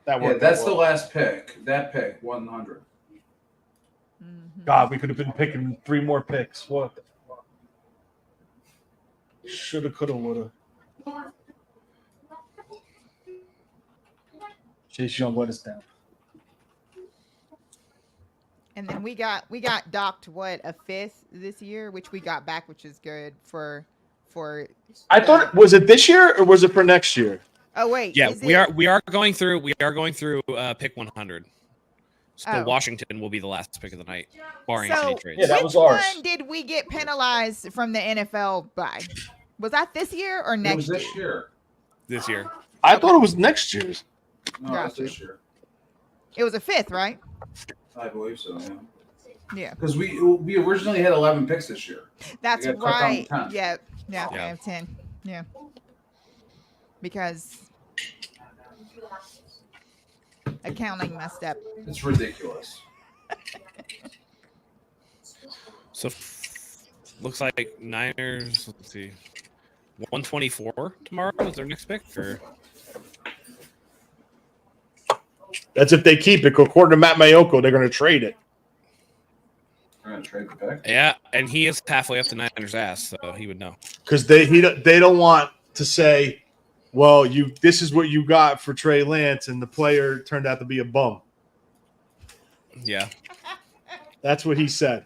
That Yeah, worked. that's the last pick. That pick, 100. God, we could have been picking 3 more picks. What? Shoulda, coulda, woulda. Chase Young, let us down. And then we got docked a 5th this year, which we got back, which is good for. I thought was it this year or was it for next year? Oh wait, Yeah, we are going through pick 100. So Washington will be the last pick of the night, barring any trades. Yeah, that was ours. Which one did we get penalized from the NFL by? Was that this year or next year? This year. This year. I thought it was next year's. No, that's this year. It was a 5th, right? I believe so, yeah. Yeah. Because we originally had 11 picks this year. That's We got cut down right. to 10. Yeah. Yeah. I have 10. Yeah. Because accounting messed up. It's ridiculous. So looks like Niners. Let's see, 124 tomorrow is their next pick. Or That's if they keep it. According to Matt Mayoko, they're going to trade it. We're going to trade the pick. yeah, and he is halfway up the Niners' ass, so he would know. Because they don't want to say, well, this is what you got for Trey Lance, and the player turned out to be a bum. Yeah. That's what he said.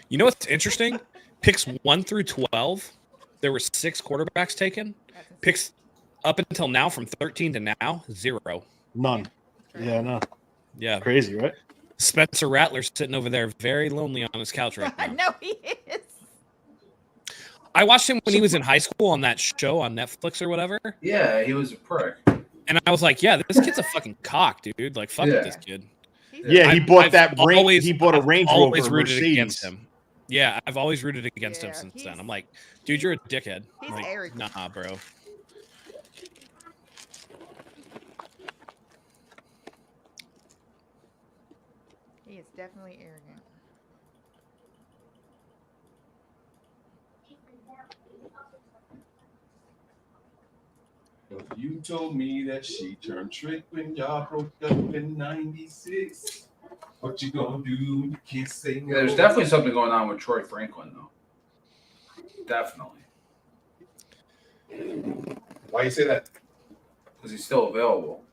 You know what's interesting? Picks 1 through 12, there were 6 quarterbacks taken. Picks up until now, from 13 to now, 0. None. Yeah, no. Yeah. Crazy, right? Spencer Rattler's sitting over there very lonely on his couch right now. No, he is. I watched him when he was in high school on that show on Netflix or whatever. Yeah, he was a prick. And I was like, yeah, this kid's a fucking cock, dude. Like, fuck this kid. Yeah, he bought I've he bought a Range Rover always rooted Mercedes. against him. Yeah, I've always rooted against him since then. I'm like, dude, you're a dickhead. He's Like, arrogant. nah, bro. He is definitely arrogant. You told me that she turned trick when y'all broke up in '96. What you gonna do? You can't say no. Yeah, there's definitely something going on with Troy Franklin, though. Definitely. Why you say that? Because he's still available.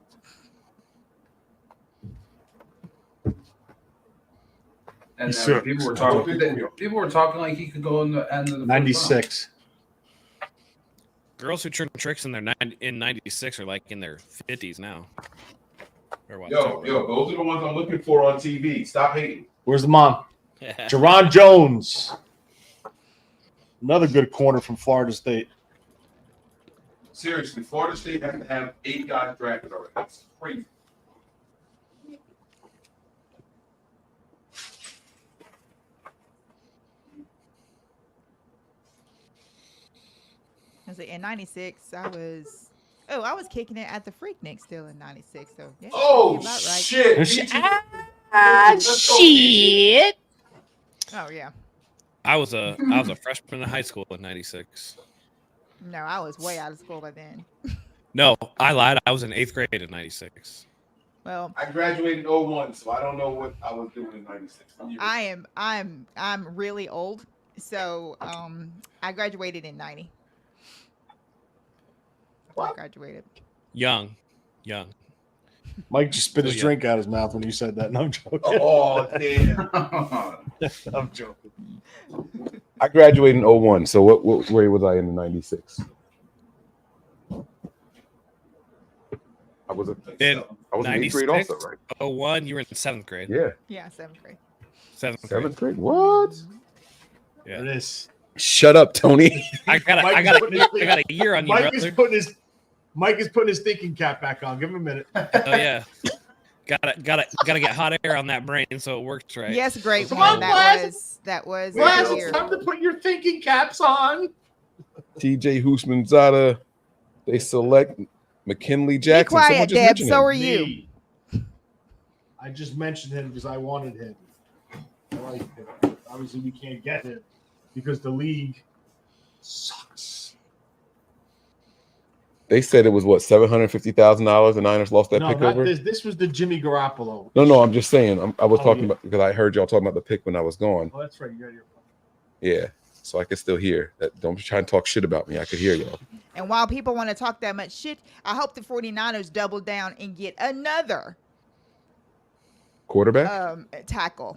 And He's then sick. people were talking like he could go in the end of the 96. Girls who turn tricks in in 96 are like in their 50s now. Or what? Yo, those are the ones I'm looking for on TV. Stop hating. Where's the mom? Jerron Jones. Another good corner from Florida State. Seriously, Florida State has to have 8 guys drafted already. That's crazy. In 96, I was kicking it at the Freaknik still in 96. So yeah, Oh, about right. shit. Shit. Oh yeah. I was a freshman in high school in 96. No, I was way out of school by then. No, I lied. I was in 8th grade in 96. Well, I graduated in 01, so I don't know what I was doing in 96. I'm really old. So I graduated in 90. I graduated. Young. Mike just spit his So, yeah. drink out his mouth when you said that. No, I'm joking. Oh, damn. I'm joking. I graduated in 01. So what grade was I in 96? I was In in 8th grade also, right? 01, you were in 7th grade. Yeah. Yeah, 7th grade. 7th grade. What? Yeah. It is. Shut up, Tony. I got a year on you, Mike brother. Mike is putting his thinking cap back on. Give him a minute. Oh yeah. Gotta get hot air on that brain so it works right. Yes, great Come one. on, That was Glass, a it's year. time to put your thinking caps on. TJ Husmanzada. They select McKinley Jackson. Be quiet, Someone just Deb. mentioned So him. are you. I just mentioned him because I wanted him. I like him. Obviously, we can't get him because the league sucks. They said it was what, $750,000. The Niners lost that No, pick not over. this. This was the Jimmy Garoppolo. No, I'm just saying. I was talking yeah. about because I heard y'all talking about the pick when I was gone. Oh, that's right. You got your Yeah, so I could still hear that. Don't try and talk shit about me. I could hear y'all. And while people want to talk that much shit, I hope the 49ers double down and get another Quarterback. Tackle.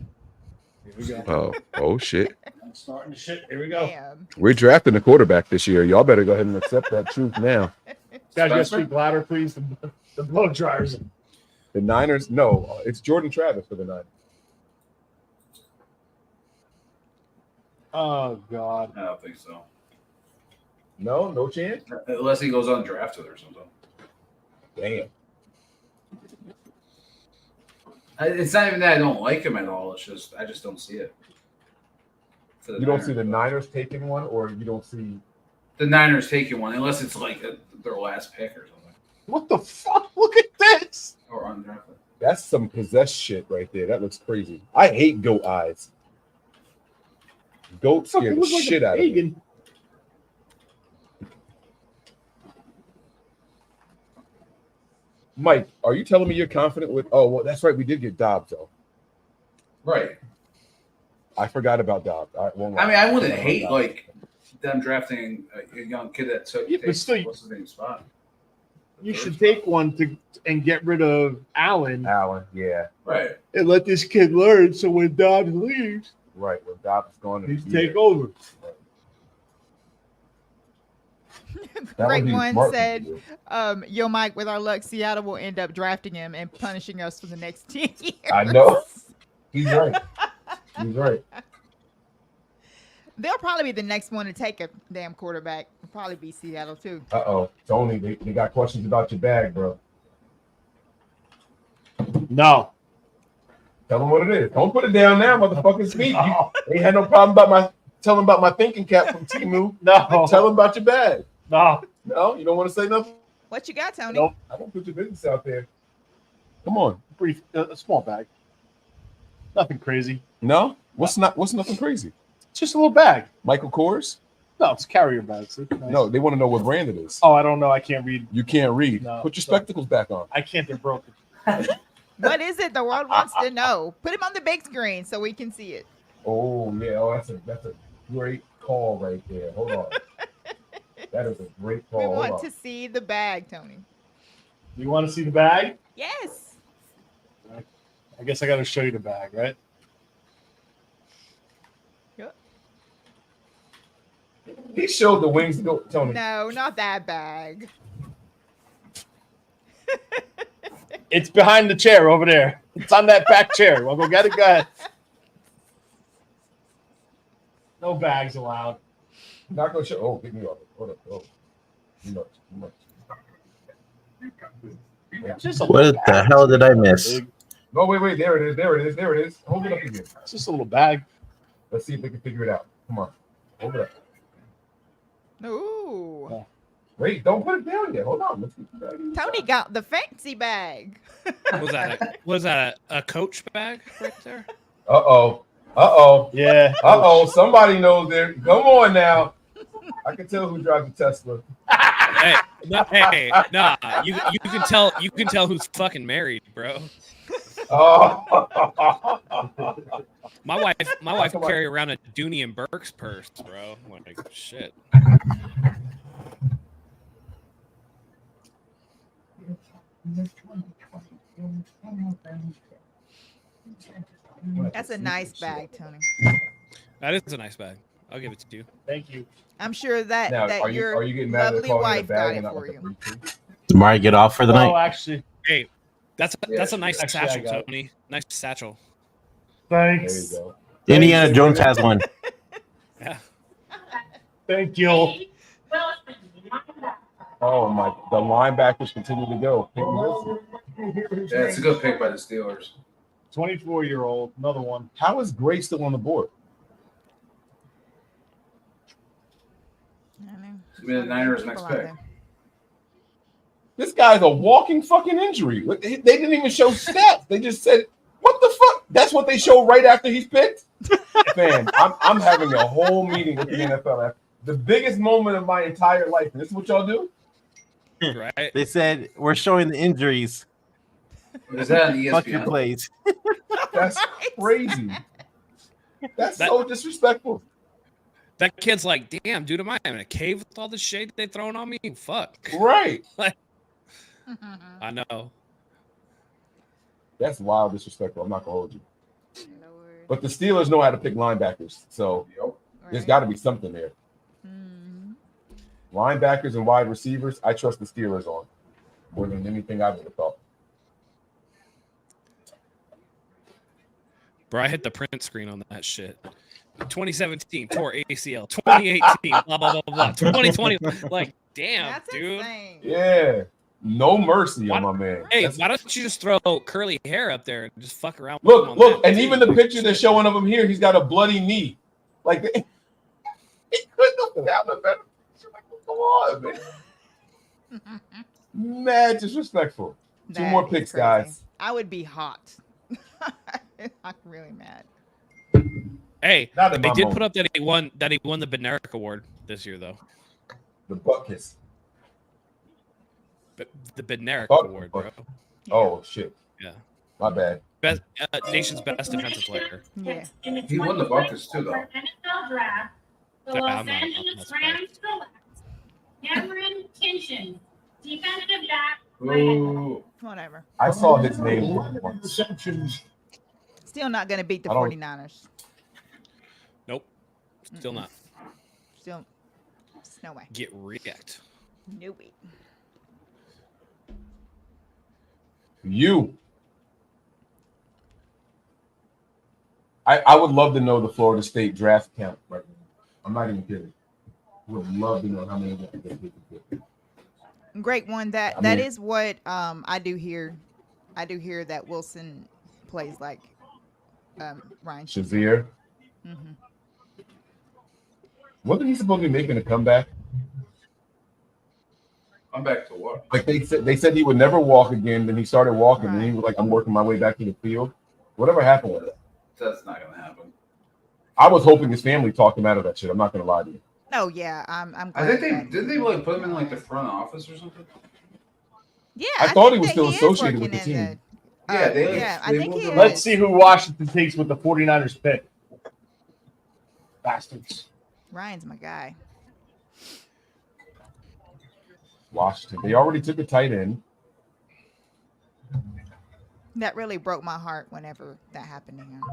Here we go. Oh shit. Starting to shit. Here we go. Damn. We're drafting a quarterback this year. Y'all better go ahead and accept that truth now. Guys, just speak louder, please. The blow dryers. The Niners. No, it's Jordan Travis for the Niners. Oh God. I don't think so. No chance. Unless he goes undrafted or something. Damn. It's not even that I don't like him at all. It's just I just don't see it. You don't see the Niners taking one, or you don't see the Niners taking one, unless it's like their last pick or something. What the fuck? Look at this. Or undrafted. That's some possessed shit right there. That looks crazy. I hate goat eyes. Goat scare the shit out of me. Mike, are you telling me you're confident with? Oh, well, that's right. We did get Dobbs though. Right. I forgot about Dobbs. I mean, I wouldn't hate like them drafting a young kid that took but still, what's his name spot. You should take one and get rid of Allen. Yeah. Right. And let this kid learn so when Dobbs leaves, right, when Dobbs is gone, he's take over. Great one said, yo, Mike, with our luck, Seattle will end up drafting him and punishing us for the next 10 years. I know. He's right. He's right. They'll probably be the next one to take a damn quarterback. It'll probably be Seattle, too. Uh-oh. Tony, they got questions about your bag, bro. No. Tell them what it is. Don't put it down now, motherfucker. Speak. No. You ain't had no problem tell them about my thinking cap from Timu. No. Tell them about your bag. No. No, you don't want to say nothing? What you got, Tony? Nope. I don't put your business out there. Come on. Brief, a small bag. Nothing crazy. No? What's nothing crazy? It's just a little bag. Michael Kors? No, it's carrier bags. Nice. No, they want to know what brand it is. Oh, I don't know. I can't read. You can't read. No, put your spectacles back on. I can't. They're broken. What is it? The world wants to know. Put him on the big screen so we can see it. Oh, yeah. Oh, that's a great call right there. Hold on. That is a great call. We want to see the bag, Tony. You want to see the bag? Yes. I guess I got to show you the bag, right? Yep. He showed the wings to go, Tony. No, not that bag. It's behind the chair over there. It's on that back chair. We'll go get it. Go ahead. No bags allowed. Not gonna show. Oh, pick me up. Hold up. Oh, too much. What the hell did I miss? No, wait. There it is. Hold it up again. It's just a little bag. Let's see if they can figure it out. Come on. Hold it up. Ooh. Wait, don't put it down yet. Hold on. Let's get the bag inside. Tony got the fancy bag. Was that a Coach bag right there? Uh-oh. Yeah. Uh-oh. Somebody knows there. Come on now. I can tell who drives a Tesla. Hey, nah. You can tell who's fucking married, bro. Oh. My wife carry around a Dooney and Burke's purse, bro. Like shit. That's a nice bag, Tony. That is a nice bag. I'll give it to you. Thank you. I'm sure that Now, that are you your getting mad that lovely calling it a wife bag got and it not for like a you. briefcase? Tomorrow get off for the Oh, night. actually, Hey, that's a nice Actually, I satchel, got it. Tony. Nice satchel. Thanks. There you go. Indiana Thanks, Jones Brandon. has one. Yeah. Thank you. Oh my! The linebackers continue to go. Yeah, it's a good pick by the Steelers. 24-year-old, another one. How is Gray still on the board? I know. It's gonna be the Niners' next People out pick. there. This guy's a walking fucking injury. Look, they didn't even show stats. They just said, "What the fuck?" That's what they show right after he's picked. Man, I'm having a whole meeting with the NFL. The biggest moment of my entire life. And this is what y'all do? Right. They said we're showing the injuries. Is that on Fuck your ESPN? plays. That's crazy. That's so disrespectful. That kid's like, damn, dude, am I in a cave with all the shade they throwing on me? Fuck. Right. Like, I know. That's wild disrespectful. I'm not gonna hold you. But the Steelers know how to pick linebackers, so there's got to be something there. Linebackers and wide receivers, I trust the Steelers on more than anything I would have thought. Bro, I hit the print screen on that shit. 2017 tore ACL. 2018 blah blah blah blah. 2020 like damn, That's dude. insane. Yeah, no mercy on my man. Hey, why don't you just throw curly hair up there and just fuck around? Look, and even the picture they're showing of him here, he's got a bloody knee. Like he couldn't have a better. Like, come on, man. Mad disrespectful. Two That more is picks, crazy. guys. I would be hot. I'm really mad. Hey, Not in they my did moment. put up that he won the Bednarik Award this year though. The butt kiss. But the Bednarik Oh, Award, bro. Oh shit. Yeah. My bad. Best nation's best defensive player. Yeah. He won the Buckets too, though. NFL draft, the Yeah, Los I'm not Angeles surprised. Rams select Cameron Kinshin, defensive back. Ooh. Whatever. I saw his name once. Receptions. Still not going to beat the I don't- 49ers. Nope. Still not. Still, no way. Get wrecked. No way. You. I would love to know the Florida State draft count right now. I'm not even kidding. Would love to know how many they picked. Great one. That I that mean- is what I do hear. I do hear that Wilson plays like Ryan Shazier. Mm-hmm. Wasn't he supposed to be making a comeback? I'm back to what? Like they said he would never walk again. Then he started walking, and he was like, "I'm working my way back to the field." Whatever happened with it? That's not gonna happen. I was hoping his family talked him out of that shit. I'm not gonna lie to you. Oh yeah, I'm. I Glad think that- didn't they like put him in like the front office or something? Yeah, I thought he think was that still is associated with working the in team. Yeah, they. yeah, I they think moved he him. Let's see who Washington takes with the 49ers pick. Bastards. Ryan's my guy. Washington. They already took a tight end. That really broke my heart whenever that happened to him.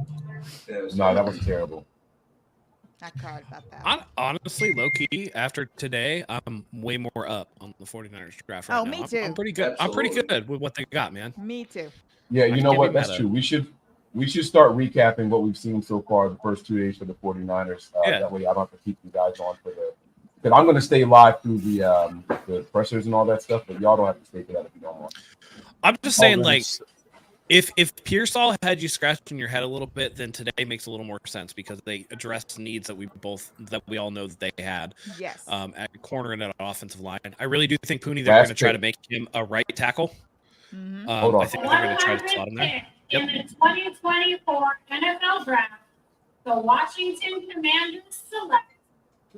No, that was terrible. I cried about that. Honestly, low key, after today, I'm way more up on the 49ers draft right Oh, now. me I'm too. pretty good. I'm pretty Absolutely. good with what they got, man. Me too. Yeah, I you know can't what? be That's mad at true. We should start recapping what we've seen so far the first 2 days for the 49ers. Yeah. That way I don't have to keep you guys on for the because I'm going to stay live through the pressers and all that stuff, but y'all don't have to stay for that if you don't want. I'm just saying, Oh, like, Lynch. if Pearsall had you scratching your head a little bit, then today makes a little more sense because they addressed needs that we all know that they had. Yes. At corner and at offensive line. I really do think Pooney they're Last going to try pick. to make him a right tackle. Mm-hmm. Hold on. I think they're going to try to slot him there. In the 2024 NFL Draft, the Washington Commanders select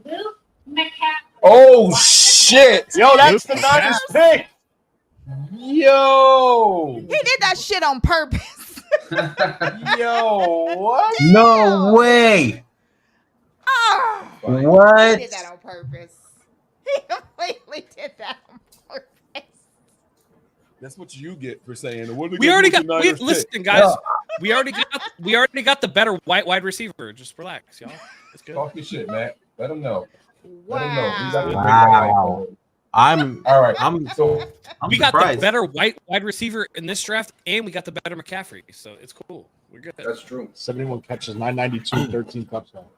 Luke McCaffrey. Oh shit! Yo, that's the Niners pick. Yo! He did that shit on purpose. Yo, what? No way. Oh, he What? did that on purpose. He completely did that on purpose. That's what you get for saying. What are We already got. Niners Listen, pick? guys. No. We already got the better white wide receiver. Just relax, y'all. It's good. Talk your shit, man. Let them know. Wow. Let them know. We got the Wow. I'm all right. I'm So we got surprised. the better wide receiver in this draft, and we got the better McCaffrey. So it's cool. We're good. That's true. 71 catches, 992, 13 touchdowns.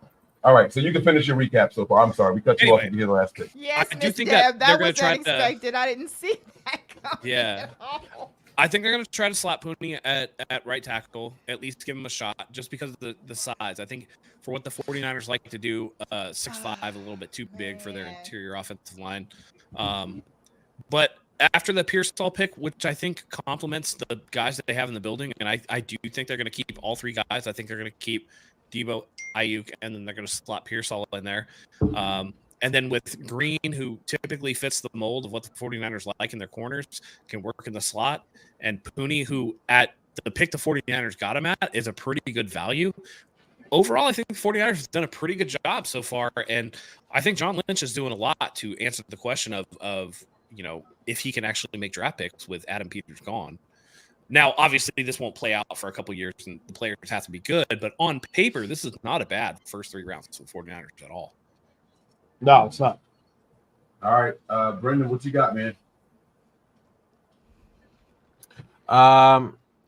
all right. So you can finish your recap so far. I'm sorry. We cut you off Anyway. at the last pick. Yes, I do Miss think Deb, that they're that gonna was try to- unexpected. I didn't see that coming. Yeah. at all. I think they're going to try to slot Pooney at right tackle, at least give him a shot, just because of the size. I think for what the 49ers like to do, 6'5", a little bit too big for their interior offensive line. But after the Pearsall pick, which I think complements the guys that they have in the building, and I do think they're going to keep all three guys. I think they're going to keep Debo, Ayuk, and then they're going to slot Pearsall in there. And then with Green, who typically fits the mold of what the 49ers like in their corners, can work in the slot. And Pooney, who at the pick the 49ers got him at, is a pretty good value. Overall, I think the 49ers have done a pretty good job so far. And I think John Lynch is doing a lot to answer the question of if he can actually make draft picks with Adam Peters gone. Now, obviously, this won't play out for a couple of years, and the players have to be good. But on paper, this is not a bad first 3 rounds for the 49ers at all. No, it's not. All right, Brendan, what you got, man?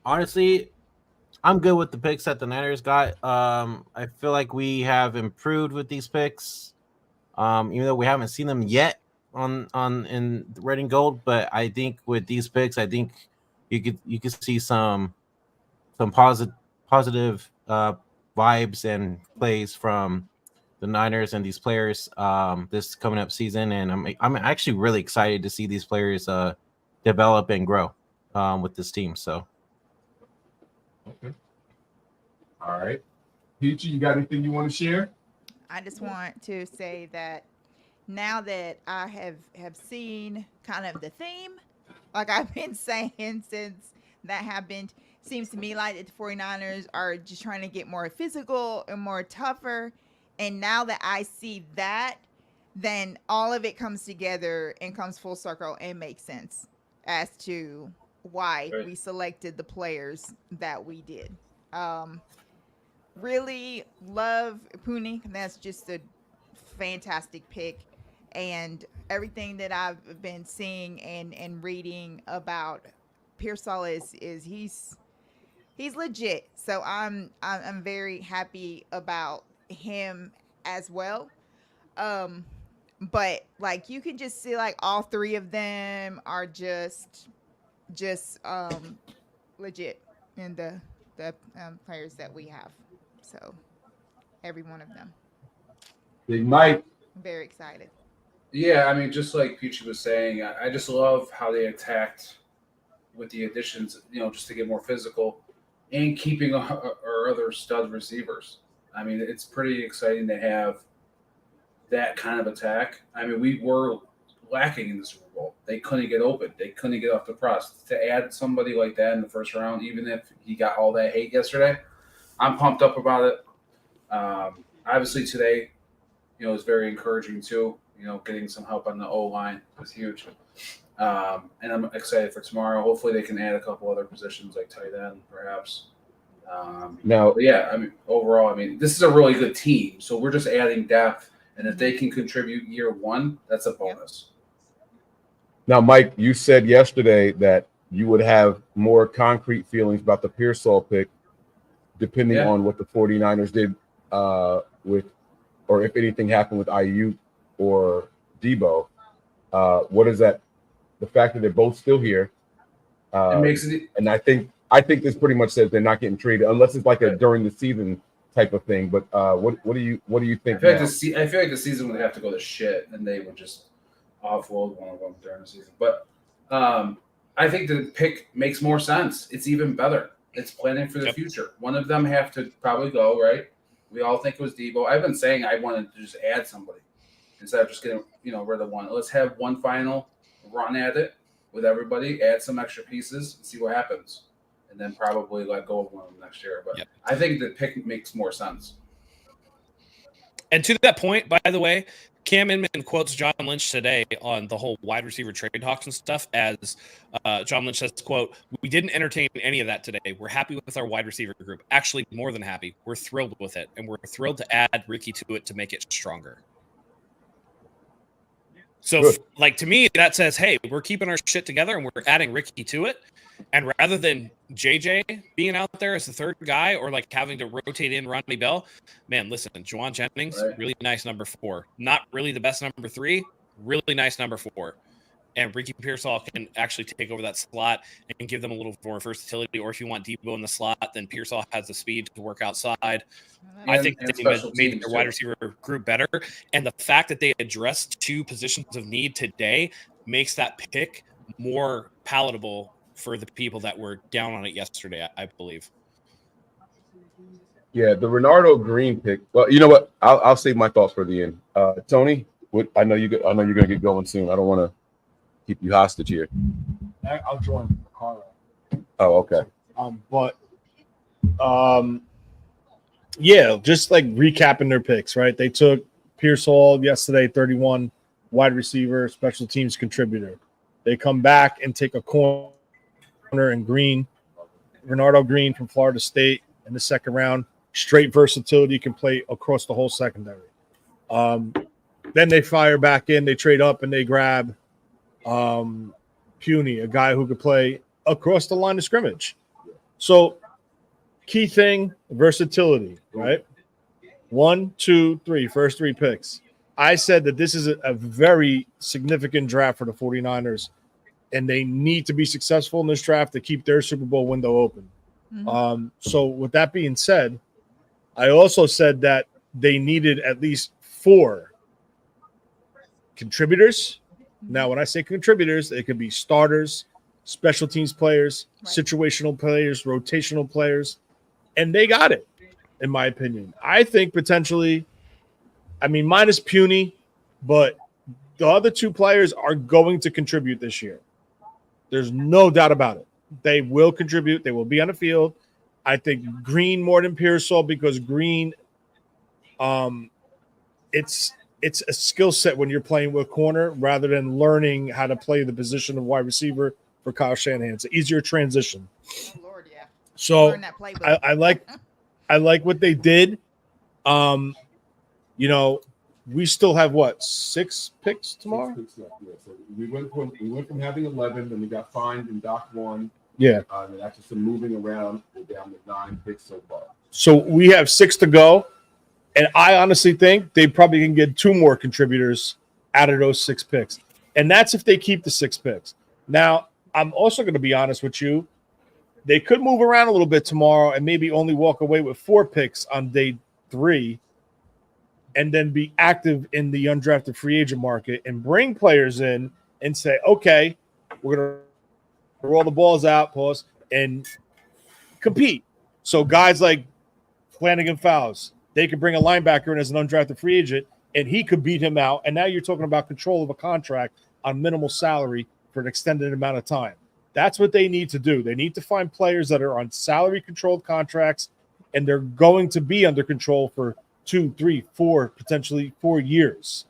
Honestly, I'm good with the picks that the Niners got. I feel like we have improved with these picks, even though we haven't seen them yet on in red and gold. But I think with these picks, I think you could see some positive vibes and plays from the Niners and these players this coming up season, and I'm actually really excited to see these players develop and grow with this team. So, Okay. All right, Peachy, you got anything you want to share? I just want to say that now that I have seen kind of the theme, like I've been saying since that happened, seems to me like the 49ers are just trying to get more physical and more tougher. And now that I see that, then all of it comes together and comes full circle and makes sense as to why we selected the players that we did. Really love Pooney. That's just a fantastic pick. And everything that I've been seeing and reading about Pearsall is he's legit. So I'm very happy about him as well. But like you can just see like all three of them are just legit in the players that we have. So every one of them. Big Mike. I'm very excited. Yeah, I mean, just like Peachy was saying, I just love how they attacked with the additions, just to get more physical and keeping our other stud receivers. I mean, it's pretty exciting to have that kind of attack. I mean, we were lacking in the Super Bowl. They couldn't get open. They couldn't get off the press. To add somebody like that in the first round, even if he got all that hate yesterday, I'm pumped up about it. Obviously today, is very encouraging too. Getting some help on the O-line was huge. And I'm excited for tomorrow. Hopefully they can add a couple other positions like tight end, perhaps. But yeah, I mean, overall, this is a really good team. So we're just adding depth. And if they can contribute year one, that's a bonus. Now, Mike, you said yesterday that you would have more concrete feelings about the Pearsall pick depending on what the 49ers did with, or if anything happened with Ayuk or Debo. What is that? The fact that they're both still here. It makes it. And I think this pretty much says they're not getting traded unless it's like a during the season type of thing. But what do you think? I feel like the season would have to go to shit, and they would just offload one of them during the season. But I think the pick makes more sense. It's even better. It's planning for the future. One of them have to probably go, right? We all think it was Debo. I've been saying I wanted to just add somebody instead of just getting rid of one. Let's have one final run at it with everybody, add some extra pieces, and see what happens. And then probably let go of one of them next year. But I think the pick makes more sense. And to that point, by the way, Cam Inman quotes John Lynch today on the whole wide receiver trade talks and stuff as John Lynch says, quote, "We didn't entertain any of that today. We're happy with our wide receiver group. Actually, more than happy. We're thrilled with it. And we're thrilled to add Ricky to it to make it stronger." So, like, to me, that says, hey, we're keeping our shit together and we're adding Ricky to it. And rather than JJ being out there as the third guy or like having to rotate in Ronnie Bell, man, listen, Juwan Jennings, really nice number 4. Not really the best number 3, really nice number 4. And Ricky Pearsall can actually take over that slot and give them a little more versatility. Or if you want Debo in the slot, then Pearsall has the speed to work outside. I think they made their wide receiver group better. And the fact that they addressed 2 positions of need today makes that pick more palatable for the people that were down on it yesterday, I believe. Yeah, the Renardo Green pick. Well, you know what? I'll save my thoughts for the end. Tony, I know you're gonna get going soon. I don't want to keep you hostage here. I'll join the car. Oh, okay. Yeah, just like recapping their picks, right? They took Pearsall yesterday, 31, wide receiver, special teams contributor. They come back and take a corner and Green, Renardo Green from Florida State in the second round. Straight versatility, can play across the whole secondary. Then they fire back in, they trade up and they grab Puny, a guy who could play across the line of scrimmage. So key thing, versatility, right? 1, 2, 3, first 3 picks. I said that this is a very significant draft for the 49ers, and they need to be successful in this draft to keep their Super Bowl window open. So with that being said, I also said that they needed at least 4 contributors. Now, when I say contributors, it could be starters, special teams players, situational players, rotational players, and they got it, in my opinion. I think potentially, minus Puny, but the other 2 players are going to contribute this year. There's no doubt about it. They will contribute. They will be on the field. I think Green more than Pearsall because Green, it's a skill set when you're playing with corner rather than learning how to play the position of wide receiver for Kyle Shanahan. It's an easier transition. Oh, Lord, yeah. So Learn that playbook. I like what they did. We still have 6 picks tomorrow? 6 picks left, yeah. So we went from having 11, then we got fined in Doc 1. Yeah. And after some moving around, we're down to 9 picks so far. So we have 6 to go. And I honestly think they probably can get 2 more contributors out of those 6 picks. And that's if they keep the 6 picks. Now, I'm also going to be honest with you. They could move around a little bit tomorrow and maybe only walk away with 4 picks on day 3 and then be active in the undrafted free agent market and bring players in and say, okay, we're going to roll the balls out, pause, and compete. So guys like Flanagan Fowles, they could bring a linebacker in as an undrafted free agent, and he could beat him out. And now you're talking about control of a contract on minimal salary for an extended amount of time. That's what they need to do. They need to find players that are on salary-controlled contracts, and they're going to be under control for 2, 3, 4, potentially 4 years.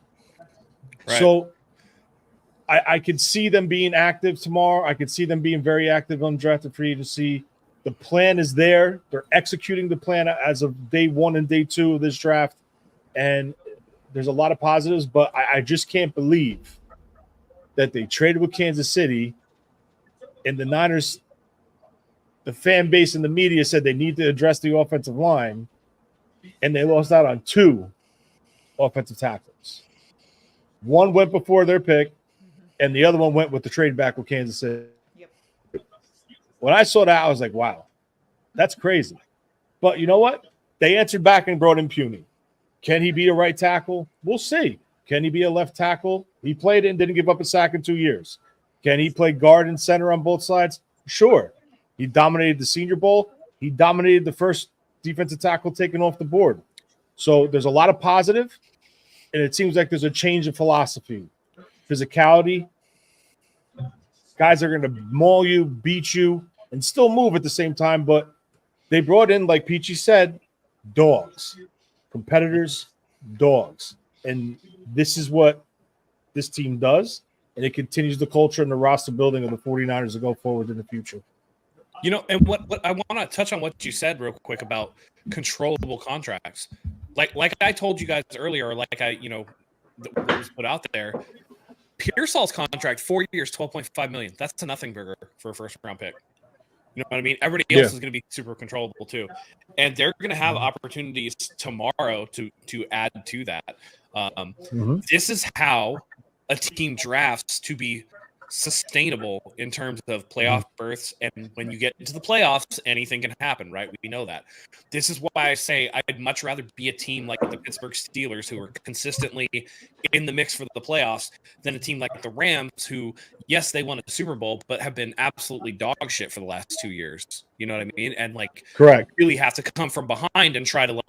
Right. So I could see them being active tomorrow. I could see them being very active on undrafted free agency. The plan is there. They're executing the plan as of day 1 and day 2 of this draft. And there's a lot of positives, but I just can't believe that they traded with Kansas City and the Niners, the fan base and the media said they need to address the offensive line, and they lost out on 2 offensive tackles. One went before their pick, and the other one went with the trade back with Kansas City. When I saw that, I was like, wow, that's crazy. But you know what? They answered back and brought in Puny. Can he be a right tackle? We'll see. Can he be a left tackle? He played it and didn't give up a sack in 2 years. Can he play guard and center on both sides? Sure. He dominated the Senior Bowl. He dominated the first defensive tackle taken off the board. So there's a lot of positive, and it seems like there's a change in philosophy. Physicality. Guys are going to maul you, beat you, and still move at the same time, but they brought in, like Peachy said, dogs, competitors, and they want to win. dogs. And this is what this team does, and it continues the culture and the roster building of the 49ers to go forward in the future. You know, and what I want to touch on what you said real quick about controllable contracts. Like I told you guys earlier, like I, what was put out there, Pearsall's contract, 4 years, $12.5 million. That's a nothing burger for a first-round pick. You know what I mean? Everybody else is going to be super controllable too, and they're going to have opportunities tomorrow to add to that. This is how a team drafts to be sustainable in terms of playoff berths, and when you get into the playoffs, anything can happen, right? We know that. This is why I say I'd much rather be a team like the Pittsburgh Steelers, who are consistently in the mix for the playoffs, than a team like the Rams, who, yes, they won a Super Bowl, but have been absolutely dog shit for the last 2 years. You know what I mean? And correct, really have to come from behind and try to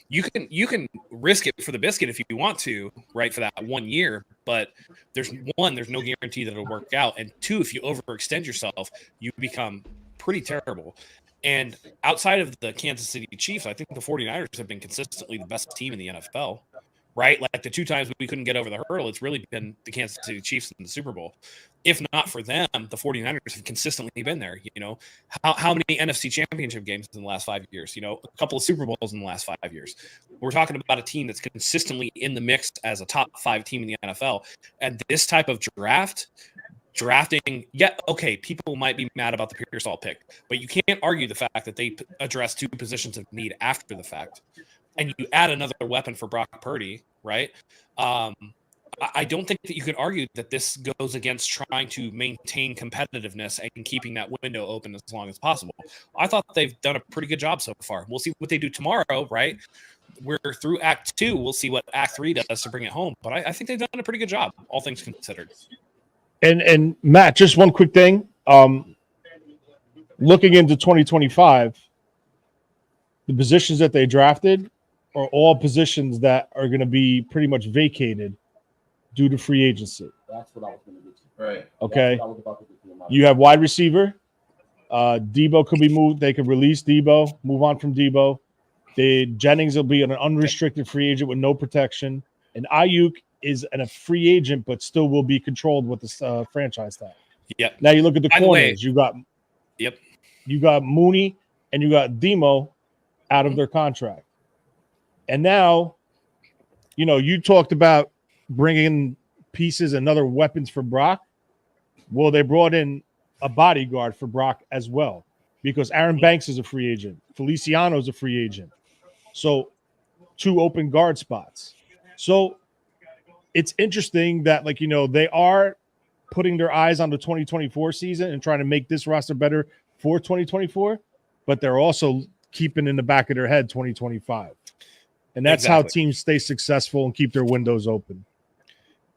you can risk it for the biscuit if you want to, right, for that 1 year. But there's no guarantee that it'll work out, and two, if you overextend yourself, you become pretty terrible. And outside of the Kansas City Chiefs, I think the 49ers have been consistently the best team in the NFL, right? Like the 2 times we couldn't get over the hurdle, it's really been the Kansas City Chiefs in the Super Bowl. If not for them, the 49ers have consistently been there. How many NFC championship games in the last 5 years? A couple of Super Bowls in the last 5 years. We're talking about a team that's consistently in the mix as a top 5 team in the NFL. And this type of drafting, okay, people might be mad about the Pearsall pick, but you can't argue the fact that they address 2 positions of need after the fact. And you add another weapon for Brock Purdy, right? I don't think that you can argue that this goes against trying to maintain competitiveness and keeping that window open as long as possible. I thought they've done a pretty good job so far. We'll see what they do tomorrow, right? We're through Act 2. We'll see what Act 3 does to bring it home. But I think they've done a pretty good job, all things considered. And Matt, just one quick thing. Looking into 2025, the positions that they drafted are all positions that are going to be pretty much vacated due to free agency. That's what I was going to get to. Right. Okay. You have wide receiver. Debo could be moved. They could release Debo, move on from Debo. Jennings will be an unrestricted free agent with no protection. And Ayuk is a free agent, but still will be controlled with the franchise tag. Yep. Now you look at the corners. You got Mooney and you got Demo out of their contract. And now, you talked about bringing pieces and other weapons for Brock. Well, they brought in a bodyguard for Brock as well, because Aaron Banks is a free agent. Feliciano is a free agent. So 2 open guard spots. So it's interesting that, they are putting their eyes on the 2024 season and trying to make this roster better for 2024, but they're also keeping in the back of their head 2025. And that's how teams stay successful and keep their windows open.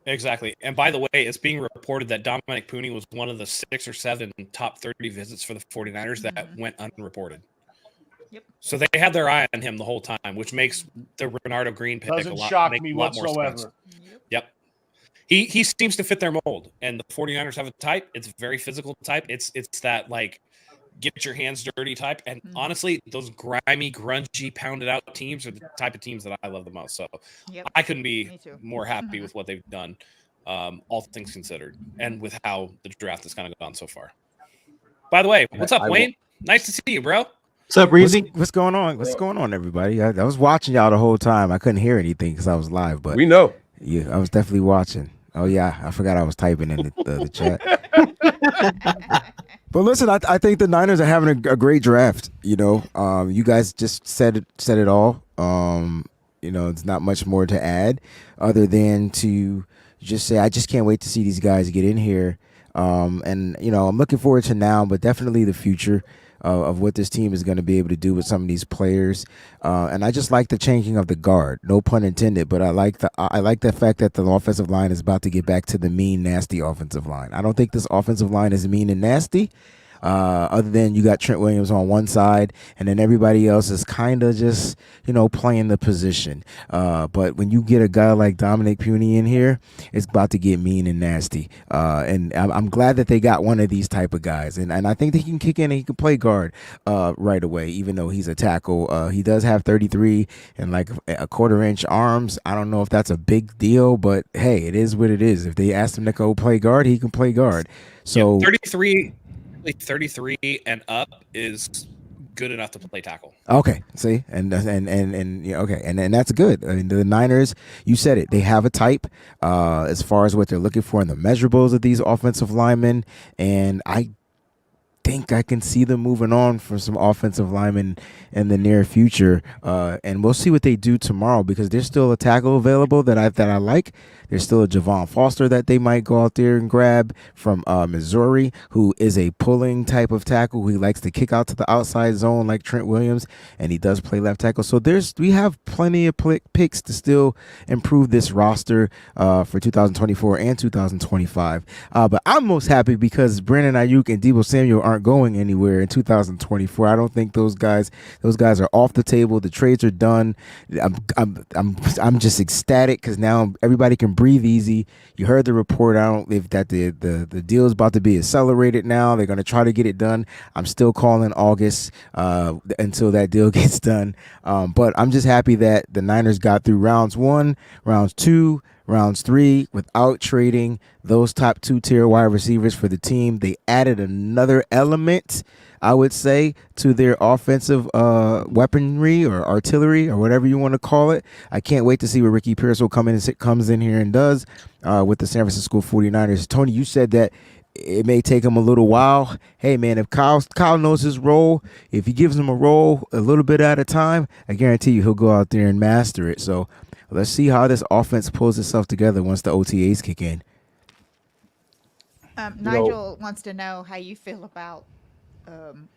Exactly. And by the way, it's being reported that Dominic Pooney was one of the 6 or 7 top 30 visits for the 49ers that went unreported. Yep. So they had their eye on him the whole time, which makes the Bernardo Green pick doesn't shock me whatsoever. Yep. He seems to fit their mold, and the 49ers have a type. It's a very physical type. It's that get your hands dirty type. And honestly, those grimy, grungy, pounded out teams are the type of teams that I love the most. So I couldn't be more happy with what they've done, all things considered, and with how the draft has kind of gone so far. By the way, what's up, Wayne? Nice to see you, bro. What's up, Reezy? What's going on? What's going on, everybody? I was watching y'all the whole time. I couldn't hear anything because I was live, but we know. Yeah, I was definitely watching. Oh yeah, I forgot I was typing in the chat. But listen, I think the Niners are having a great draft. You guys just said it all. It's not much more to add other than to just say I just can't wait to see these guys get in here. And I'm looking forward to now, but definitely the future of what this team is going to be able to do with some of these players. And I just like the changing of the guard, no pun intended, but I like the fact that the offensive line is about to get back to the mean, nasty offensive line. I don't think this offensive line is mean and nasty. Other than you got Trent Williams on one side, and then everybody else is kind of just, playing the position. But when you get a guy like Dominic Puny in here, it's about to get mean and nasty. And I'm glad that they got one of these type of guys. And I think that he can kick in and he can play guard right away, even though he's a tackle. He does have 33 and like a quarter-inch arms. I don't know if that's a big deal, but hey, it is what it is. If they asked him to go play guard, he can play guard. So 33 and up is good enough to play tackle. Okay, see, and yeah, okay, and that's good. I mean, the Niners, you said it, they have a type as far as what they're looking for in the measurables of these offensive linemen, and I think I can see them moving on for some offensive linemen in the near future, and we'll see what they do tomorrow because there's still a tackle available that I like. There's still a Javon Foster that they might go out there and grab from Missouri, who is a pulling type of tackle. He likes to kick out to the outside zone like Trent Williams, and he does play left tackle. So we have plenty of picks to still improve this roster for 2024 and 2025. But I'm most happy because Brandon Ayuk and Deebo Samuel aren't going anywhere in 2024. I don't think those guys are off the table. The trades are done. I'm just ecstatic because now everybody can breathe easy. You heard the report. I don't if that the deal is about to be accelerated now. They're going to try to get it done. I'm still calling August until that deal gets done. But I'm just happy that the Niners got through rounds 1, rounds 2, rounds 3 without trading those top 2-tier wide receivers for the team. They added another element, I would say, to their offensive weaponry or artillery or whatever you want to call it. I can't wait to see what Ricky Pearsall comes in here and does with the San Francisco 49ers. Tony, you said that it may take him a little while. Hey, man, if Kyle knows his role, if he gives him a role a little bit at a time, I guarantee you he'll go out there and master it. So let's see how this offense pulls itself together once the OTAs kick in. Nigel wants to know how you feel about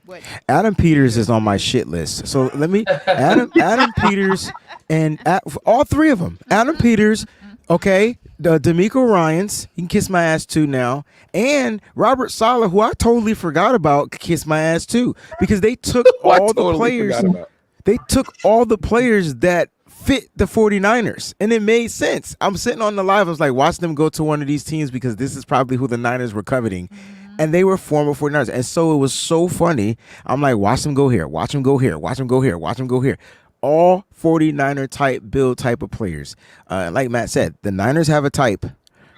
what Adam Peters is on my shit list. So let me Adam Peters and all three of them. Adam Peters, okay, D'Amico Ryans, he can kiss my ass too now, and Robert Saleh, who I totally forgot about, could kiss my ass too because they took all the players. They took all the players that fit the 49ers, and it made sense. I'm sitting on the live. I was like, watch them go to one of these teams because this is probably who the Niners were coveting. And they were former 49ers. And so it was so funny. I'm like, watch them go here. Watch them go here. Watch them go here. Watch them go here. All 49er type build type of players. Like Matt said, the Niners have a type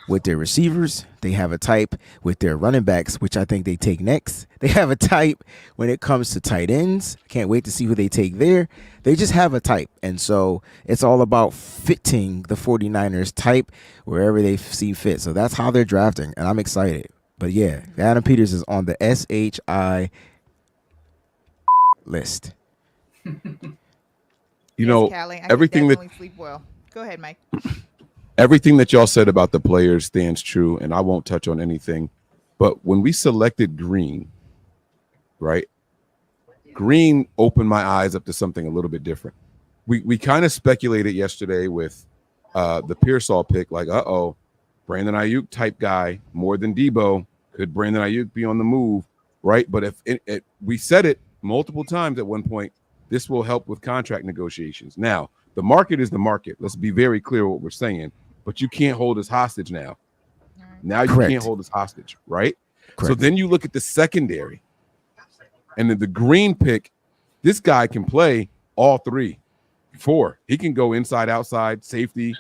with their receivers. They have a type with their running backs, which I think they take next. They have a type when it comes to tight ends. Can't wait to see who they take there. They just have a type. And so it's all about fitting the 49ers type wherever they see fit. So that's how they're drafting. And I'm excited. But yeah, Adam Peters is on the SHI list. Callie, everything that sleep well. Go ahead, Mike. Everything that y'all said about the players stands true, and I won't touch on anything. But when we selected Green, right? Green opened my eyes up to something a little bit different. We kind of speculated yesterday with the Pearsall pick, like, Brandon Ayuk type guy, more than Debo. Could Brandon Ayuk be on the move, right? But if we said it multiple times at one point, this will help with contract negotiations. Now, the market is the market. Let's be very clear what we're saying. But you can't hold us hostage now. Now you can't hold us hostage, right? Correct. So then you look at the secondary. And then the Green pick, this guy can play all 3, 4. He can go inside, outside, safety.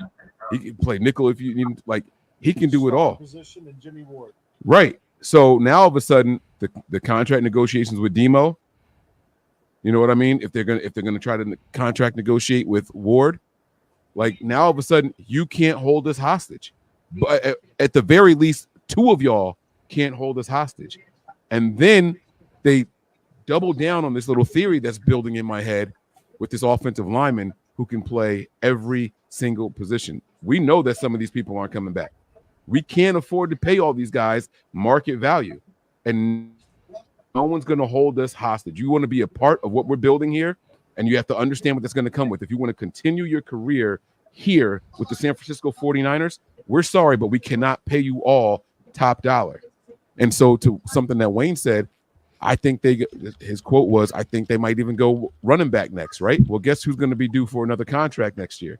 He can play nickel if you need, like, he can do it all. Position and Jimmy Ward. Right. So now all of a sudden the contract negotiations with Demo, you know what I mean? If they're gonna try to contract negotiate with Ward, like now all of a sudden you can't hold us hostage. But at the very least, 2 of y'all can't hold us hostage. And then they double down on this little theory that's building in my head with this offensive lineman who can play every single position. We know that some of these people aren't coming back. We can't afford to pay all these guys market value, and no one's going to hold us hostage. You want to be a part of what we're building here, and you have to understand what that's going to come with. If you want to continue your career here with the San Francisco 49ers, we're sorry, but we cannot pay you all top dollar. And so to something that Wayne said, I think his quote was, I think they might even go running back next, right? Well, guess who's going to be due for another contract next year?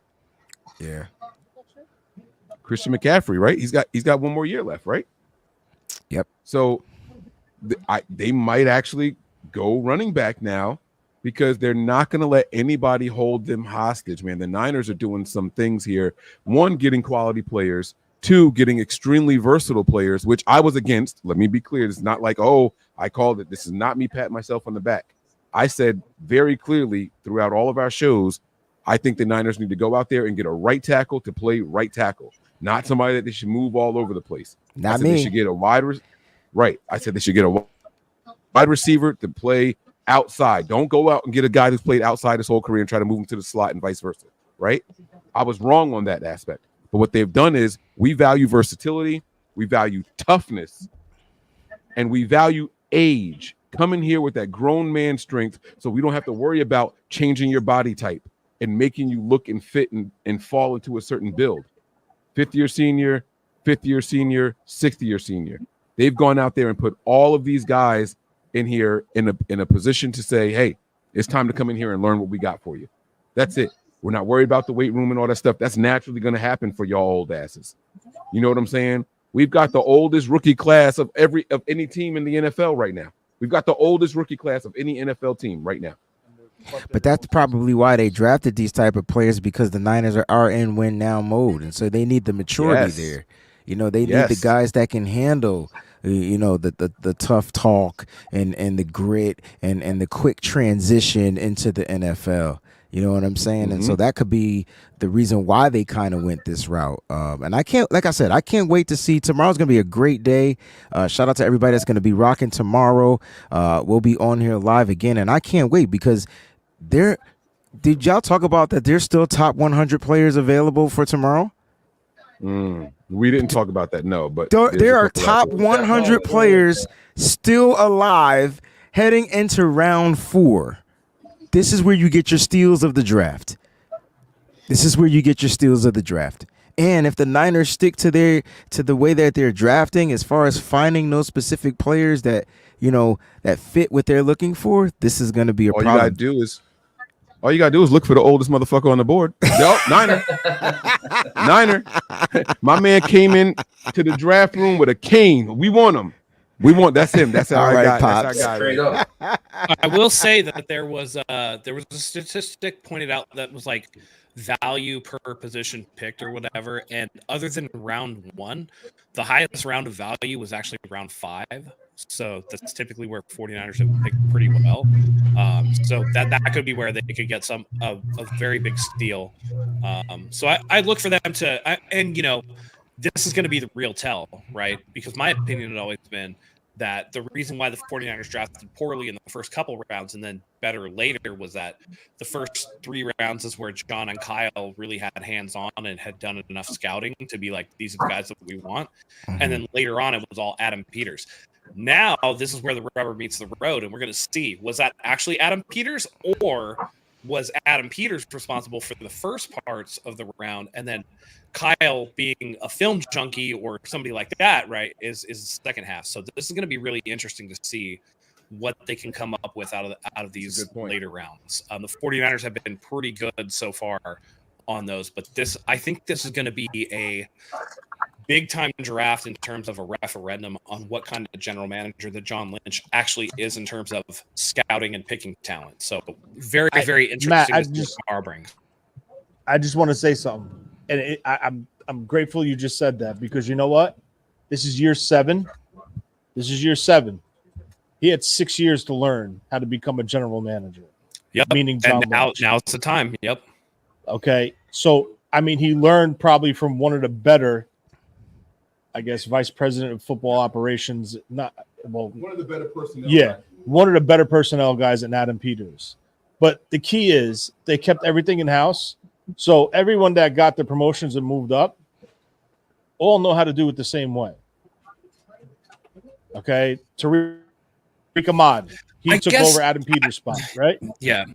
Yeah. Christian McCaffrey, right? He's got one more year left, right? Yep. So they might actually go running back now because they're not going to let anybody hold them hostage, man. The Niners are doing some things here. One, getting quality players. Two, getting extremely versatile players, which I was against. Let me be clear. It's not like, oh, I called it. This is not me patting myself on the back. I said very clearly throughout all of our shows, I think the Niners need to go out there and get a right tackle to play right tackle, not somebody that they should move all over the place. Not me. They should get a right. I said they should get a wide receiver to play outside. Don't go out and get a guy who's played outside his whole career and try to move him to the slot and vice versa, right? I was wrong on that aspect. But what they've done is we value versatility, we value toughness, and we value age. Come in here with that grown man strength so we don't have to worry about changing your body type and making you look and fit and fall into a certain build. 5th-year senior, 5th-year senior, 6th-year senior. They've gone out there and put all of these guys in here in a position to say, hey, it's time to come in here and learn what we got for you. That's it. We're not worried about the weight room and all that stuff. That's naturally going to happen for y'all old asses. You know what I'm saying? We've got the oldest rookie class of any team in the NFL right now. We've got the oldest rookie class of any NFL team right now. But that's probably why they drafted these type of players, because the Niners are in win now mode, and so they need the maturity there. You know, they need the guys that can handle, you know, the tough talk and the grit and the quick transition into the NFL. You know what I'm saying? Mm-hmm. And so that could be the reason why they kind of went this route. And I can't wait to see. Tomorrow's going to be a great day. Shout out to everybody that's going to be rocking tomorrow. We'll be on here live again. And I can't wait because did y'all talk about that there's still top 100 players available for tomorrow? We didn't talk about that, no. But there are top 100 players still alive heading into round 4. This is where you get your steals of the draft. And if the Niners stick to the way that they're drafting, as far as finding those specific players that, you know, that fit what they're looking for, this is going to be a problem. All you gotta do is look for the oldest motherfucker on the board. Yup, Niner. My man came in to the draft room with a cane. We want him. That's him. That's our guy. That's our guy. Right? I will say that there was a statistic pointed out that was like value per position picked or whatever, and other than round 1, the highest round of value was actually round 5. So that's typically where 49ers have picked pretty well. So that could be where they could get a very big steal. So I look for them to, and you know, this is going to be the real tell, right? Because my opinion had always been that the reason why the 49ers drafted poorly in the first couple rounds and then better later was that the first 3 rounds is where John and Kyle really had hands on and had done enough scouting to be like, these are the guys that we want. And then later on, it was all Adam Peters. Now, this is where the rubber meets the road, and we're going to see, was that actually Adam Peters, or was Adam Peters responsible for the first parts of the round, and then Kyle being a film junkie or somebody like that, right, is the second half. So this is going to be really interesting to see what they can come up with out of these later rounds. The 49ers have been pretty good so far on those, but I think this is going to be a big time draft in terms of a referendum on what kind of general manager that John Lynch actually is in terms of scouting and picking talent. So very, very interesting Matt, to see what tomorrow brings. I just want to say something. And I'm grateful you just said that, because you know what? This is year 7. He had 6 years to learn how to become a general manager. Yep. Meaning John Lynch. Now it's the time. Yep. Okay. So, I mean, he learned probably from one of the better, I guess, vice president of football operations. One of the better personnel. Yeah. One of the better personnel guys in Adam Peters. But the key is they kept everything in-house. So everyone that got the promotions and moved up all know how to do it the same way. Okay. Tariq Ahmad, he took over Adam Peters' spot, right? Yeah.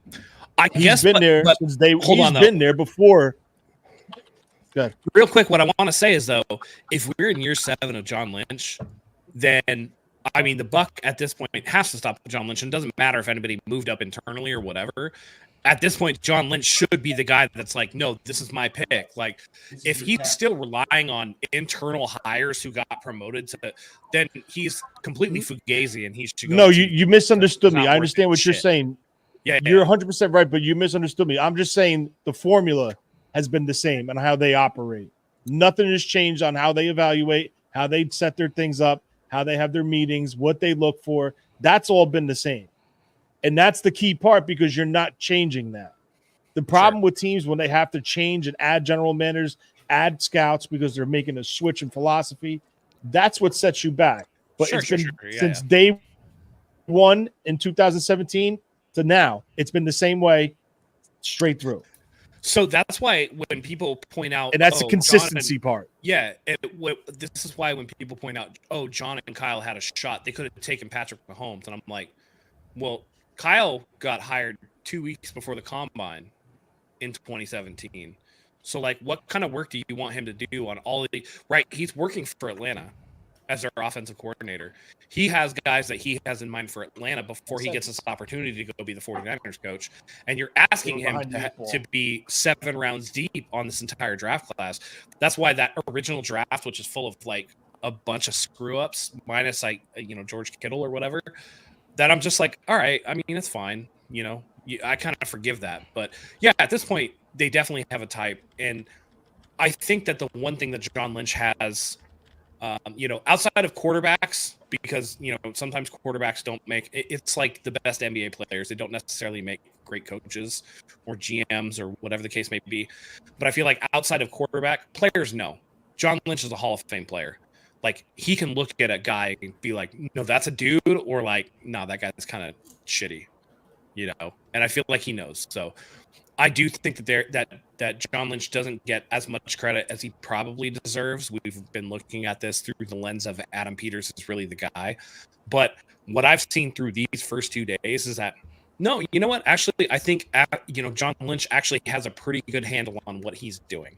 He's been there since he's been there before. Good. Real quick, what I want to say is, though, if we're in year 7 of John Lynch, then I mean, the buck at this point has to stop John Lynch. And it doesn't matter if anybody moved up internally or whatever. At this point, John Lynch should be the guy that's like, no, this is my pick. Like, if he's still relying on internal hires who got promoted to, then he's completely fugazi and he should go. No, you misunderstood me. I worth understand what you're shit. saying. Yeah, You're 100% right, but you misunderstood me. I'm just saying the formula has been the same and how they operate. Nothing has changed on how they evaluate, how they set their things up, how they have their meetings, what they look for. That's all been the same. And that's the key part because you're not changing that. The problem with teams when they have to change and add general managers, add scouts because they're making a switch in philosophy, that's what sets you back. But it's been since day one in 2017 to now, it's been the same way straight through. So that's why when people point out, And that's the consistency part. Yeah, this is why when people point out, oh, John and Kyle had a shot, they could have taken Patrick Mahomes, and I'm like, well, Kyle got hired 2 weeks before the combine in 2017. So, like, what kind of work do you want him to do on all of the right? He's working for Atlanta as their offensive coordinator. He has guys that he has in mind for Atlanta before he gets this opportunity to go be the 49ers coach. And you're asking him to be 7 rounds deep on this entire draft class. That's why that original draft, which is full of like a bunch of screw ups, minus like, George Kittle or whatever, that I'm just like, all right, I mean, it's fine. I kind of forgive that. But yeah, at this point, they definitely have a type. And I think that the one thing that John Lynch has, outside of quarterbacks, because, sometimes quarterbacks don't make it's like the best NBA players. They don't necessarily make great coaches or GMs or whatever the case may be. But I feel like outside of quarterback, players know John Lynch is a Hall of Fame player. Like, he can look at a guy and be like, no, that's a dude, or like, no, that guy's kind of shitty, and I feel like he knows. So I do think that John Lynch doesn't get as much credit as he probably deserves. We've been looking at this through the lens of Adam Peters is really the guy. But what I've seen through these first 2 days is that, no, you know what? Actually, I think, John Lynch actually has a pretty good handle on what he's doing.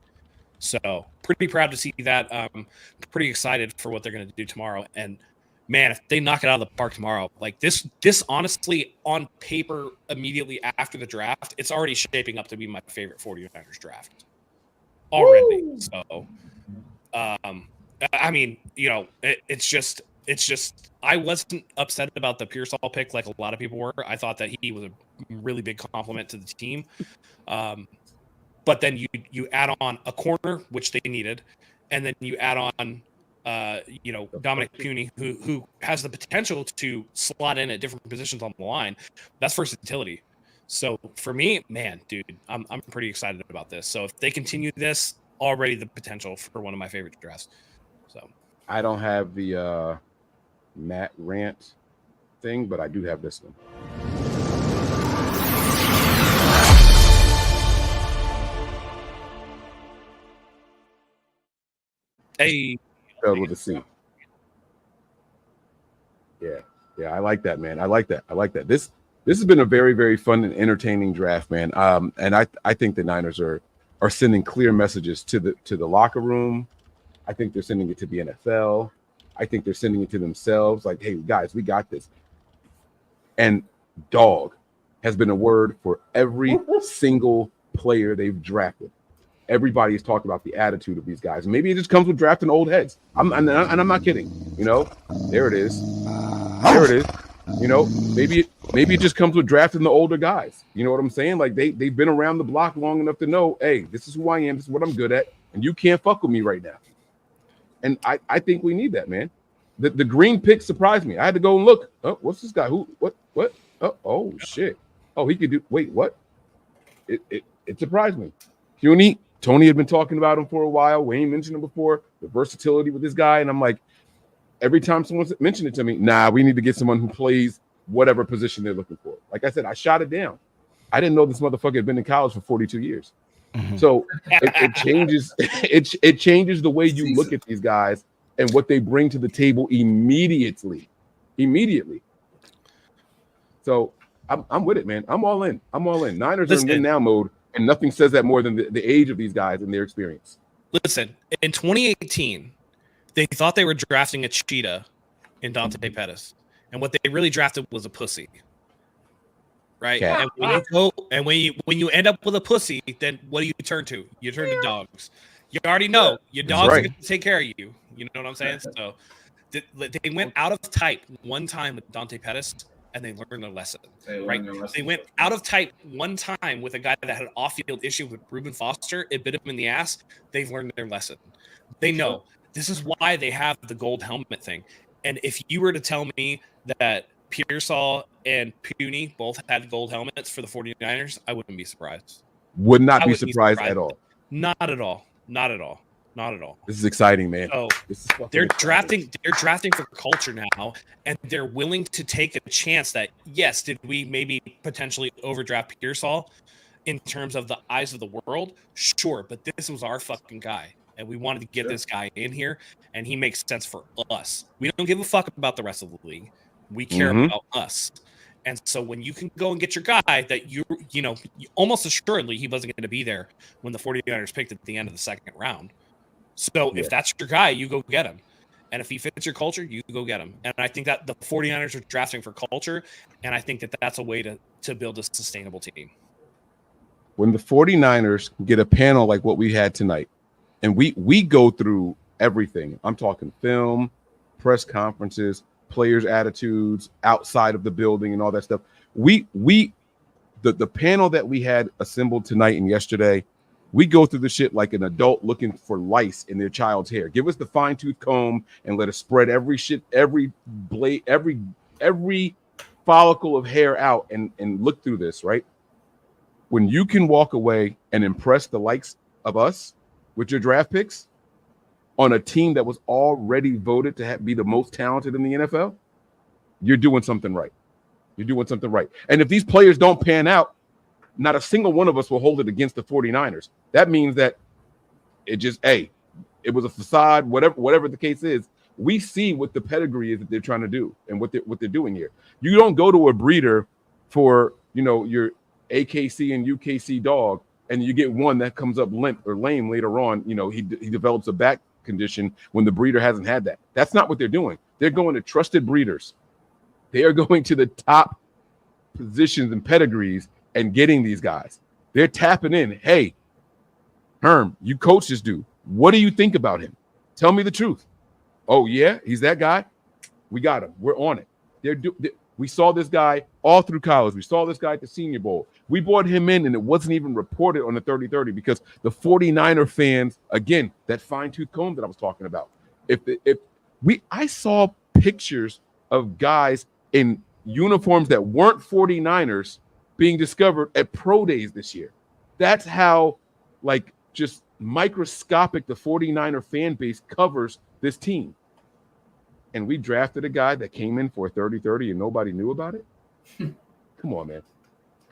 So pretty proud to see that. Pretty excited for what they're going to do tomorrow. And man, if they knock it out of the park tomorrow, like this honestly on paper immediately after the draft, it's already shaping up to be my favorite 49ers draft already. Woo! So, I mean, it's just I wasn't upset about the Pearsall pick like a lot of people were. I thought that he was a really big compliment to the team. But then you add on a corner, which they needed, and then you add on, Dominic Puny, who has the potential to slot in at different positions on the line. That's versatility. So for me, man, dude, I'm pretty excited about this. So if they continue this, already the potential for one of my favorite drafts. So I don't have the Matt rant thing, but I do have this one. Hey, spelled with a C. Yeah, I like that, man. I like that. This has been a very, very fun and entertaining draft, man. And I think the Niners are sending clear messages to the locker room. I think they're sending it to the NFL. I think they're sending it to themselves. Like, hey, guys, we got this. And dog has been a word for every single player they've drafted. Everybody is talking about the attitude of these guys. Maybe it just comes with drafting old heads. I'm not kidding. There it is. Maybe it just comes with drafting the older guys. You know what I'm saying? Like they've been around the block long enough to know, hey, this is who I am. This is what I'm good at, and you can't fuck with me right now. And I think we need that, man. The green pick surprised me. I had to go and look. Oh, what's this guy? Who? What? Oh shit. Oh, he could do. Wait, what? It surprised me. Puny. Tony had been talking about him for a while. Wayne mentioned him before, the versatility with this guy. And I'm like, every time someone mentioned it to me, nah, we need to get someone who plays whatever position they're looking for. Like I said, I shot it down. I didn't know this motherfucker had been in college for 42 years. Mm-hmm. So it changes. It changes the way you look at these guys and what they bring to the table immediately. So I'm with it, man. I'm all in. Niners are in win now mode. And nothing says that more than the age of these guys and their experience. Listen, in 2018, they thought they were drafting a cheetah in Dante Pettis, and what they really drafted was a pussy. Right. Cat. And when you go and when you end up with a pussy, then what do you turn to? You turn to dogs. You already know your That's dogs right. are going to take care of you. You know what I'm saying? So they went out of type one time with Dante Pettis, and they learned their lesson. Right? They went out of type one time with a guy that had an off-field issue with Reuben Foster. It bit him in the ass. They've learned their lesson. They know this is why they have the gold helmet thing. And if you were to tell me that Pearsall and Puny both had gold helmets for the 49ers, I wouldn't be surprised. Would not be surprised at all. Not at all. Not at all. Not at all. This is exciting, man. So This is fucking they're exciting. drafting for culture now, and they're willing to take a chance that, yes, did we maybe potentially overdraft Pearsall in terms of the eyes of the world? Sure, but this was our fucking guy. And we wanted to get this guy in here, and he makes sense for us. We don't give a fuck about the rest of the league. We care about us. And so when you can go and get your guy that you almost assuredly he wasn't going to be there when the 49ers picked at the end of the second round. So if that's your guy, you go get him. And if he fits your culture, you go get him. And I think that the 49ers are drafting for culture, and I think that that's a way to build a sustainable team. When the 49ers get a panel like what we had tonight, and we go through everything. I'm talking film, press conferences, players' attitudes outside of the building and all that stuff. The panel that we had assembled tonight and yesterday, we go through the shit like an adult looking for lice in their child's hair. Give us the fine-tooth comb and let us spread every shit, every blade, every follicle of hair out and look through this, right? When you can walk away and impress the likes of us with your draft picks on a team that was already voted to be the most talented in the NFL, you're doing something right. You're doing something right. And if these players don't pan out, not a single one of us will hold it against the 49ers. That means that it was a facade, whatever the case is. We see what the pedigree is that they're trying to do and what they're doing here. You don't go to a breeder for, your AKC and UKC dog, and you get one that comes up limp or lame later on. He develops a back condition when the breeder hasn't had that. That's not what they're doing. They're going to trusted breeders. They are going to the top positions and pedigrees and getting these guys. They're tapping in. Hey, Herm, you coach this dude. What do you think about him? Tell me the truth. Oh, yeah, he's that guy. We got him. We're on it. We saw this guy all through college. We saw this guy at the Senior Bowl. We brought him in, and it wasn't even reported on the 30-30 because the 49er fans, again, that fine-tooth comb that I was talking about. I saw pictures of guys in uniforms that weren't 49ers being discovered at pro days this year. That's how, just microscopic the 49er fan base covers this team. And we drafted a guy that came in for a 30-30 and nobody knew about it? Come on, man.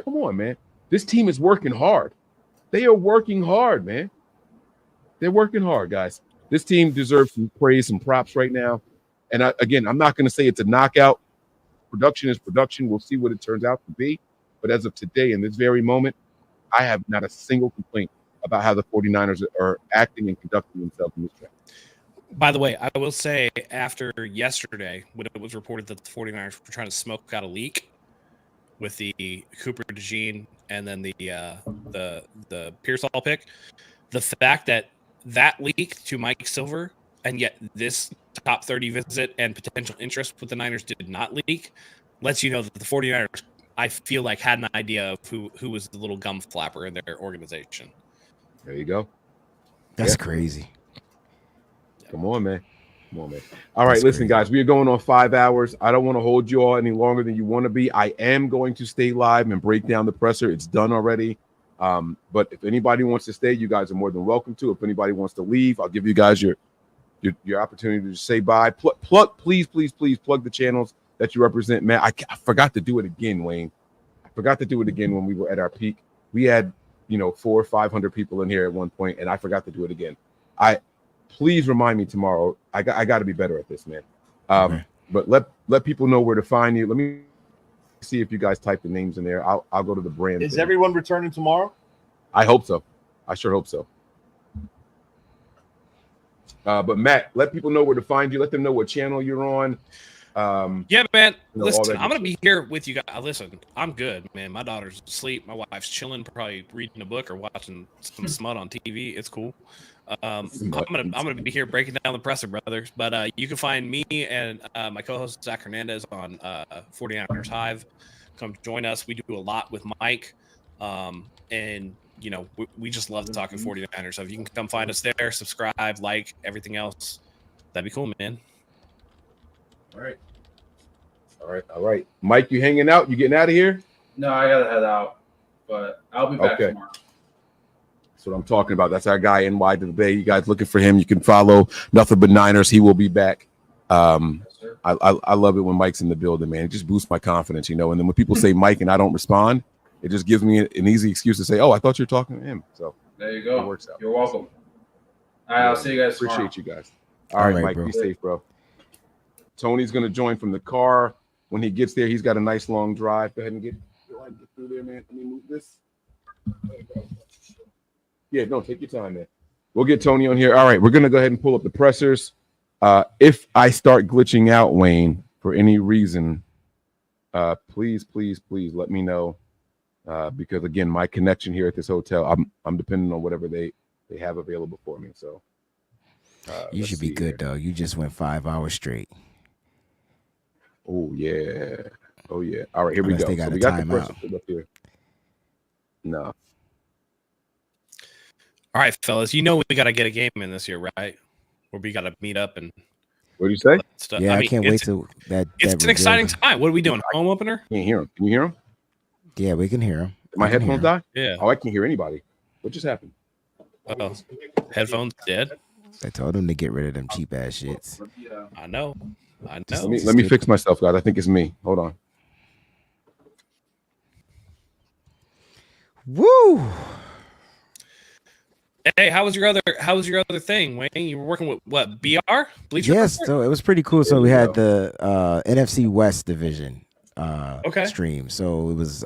Come on, man. This team is working hard. They are working hard, man. They're working hard, guys. This team deserves some praise, some props right now. And I'm not going to say it's a knockout. Production is production. We'll see what it turns out to be. But as of today, in this very moment, I have not a single complaint about how the 49ers are acting and conducting themselves in this draft. By the way, I will say after yesterday, when it was reported that the 49ers were trying to smoke out a leak with the Cooper DeJean and then the Pearsall pick, the fact that leaked to Mike Silver, and yet this top 30 visit and potential interest with the Niners did not leak, lets you know that the 49ers, I feel like, had an idea of who was the little gum flapper in their organization. There you go. That's crazy. Come on, man. All right, listen, guys, we are going on 5 hours. I don't want to hold you all any longer than you want to be. I am going to stay live and break down the presser. It's done already. But if anybody wants to stay, you guys are more than welcome to. If anybody wants to leave, I'll give you guys your opportunity to say bye. Please plug the channels that you represent, man. I forgot to do it again, Wayne. I forgot to do it again when we were at our peak. We had 400 or 500 people in here at one point, and I forgot to do it again. Please remind me tomorrow. I got to be better at this, man. But let people know where to find you. Let me see if you guys type the names in there. I'll go to the brand. Is everyone returning tomorrow? I hope so. I sure hope so. But Matt, let people know where to find you. Let them know what channel you're on. Yeah, man. You know, all Listen, that I'm good gonna be here with you guys. Listen, I'm good, man. My daughter's asleep. My wife's chilling, probably reading a book or watching some smut on TV. It's cool. I'm gonna be here breaking down the presser, brothers. But you can find me and my co-host Zach Hernandez on 49ers Hive. Come join us. We do a lot with Mike, and you know we just love talking 49ers. So if you can come find us there, subscribe, like, everything else, that'd be cool, man. All right. Mike, you hanging out? You getting out of here? No, I gotta head out, but I'll be back tomorrow. That's what I'm talking about. That's our guy, NY to the Bay. You guys looking for him? You can follow Nothing But Niners. He will be back. I love it when Mike's in the building, man. It just boosts my confidence, you know. And then when people say Mike and I don't respond, it just gives me an easy excuse to say, "Oh, I thought you were talking to him." So there you go. It works out. You're welcome. All right, I'll see you guys tomorrow. Appreciate you guys. All right, Mike. bro. Be safe, bro. Tony's gonna join from the car. When he gets there, he's got a nice long drive. Go ahead and get through there, man. Let me move this. Yeah, no, take your time, man. We'll get Tony on here. All right, we're gonna go ahead and pull up the pressers. If I start glitching out, Wayne, for any reason, please let me know. Because again, my connection here at this hotel, I'm dependent on whatever they have available for me. So you should be good though. You just went 5 hours straight. Oh yeah. All right, here we Unless go. they got So a we got the timeout. pressers up here. No. All right, fellas, you know we got to get a game in this year, right? Where we got to meet up and. What do you say? Stuff. Yeah, I mean, can't wait till that. It's an exciting time. What are we doing? Home opener? Can't hear him. Can you hear him? Yeah, we can hear him. My headphones die? Yeah. Oh, I can't hear anybody. What just happened? Oh, headphones dead. I told him to get rid of them cheap ass shits. I know. Let me fix myself, guys. I think it's me. Hold on. Woo! Hey, how was your other thing, Wayne? You were working with what? BR? Bleacher Yes, Report? so it was pretty cool. So we had the NFC West division Okay. stream. So it was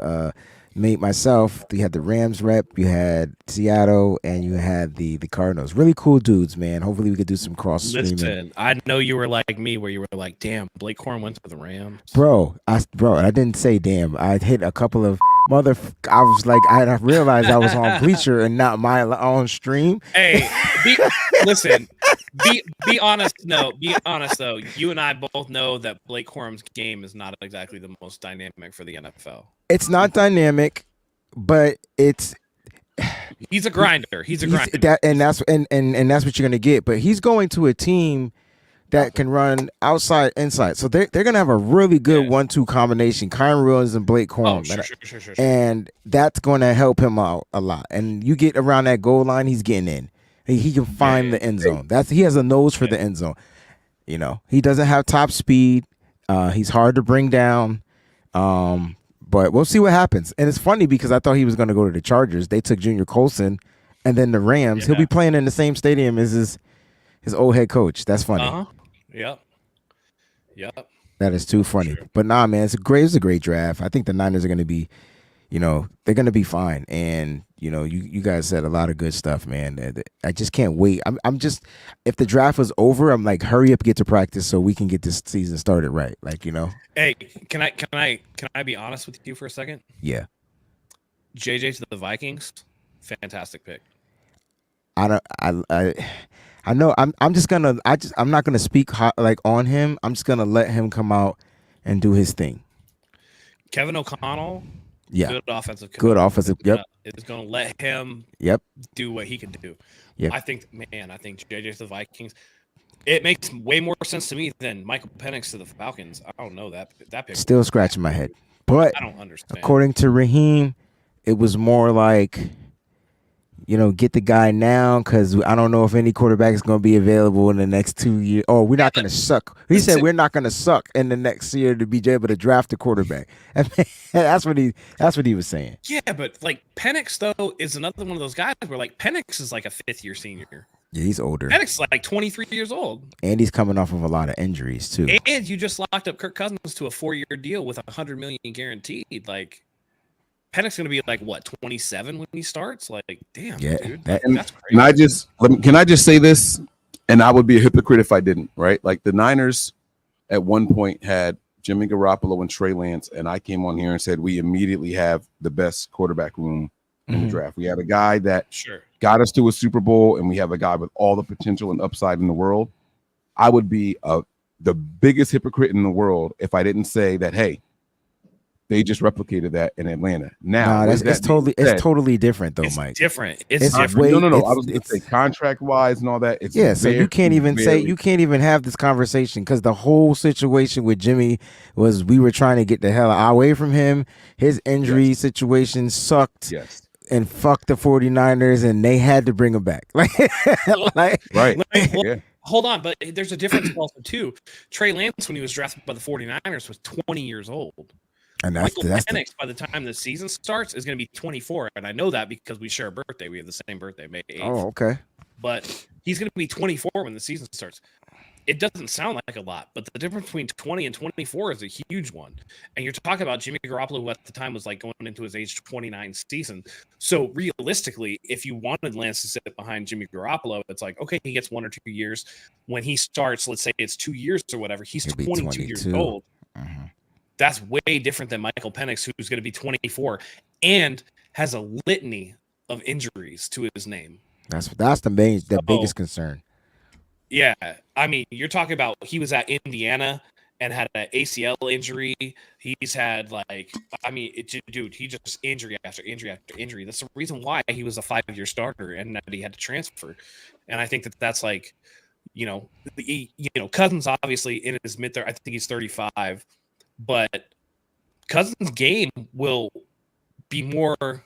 myself. You had the Rams rep, you had Seattle, and you had the Cardinals. Really cool dudes, man. Hopefully we could do some cross streaming. Listen, I know you were like me, where you were like, "Damn, Blake Corum went to the Rams." Bro, I didn't say damn. I hit a couple of I was like, I realized I was on Bleacher and not my own stream. Hey, listen, be honest. No, be honest though. You and I both know that Blake Corum's game is not exactly the most dynamic for the NFL. It's not dynamic, but he's a grinder. He's a grinder. And that's what you're gonna get. But he's going to a team that can run outside, inside. So they're gonna have a really good 1-2 combination. Kyron Williams and Blake Corum. Sure. And that's gonna help him out a lot. And you get around that goal line, he's getting in. He can find the end zone. He has a nose for the end zone. You know, he doesn't have top speed. He's hard to bring down. But we'll see what happens. And it's funny because I thought he was going to go to the Chargers. They took Junior Colson, and then the Rams. He'll be playing in the same stadium as his old head coach. That's funny. Yep. That is too funny. Sure. But nah, man, it's a great draft. I think the Niners are going to be, they're going to be fine. And you guys said a lot of good stuff, man. I just can't wait. I'm just, if the draft was over, I'm like, hurry up, get to practice so we can get this season started right. Like, Hey, can I be honest with you for a second? Yeah. JJ to the Vikings, fantastic pick. I know. I'm not gonna speak on him. I'm just gonna let him come out and do his thing. Kevin O'Connell. Yeah. Good offensive. Yep. Is going to let him. Yep. Do what he can do. Yep. I think JJ to the Vikings. It makes way more sense to me than Michael Penix to the Falcons. I don't know that pick. Still scratching my head, but I don't understand. According to Raheem, it was more like, get the guy now because I don't know if any quarterback is going to be available in the next 2 years. Oh, we're not going to suck. He said we're not going to suck in the next year to be able to draft a quarterback. That's what he was saying. Yeah, but like Penix though is another one of those guys where like Penix is like a 5th-year senior. Yeah, he's older. Penix is like 23 years old. And he's coming off of a lot of injuries too. And you just locked up Kirk Cousins to a 4-year deal with $100 million guaranteed. Like Penix going to be like what 27 when he starts. Like, damn, dude, that's crazy. Can I just say this? And I would be a hypocrite if I didn't. Right? Like the Niners at one point had Jimmy Garoppolo and Trey Lance, and I came on here and said we immediately have the best quarterback room in the draft. We had a guy that got us to a Super Bowl, and we have a guy with all the potential and upside in the world. I would be the biggest hypocrite in the world if I didn't say that, hey, they just replicated that in Atlanta. Now, it's totally different though, Mike. Different. It's different. way, no. I was going to say contract wise and all that. It's so you can't even have this conversation because the whole situation with Jimmy was we were trying to get the hell away from him. His injury situation sucked. Yes. And fuck the 49ers, and they had to bring him back. Hold on, but there's a difference also too. Trey Lance, when he was drafted by the 49ers, was 20 years old. And Michael Penix, by the time the season starts, is going to be 24. And I know that because we share a birthday. We have the same birthday, May 8th. Oh, okay. But he's going to be 24 when the season starts. It doesn't sound like a lot, but the difference between 20 and 24 is a huge one. And you're talking about Jimmy Garoppolo, who at the time was like going into his age 29 season. So realistically, if you wanted Lance to sit behind Jimmy Garoppolo, it's like, okay, he gets 1 or 2 years. When he starts, let's say it's 2 years or whatever, he's 22 years old. Mm-hmm. That's way different than Michael Penix, who's going to be 24 and has a litany of injuries to his name. That's the biggest concern. Yeah, I mean, you're talking about he was at Indiana and had an ACL injury. He's had he just injury after injury after injury. That's the reason why he was a 5-year starter and that he had to transfer. And I think that's like, Cousins obviously in his I think he's 35, but Cousins' game will be more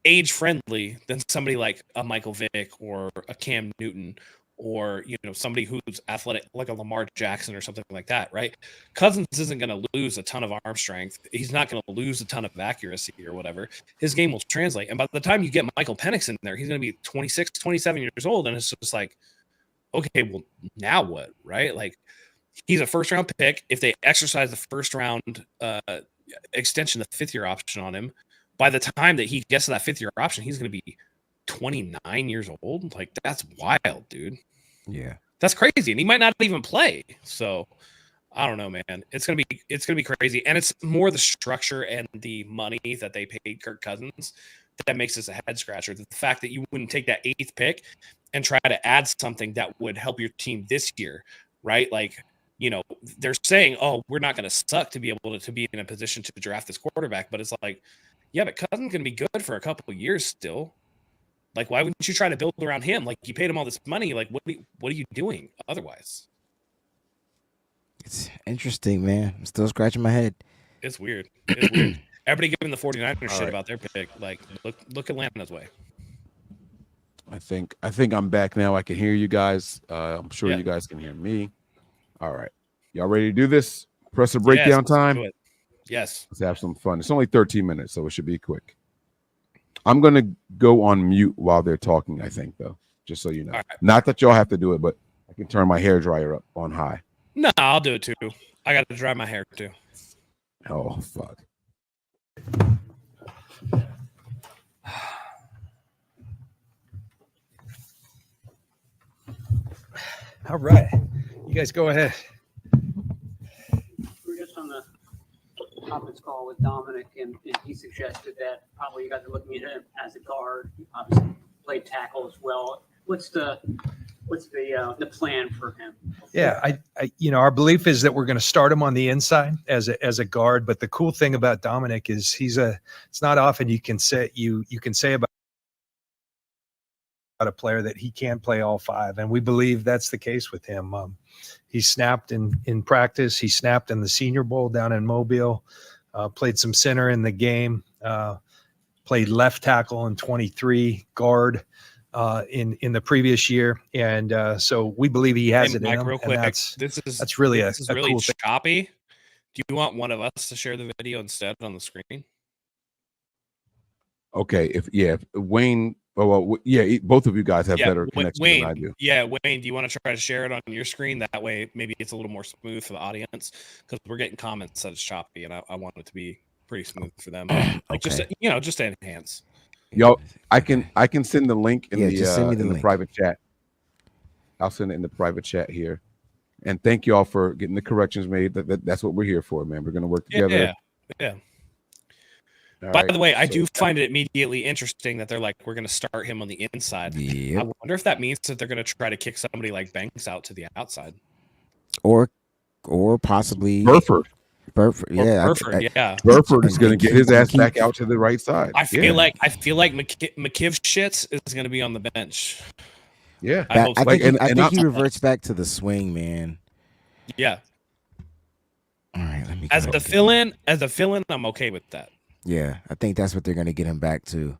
age friendly than somebody like a Michael Vick or a Cam Newton or somebody who's athletic like a Lamar Jackson or something like that, right? Cousins isn't going to lose a ton of arm strength. He's not going to lose a ton of accuracy or whatever. His game will translate. And by the time you get Michael Penix in there, he's going to be 26, 27 years old. And it's just like, okay, well, now what, right? Like, he's a first-round pick. If they exercise the first-round extension, the 5th-year option on him, by the time that he gets to that 5th-year option, he's going to be 29 years old. Like, that's wild, dude. Yeah, that's crazy, and he might not even play. So, I don't know, man. It's gonna be crazy, and it's more the structure and the money that they paid Kirk Cousins that makes this a head scratcher. The fact that you wouldn't take that 8th pick and try to add something that would help your team this year, right? Like, they're saying, oh, we're not going to suck to be able to be in a position to draft this quarterback. But it's like, yeah, but Cousins going to be good for a couple of years still. Like, why wouldn't you try to build around him? Like, you paid him all this money. Like, what are you doing otherwise? It's interesting, man. I'm still scratching my head. It's weird. It's weird. Everybody giving the 49ers shit about their pick. Like, look Atlanta's way. I think I'm back now. I can hear you guys. I'm sure you guys can hear me. All right. Y'all ready to do this? Press a breakdown time? Yes. Let's have some fun. It's only 13 minutes, so it should be quick. I'm going to go on mute while they're talking, I think, though, just so you know. Right. Not that y'all have to do it, but I can turn my hairdryer up on high. No, I'll do it too. I got to dry my hair too. Oh, fuck. All right. You guys go ahead. We're just on the conference call with Dominic, and he suggested that probably you guys are looking at him as a guard. He obviously played tackle as well. What's the plan for him? Yeah, I our belief is that we're going to start him on the inside as a guard. But the cool thing about Dominic is it's not often you can say about a player that he can play all 5, and we believe that's the case with him. He snapped in practice. He snapped in the Senior Bowl down in Mobile. Played some center in the game. Played left tackle in 23, guard in the previous year, and so we believe he has it in him. Real quick, that's really a really cool choppy. Do you want one of us to share the video instead on the screen? Okay, if Wayne. Well, yeah, both of you guys have better connection than I do. Yeah, Wayne, do you want to try to share it on your screen? That way, maybe it's a little more smooth for the audience because we're getting comments that it's choppy, and I want it to be pretty smooth for them. Like just to enhance. Yo, I can send the link in just send me the link. private chat. I'll send it in the private chat here. And thank y'all for getting the corrections made. That's what we're here for, man. We're gonna work together. Yeah. All By right, the way, I so- do find it immediately interesting that they're like, we're going to start him on the inside. I wonder if that means that they're going to try to kick somebody like Banks out to the outside. Or possibly Burford. Yeah. Burford is going to get his ass back out to the right side. I feel like McKiv shits is going to be on the bench. Yeah. I hope so. I think he reverts back to the swing, man. Yeah. All right, let me As a fill-in, I'm okay with that. Yeah, I think that's what they're going to get him back to.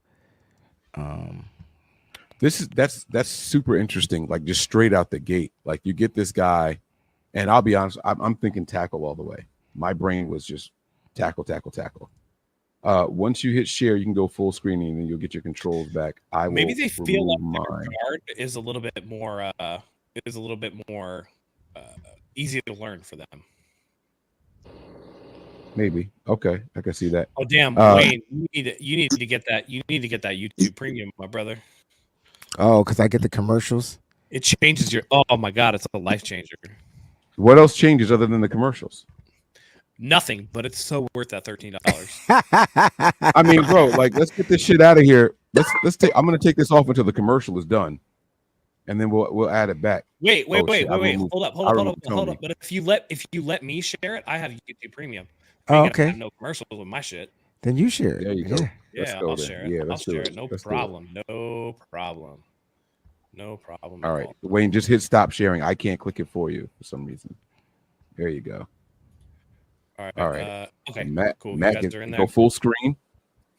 That's super interesting. Like just straight out the gate, like you get this guy, and I'll be honest, I'm thinking tackle all the way. My brain was just tackle. Once you hit share, you can go full screening, and you'll get your controls back. Maybe they feel like mine. guard is a little bit more easy to learn for them. Maybe. Okay, I can see that. Oh damn, Wayne, you need to get that. You need to get that YouTube Premium, my brother. Oh, because I get the commercials. It changes your. Oh my god, it's a life changer. What else changes other than the commercials? Nothing, but it's so worth that $13. I mean, bro, like let's get this shit out of here. Let's take. I'm gonna take this off until the commercial is done, and then we'll add it back. Wait. Hold up. But if you let me share it, I have YouTube Premium. Oh, okay. Have no commercials with my shit. Then you share it. There you go. Yeah, I'll share it. I'll share it. No problem. No problem. All right, Wayne, just hit stop sharing. I can't click it for you for some reason. There you go. All right. Okay. Matt, cool. Matt, You guys are in there. go full screen.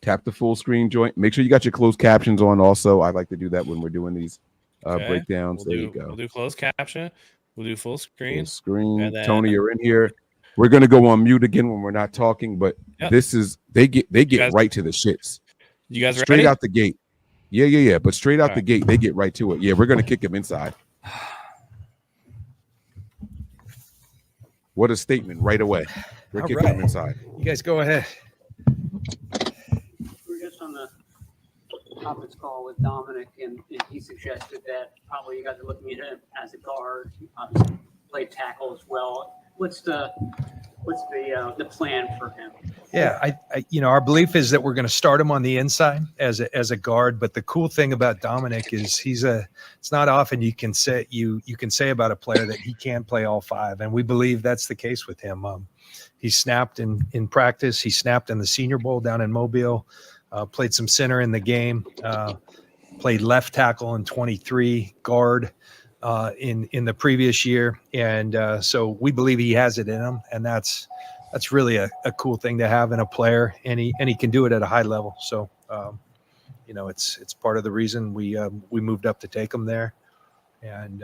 Tap the full screen joint. Make sure you got your closed captions on. Also, I like to do that when we're doing these breakdowns. There you go. We'll do closed caption. We'll do full screen. Full screen. And then, Tony, you're in here. We're gonna go on mute again when we're not talking, but this is they get guys, right to the shits. You guys straight ready? out the gate. Yeah. But straight out the gate, they get right to it. Yeah, we're gonna kick him inside. What a statement right away. We're kicking him inside. You guys go ahead. We're just on the conference call with Dominic, and he suggested that probably you guys are looking at him as a guard. He obviously played tackle as well. What's the plan for him? Yeah, I our belief is that we're going to start him on the inside as a guard. But the cool thing about Dominic is it's not often you can say about a player that he can play all five, and we believe that's the case with him. He snapped in practice. He snapped in the Senior Bowl down in Mobile. Played some center in the game. Played left tackle in 23, guard in the previous year, and so we believe he has it in him, and that's really a cool thing to have in a player, and he can do it at a high level. So it's part of the reason we moved up to take him there, and